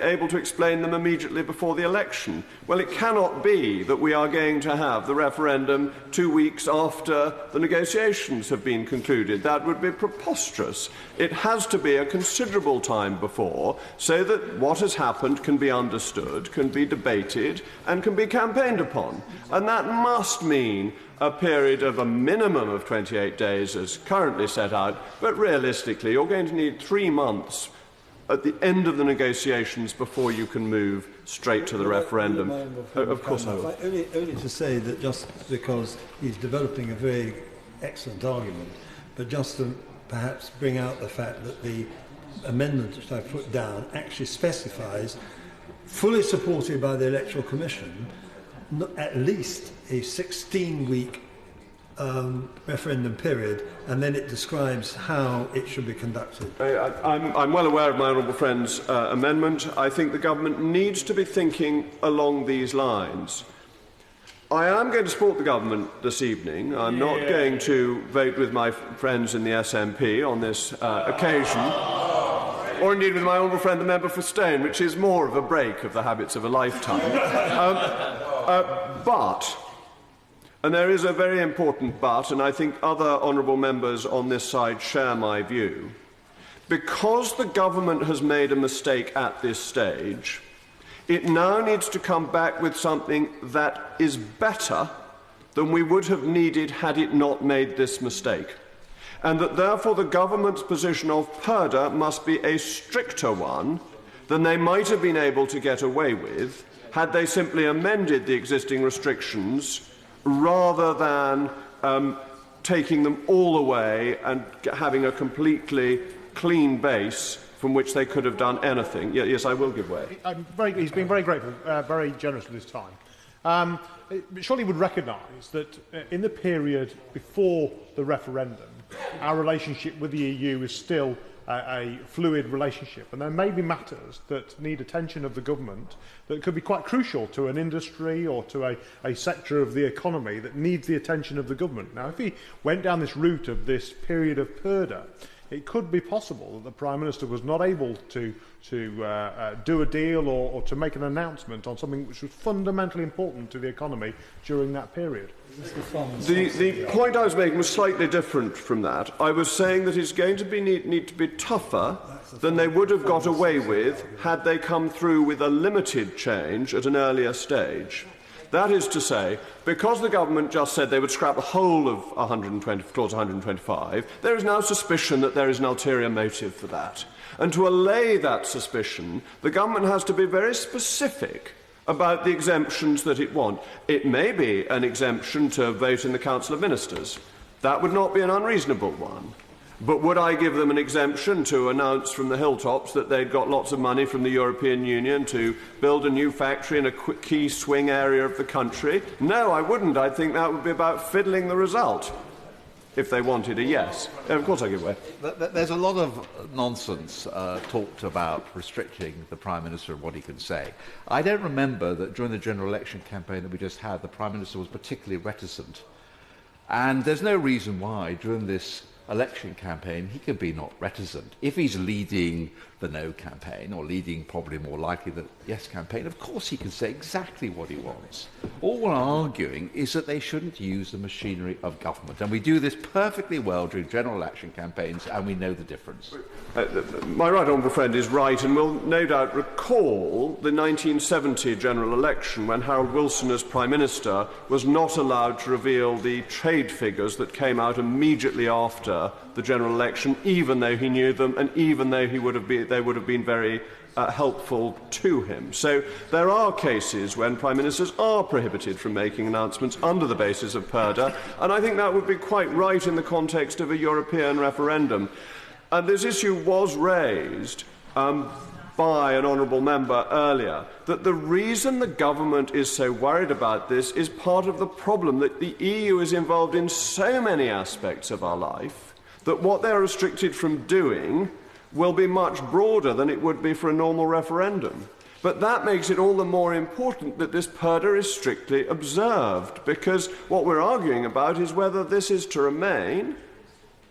able to explain them immediately before the election. Well, it cannot be that we are going to have the referendum 2 weeks after the negotiations have been concluded. That would be preposterous. It has to be a considerable time before, so that what has happened can be understood, can be debated, and can be campaigned upon. And that must mean a period of a minimum of 28 days as currently set out, but realistically you're going to need 3 months at the end of the negotiations before you can move straight to the referendum. Of course I will. Only to say that just because he's developing a very excellent argument, but just to perhaps bring out the fact that the amendment which I put down actually specifies, fully supported by the Electoral Commission, at least a 16-week referendum period, and then it describes how it should be conducted. I'm well aware of my honourable friend's amendment. I think the government needs to be thinking along these lines. I am going to support the government this evening. I'm not going to vote with my friends in the SNP on this occasion, or indeed with my honourable friend the member for Stone, which is more of a break of the habits of a lifetime. But, and there is a very important but, and I think other honourable members on this side share my view, because the government has made a mistake at this stage, it now needs to come back with something that is better than we would have needed had it not made this mistake. And that therefore the government's position of purdah must be a stricter one than they might have been able to get away with had they simply amended the existing restrictions rather than taking them all away and having a completely clean base from which they could have done anything. Yes, I will give way. He's been very grateful, very generous with his time. Surely would recognise that in the period before the referendum, our relationship with the EU is still a fluid relationship, and there may be matters that need attention of the government that could be quite crucial to an industry or to a sector of the economy that needs the attention of the government. Now, if he went down this route of this period of purdah, it could be possible that the Prime Minister was not able to do a deal or to make an announcement on something which was fundamentally important to the economy during that period. The point I was making was slightly different from that. I was saying that it's going to need to be tougher than they would have got away with had they come through with a limited change at an earlier stage. That is to say, because the government just said they would scrap the whole of Clause 125, there is now suspicion that there is an ulterior motive for that. And to allay that suspicion, the government has to be very specific about the exemptions that it wants. It may be an exemption to vote in the Council of Ministers. That would not be an unreasonable one. But would I give them an exemption to announce from the hilltops that they'd got lots of money from the European Union to build a new factory in a key swing area of the country? No, I wouldn't. I think that would be about fiddling the result, if they wanted a yes. And of course I give way. There's a lot of nonsense talked about restricting the Prime Minister and what he can say. I don't remember that during the general election campaign that we just had, the Prime Minister was particularly reticent. And there's no reason why, during this election campaign, he can be not reticent. If he's leading the no campaign, or leading probably more likely the yes campaign, of course he can say exactly what he wants. All we're arguing is that they shouldn't use the machinery of government. And we do this perfectly well during general election campaigns, and we know the difference. My right honourable friend is right, and will no doubt recall the 1970 general election when Harold Wilson, as Prime Minister, was not allowed to reveal the trade figures that came out immediately after the general election, even though he knew them and even though they would have been very helpful to him. So there are cases when Prime Ministers are prohibited from making announcements under the basis of purdah, and I think that would be quite right in the context of a European referendum. And this issue was raised by an honourable member earlier, that the reason the government is so worried about this is part of the problem that the EU is involved in so many aspects of our life that what they're restricted from doing will be much broader than it would be for a normal referendum. But that makes it all the more important that this purdah is strictly observed, because what we're arguing about is whether this is to remain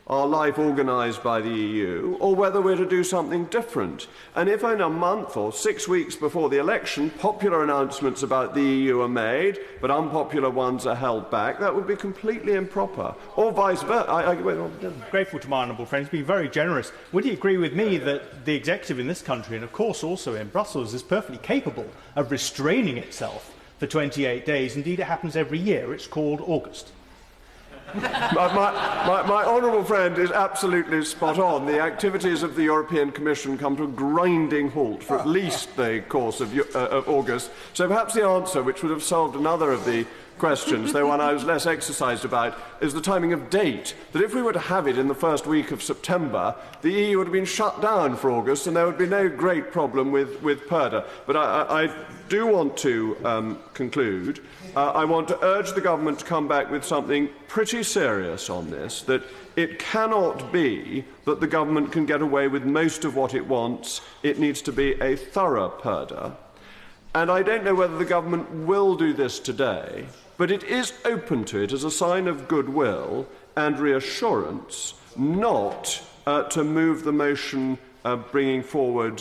our life organised by the EU, or whether we're to do something different. And if in a month or 6 weeks before the election, popular announcements about the EU are made, but unpopular ones are held back, that would be completely improper. Or vice versa. I'm grateful to my honourable friend. He's been very generous. Would he agree with me that the executive in this country, and of course also in Brussels, is perfectly capable of restraining itself for 28 days? Indeed, it happens every year. It's called August. My honourable friend is absolutely spot on. The activities of the European Commission come to a grinding halt for at least the course of August. So perhaps the answer, which would have solved another of the questions, though one I was less exercised about, is the timing of date. That if we were to have it in the first week of September, the EU would have been shut down for August and there would be no great problem with purdah. But I do want to conclude. I want to urge the government to come back with something pretty serious on this, that it cannot be that the government can get away with most of what it wants. It needs to be a thorough purdah. And I don't know whether the government will do this today, but it is open to it as a sign of goodwill and reassurance not to move the motion bringing forward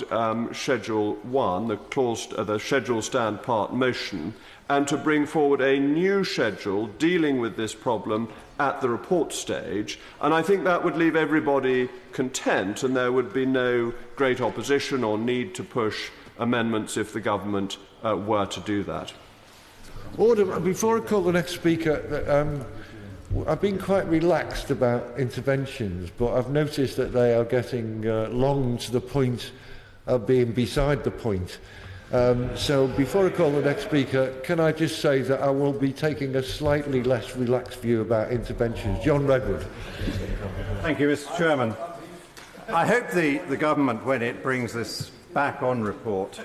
Schedule 1, the Schedule Stand Part motion, and to bring forward a new schedule dealing with this problem at the report stage. And I think that would leave everybody content and there would be no great opposition or need to push amendments if the government were to do that. Order. Before I call the next speaker, I've been quite relaxed about interventions, but I've noticed that they are getting long to the point of being beside the point. So before I call the next speaker, can I just say that I will be taking a slightly less relaxed view about interventions. John Redwood. Thank you, Mr. Chairman. I hope the government, when it brings this back on report,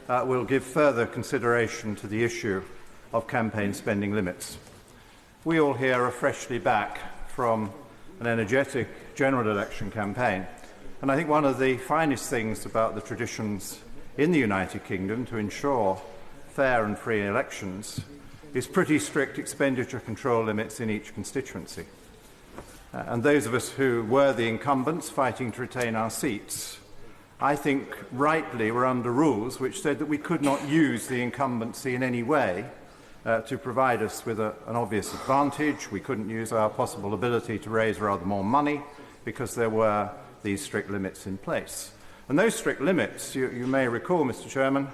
will give further consideration to the issue of campaign spending limits. We all here are freshly back from an energetic general election campaign, and I think one of the finest things about the traditions in the United Kingdom to ensure fair and free elections is pretty strict expenditure control limits in each constituency. And those of us who were the incumbents fighting to retain our seats, I think rightly were under rules which said that we could not use the incumbency in any way to provide us with an obvious advantage. We couldn't use our possible ability to raise rather more money because there were these strict limits in place. And those strict limits, you may recall, Mr. Chairman,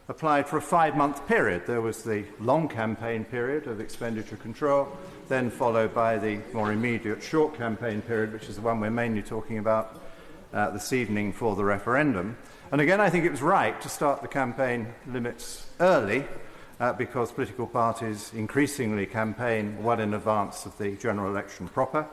applied for a 5-month period. There was the long campaign period of expenditure control, then followed by the more immediate short campaign period, which is the one we're mainly talking about this evening for the referendum. And again, I think it was right to start the campaign limits early because political parties increasingly campaign well in advance of the general election proper.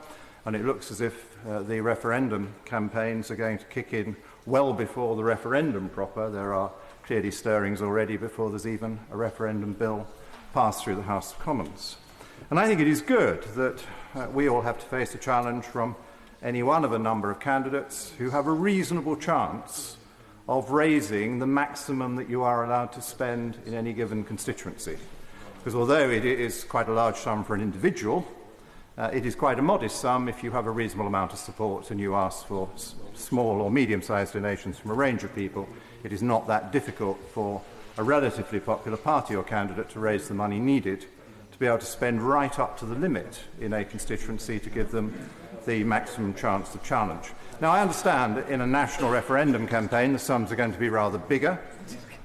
And it looks as if the referendum campaigns are going to kick in well before the referendum proper. There are clearly stirrings already before there's even a referendum bill passed through the House of Commons. And I think it is good that we all have to face a challenge from any one of a number of candidates who have a reasonable chance of raising the maximum that you are allowed to spend in any given constituency. Because although it is quite a large sum for an individual, It is quite a modest sum if you have a reasonable amount of support and you ask for small or medium-sized donations from a range of people. It is not that difficult for a relatively popular party or candidate to raise the money needed to be able to spend right up to the limit in a constituency to give them the maximum chance of challenge. Now, I understand that in a national referendum campaign the sums are going to be rather bigger,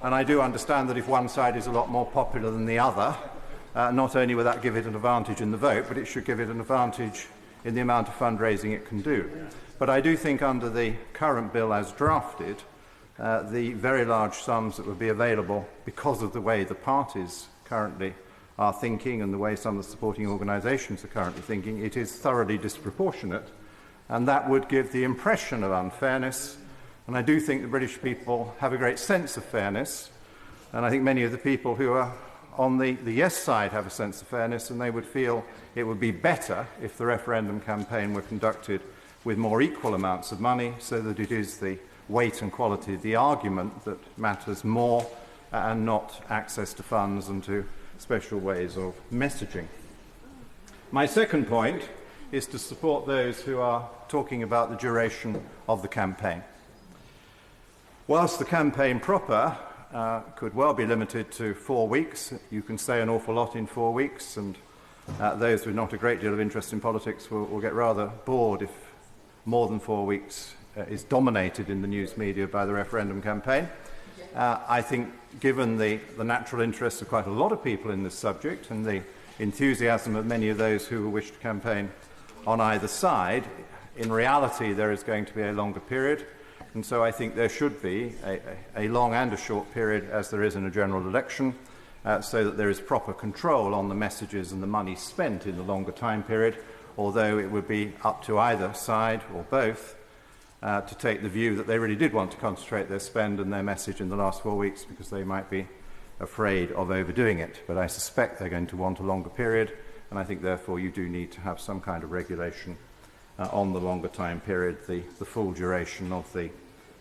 and I do understand that if one side is a lot more popular than the other, not only will that give it an advantage in the vote, but it should give it an advantage in the amount of fundraising it can do. But I do think under the current bill as drafted, the very large sums that would be available because of the way the parties currently are thinking and the way some of the supporting organisations are currently thinking, it is thoroughly disproportionate, and that would give the impression of unfairness. And I do think the British people have a great sense of fairness, and I think many of the people who are on the yes side have a sense of fairness, and they would feel it would be better if the referendum campaign were conducted with more equal amounts of money, so that it is the weight and quality of the argument that matters more, and not access to funds and to special ways of messaging. My second point is to support those who are talking about the duration of the campaign. Whilst the campaign proper could well be limited to 4 weeks, you can say an awful lot in 4 weeks, and those with not a great deal of interest in politics will get rather bored if more than 4 weeks is dominated in the news media by the referendum campaign. I think, given the natural interest of quite a lot of people in this subject and the enthusiasm of many of those who wish to campaign on either side, in reality there is going to be a longer period, and so I think there should be a long and a short period, as there is in a general election, so that there is proper control on the messages and the money spent in the longer time period, although it would be up to either side or both to take the view that they really did want to concentrate their spend and their message in the last 4 weeks because they might be afraid of overdoing it. But I suspect they're going to want a longer period, and I think therefore you do need to have some kind of regulation on the longer time period, the full duration of the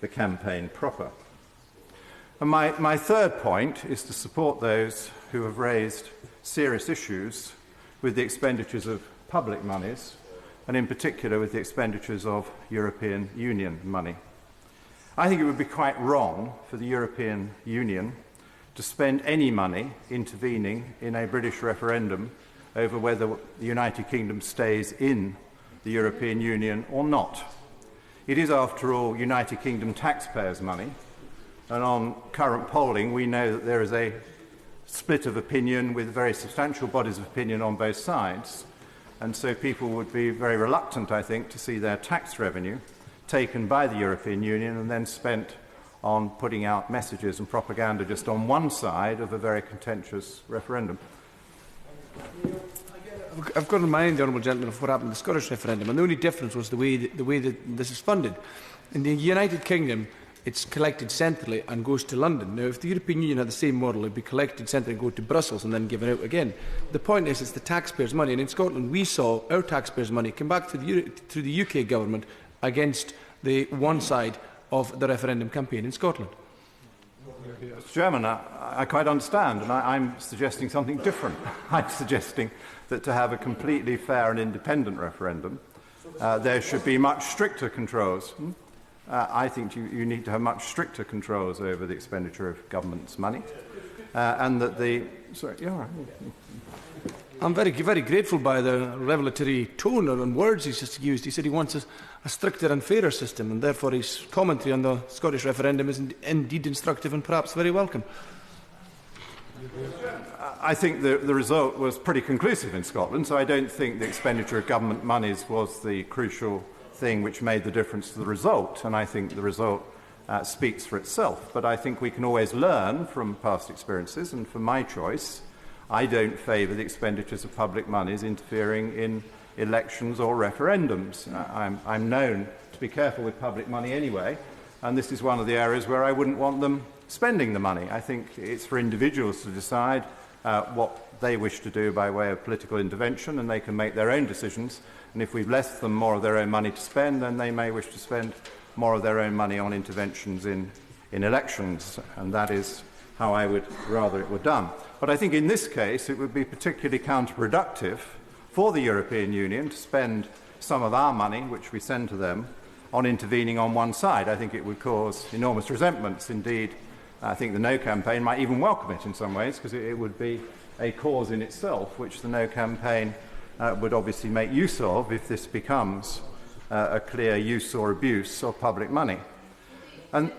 campaign proper. And my third point is to support those who have raised serious issues with the expenditures of public monies, and in particular with the expenditures of European Union money. I think it would be quite wrong for the European Union to spend any money intervening in a British referendum over whether the United Kingdom stays in the European Union or not. It is, after all, United Kingdom taxpayers' money, and on current polling we know that there is a split of opinion with very substantial bodies of opinion on both sides. And so people would be very reluctant, I think, to see their tax revenue taken by the European Union and then spent on putting out messages and propaganda just on one side of a very contentious referendum. I've got in mind, the Honourable Gentleman, of what happened in the Scottish referendum, and the only difference was the way that this is funded. In the United Kingdom, it's collected centrally and goes to London. Now, if the European Union had the same model, it would be collected centrally and go to Brussels and then given out again. The point is, it's the taxpayers' money, and in Scotland we saw our taxpayers' money come back through the UK government against the one side of the referendum campaign in Scotland. Mr. Chairman, I quite understand, and I'm suggesting something different. I'm suggesting that to have a completely fair and independent referendum, there should be much stricter controls. I think you need to have much stricter controls over the expenditure of government's money, and that the... Sorry, you're right. I'm very grateful by the revelatory tone and words he's just used. He said he wants a stricter and fairer system, and therefore his commentary on the Scottish referendum is indeed instructive and perhaps very welcome. I think the result was pretty conclusive in Scotland, so I don't think the expenditure of government monies was the crucial thing which made the difference to the result, and I think the result speaks for itself. But I think we can always learn from past experiences, and for my choice, I don't favour the expenditures of public monies interfering in elections or referendums. I'm known to be careful with public money anyway, and this is one of the areas where I wouldn't want them spending the money. I think it's for individuals to decide what they wish to do by way of political intervention, and they can make their own decisions. And if we've left them more of their own money to spend, then they may wish to spend more of their own money on interventions in elections, and that is how I would rather it were done. But I think in this case it would be particularly counterproductive for the European Union to spend some of our money, which we send to them, on intervening on one side. I think it would cause enormous resentments. Indeed, I think the No campaign might even welcome it in some ways, because it would be a cause in itself, which the No campaign would obviously make use of if this becomes a clear use or abuse of public money. And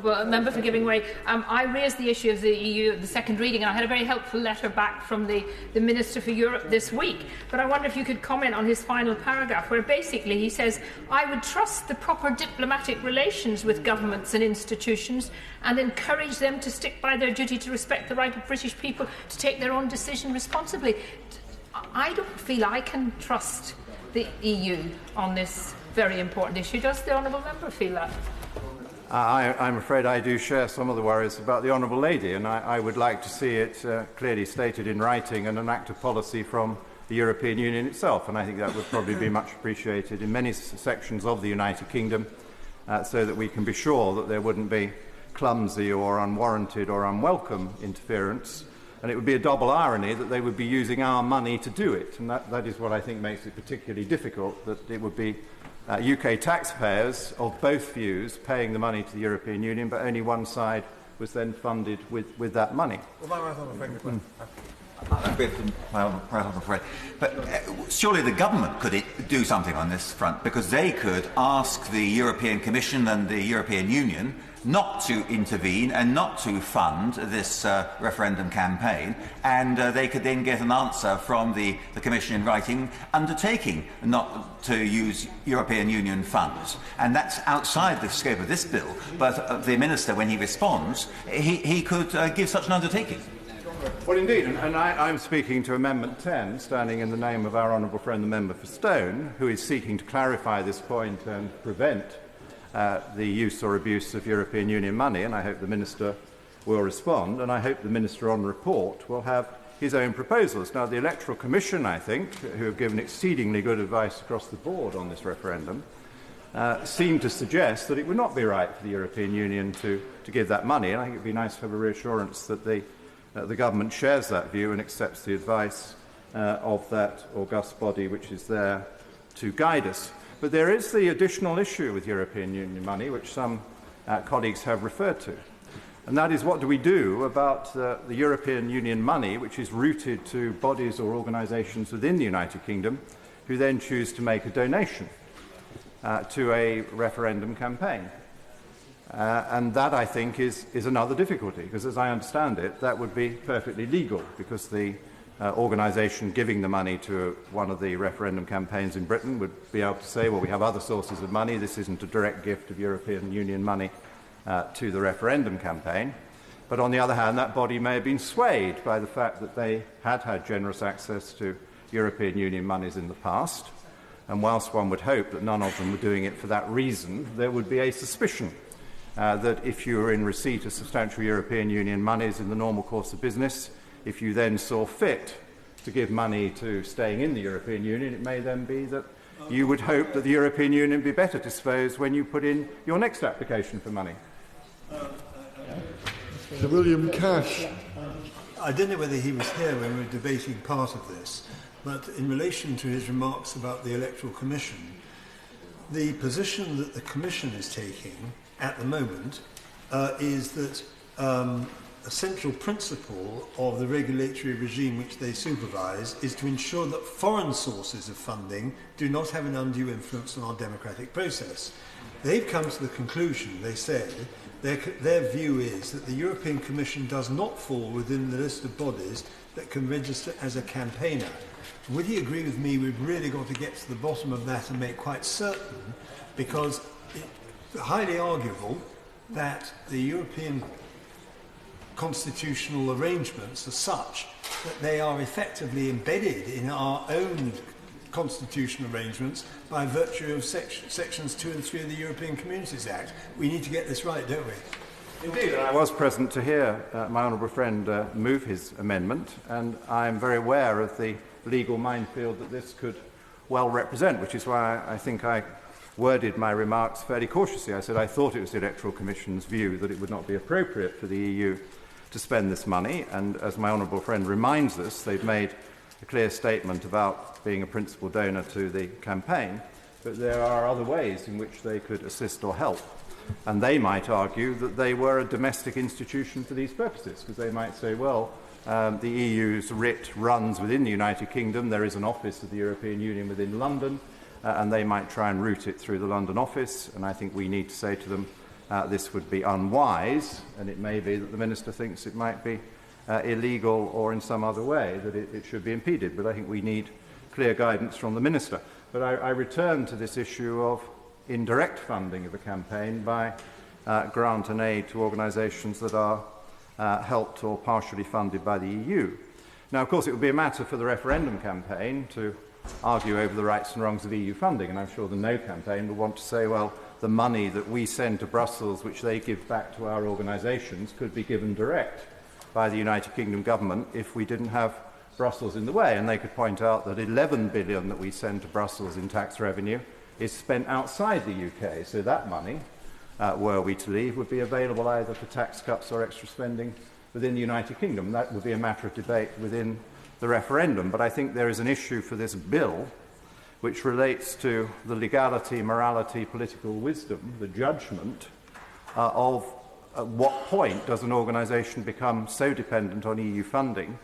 Well, Member for giving way. I raised the issue of the EU at the second reading, and I had a very helpful letter back from the Minister for Europe this week. But I wonder if you could comment on his final paragraph, where basically he says, I would trust the proper diplomatic relations with governments and institutions and encourage them to stick by their duty to respect the right of British people to take their own decision responsibly. I don't feel I can trust the EU on this very important issue. Does the Honourable Member feel that? I'm afraid I do share some of the worries about the Honourable Lady, and I would like to see it clearly stated in writing and an act of policy from the European Union itself, and I think that would probably be much appreciated in many sections of the United Kingdom, so that we can be sure that there wouldn't be clumsy or unwarranted or unwelcome interference. And it would be a double irony that they would be using our money to do it, and that is what I think makes it particularly difficult, that it would be UK taxpayers of both views paying the money to the European Union, but only one side was then funded with that money. But surely the government could do something on this front, because they could ask the European Commission and the European Union not to intervene and not to fund this referendum campaign, and they could then get an answer from the Commission in writing undertaking not to use European Union funds. And that's outside the scope of this bill, but the Minister, when he responds, he could give such an undertaking. Well, indeed, and I'm speaking to Amendment 10, standing in the name of our honourable friend, the Member for Stone, who is seeking to clarify this point and prevent the use or abuse of European Union money, and I hope the Minister will respond, and I hope the Minister on report will have his own proposals. Now, the Electoral Commission, I think, who have given exceedingly good advice across the board on this referendum, seem to suggest that it would not be right for the European Union to give that money, and I think it would be nice to have a reassurance that the government shares that view and accepts the advice of that august body which is there to guide us. But there is the additional issue with European Union money, which some colleagues have referred to. And that is, what do we do about the European Union money, which is routed to bodies or organisations within the United Kingdom, who then choose to make a donation to a referendum campaign? And that, I think, is another difficulty, because as I understand it, that would be perfectly legal, because the organisation giving the money to one of the referendum campaigns in Britain would be able to say, well, we have other sources of money, this isn't a direct gift of European Union money to the referendum campaign. But on the other hand, that body may have been swayed by the fact that they had generous access to European Union monies in the past, and whilst one would hope that none of them were doing it for that reason, there would be a suspicion that if you were in receipt of substantial European Union monies in the normal course of business, if you then saw fit to give money to staying in the European Union, it may then be that you would hope that the European Union would be better disposed when you put in your next application for money. Sir William Cash. I don't know whether he was here when we were debating part of this, but in relation to his remarks about the Electoral Commission, the position that the Commission is taking at the moment is that a central principle of the regulatory regime which they supervise is to ensure that foreign sources of funding do not have an undue influence on our democratic process. They've come to the conclusion, they say, their view is that the European Commission does not fall within the list of bodies that can register as a campaigner. Would you agree with me we've really got to get to the bottom of that and make quite certain, because it's highly arguable that the European constitutional arrangements are such that they are effectively embedded in our own constitutional arrangements by virtue of sections 2 and 3 of the European Communities Act. We need to get this right, don't we? Indeed, I was present to hear my honourable friend move his amendment, and I am very aware of the legal minefield that this could well represent, which is why I think I worded my remarks fairly cautiously. I said I thought it was the Electoral Commission's view that it would not be appropriate for the EU to spend this money, and as my honourable friend reminds us, they've made a clear statement about being a principal donor to the campaign, but there are other ways in which they could assist or help. And they might argue that they were a domestic institution for these purposes, because they might say, well, the EU's writ runs within the United Kingdom, there is an office of the European Union within London, and they might try and route it through the London office, and I think we need to say to them this would be unwise, and it may be that the Minister thinks it might be illegal or in some other way that it should be impeded, but I think we need clear guidance from the Minister. But I return to this issue of indirect funding of a campaign by grant and aid to organisations that are helped or partially funded by the EU. Now, of course, it would be a matter for the referendum campaign to argue over the rights and wrongs of EU funding, and I'm sure the No campaign will want to say, well, the money that we send to Brussels, which they give back to our organisations, could be given direct by the United Kingdom government if we didn't have Brussels in the way. And they could point out that 11 billion that we send to Brussels in tax revenue is spent outside the UK. So that money, were we to leave, would be available either for tax cuts or extra spending within the United Kingdom. That would be a matter of debate within the referendum. But I think there is an issue for this bill which relates to the legality, morality, political wisdom, the judgment of at what point does an organisation become so dependent on EU funding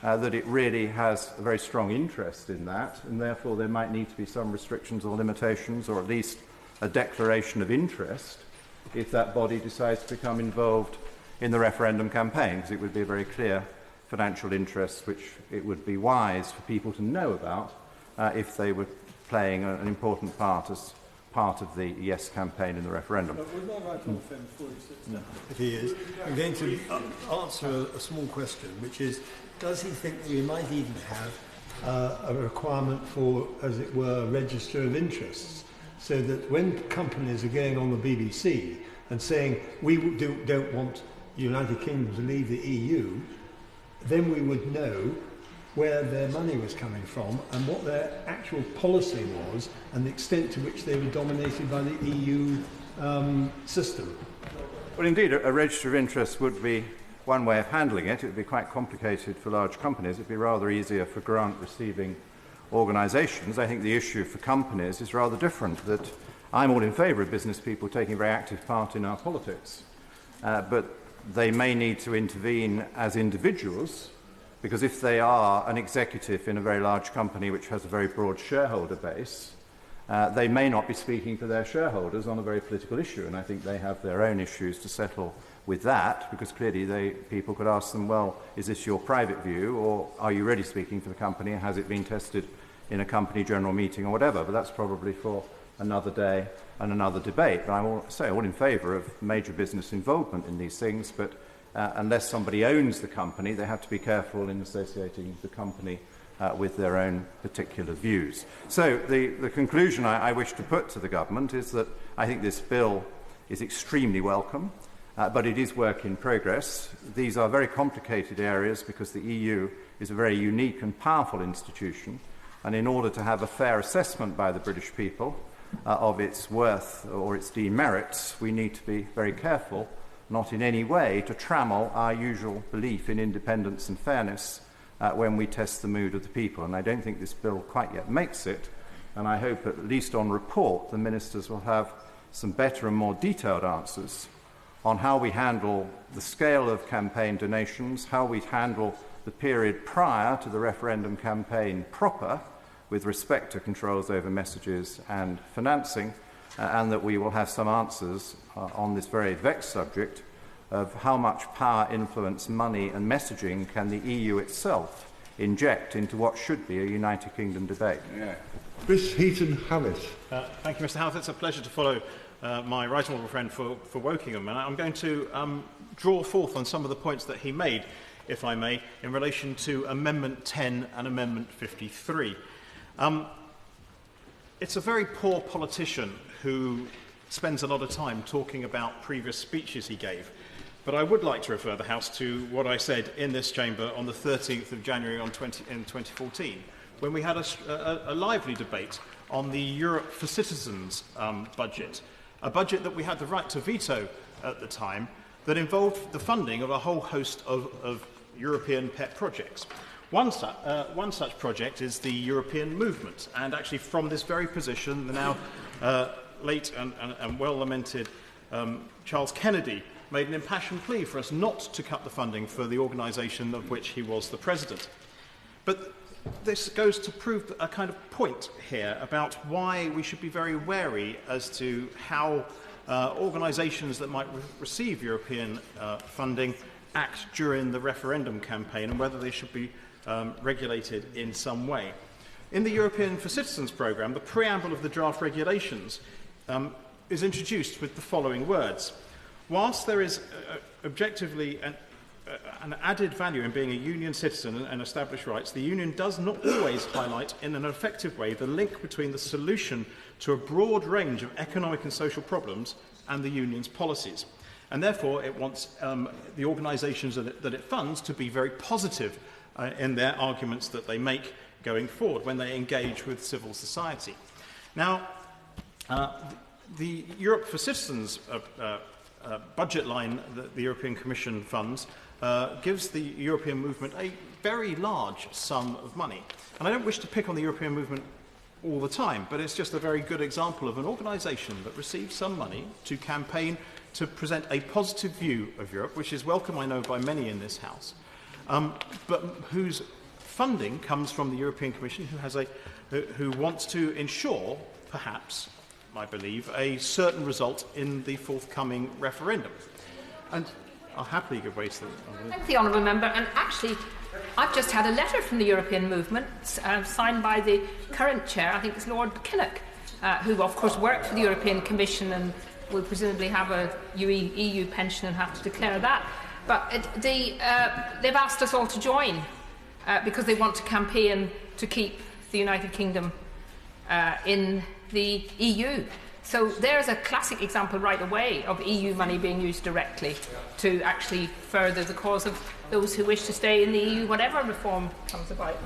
that it really has a very strong interest in that, and therefore there might need to be some restrictions or limitations, or at least a declaration of interest if that body decides to become involved in the referendum campaign, because it would be a very clear financial interest which it would be wise for people to know about if they were playing an important part as part of the yes campaign in the referendum. If he is, I'm going to answer a small question, which is, does he think that we might even have a requirement for, as it were, a register of interests, so that when companies are going on the BBC and saying we don't want the United Kingdom to leave the EU, then we would know where their money was coming from and what their actual policy was and the extent to which they were dominated by the EU system. Well, indeed, a register of interest would be one way of handling it. It would be quite complicated for large companies. It would be rather easier for grant-receiving organisations. I think the issue for companies is rather different, that I'm all in favour of business people taking a very active part in our politics, but they may need to intervene as individuals, because if they are an executive in a very large company which has a very broad shareholder base, they may not be speaking for their shareholders on a very political issue, and I think they have their own issues to settle with that, because clearly people could ask them, well, is this your private view, or are you really speaking for the company, and has it been tested in a company general meeting or whatever? But that's probably for another day and another debate. But I'm all in favour of major business involvement in these things, but unless somebody owns the company, they have to be careful in associating the company with their own particular views. So the conclusion I wish to put to the government is that I think this bill is extremely welcome, but it is work in progress. These are very complicated areas because the EU is a very unique and powerful institution, and in order to have a fair assessment by the British people of its worth or its demerits, we need to be very careful not in any way to trammel our usual belief in independence and fairness when we test the mood of the people. And I don't think this bill quite yet makes it, and I hope at least on report the ministers will have some better and more detailed answers on how we handle the scale of campaign donations, how we handle the period prior to the referendum campaign proper with respect to controls over messages and financing, and that we will have some answers on this very vexed subject of how much power, influence, money and messaging can the EU itself inject into what should be a United Kingdom debate. Chris Heaton-Harris. Thank you, Mr. House. It's a pleasure to follow my right honourable friend for Wokingham, and I'm going to draw forth on some of the points that he made, if I may, in relation to Amendment 10 and Amendment 53. It's a very poor politician who spends a lot of time talking about previous speeches he gave. But I would like to refer the House to what I said in this chamber on the 13th of January in 2014, when we had a lively debate on the Europe for Citizens budget, a budget that we had the right to veto at the time, that involved the funding of a whole host of European pet projects. One such project is the European movement, and actually from this very position, the now late and well-lamented Charles Kennedy made an impassioned plea for us not to cut the funding for the organisation of which he was the president. But this goes to prove a kind of point here about why we should be very wary as to how organisations that might receive European funding act during the referendum campaign, and whether they should be regulated in some way. In the European for Citizens programme, the preamble of the draft regulations is introduced with the following words. Whilst there is objectively an added value in being a union citizen and establish rights, the union does not always highlight in an effective way the link between the solution to a broad range of economic and social problems and the union's policies. And therefore, it wants the organisations that it funds to be very positive in their arguments that they make going forward when they engage with civil society. Now, the Europe for Citizens budget line that the European Commission funds gives the European movement a very large sum of money. And I don't wish to pick on the European movement all the time, but it's just a very good example of an organisation that receives some money to campaign to present a positive view of Europe, which is welcome, I know, by many in this House, but whose funding comes from the European Commission, who wants to ensure, perhaps, I believe, a certain result in the forthcoming referendum. And I'll happily give way to them. Thank the honourable member. And actually, I've just had a letter from the European movement signed by the current chair, I think it's Lord Kilburn, who of course worked for the European Commission and will presumably have a EU pension and have to declare that. But they've asked us all to join because they want to campaign to keep the United Kingdom in the EU. So there's a classic example right away of EU money being used directly to actually further the cause of those who wish to stay in the EU, whatever reform comes about.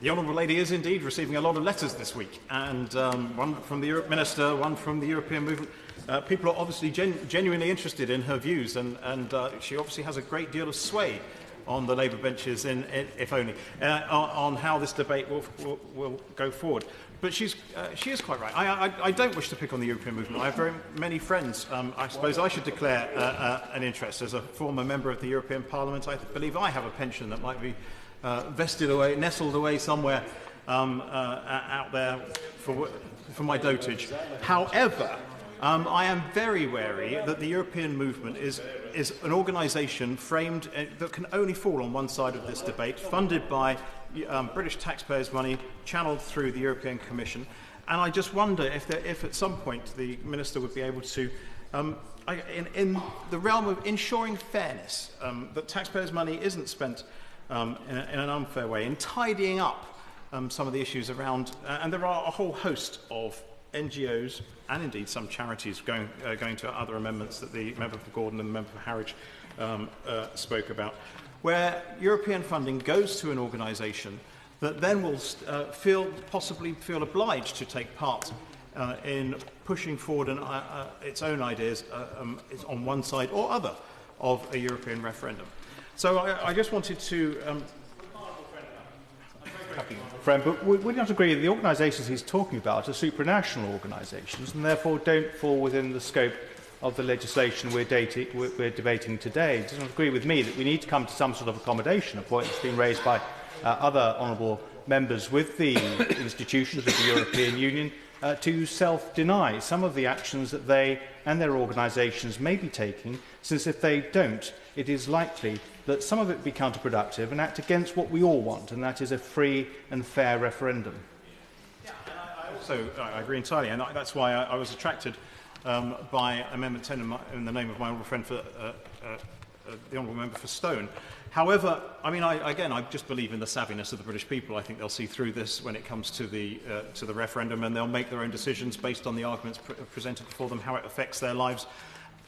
The Honourable Lady is indeed receiving a lot of letters this week, and one from the Europe Minister, one from the European Movement. People are obviously genuinely interested in her views, and she obviously has a great deal of sway on the Labour benches, if only, on how this debate will go forward. But she is quite right. I don't wish to pick on the European movement. I have very many friends. I suppose I should declare an interest. As a former member of the European Parliament, I believe I have a pension that might be vested away, nestled away somewhere out there for my dotage. However, I am very wary that the European movement is an organisation framed that can only fall on one side of this debate, funded by British taxpayers' money, channelled through the European Commission. And I just wonder if at some point the Minister would be able to, in the realm of ensuring fairness, that taxpayers' money isn't spent in an unfair way, in tidying up some of the issues around, and there are a whole host of NGOs and indeed some charities going to other amendments that the member for Gordon and the member for Harwich spoke about, where European funding goes to an organisation that then will possibly feel obliged to take part in pushing forward its own ideas on one side or other of a European referendum. So I just wanted to... Friend, but would not agree that the organisations he's talking about are supranational organisations and therefore don't fall within the scope of the legislation we're debating today. Does not agree with me that we need to come to some sort of accommodation, a point that's been raised by other honourable members with the institutions of the European Union, to self-deny some of the actions that they and their organisations may be taking, since if they don't, it is likely that some of it will be counterproductive and act against what we all want, and that is a free and fair referendum. I agree entirely, and that's why I was attracted by Amendment 10 in the name of my honourable friend for the honourable member for Stone. However, I mean, I just believe in the savviness of the British people. I think they'll see through this when it comes to the referendum, and they'll make their own decisions based on the arguments presented before them, how it affects their lives,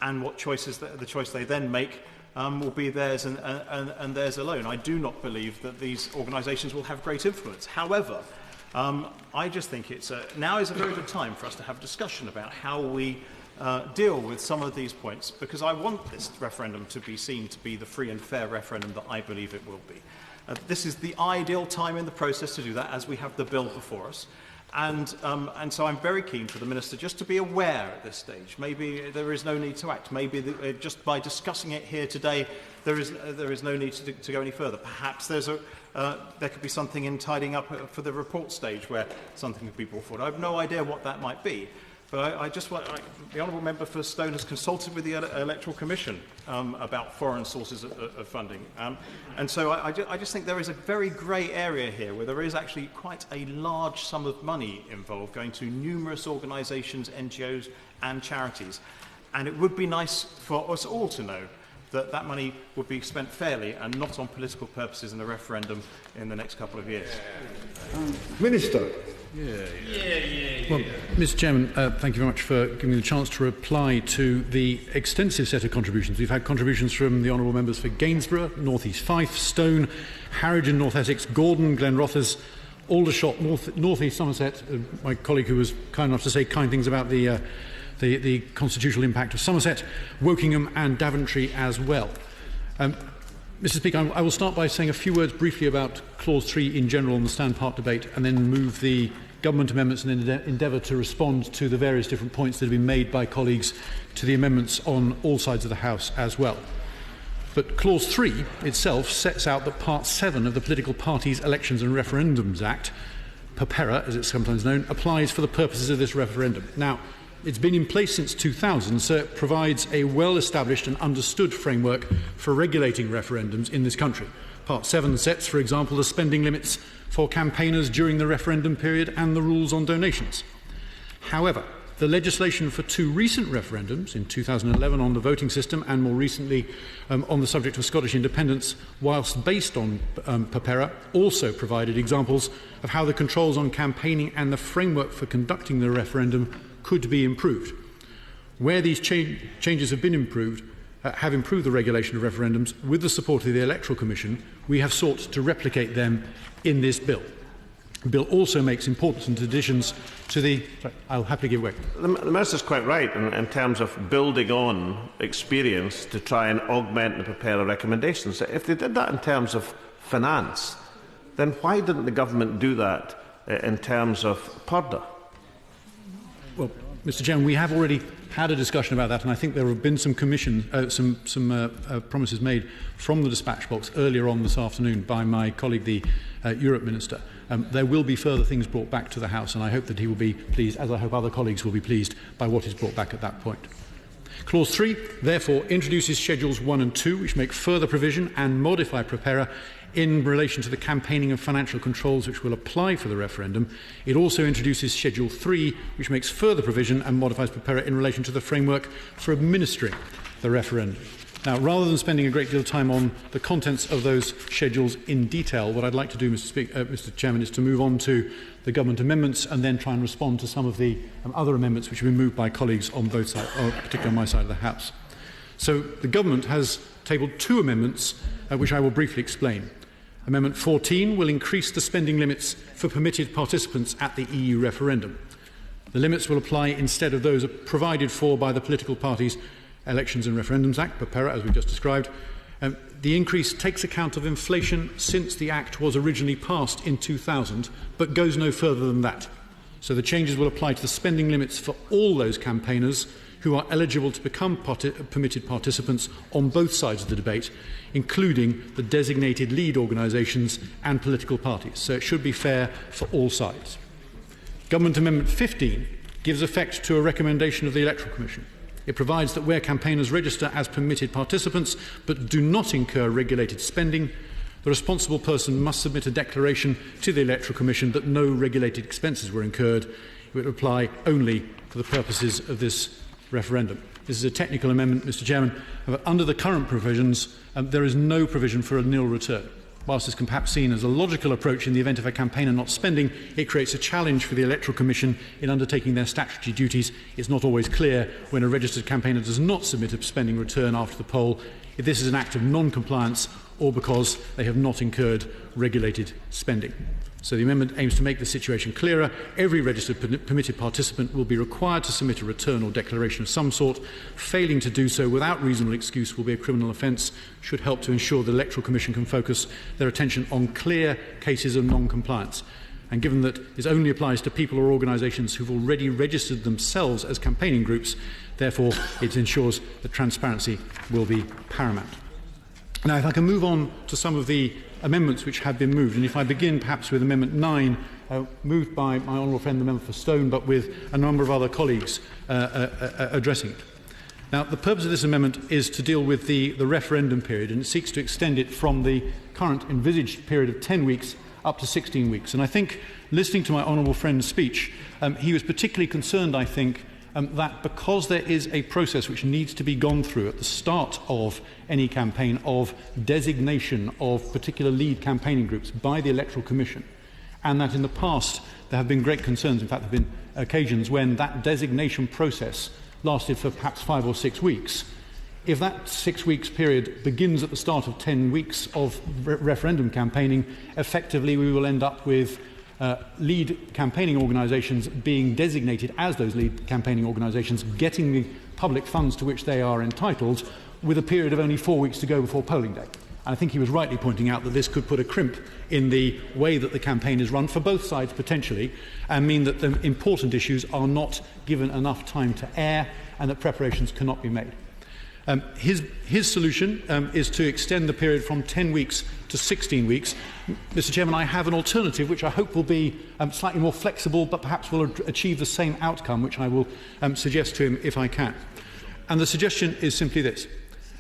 and what choices the choice they then make will be theirs and theirs alone. I do not believe that these organisations will have great influence. However, I just think now is a very good time for us to have a discussion about how we deal with some of these points, because I want this referendum to be seen to be the free and fair referendum that I believe it will be. This is the ideal time in the process to do that, as we have the bill before us. And so I'm very keen for the Minister just to be aware at this stage. Maybe there is no need to act. Maybe just by discussing it here today, there is no need to go any further. Perhaps there could be something in tidying up for the report stage where something could be brought forward. I have no idea what that might be. But I just want the Honourable Member for Stone has consulted with the Electoral Commission about foreign sources of funding. And so I just think there is a very grey area here where there is actually quite a large sum of money involved going to numerous organisations, NGOs and charities. And it would be nice for us all to know that that money would be spent fairly and not on political purposes in a referendum in the next couple of years. Minister. Well, Mr. Chairman, thank you very much for giving me the chance to reply to the extensive set of contributions. We've had contributions from the honourable members for Gainsborough, North East Fife, Stone, Harwich and North Essex, Gordon, Glenrothes, Aldershot, North East Somerset, my colleague who was kind enough to say kind things about the constitutional impact of Somerset, Wokingham and Daventry as well. Mr. Speaker, I will start by saying a few words briefly about Clause 3 in general on the stand part debate, and then move the government amendments and then endeavour to respond to the various different points that have been made by colleagues to the amendments on all sides of the House as well. But Clause 3 itself sets out that Part 7 of the Political Parties, Elections and Referendums Act, PERPERA as it's sometimes known, applies for the purposes of this referendum. Now, it's been in place since 2000, so it provides a well-established and understood framework for regulating referendums in this country. Part 7 sets, for example, the spending limits for campaigners during the referendum period and the rules on donations. However, the legislation for two recent referendums, in 2011 on the voting system and more recently on the subject of Scottish independence, whilst based on PERPERA, also provided examples of how the controls on campaigning and the framework for conducting the referendum could be improved. Where these changes have been improved, have improved the regulation of referendums with the support of the Electoral Commission, we have sought to replicate them in this bill. The bill also makes important additions to the... Sorry, I'll happily give way. The Minister's quite right in terms of building on experience to try and augment the PERPERA recommendations. If they did that in terms of finance, then why didn't the government do that in terms of PERDA? Well, Mr. Chairman, we have already had a discussion about that, and I think there have been some promises made from the dispatch box earlier on this afternoon by my colleague, the Europe Minister. There will be further things brought back to the House, and I hope that he will be pleased, as I hope other colleagues will be pleased, by what is brought back at that point. Clause 3, therefore, introduces Schedules 1 and 2, which make further provision and modify PERPERA in relation to the campaigning and financial controls which will apply for the referendum. It also introduces Schedule 3, which makes further provision and modifies PERPERA in relation to the framework for administering the referendum. Now, rather than spending a great deal of time on the contents of those schedules in detail, what I'd like to do, Mr. Chairman, is to move on to the government amendments and then try and respond to some of the other amendments which have been moved by colleagues on both sides, or particularly on my side of the House. So the government has tabled two amendments which I will briefly explain. Amendment 14 will increase the spending limits for permitted participants at the EU referendum. The limits will apply instead of those provided for by the Political Parties, Elections and Referendums Act, PERPERA, as we've just described. The increase takes account of inflation since the Act was originally passed in 2000, but goes no further than that. So the changes will apply to the spending limits for all those campaigners who are eligible to become permitted participants on both sides of the debate, including the designated lead organisations and political parties. So it should be fair for all sides. Government Amendment 15 gives effect to a recommendation of the Electoral Commission. It provides that where campaigners register as permitted participants but do not incur regulated spending, the responsible person must submit a declaration to the Electoral Commission that no regulated expenses were incurred. It would apply only for the purposes of this referendum. This is a technical amendment, Mr. Chairman. Under the current provisions, there is no provision for a nil return. Whilst this can perhaps be seen as a logical approach in the event of a campaigner not spending, it creates a challenge for the Electoral Commission in undertaking their statutory duties. It's not always clear when a registered campaigner does not submit a spending return after the poll if this is an act of non-compliance or because they have not incurred regulated spending. So the amendment aims to make the situation clearer. Every registered permitted participant will be required to submit a return or declaration of some sort. Failing to do so without reasonable excuse will be a criminal offence. Should help to ensure the Electoral Commission can focus their attention on clear cases of non-compliance. And given that this only applies to people or organisations who've already registered themselves as campaigning groups, therefore it ensures that transparency will be paramount. Now, if I can move on to some of the amendments which have been moved, and if I begin perhaps with Amendment 9, moved by my honourable friend the member for Stone, but with a number of other colleagues addressing it. Now, the purpose of this amendment is to deal with the referendum period, and it seeks to extend it from the current envisaged period of 10 weeks up to 16 weeks. And I think, listening to my honourable friend's speech, he was particularly concerned, I think, that because there is a process which needs to be gone through at the start of any campaign of designation of particular lead campaigning groups by the Electoral Commission, and that in the past there have been great concerns, in fact there have been occasions when that designation process lasted for perhaps 5 or 6 weeks. If that 6 weeks period begins at the start of 10 weeks of referendum campaigning, effectively we will end up with lead campaigning organisations being designated as those lead campaigning organisations, getting the public funds to which they are entitled, with a period of only 4 weeks to go before polling day. And I think he was rightly pointing out that this could put a crimp in the way that the campaign is run for both sides potentially, and mean that the important issues are not given enough time to air and that preparations cannot be made. His solution is to extend the period from 10 weeks to 16 weeks. Mr. Chairman, I have an alternative which I hope will be slightly more flexible, but perhaps will achieve the same outcome, which I will suggest to him if I can. And the suggestion is simply this,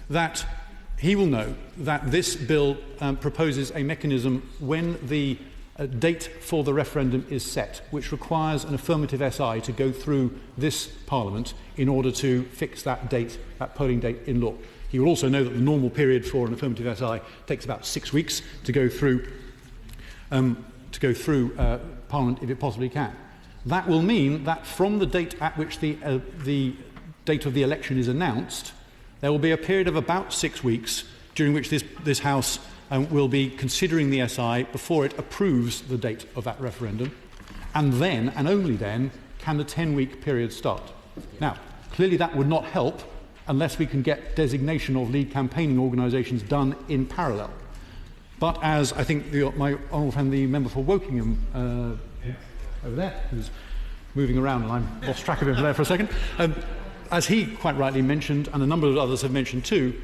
that he will know that this bill proposes a mechanism when the date for the referendum is set, which requires an affirmative SI to go through this Parliament in order to fix that date, that polling date in law. He will also know that the normal period for an affirmative SI takes about 6 weeks to go through Parliament if it possibly can. That will mean that from the date at which the date of the election is announced, there will be a period of about 6 weeks during which this House will be considering the SI before it approves the date of that referendum, and then, and only then, can the 10-week period start. Now, clearly that would not help unless we can get designation of lead campaigning organisations done in parallel. But as I think my honourable friend, the member for Wokingham, over there, who's moving around, and I've lost track of him there for a second, as he quite rightly mentioned, and a number of others have mentioned too,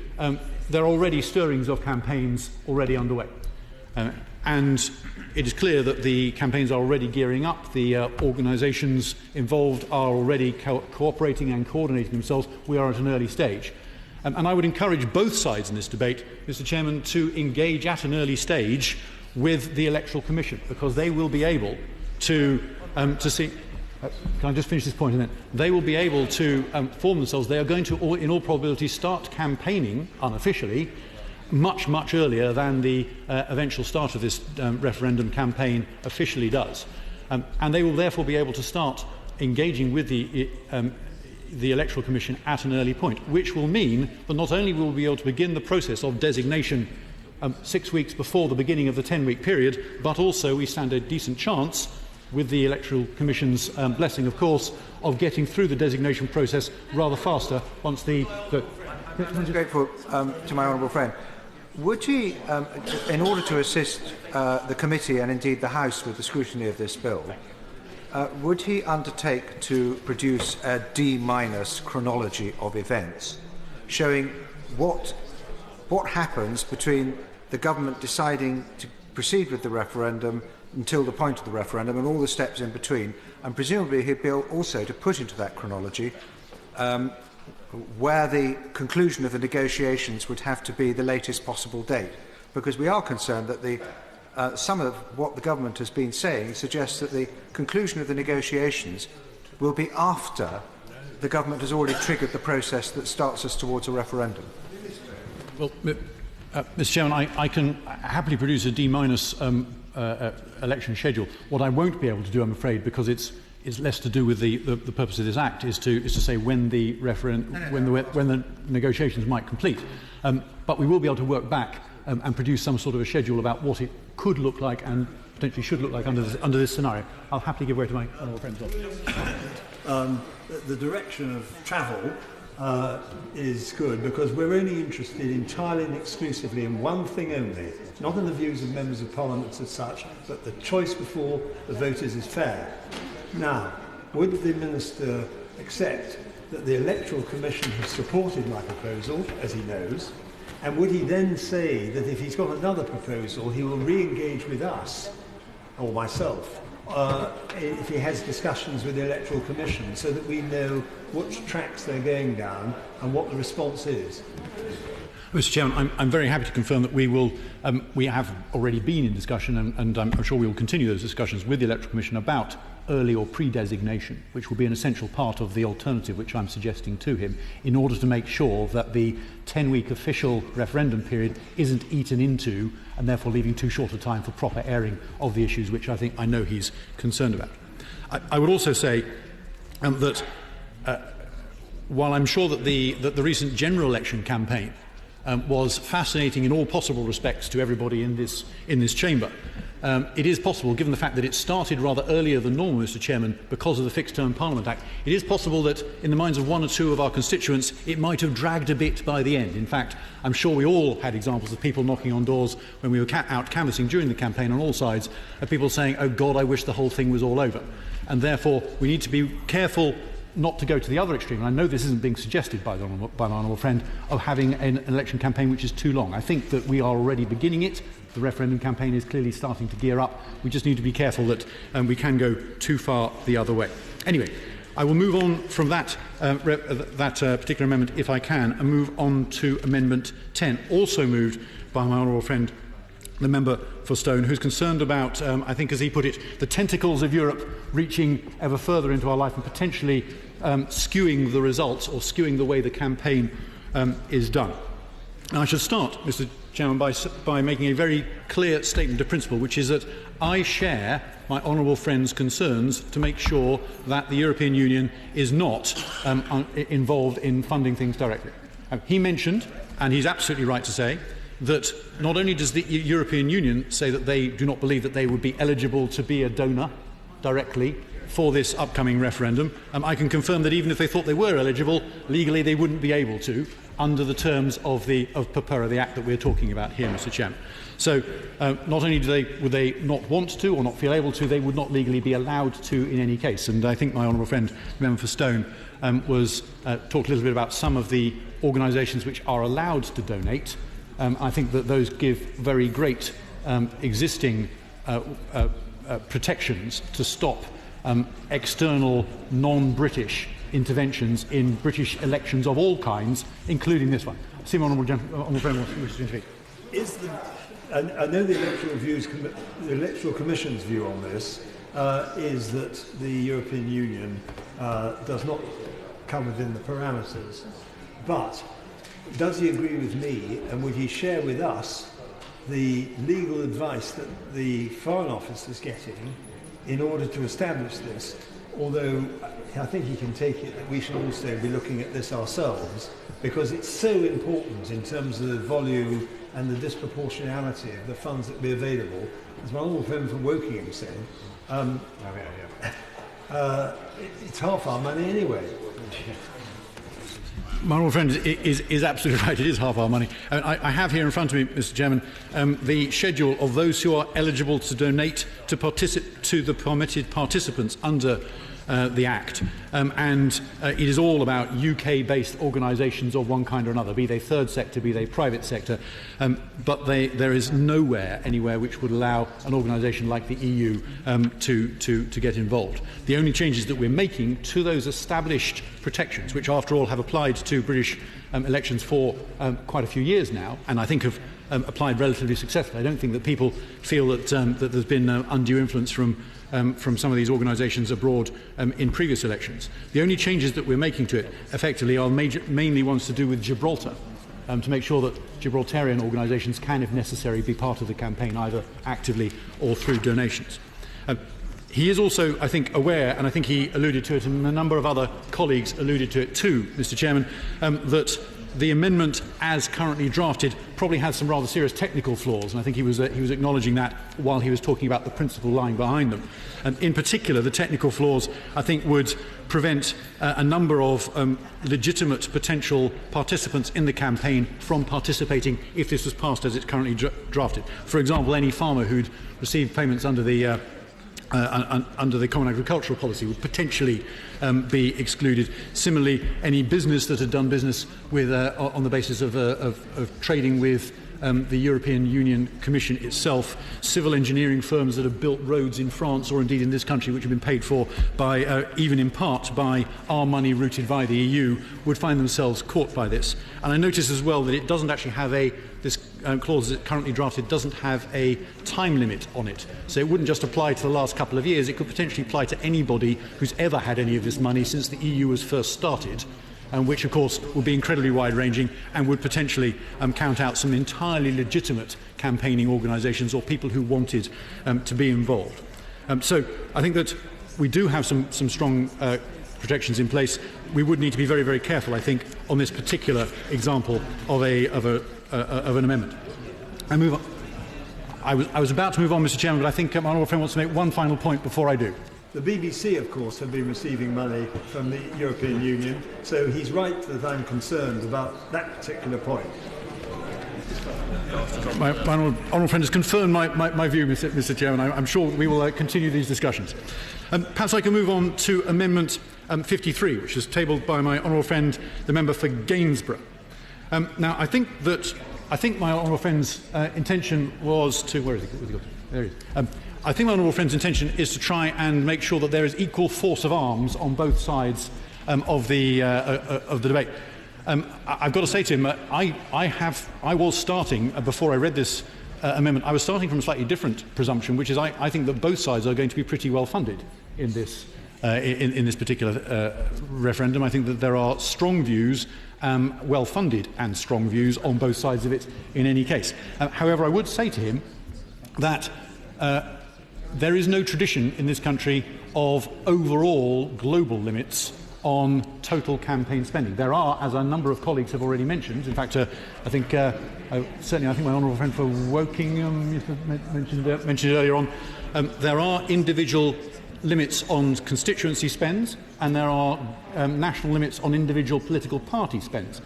there are already stirrings of campaigns already underway. And it is clear that the campaigns are already gearing up. The organisations involved are already cooperating and coordinating themselves. We are at an early stage. And I would encourage both sides in this debate, Mr. Chairman, to engage at an early stage with the Electoral Commission, because they will be able to see... can I just finish this point? And then they will be able to form themselves. They are going to, in all probability, start campaigning unofficially much, much earlier than the eventual start of this referendum campaign officially does. And they will therefore be able to start engaging with the Electoral Commission at an early point, which will mean that not only will we be able to begin the process of designation 6 weeks before the beginning of the 10-week period, but also we stand a decent chance, with the Electoral Commission's blessing, of course, of getting through the designation process rather faster once the... I'm grateful to my honourable friend. Would he, in order to assist the committee and indeed the House with the scrutiny of this bill, would he undertake to produce a D- chronology of events, showing what happens between the government deciding to proceed with the referendum until the point of the referendum and all the steps in between, and presumably he'd be able also to put into that chronology where the conclusion of the negotiations would have to be the latest possible date, because we are concerned that some of what the government has been saying suggests that the conclusion of the negotiations will be after the government has already triggered the process that starts us towards a referendum. Well, Mr. Chairman, I can happily produce a D- election schedule. What I won't be able to do, I'm afraid, because it's less to do with the purpose of this Act, is to say when the when the negotiations might complete. But we will be able to work back and produce some sort of a schedule about what it could look like and potentially should look like under this scenario. I'll happily give way to my honourable friends. The direction of travel is good because we're only interested entirely and exclusively in one thing only, not in the views of members of Parliament as such, but the choice before the voters is fair. Now, would the Minister accept that the Electoral Commission has supported my proposal, as he knows, and would he then say that if he's got another proposal, he will re-engage with us, or myself, if he has discussions with the Electoral Commission, so that we know which tracks they're going down and what the response is? Mr. Chairman, I'm very happy to confirm that we will. We have already been in discussion, and I'm sure we will continue those discussions with the Electoral Commission about early or pre-designation, which will be an essential part of the alternative which I'm suggesting to him, in order to make sure that the 10-week official referendum period isn't eaten into and therefore leaving too short a time for proper airing of the issues which I know he's concerned about. I would also say that while I'm sure that the recent general election campaign was fascinating in all possible respects to everybody in this chamber, it is possible, given the fact that it started rather earlier than normal, Mr. Chairman, because of the Fixed Term Parliament Act, it is possible that in the minds of one or two of our constituents it might have dragged a bit by the end. In fact, I'm sure we all had examples of people knocking on doors when we were out canvassing during the campaign on all sides, of people saying, "Oh God, I wish the whole thing was all over." And therefore we need to be careful not to go to the other extreme. And I know this isn't being suggested by my honourable friend, of having an election campaign which is too long. I think that we are already beginning it. The referendum campaign is clearly starting to gear up. We just need to be careful that we can go too far the other way. Anyway, I will move on from that particular amendment, if I can, and move on to Amendment 10, also moved by my honourable friend, the member for Stone, who's concerned about, I think as he put it, the tentacles of Europe reaching ever further into our life and potentially skewing the results or skewing the way the campaign is done. Now, I should start, Mr. Chairman, by making a very clear statement of principle, which is that I share my honourable friend's concerns to make sure that the European Union is not involved in funding things directly. He mentioned, and he's absolutely right to say, that not only does the European Union say that they do not believe that they would be eligible to be a donor directly for this upcoming referendum, I can confirm that even if they thought they were eligible, legally they wouldn't be able to, under the terms of PERPERA, the Act that we're talking about here, Mr. Chairman. So not only would they not want to or not feel able to, they would not legally be allowed to in any case. And I think my honourable friend, the member for Stone, talked a little bit about some of the organisations which are allowed to donate. I think that those give very great existing protections to stop external non-British interventions in British elections of all kinds, including this one. See my honourable friend wishes to speak. I know the Electoral Commission's view on this is that the European Union does not come within the parameters, but does he agree with me, and would he share with us the legal advice that the Foreign Office is getting in order to establish this? Although I think he can take it that we should also be looking at this ourselves, because it's so important in terms of the volume and the disproportionality of the funds that be available. As my old friend from Wokingham said, it's half our money anyway. My honourable friend is absolutely right. It is half our money. I have here in front of me, Mr. Chairman, the schedule of those who are eligible to donate to the permitted participants under the Act. And it is all about UK-based organisations of one kind or another, be they third sector, be they private sector. But there is nowhere, anywhere, which would allow an organisation like the EU to get involved. The only changes that we're making to those established protections, which after all have applied to British elections for quite a few years now, and I think have applied relatively successfully. I don't think that people feel that there's been undue influence from some of these organisations abroad in previous elections. The only changes that we're making to it, effectively, are mainly ones to do with Gibraltar, to make sure that Gibraltarian organisations can, if necessary, be part of the campaign, either actively or through donations. He is also, I think, aware, and I think he alluded to it, and a number of other colleagues alluded to it too, Mr. Chairman, that the amendment, as currently drafted, probably has some rather serious technical flaws, and I think he was acknowledging that while he was talking about the principle lying behind them. And in particular, the technical flaws, I think, would prevent a number of legitimate potential participants in the campaign from participating if this was passed as it's currently drafted. For example, any farmer who'd received payments under the Common Agricultural Policy would potentially be excluded. Similarly, any business that had done business with, on the basis of trading with the European Union Commission itself, civil engineering firms that have built roads in France or indeed in this country which have been paid for by, even in part, by our money routed via the EU, would find themselves caught by this. And I notice as well that it doesn't actually have this clause that's currently drafted doesn't have a time limit on it. So it wouldn't just apply to the last couple of years, it could potentially apply to anybody who's ever had any of this money since the EU was first started, which of course would be incredibly wide-ranging and would potentially count out some entirely legitimate campaigning organisations or people who wanted to be involved. So I think that we do have some strong protections in place. We would need to be very, very careful, I think, on this particular example of an amendment. I move on. I was about to move on, Mr. Chairman, but I think my honourable friend wants to make one final point before I do. The BBC, of course, have been receiving money from the European Union, so he's right that I'm concerned about that particular point. My honourable friend has confirmed my view, Mr. Chairman. I'm sure we will continue these discussions. Perhaps I can move on to Amendment 53, which is tabled by my honourable friend, the member for Gainsborough. Now, I think my honourable friend's intention was to... Where is he? There he is. I think my honourable friend's intention is to try and make sure that there is equal force of arms on both sides of the debate. I've got to say to him, I was starting, before I read this amendment, I was starting from a slightly different presumption, which is I think that both sides are going to be pretty well funded in this particular referendum. I think that there are strong views, well-funded and strong views on both sides of it in any case. However, I would say to him that there is no tradition in this country of overall global limits on total campaign spending. There are, as a number of colleagues have already mentioned. In fact, I think my honourable friend for Woking mentioned it earlier on. There are individual limits on constituency spends, and there are national limits on individual political party spends.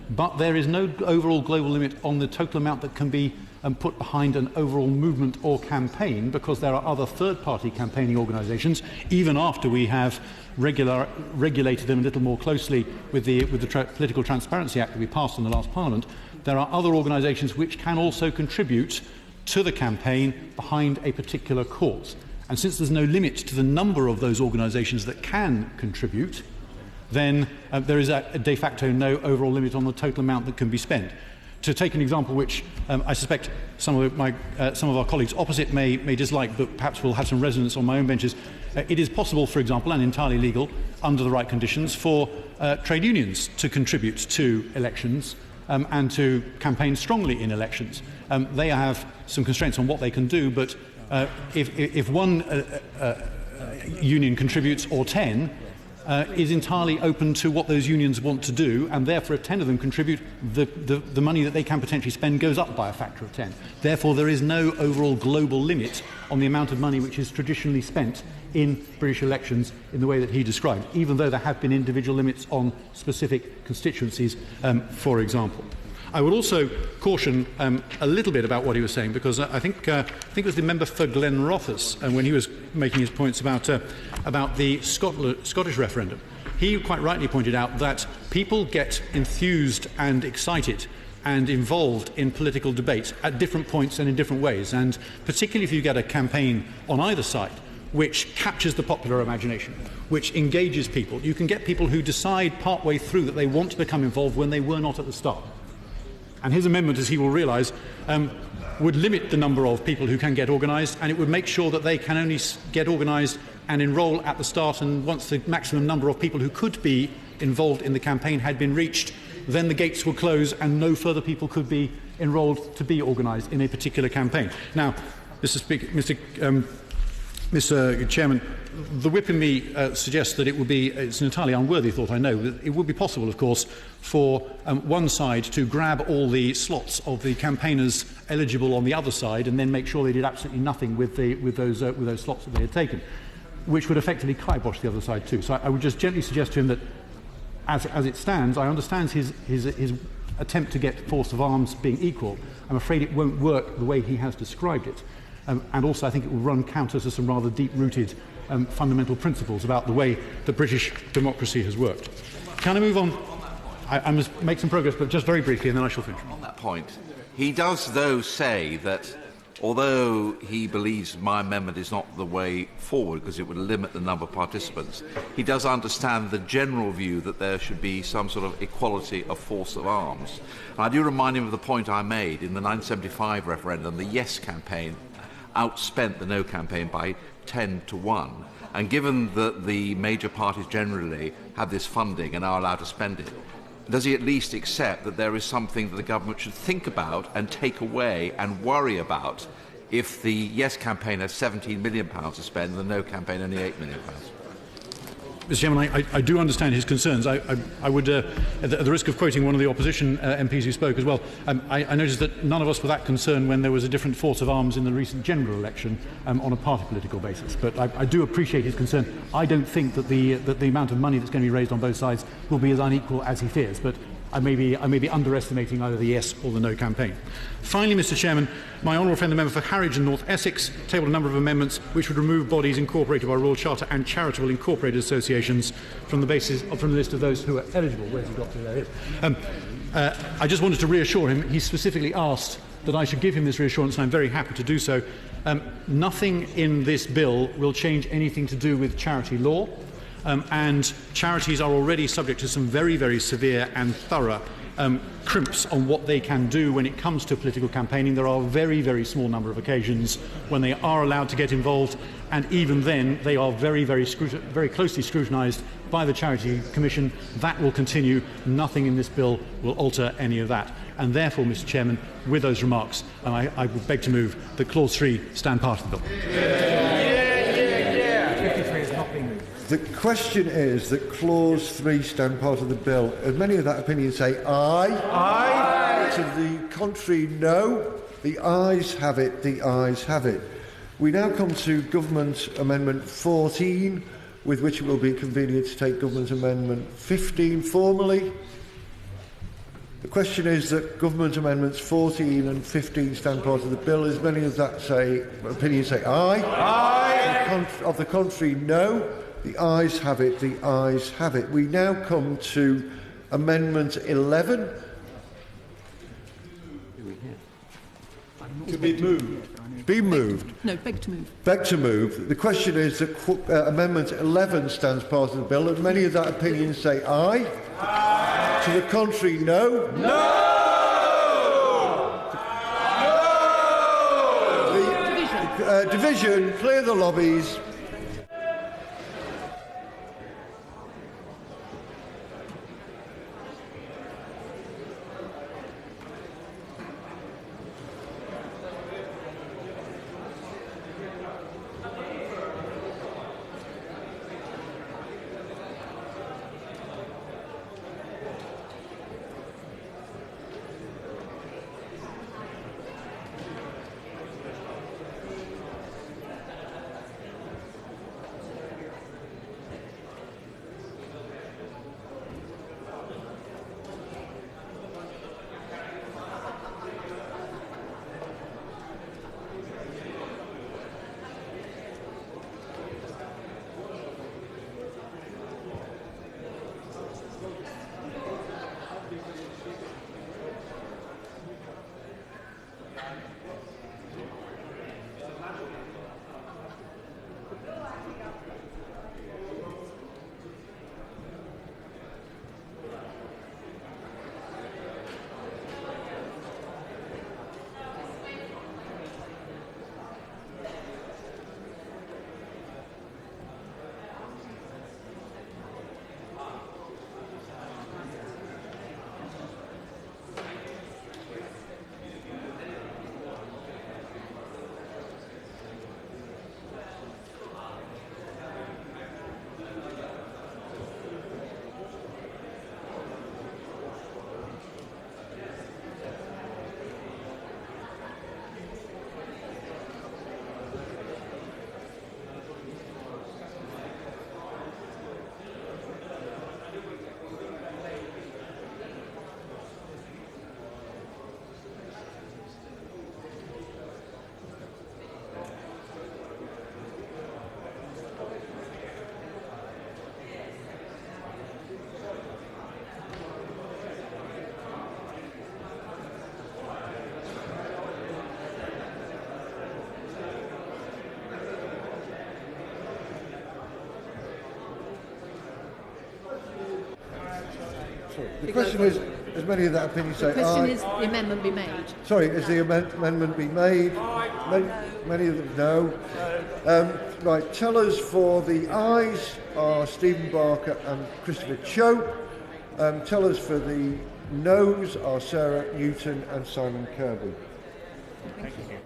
But there is no overall global limit on the total amount that can be put behind an overall movement or campaign, because there are other third-party campaigning organisations, even after we have regulated them a little more closely with the Political Transparency Act that we passed in the last Parliament. There are other organisations which can also contribute to the campaign behind a particular cause. And since there's no limit to the number of those organisations that can contribute, then there is a de facto no overall limit on the total amount that can be spent. To take an example which I suspect some of our colleagues opposite may dislike, but perhaps will have some resonance on my own benches, it is possible, for example, and entirely legal, under the right conditions, for trade unions to contribute to elections and to campaign strongly in elections. They have some constraints on what they can do, but if one union contributes, or 10, is entirely open to what those unions want to do, and therefore if 10 of them contribute, the money that they can potentially spend goes up by a factor of 10. Therefore there is no overall global limit on the amount of money which is traditionally spent in British elections in the way that he described, even though there have been individual limits on specific constituencies, for example. I would also caution a little bit about what he was saying, because I think it was the member for Glenrothes, and when he was making his points about the Scottish referendum, he quite rightly pointed out that people get enthused and excited and involved in political debate at different points and in different ways, and particularly if you get a campaign on either side which captures the popular imagination, which engages people. You can get people who decide partway through that they want to become involved when they were not at the start. And his amendment, as he will realise, would limit the number of people who can get organised, and it would make sure that they can only get organised and enrol at the start, and once the maximum number of people who could be involved in the campaign had been reached, then the gates would close and no further people could be enrolled to be organised in a particular campaign. Now, Mr. Mr. Chairman, the whip in me suggests that it's an entirely unworthy thought, I know, but it would be possible, of course, for one side to grab all the slots of the campaigners eligible on the other side and then make sure they did absolutely nothing with those slots that they had taken, which would effectively kibosh the other side too. So I would just gently suggest to him that, as it stands, I understand his attempt to get force of arms being equal. I'm afraid it won't work the way he has described it. And also I think it will run counter to some rather deep-rooted fundamental principles about the way that British democracy has worked. Can I move on? I must make some progress, but just very briefly, and then I shall finish. On that point, he does, though, say that although he believes my amendment is not the way forward because it would limit the number of participants, he does understand the general view that there should be some sort of equality of force of arms. And I do remind him of the point I made in the 1975 referendum. The Yes campaign outspent the No campaign by 10 to 1. And given that the major parties generally have this funding and are allowed to spend it, does he at least accept that there is something that the government should think about and take away and worry about if the Yes campaign has £17 million to spend and the No campaign only £8 million? Mr. Chairman, I do understand his concerns. I would, at the risk of quoting one of the opposition MPs who spoke as well, I noticed that none of us were that concerned when there was a different force of arms in the recent general election on a party political basis. But I do appreciate his concern. I don't think that the amount of money that's going to be raised on both sides will be as unequal as he fears. But I may be underestimating either the Yes or the No campaign. Finally, Mr. Chairman, my honourable friend, the member for Harwich and North Essex, tabled a number of amendments which would remove bodies incorporated by Royal Charter and charitable incorporated associations from the list of those who are eligible. Where's he got to? There he is. I just wanted to reassure him. He specifically asked that I should give him this reassurance, and I'm very happy to do so. Nothing in this bill will change anything to do with charity law. And charities are already subject to some very, very severe and thorough crimps on what they can do when it comes to political campaigning. There are a very, very small number of occasions when they are allowed to get involved, and even then they are very, very closely scrutinised by the Charity Commission. That will continue. Nothing in this bill will alter any of that. And therefore, Mr. Chairman, with those remarks, I would beg to move that Clause 3 stand part of the bill. 53 is not being moved. The question is that Clause 3 stand part of the bill. As many of that opinion say aye. Aye. To the contrary, no. The ayes have it. The ayes have it. We now come to Government Amendment 14, with which it will be convenient to take Government Amendment 15 formally. The question is that Government Amendments 14 and 15 stand part of the bill. As many of that opinions say aye. Aye. Of the contrary, no. The ayes have it. The ayes have it. We now come to Amendment 11. To be moved. Be moved. No, beg to move. Beg to move. The question is that Amendment 11 stands part of the bill, and many of that opinion say aye. Aye. To the contrary, no. No. Division. Clear the lobbies. sorry. The question is, as many of that opinion say, the question is, the amendment be made? Sorry, is the amendment be made? Many of them no. Right, tellers for the ayes are Stephen Barker and Christopher Chope. Tellers for the noes are Sarah Newton and Simon Kirby. Thank you.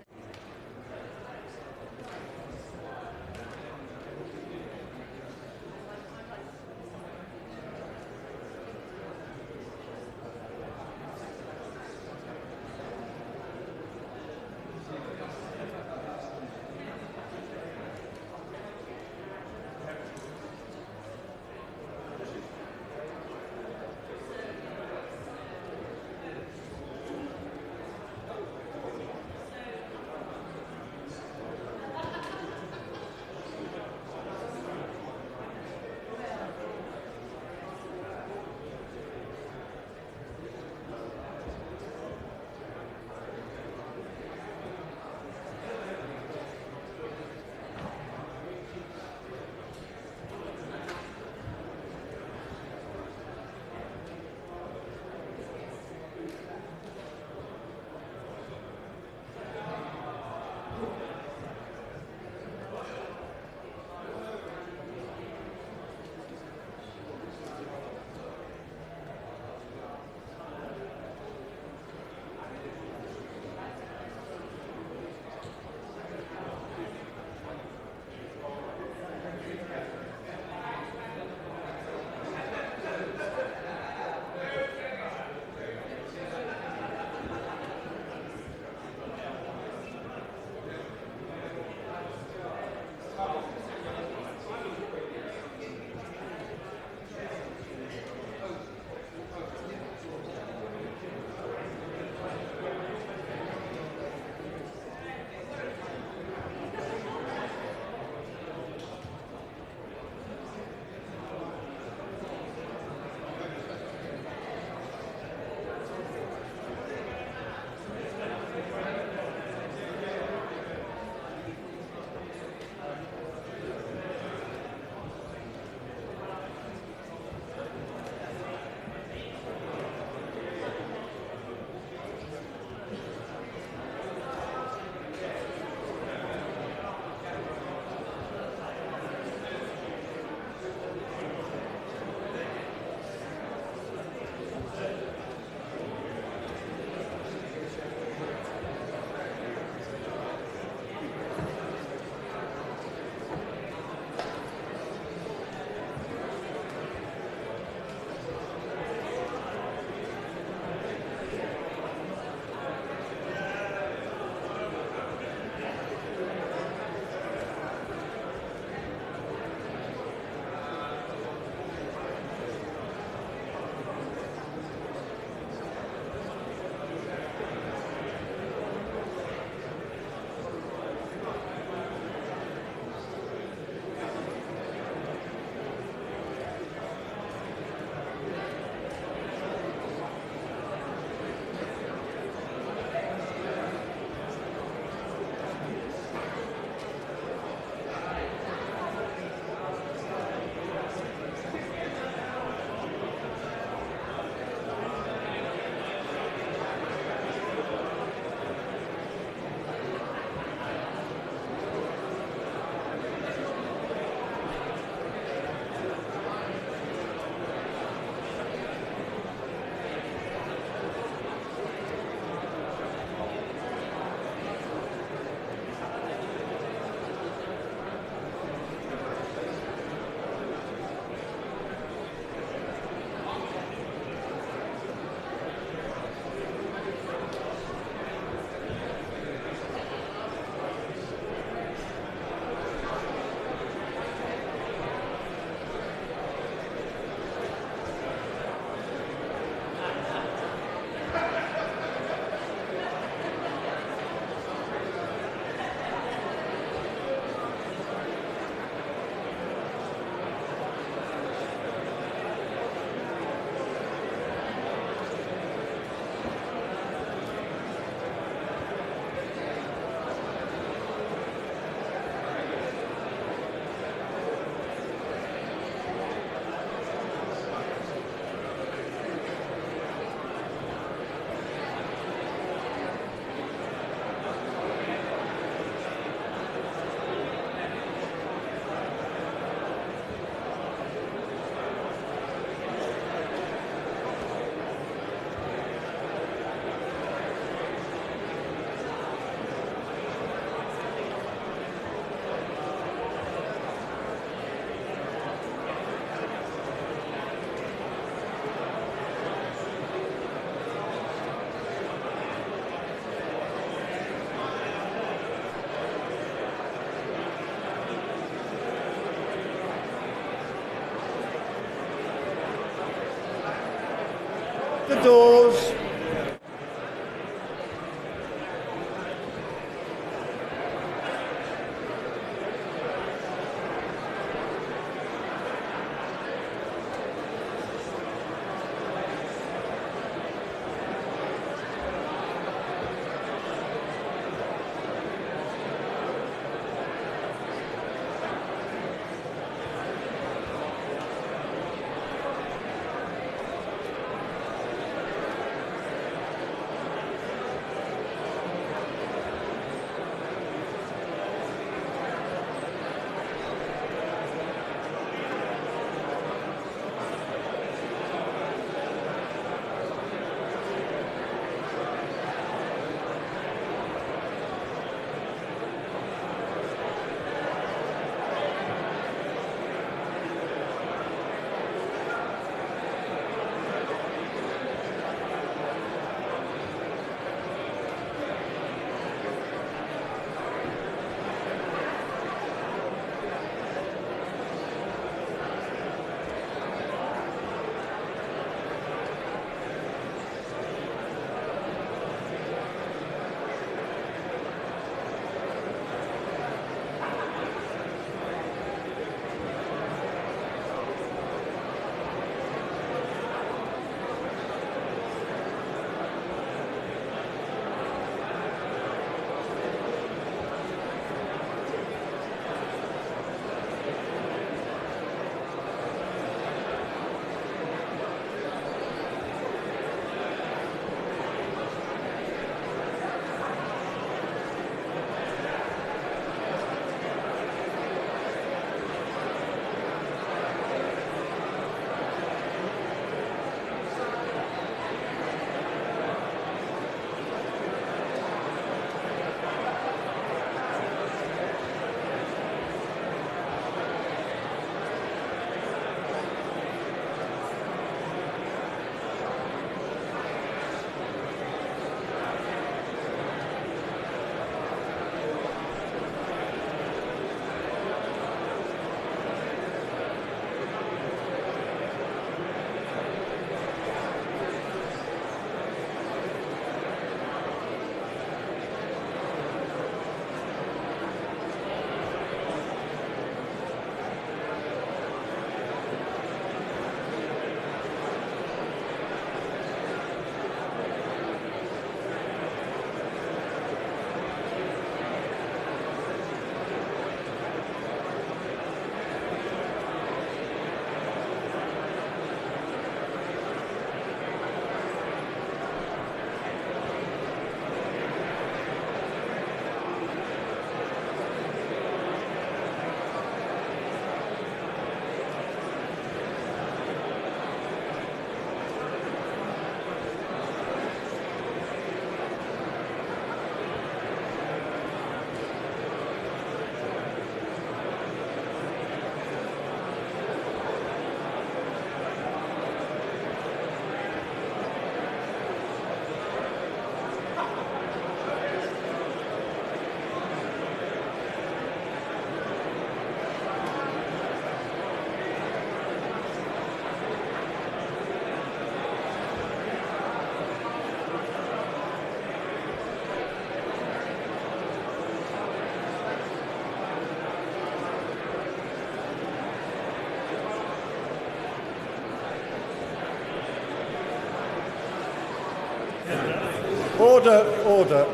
Order.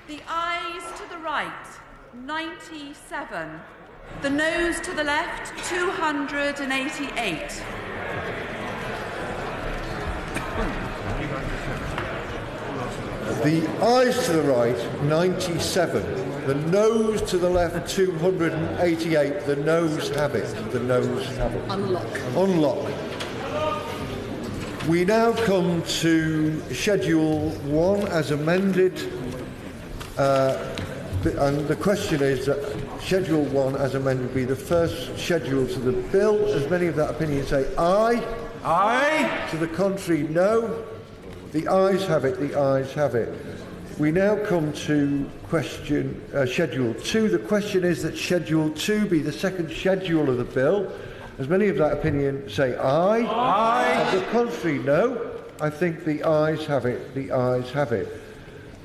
The ayes to the right, 97. The noes to the left, 288. The ayes to the right, 97. The noes to the left, 288. The noes have it. The noes have it. Unlock. We now come to Schedule 1 as amended. And the question is that Schedule 1 as amended will be the first schedule to the bill. As many of that opinion say aye. Aye. To the contrary, no. The ayes have it. The ayes have it. We now come to Schedule 2. The question is that Schedule 2 be the second schedule of the bill. As many of that opinion say aye. Aye. To the contrary, no. I think the ayes have it. The ayes have it.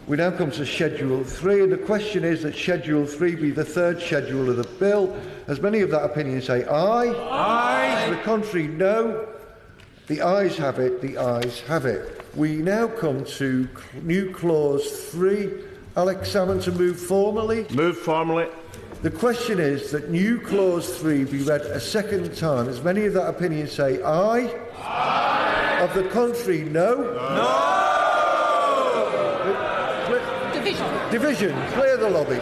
We now come to Schedule 3, and the question is that Schedule 3 be the third schedule of the bill. As many of that opinion say aye. Aye. To the contrary, no. The ayes have it. The ayes have it. We now come to new clause 3. Alex Salmond to move formally. Move formally. The question is that new clause 3 be read a second time. As many of that opinion say aye. Aye. Of the contrary, no. No. Division. Clear the lobby.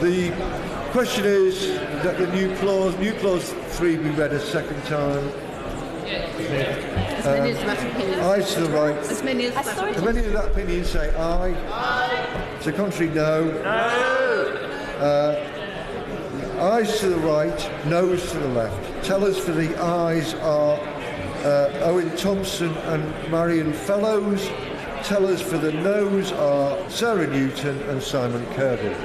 The question is that the new clause 3 be read a second time. As many as that opinion. Ayes to the right. As many as that opinion. As many of that opinion say aye. Aye. To the contrary, no. No. Ayes to the right, noes to the left. Tellers for the ayes are Owen Thompson and Marion Fellows. Tellers for the noes are Sarah Newton and Simon Kirby.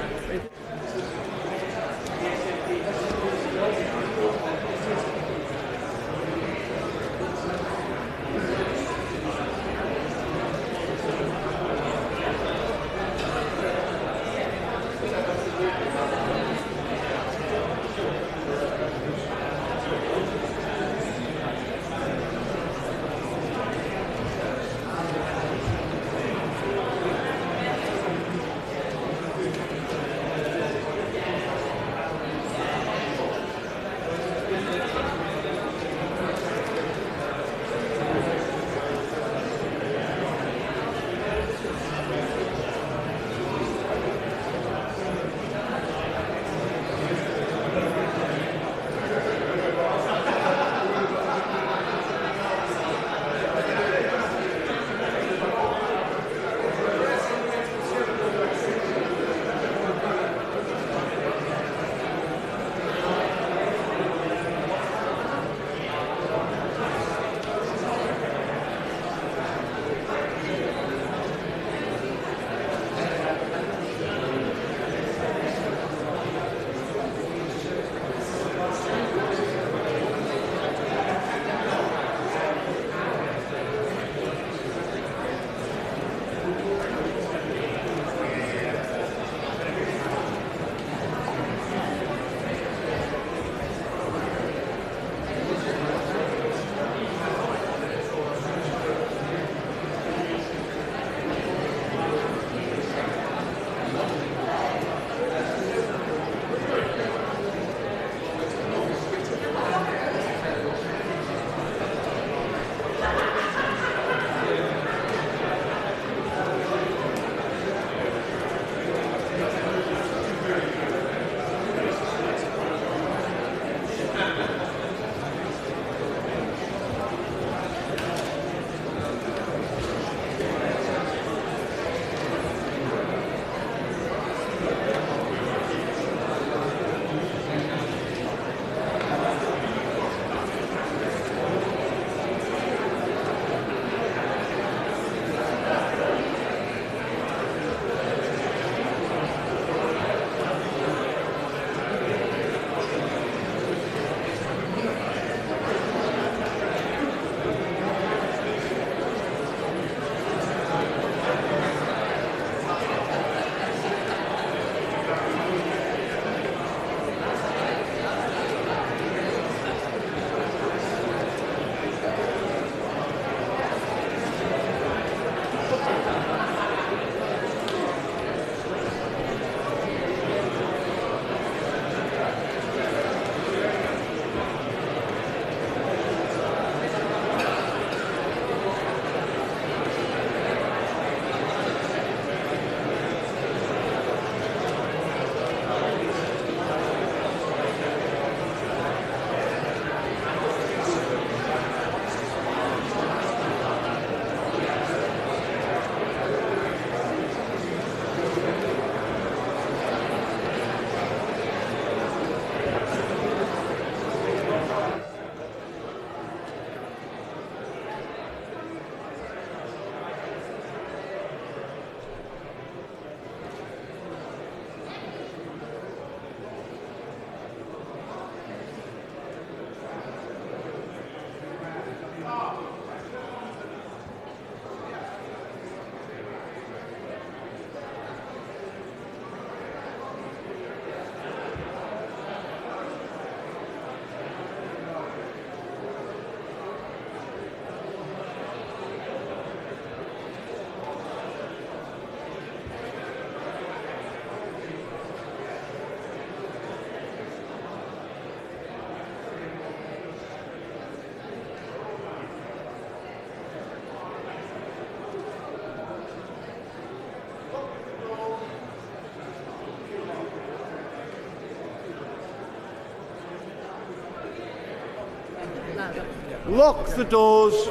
Lock the doors.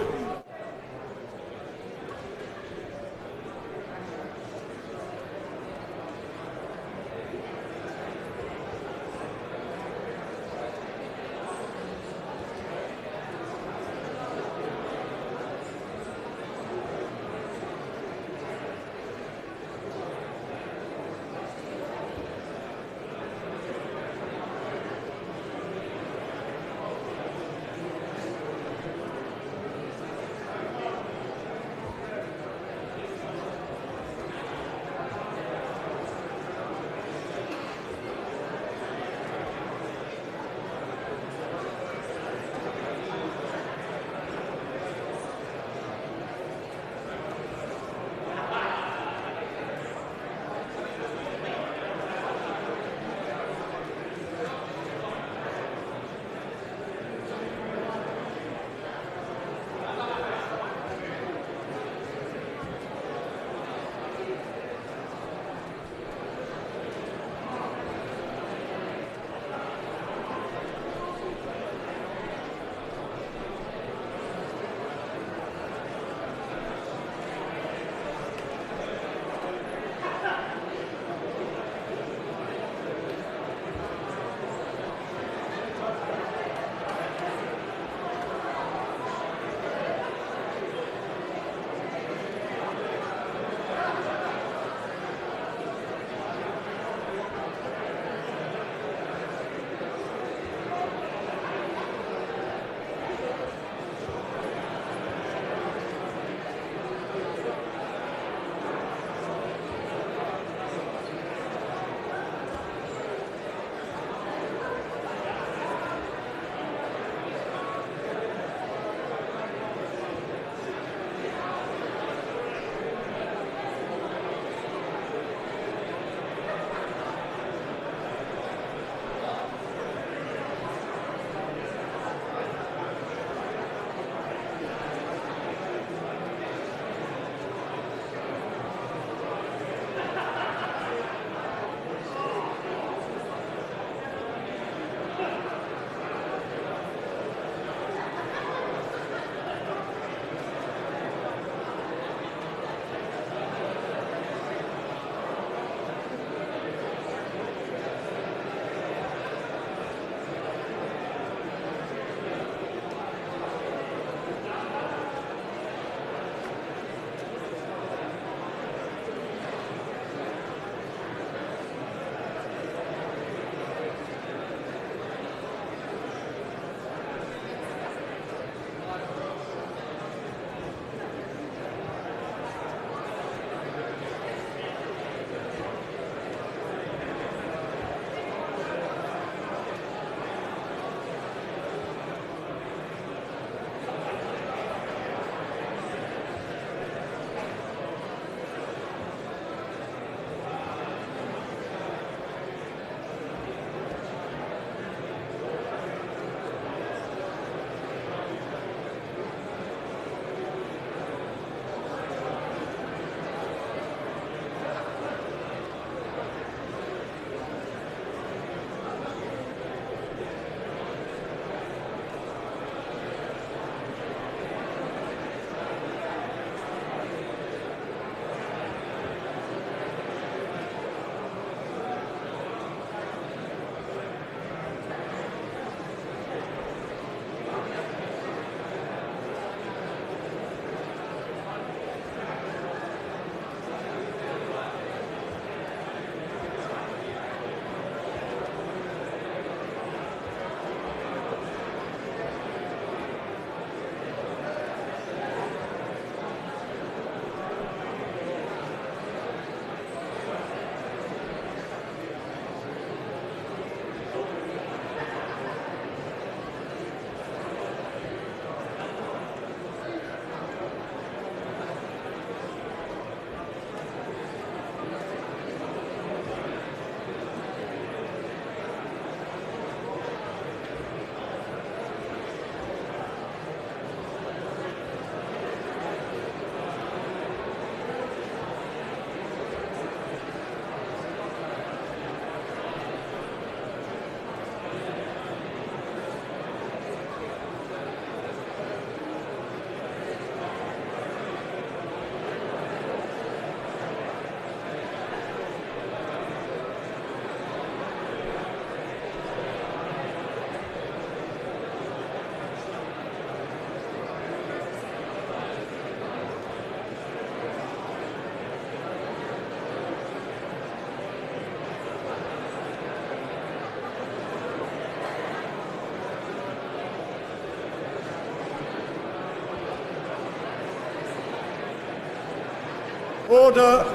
Order!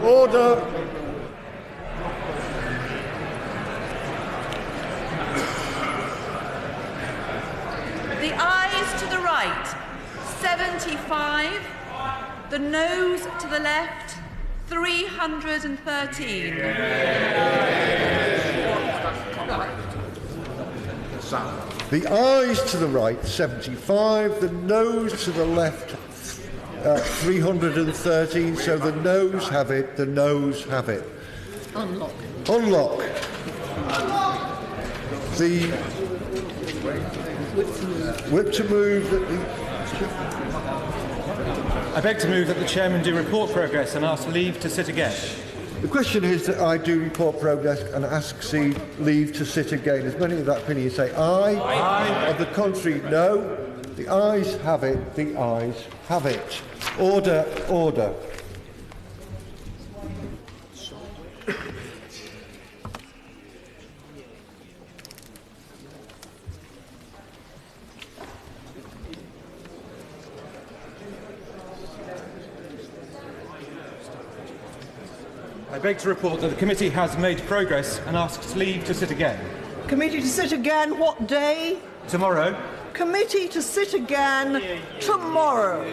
Order! The ayes to the right, 75. The noes to the left, 313. The ayes to the right, 75. The noes to the left, 313. So the noes have it. The noes have it. Unlock. Unlock. The whip to move that the. I beg to move that the Chairman do report progress and ask leave to sit again. The question is that I do report progress and ask leave to sit again. As many of that opinion say aye. Aye. Of the contrary, no. The ayes have it. The ayes have it. Order, order. I beg to report that the committee has made progress and asks leave to sit again. Committee to sit again what day? Tomorrow. Committee to sit again tomorrow.